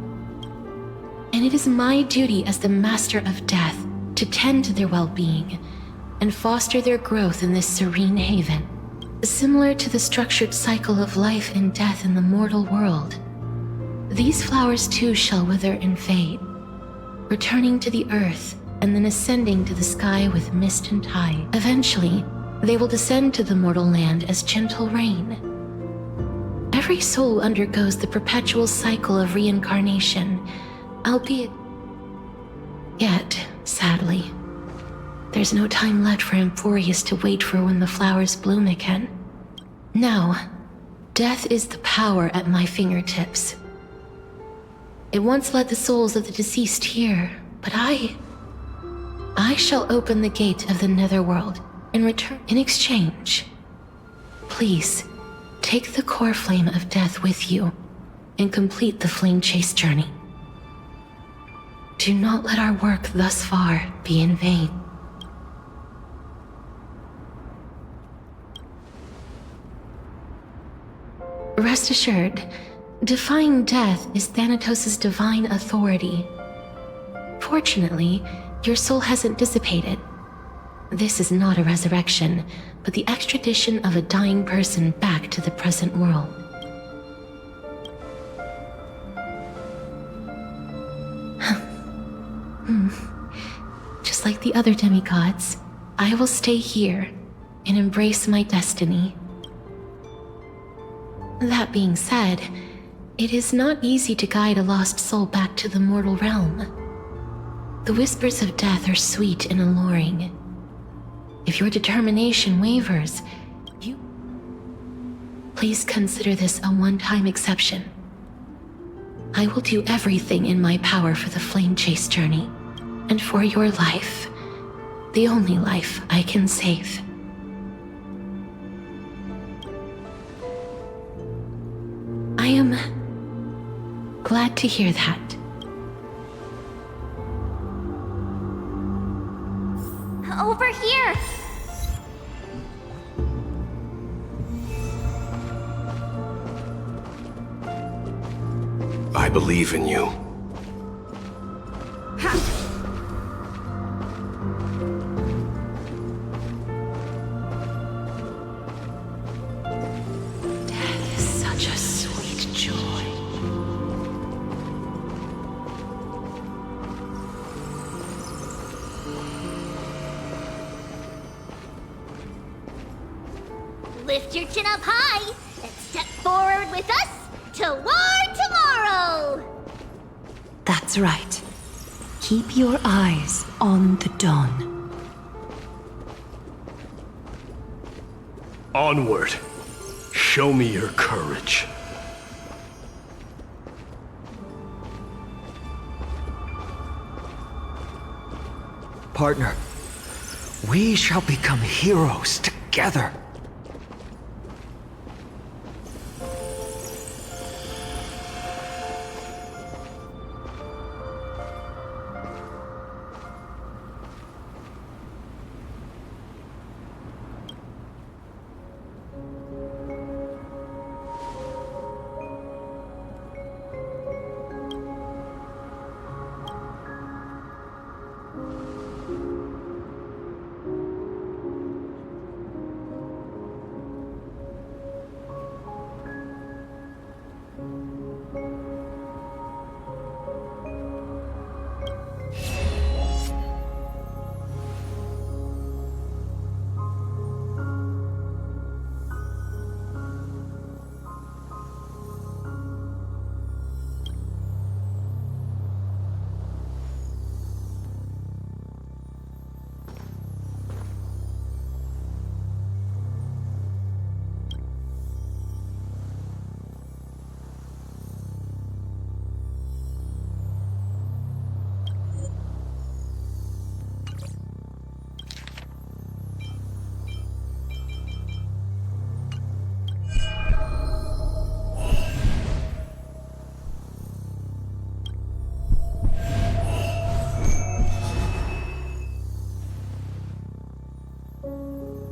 And it is my duty as the Master of Death to tend to their well-being and foster their growth in this serene haven. Similar to the structured cycle of life and death in the mortal world, these flowers too shall wither and fade, returning to the earth and then ascending to the sky with mist and tide. Eventually, they will descend to the mortal land as gentle rain. Every soul undergoes the perpetual cycle of reincarnation, albeit... Yet, sadly, there's no time left for Amphoreus to wait for when the flowers bloom again. Now, death is the power at my fingertips. It once led the souls of the deceased here, but I shall open the gate of the netherworld and return in exchange. Please, take the core flame of death with you and complete the flame chase journey. Do not let our work thus far be in vain. Rest assured, defying death is Thanatos' divine authority. Fortunately, your soul hasn't dissipated. This is not a resurrection, but the extradition of a dying person back to the present world. Just like the other demigods, I will stay here and embrace my destiny. That being said, it is not easy to guide a lost soul back to the mortal realm. The whispers of death are sweet and alluring. If your determination wavers, please consider this a one-time exception. I will do everything in my power for the flame chase journey, and for your life, the only life I can save. I am glad to hear that. Over here! I believe in you. Death is such a sweet joy. Lift your chin up high and step forward with us toward tomorrow! That's right. Keep your eyes on the dawn. Onward. Show me your courage. Partner, we shall become heroes together.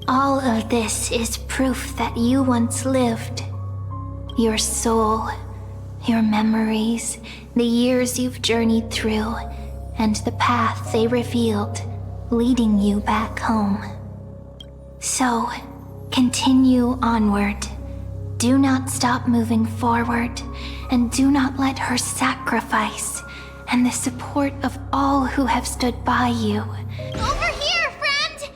All of this is proof that you once lived. Your soul, your memories, the years you've journeyed through, and the path they revealed, leading you back home. So, continue onward. Do not stop moving forward, and do not let her sacrifice and the support of all who have stood by you. Over here, friend!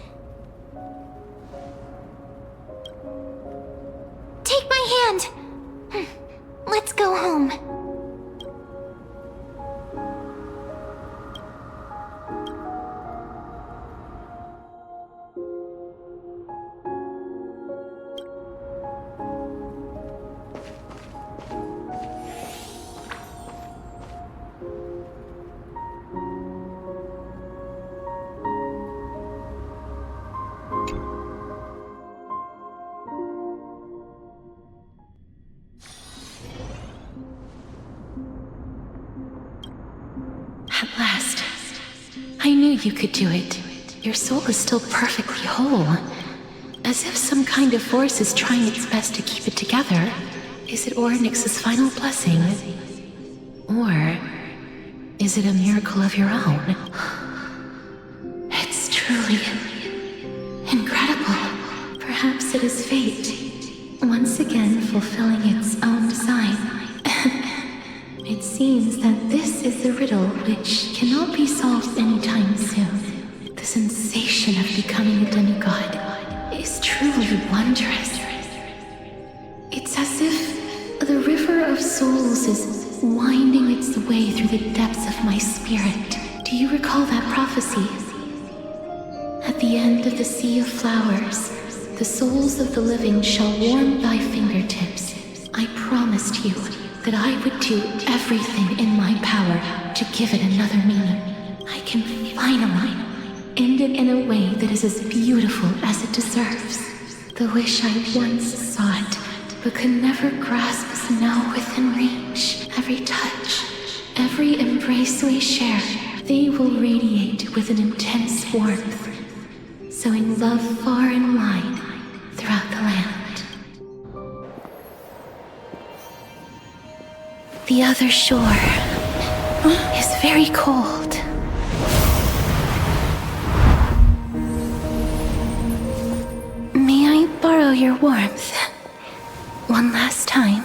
Take my hand. Let's go home. I knew you could do it. Your soul is still perfectly whole. As if some kind of force is trying its best to keep it together. Is it Ornyx's final blessing? Or is it a miracle of your own? It's truly incredible. Perhaps it is fate, once again fulfilling its own design. It seems that this is the riddle which cannot be solved anytime soon. The sensation of becoming a demigod is truly wondrous. It's as if the river of souls is winding its way through the depths of my spirit. Do you recall that prophecy? At the end of the sea of flowers, the souls of the living shall warm thy fingertips. I promised you that I would do everything in my power to give it another meaning. I can finally end it in a way that is as beautiful as it deserves. The wish I once sought, but could never grasp is now within reach. Every touch, every embrace we share, they will radiate with an intense warmth, sowing love far and wide throughout the land. The other shore is very cold. May I borrow your warmth one last time?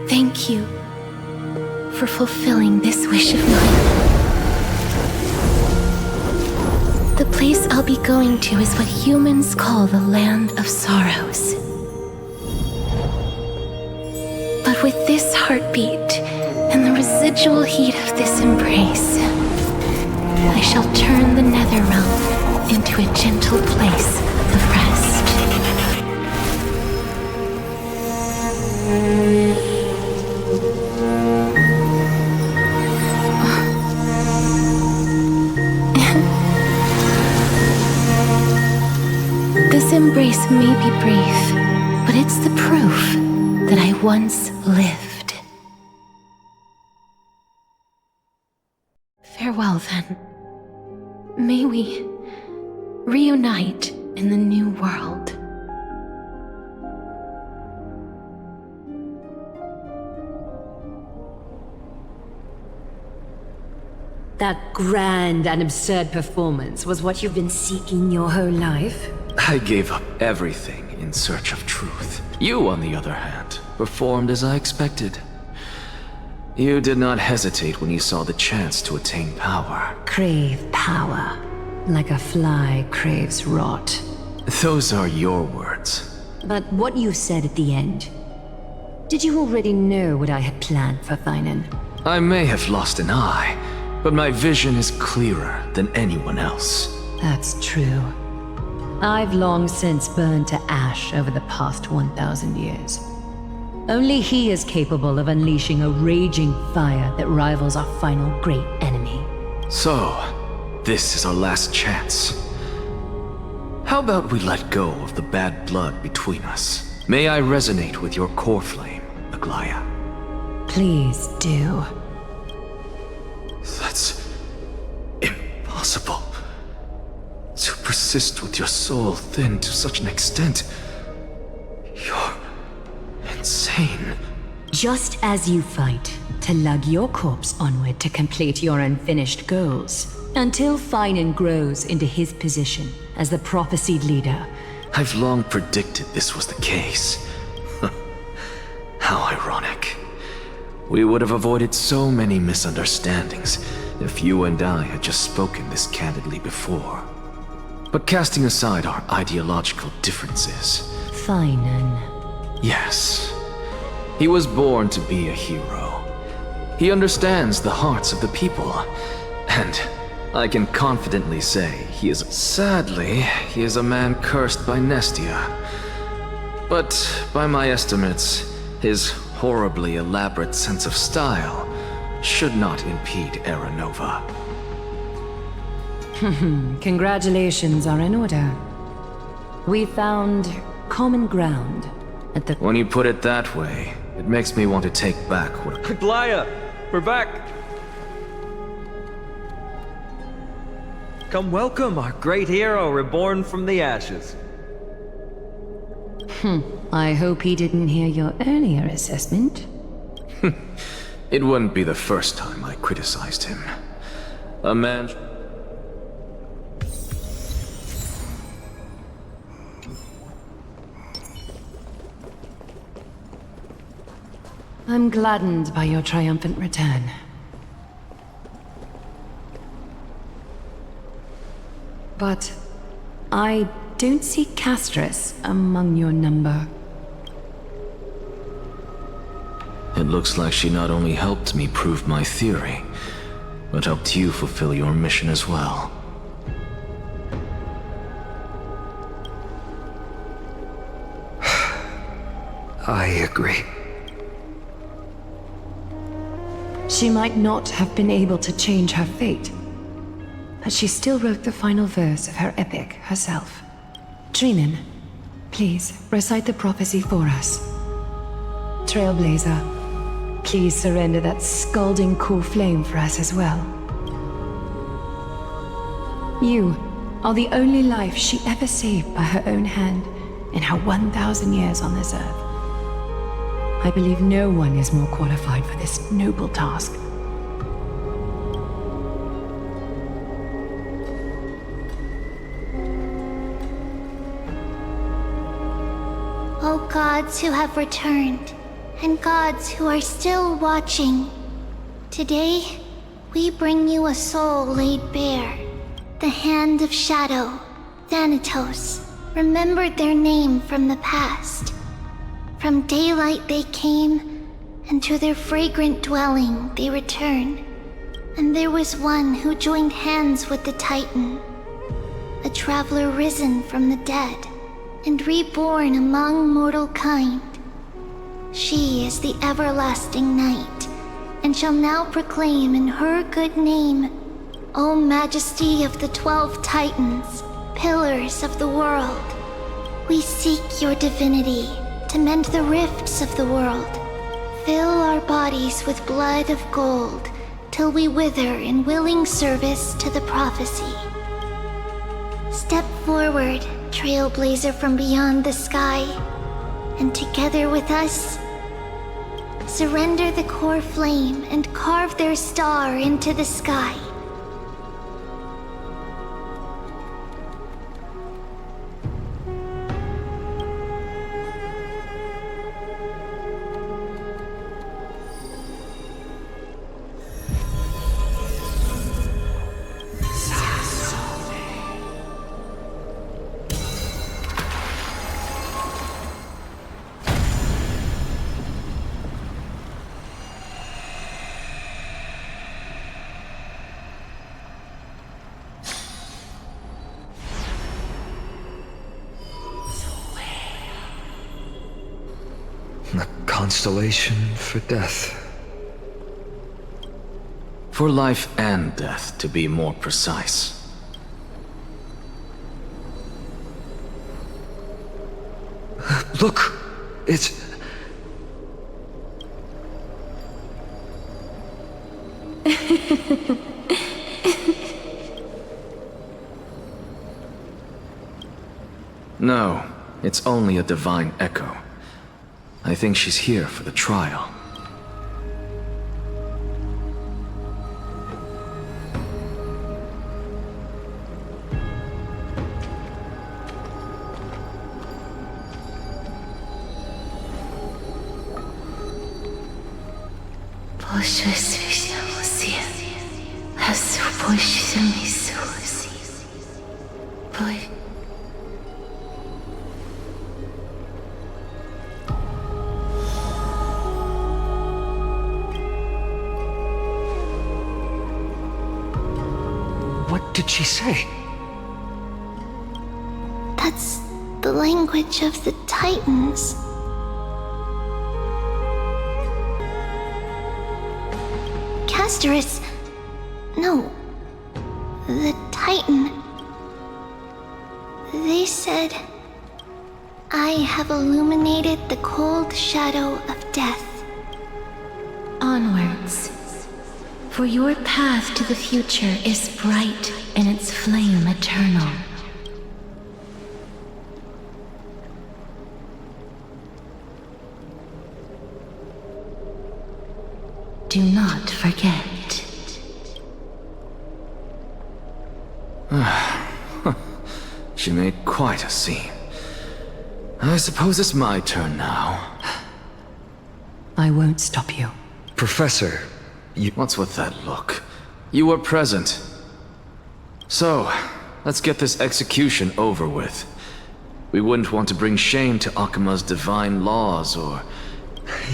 Thank you for fulfilling this wish of mine. The place I'll be going to is what humans call the Land of Sorrows. But with this heartbeat and the residual heat of this embrace, I shall turn the nether realm into a gentle place of rest. This embrace may be brief, but it's the proof that I once lived. Farewell, then. May we reunite in the new world. That grand and absurd performance was what you've been seeking your whole life? I gave up everything in search of truth. You, on the other hand, performed as I expected. You did not hesitate when you saw the chance to attain power. Crave power, like a fly craves rot. Those are your words. But what you said at the end, did you already know what I had planned for CİNH? I may have lost an eye, but my vision is clearer than anyone else. That's true. I've long since burned to ash over the past 1,000 years. Only he is capable of unleashing a raging fire that rivals our final great enemy. So, this is our last chance. How about we let go of the bad blood between us? May I resonate with your core flame, Aglaya? Please do. That's impossible. To persist with your soul thinned to such an extent. You're insane. Just as you fight to lug your corpse onward to complete your unfinished goals, until CÍNH grows into his position as the prophesied leader. I've long predicted this was the case. How ironic. We would have avoided so many misunderstandings if you and I had just spoken this candidly before. But casting aside our ideological differences... CÍNH. Yes. He was born to be a hero. He understands the hearts of the people. And I can confidently say he is... Sadly, he is a man cursed by Nestia. But by my estimates, his horribly elaborate sense of style should not impede Era Nova. Congratulations are in order. We found common ground at the... When you put it that way, it makes me want to take back what... Aglaya! We're back! Come welcome our great hero reborn from the ashes. I hope he didn't hear your earlier assessment. It wouldn't be the first time I criticized him. A man... I'm gladdened by your triumphant return. But I don't see Castrus among your number. It looks like she not only helped me prove my theory, but helped you fulfill your mission as well. I agree. She might not have been able to change her fate, but she still wrote the final verse of her epic herself. TRÅEN, please recite the prophecy for us. Trailblazer, please surrender that scalding cool flame for us as well. You are the only life she ever saved by her own hand in her 1,000 years on this earth. I believe no one is more qualified for this noble task. O gods who have returned, and gods who are still watching, today we bring you a soul laid bare. The hand of shadow, Thanatos, remembered their name from the past. From daylight they came, and to their fragrant dwelling they return. And there was one who joined hands with the Titan, a traveler risen from the dead, and reborn among mortal kind. She is the everlasting night, and shall now proclaim in her good name, O Majesty of the 12 Titans, pillars of the world, we seek your divinity to mend the rifts of the world. Fill our bodies with blood of gold, till we wither in willing service to the prophecy. Step forward, trailblazer from beyond the sky, and together with us, surrender the core flame and carve their star into the sky. A constellation for death. For life and death, to be more precise. Look! It's... No, it's only a divine echo. I think she's here for the trial. What did she say? That's the language of the Titans. Castrus... No. The Titan. They said, I have illuminated the cold shadow of death. Onwards. For your path to the future is bright and its flame eternal. Do not forget. She made quite a scene. I suppose it's my turn now. I won't stop you. Professor, you... What's with that look? You were present. So, let's get this execution over with. We wouldn't want to bring shame to Akima's divine laws, or...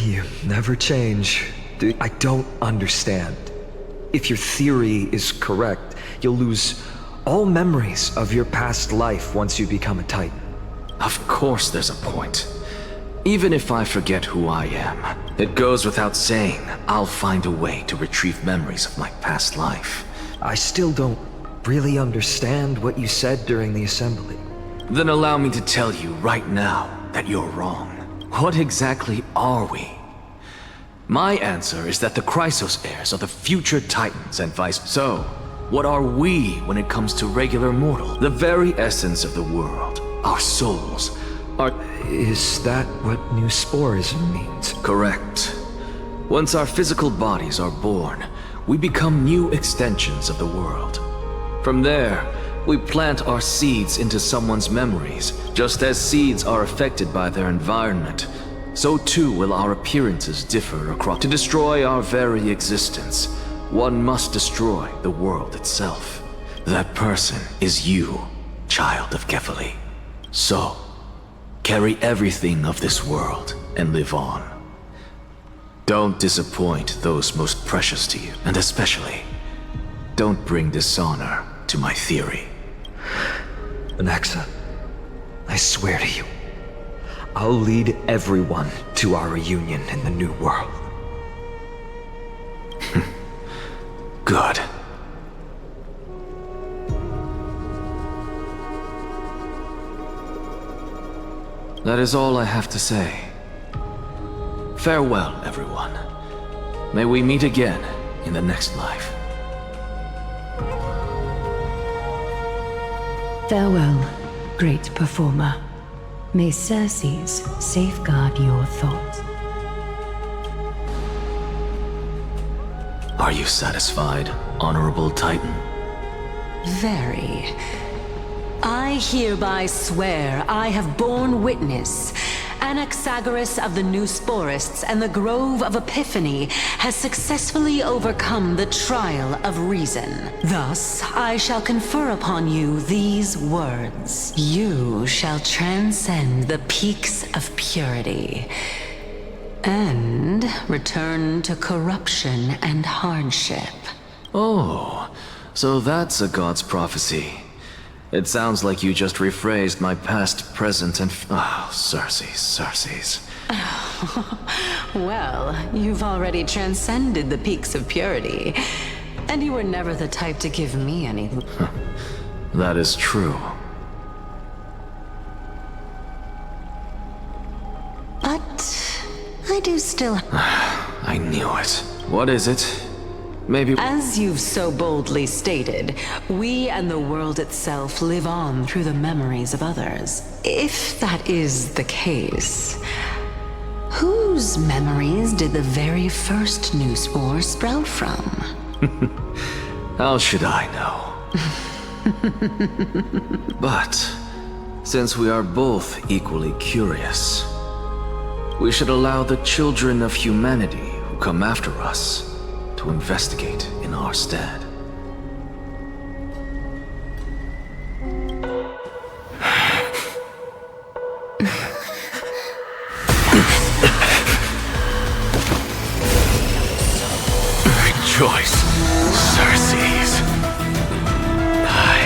You never change. Dude, I don't understand. If your theory is correct, you'll lose all memories of your past life once you become a Titan. Of course there's a point. Even if I forget who I am, it goes without saying I'll find a way to retrieve memories of my past life. I still don't really understand what you said during the assembly. Then allow me to tell you right now that you're wrong. What exactly are we? My answer is that the Chrysos heirs are the future Titans and vice versa. So, what are we when it comes to regular mortal? The very essence of the world, our souls, are... Is that what new sporism means? Correct. Once our physical bodies are born, we become new extensions of the world. From there, we plant our seeds into someone's memories. Just as seeds are affected by their environment, so too will our appearances differ across. To destroy our very existence, one must destroy the world itself. That person is you, child of Kefali. So, carry everything of this world and live on. Don't disappoint those most precious to you, and especially, don't bring dishonor to my theory. Anaxa, I swear to you, I'll lead everyone to our reunion in the new world. Good. That is all I have to say. Farewell, everyone. May we meet again in the next life. Farewell, great performer. May Circes safeguard your thoughts. Are you satisfied, Honorable Titan? Very. I hereby swear I have borne witness. Anaxagoras of the New Sporists and the Grove of Epiphany has successfully overcome the trial of reason. Thus, I shall confer upon you these words. You shall transcend the peaks of purity and return to corruption and hardship. Oh, so that's a god's prophecy. It sounds like you just rephrased my past, present, and... Circes. Well, you've already transcended the peaks of purity, and you were never the type to give me anything. That is true. But I do still... I knew it. What is it? Maybe... As you've so boldly stated, we and the world itself live on through the memories of others. If that is the case, whose memories did the very first new spore sprout from? How should I know? But, since we are both equally curious, we should allow the children of humanity who come after us to investigate in our stead. Rejoice, Circes. I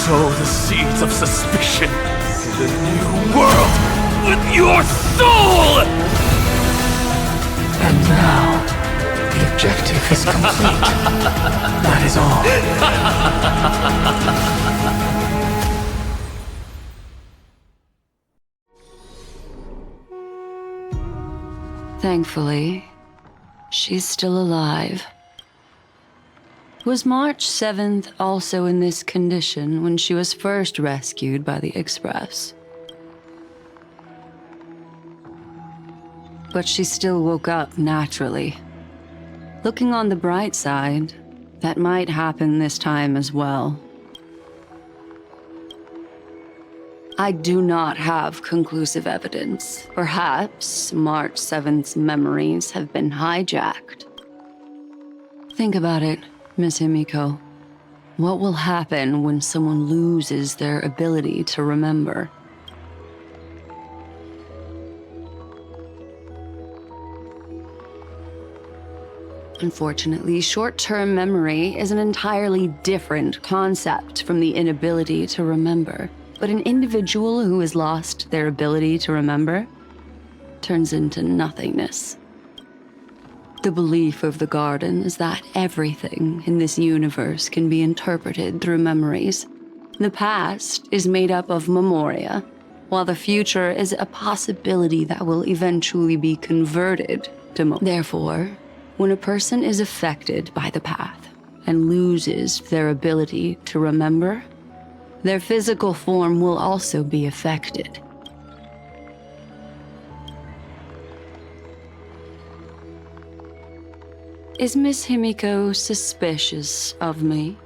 sow the seeds of suspicion in the new world with your soul! And now, the objective is complete. That is all. Thankfully, she's still alive. Was March 7th also in this condition when she was first rescued by the Express? But she still woke up naturally. Looking on the bright side, that might happen this time as well. I do not have conclusive evidence. Perhaps March 7th's memories have been hijacked. Think about it, Miss Himiko. What will happen when someone loses their ability to remember? Unfortunately, short-term memory is an entirely different concept from the inability to remember. But an individual who has lost their ability to remember turns into nothingness. The belief of the Garden is that everything in this universe can be interpreted through memories. The past is made up of memoria, while the future is a possibility that will eventually be converted to memoria. Therefore, when a person is affected by the path and loses their ability to remember, their physical form will also be affected. Is Miss Himiko suspicious of me?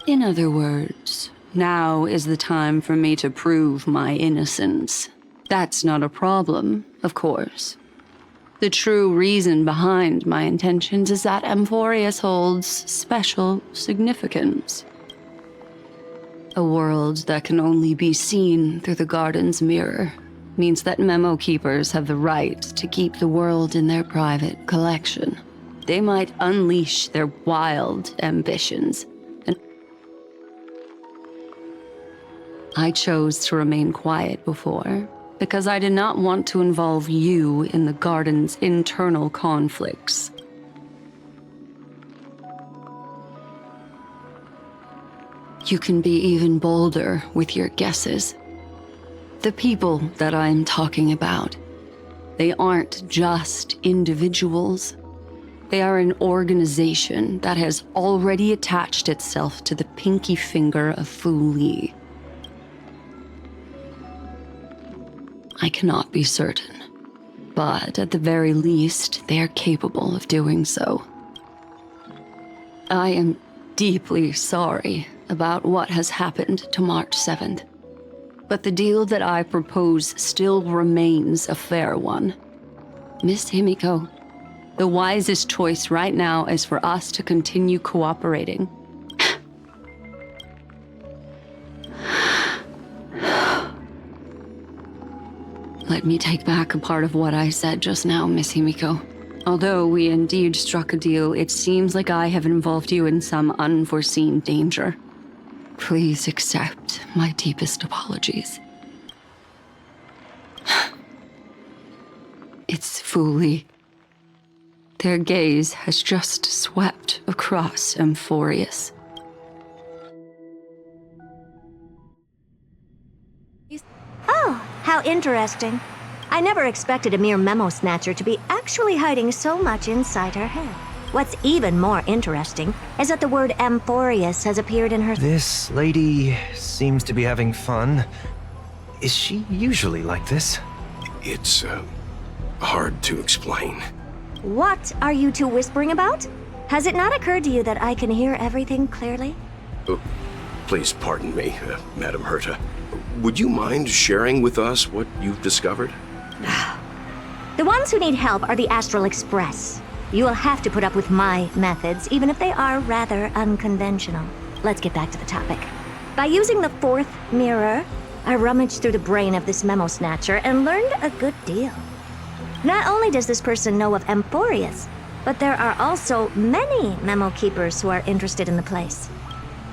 In other words, now is the time for me to prove my innocence. That's not a problem, of course. The true reason behind my intentions is that Amphoreus holds special significance. A world that can only be seen through the Garden's mirror means that memo keepers have the right to keep the world in their private collection. They might unleash their wild ambitions, and I chose to remain quiet before, because I did not want to involve you in the Garden's internal conflicts. You can be even bolder with your guesses. The people that I'm talking about, they aren't just individuals. They are an organization that has already attached itself to the pinky finger of Fu Li. I cannot be certain, but at the very least, they are capable of doing so. I am deeply sorry about what has happened to March 7th, but the deal that I propose still remains a fair one. Miss Himiko, the wisest choice right now is for us to continue cooperating. Let me take back a part of what I said just now, Miss Himiko. Although we indeed struck a deal, it seems like I have involved you in some unforeseen danger. Please accept my deepest apologies. It's Fu Li. Their gaze has just swept across Amphoreus. Oh, how interesting. I never expected a mere memo snatcher to be actually hiding so much inside her head. What's even more interesting is that the word Amphoreus has appeared in her— This lady seems to be having fun. Is she usually like this? It's, hard to explain. What are you two whispering about? Has it not occurred to you that I can hear everything clearly? Please pardon me, Madam Herta. Would you mind sharing with us what you've discovered? The ones who need help are the Astral Express. You will have to put up with my methods, even if they are rather unconventional. Let's get back to the topic. By using the fourth mirror, I rummaged through the brain of this memo snatcher and learned a good deal. Not only does this person know of Amphoreus, but there are also many memo keepers who are interested in the place.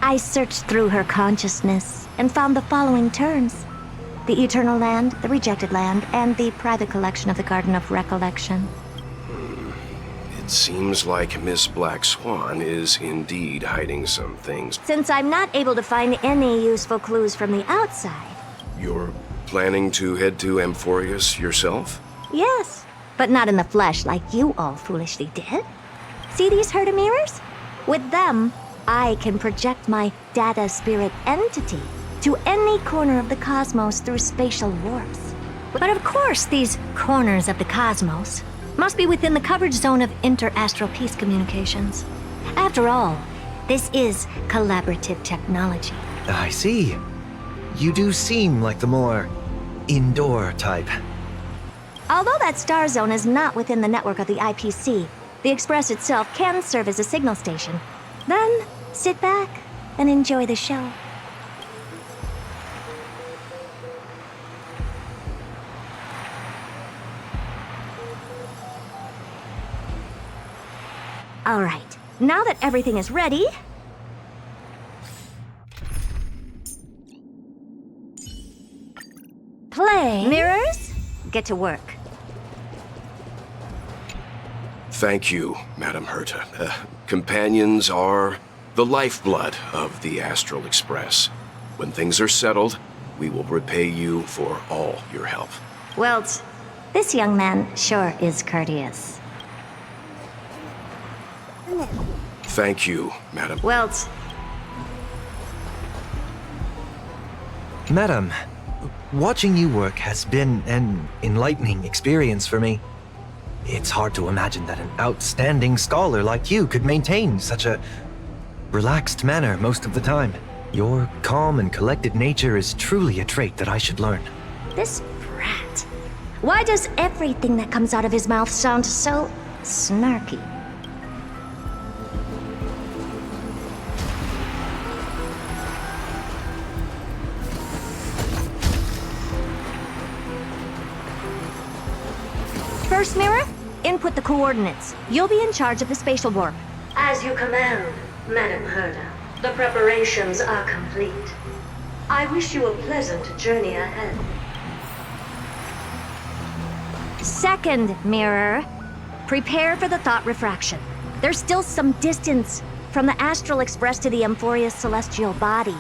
I searched through her consciousness and found the following terms: the Eternal Land, the Rejected Land, and the private collection of the Garden of Recollection. It seems like Miss Black Swan is indeed hiding some things. Since I'm not able to find any useful clues from the outside... You're planning to head to Amphoreus yourself? Yes, but not in the flesh like you all foolishly did. See these Herta mirrors? With them, I can project my data spirit entity to any corner of the cosmos through spatial warps. But of course, these corners of the cosmos must be within the coverage zone of inter-astral peace communications. After all, this is collaborative technology. I see. You do seem like the more indoor type. Although that star zone is not within the network of the IPC, the Express itself can serve as a signal station. Then, sit back and enjoy the show. All right, now that everything is ready, play. Mirrors, get to work. Thank you, Madam Herta. Companions are the lifeblood of the Astral Express. When things are settled, we will repay you for all your help. Well, this young man sure is courteous. Thank you, Madam. Well, Madam, watching you work has been an enlightening experience for me. It's hard to imagine that an outstanding scholar like you could maintain such a relaxed manner most of the time. Your calm and collected nature is truly a trait that I should learn. This brat. Why does everything that comes out of his mouth sound so snarky? First mirror, input the coordinates. You'll be in charge of the spatial warp. As you command, Madam Herta. The preparations are complete. I wish you a pleasant journey ahead. Second mirror, prepare for the thought refraction. There's still some distance from the Astral Express to the Amphoreus celestial body.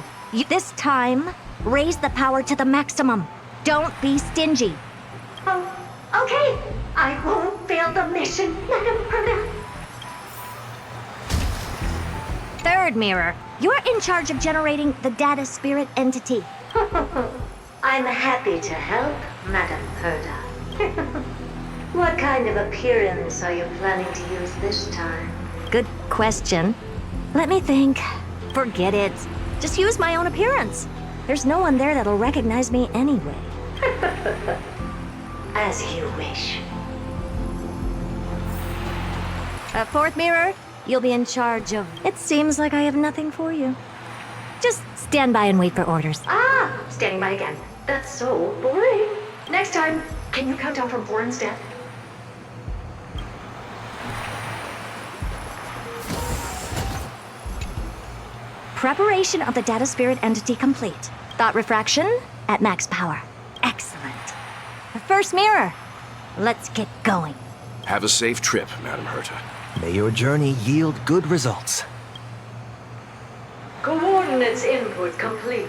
This time, raise the power to the maximum. Don't be stingy. Oh, okay. I won't fail the mission, Madam Herta. Third mirror, you're in charge of generating the data spirit entity. I'm happy to help, Madam Herta. What kind of appearance are you planning to use this time? Good question. Let me think. Forget it. Just use my own appearance. There's no one there that'll recognize me anyway. As you wish. Fourth mirror, you'll be in charge of... It seems like I have nothing for you. Just stand by and wait for orders. Ah, standing by again. That's so boring. Next time, can you count down from 4 instead? Preparation of the data spirit entity complete. Thought refraction at max power. Excellent. The first mirror. Let's get going. Have a safe trip, Madam Herta. May your journey yield good results. Coordinates input complete.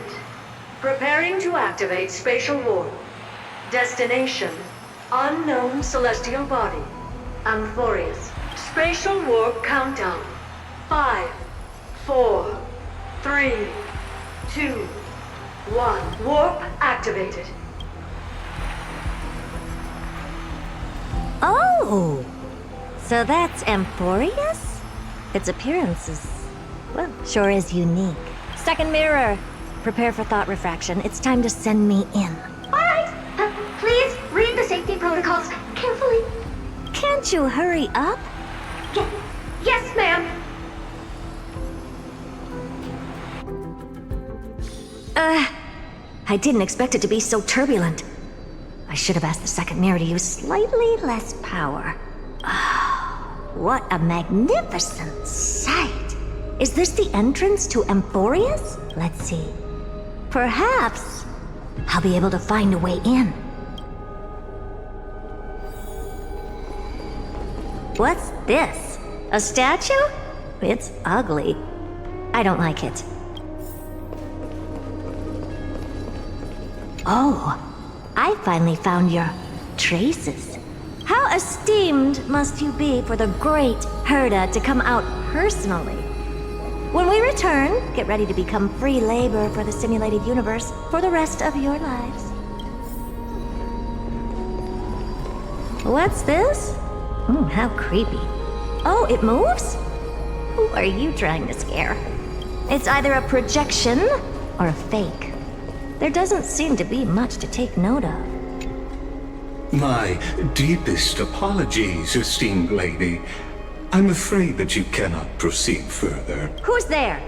Preparing to activate spatial warp. Destination, unknown celestial body. Amphoreus. Spatial warp countdown. 5, 4, 3, 2, 1. Warp activated. Oh! So that's Amphoreus? Its appearance is, well, sure is unique. Second mirror, prepare for thought refraction. It's time to send me in. Alright, please read the safety protocols carefully. Can't you hurry up? Yes, ma'am. I didn't expect it to be so turbulent. I should have asked the second mirror to use slightly less power. What a magnificent sight! Is this the entrance to Amphoreus? Let's see. Perhaps I'll be able to find a way in. What's this? A statue? It's ugly. I don't like it. Oh, I finally found your traces. How esteemed must you be for the great Herda to come out personally? When we return, get ready to become free labor for the simulated universe for the rest of your lives. What's this? How creepy. Oh, it moves? Who are you trying to scare? It's either a projection or a fake. There doesn't seem to be much to take note of. My deepest apologies, esteemed lady. I'm afraid that you cannot proceed further. Who's there?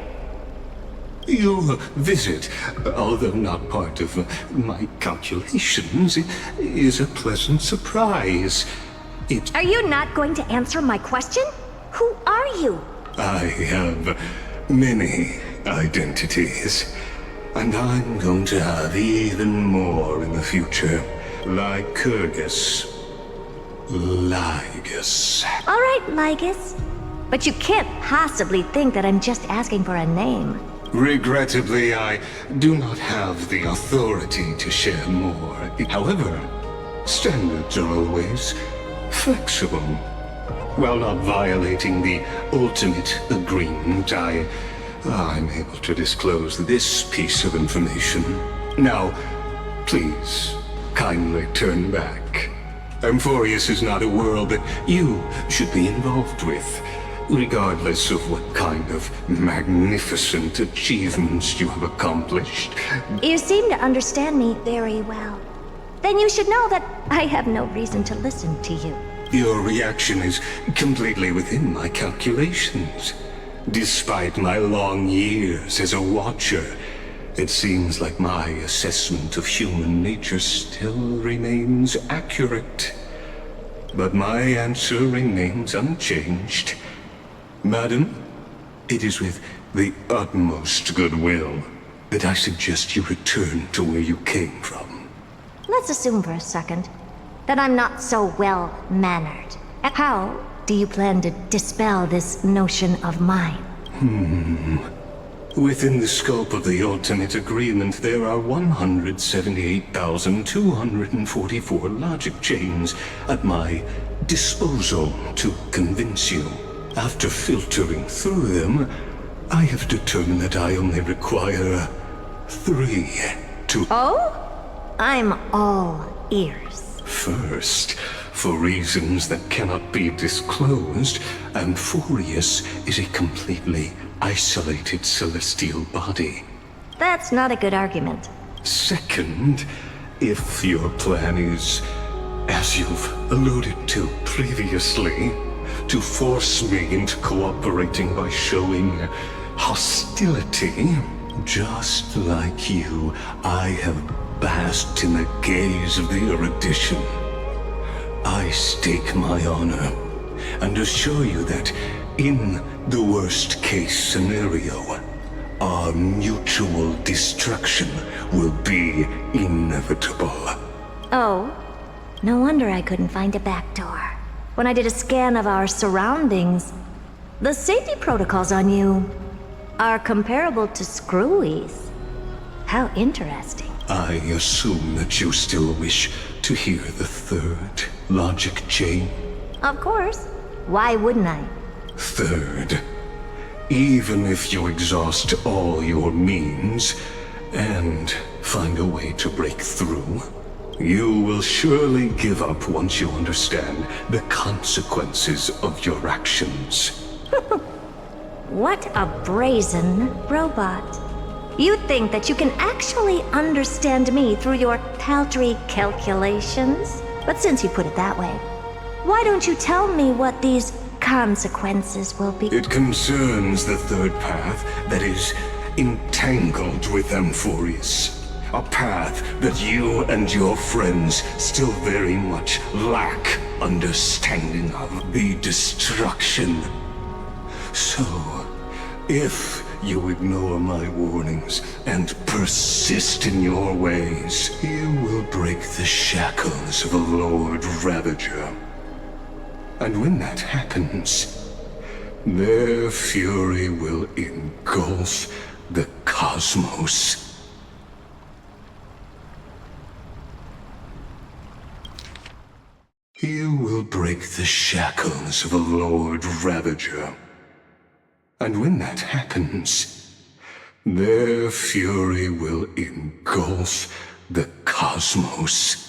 Your visit, although not part of my calculations, is a pleasant surprise. Are you not going to answer my question? Who are you? I have many identities, and I'm going to have even more in the future. Lycurgus. Lygus. All right, Lygus. But you can't possibly think that I'm just asking for a name. Regrettably, I do not have the authority to share more. However, standards are always flexible. While not violating the ultimate agreement, I'm able to disclose this piece of information. Now, please, kindly turn back. Amphoreus is not a world that you should be involved with, regardless of what kind of magnificent achievements you have accomplished. You seem to understand me very well. Then you should know that I have no reason to listen to you. Your reaction is completely within my calculations. Despite my long years as a watcher, it seems like my assessment of human nature still remains accurate. But my answer remains unchanged. Madam, it is with the utmost goodwill that I suggest you return to where you came from. Let's assume for a second that I'm not so well-mannered. How do you plan to dispel this notion of mine? Within the scope of the ultimate agreement, there are 178,244 logic chains at my disposal to convince you. After filtering through them, I have determined that I only require 3 to... Oh? I'm all ears. First, for reasons that cannot be disclosed, Amphoreus is a completely isolated celestial body. That's not a good argument. Second, if your plan is, as you've alluded to previously, to force me into cooperating by showing hostility, just like you, I have basked in the gaze of the erudition. I stake my honor and assure you that in the worst case scenario, our mutual destruction will be inevitable. Oh, no wonder I couldn't find a back door. When I did a scan of our surroundings, the safety protocols on you are comparable to Screwy's. How interesting. I assume that you still wish to hear the 3rd logic chain? Of course. Why wouldn't I? 3rd, even if you exhaust all your means and find a way to break through, you will surely give up once you understand the consequences of your actions. What a brazen robot. You think that you can actually understand me through your paltry calculations? But since you put it that way, why don't you tell me what these consequences will be? It concerns the 3rd path that is entangled with Amphoreus. A path that you and your friends still very much lack understanding of. The destruction. So, if you ignore my warnings and persist in your ways, you will break the shackles of a Lord Ravager. And when that happens, their fury will engulf the cosmos. You will will break the shackles of a Lord Ravager. And when that happens, their fury will engulf the cosmos.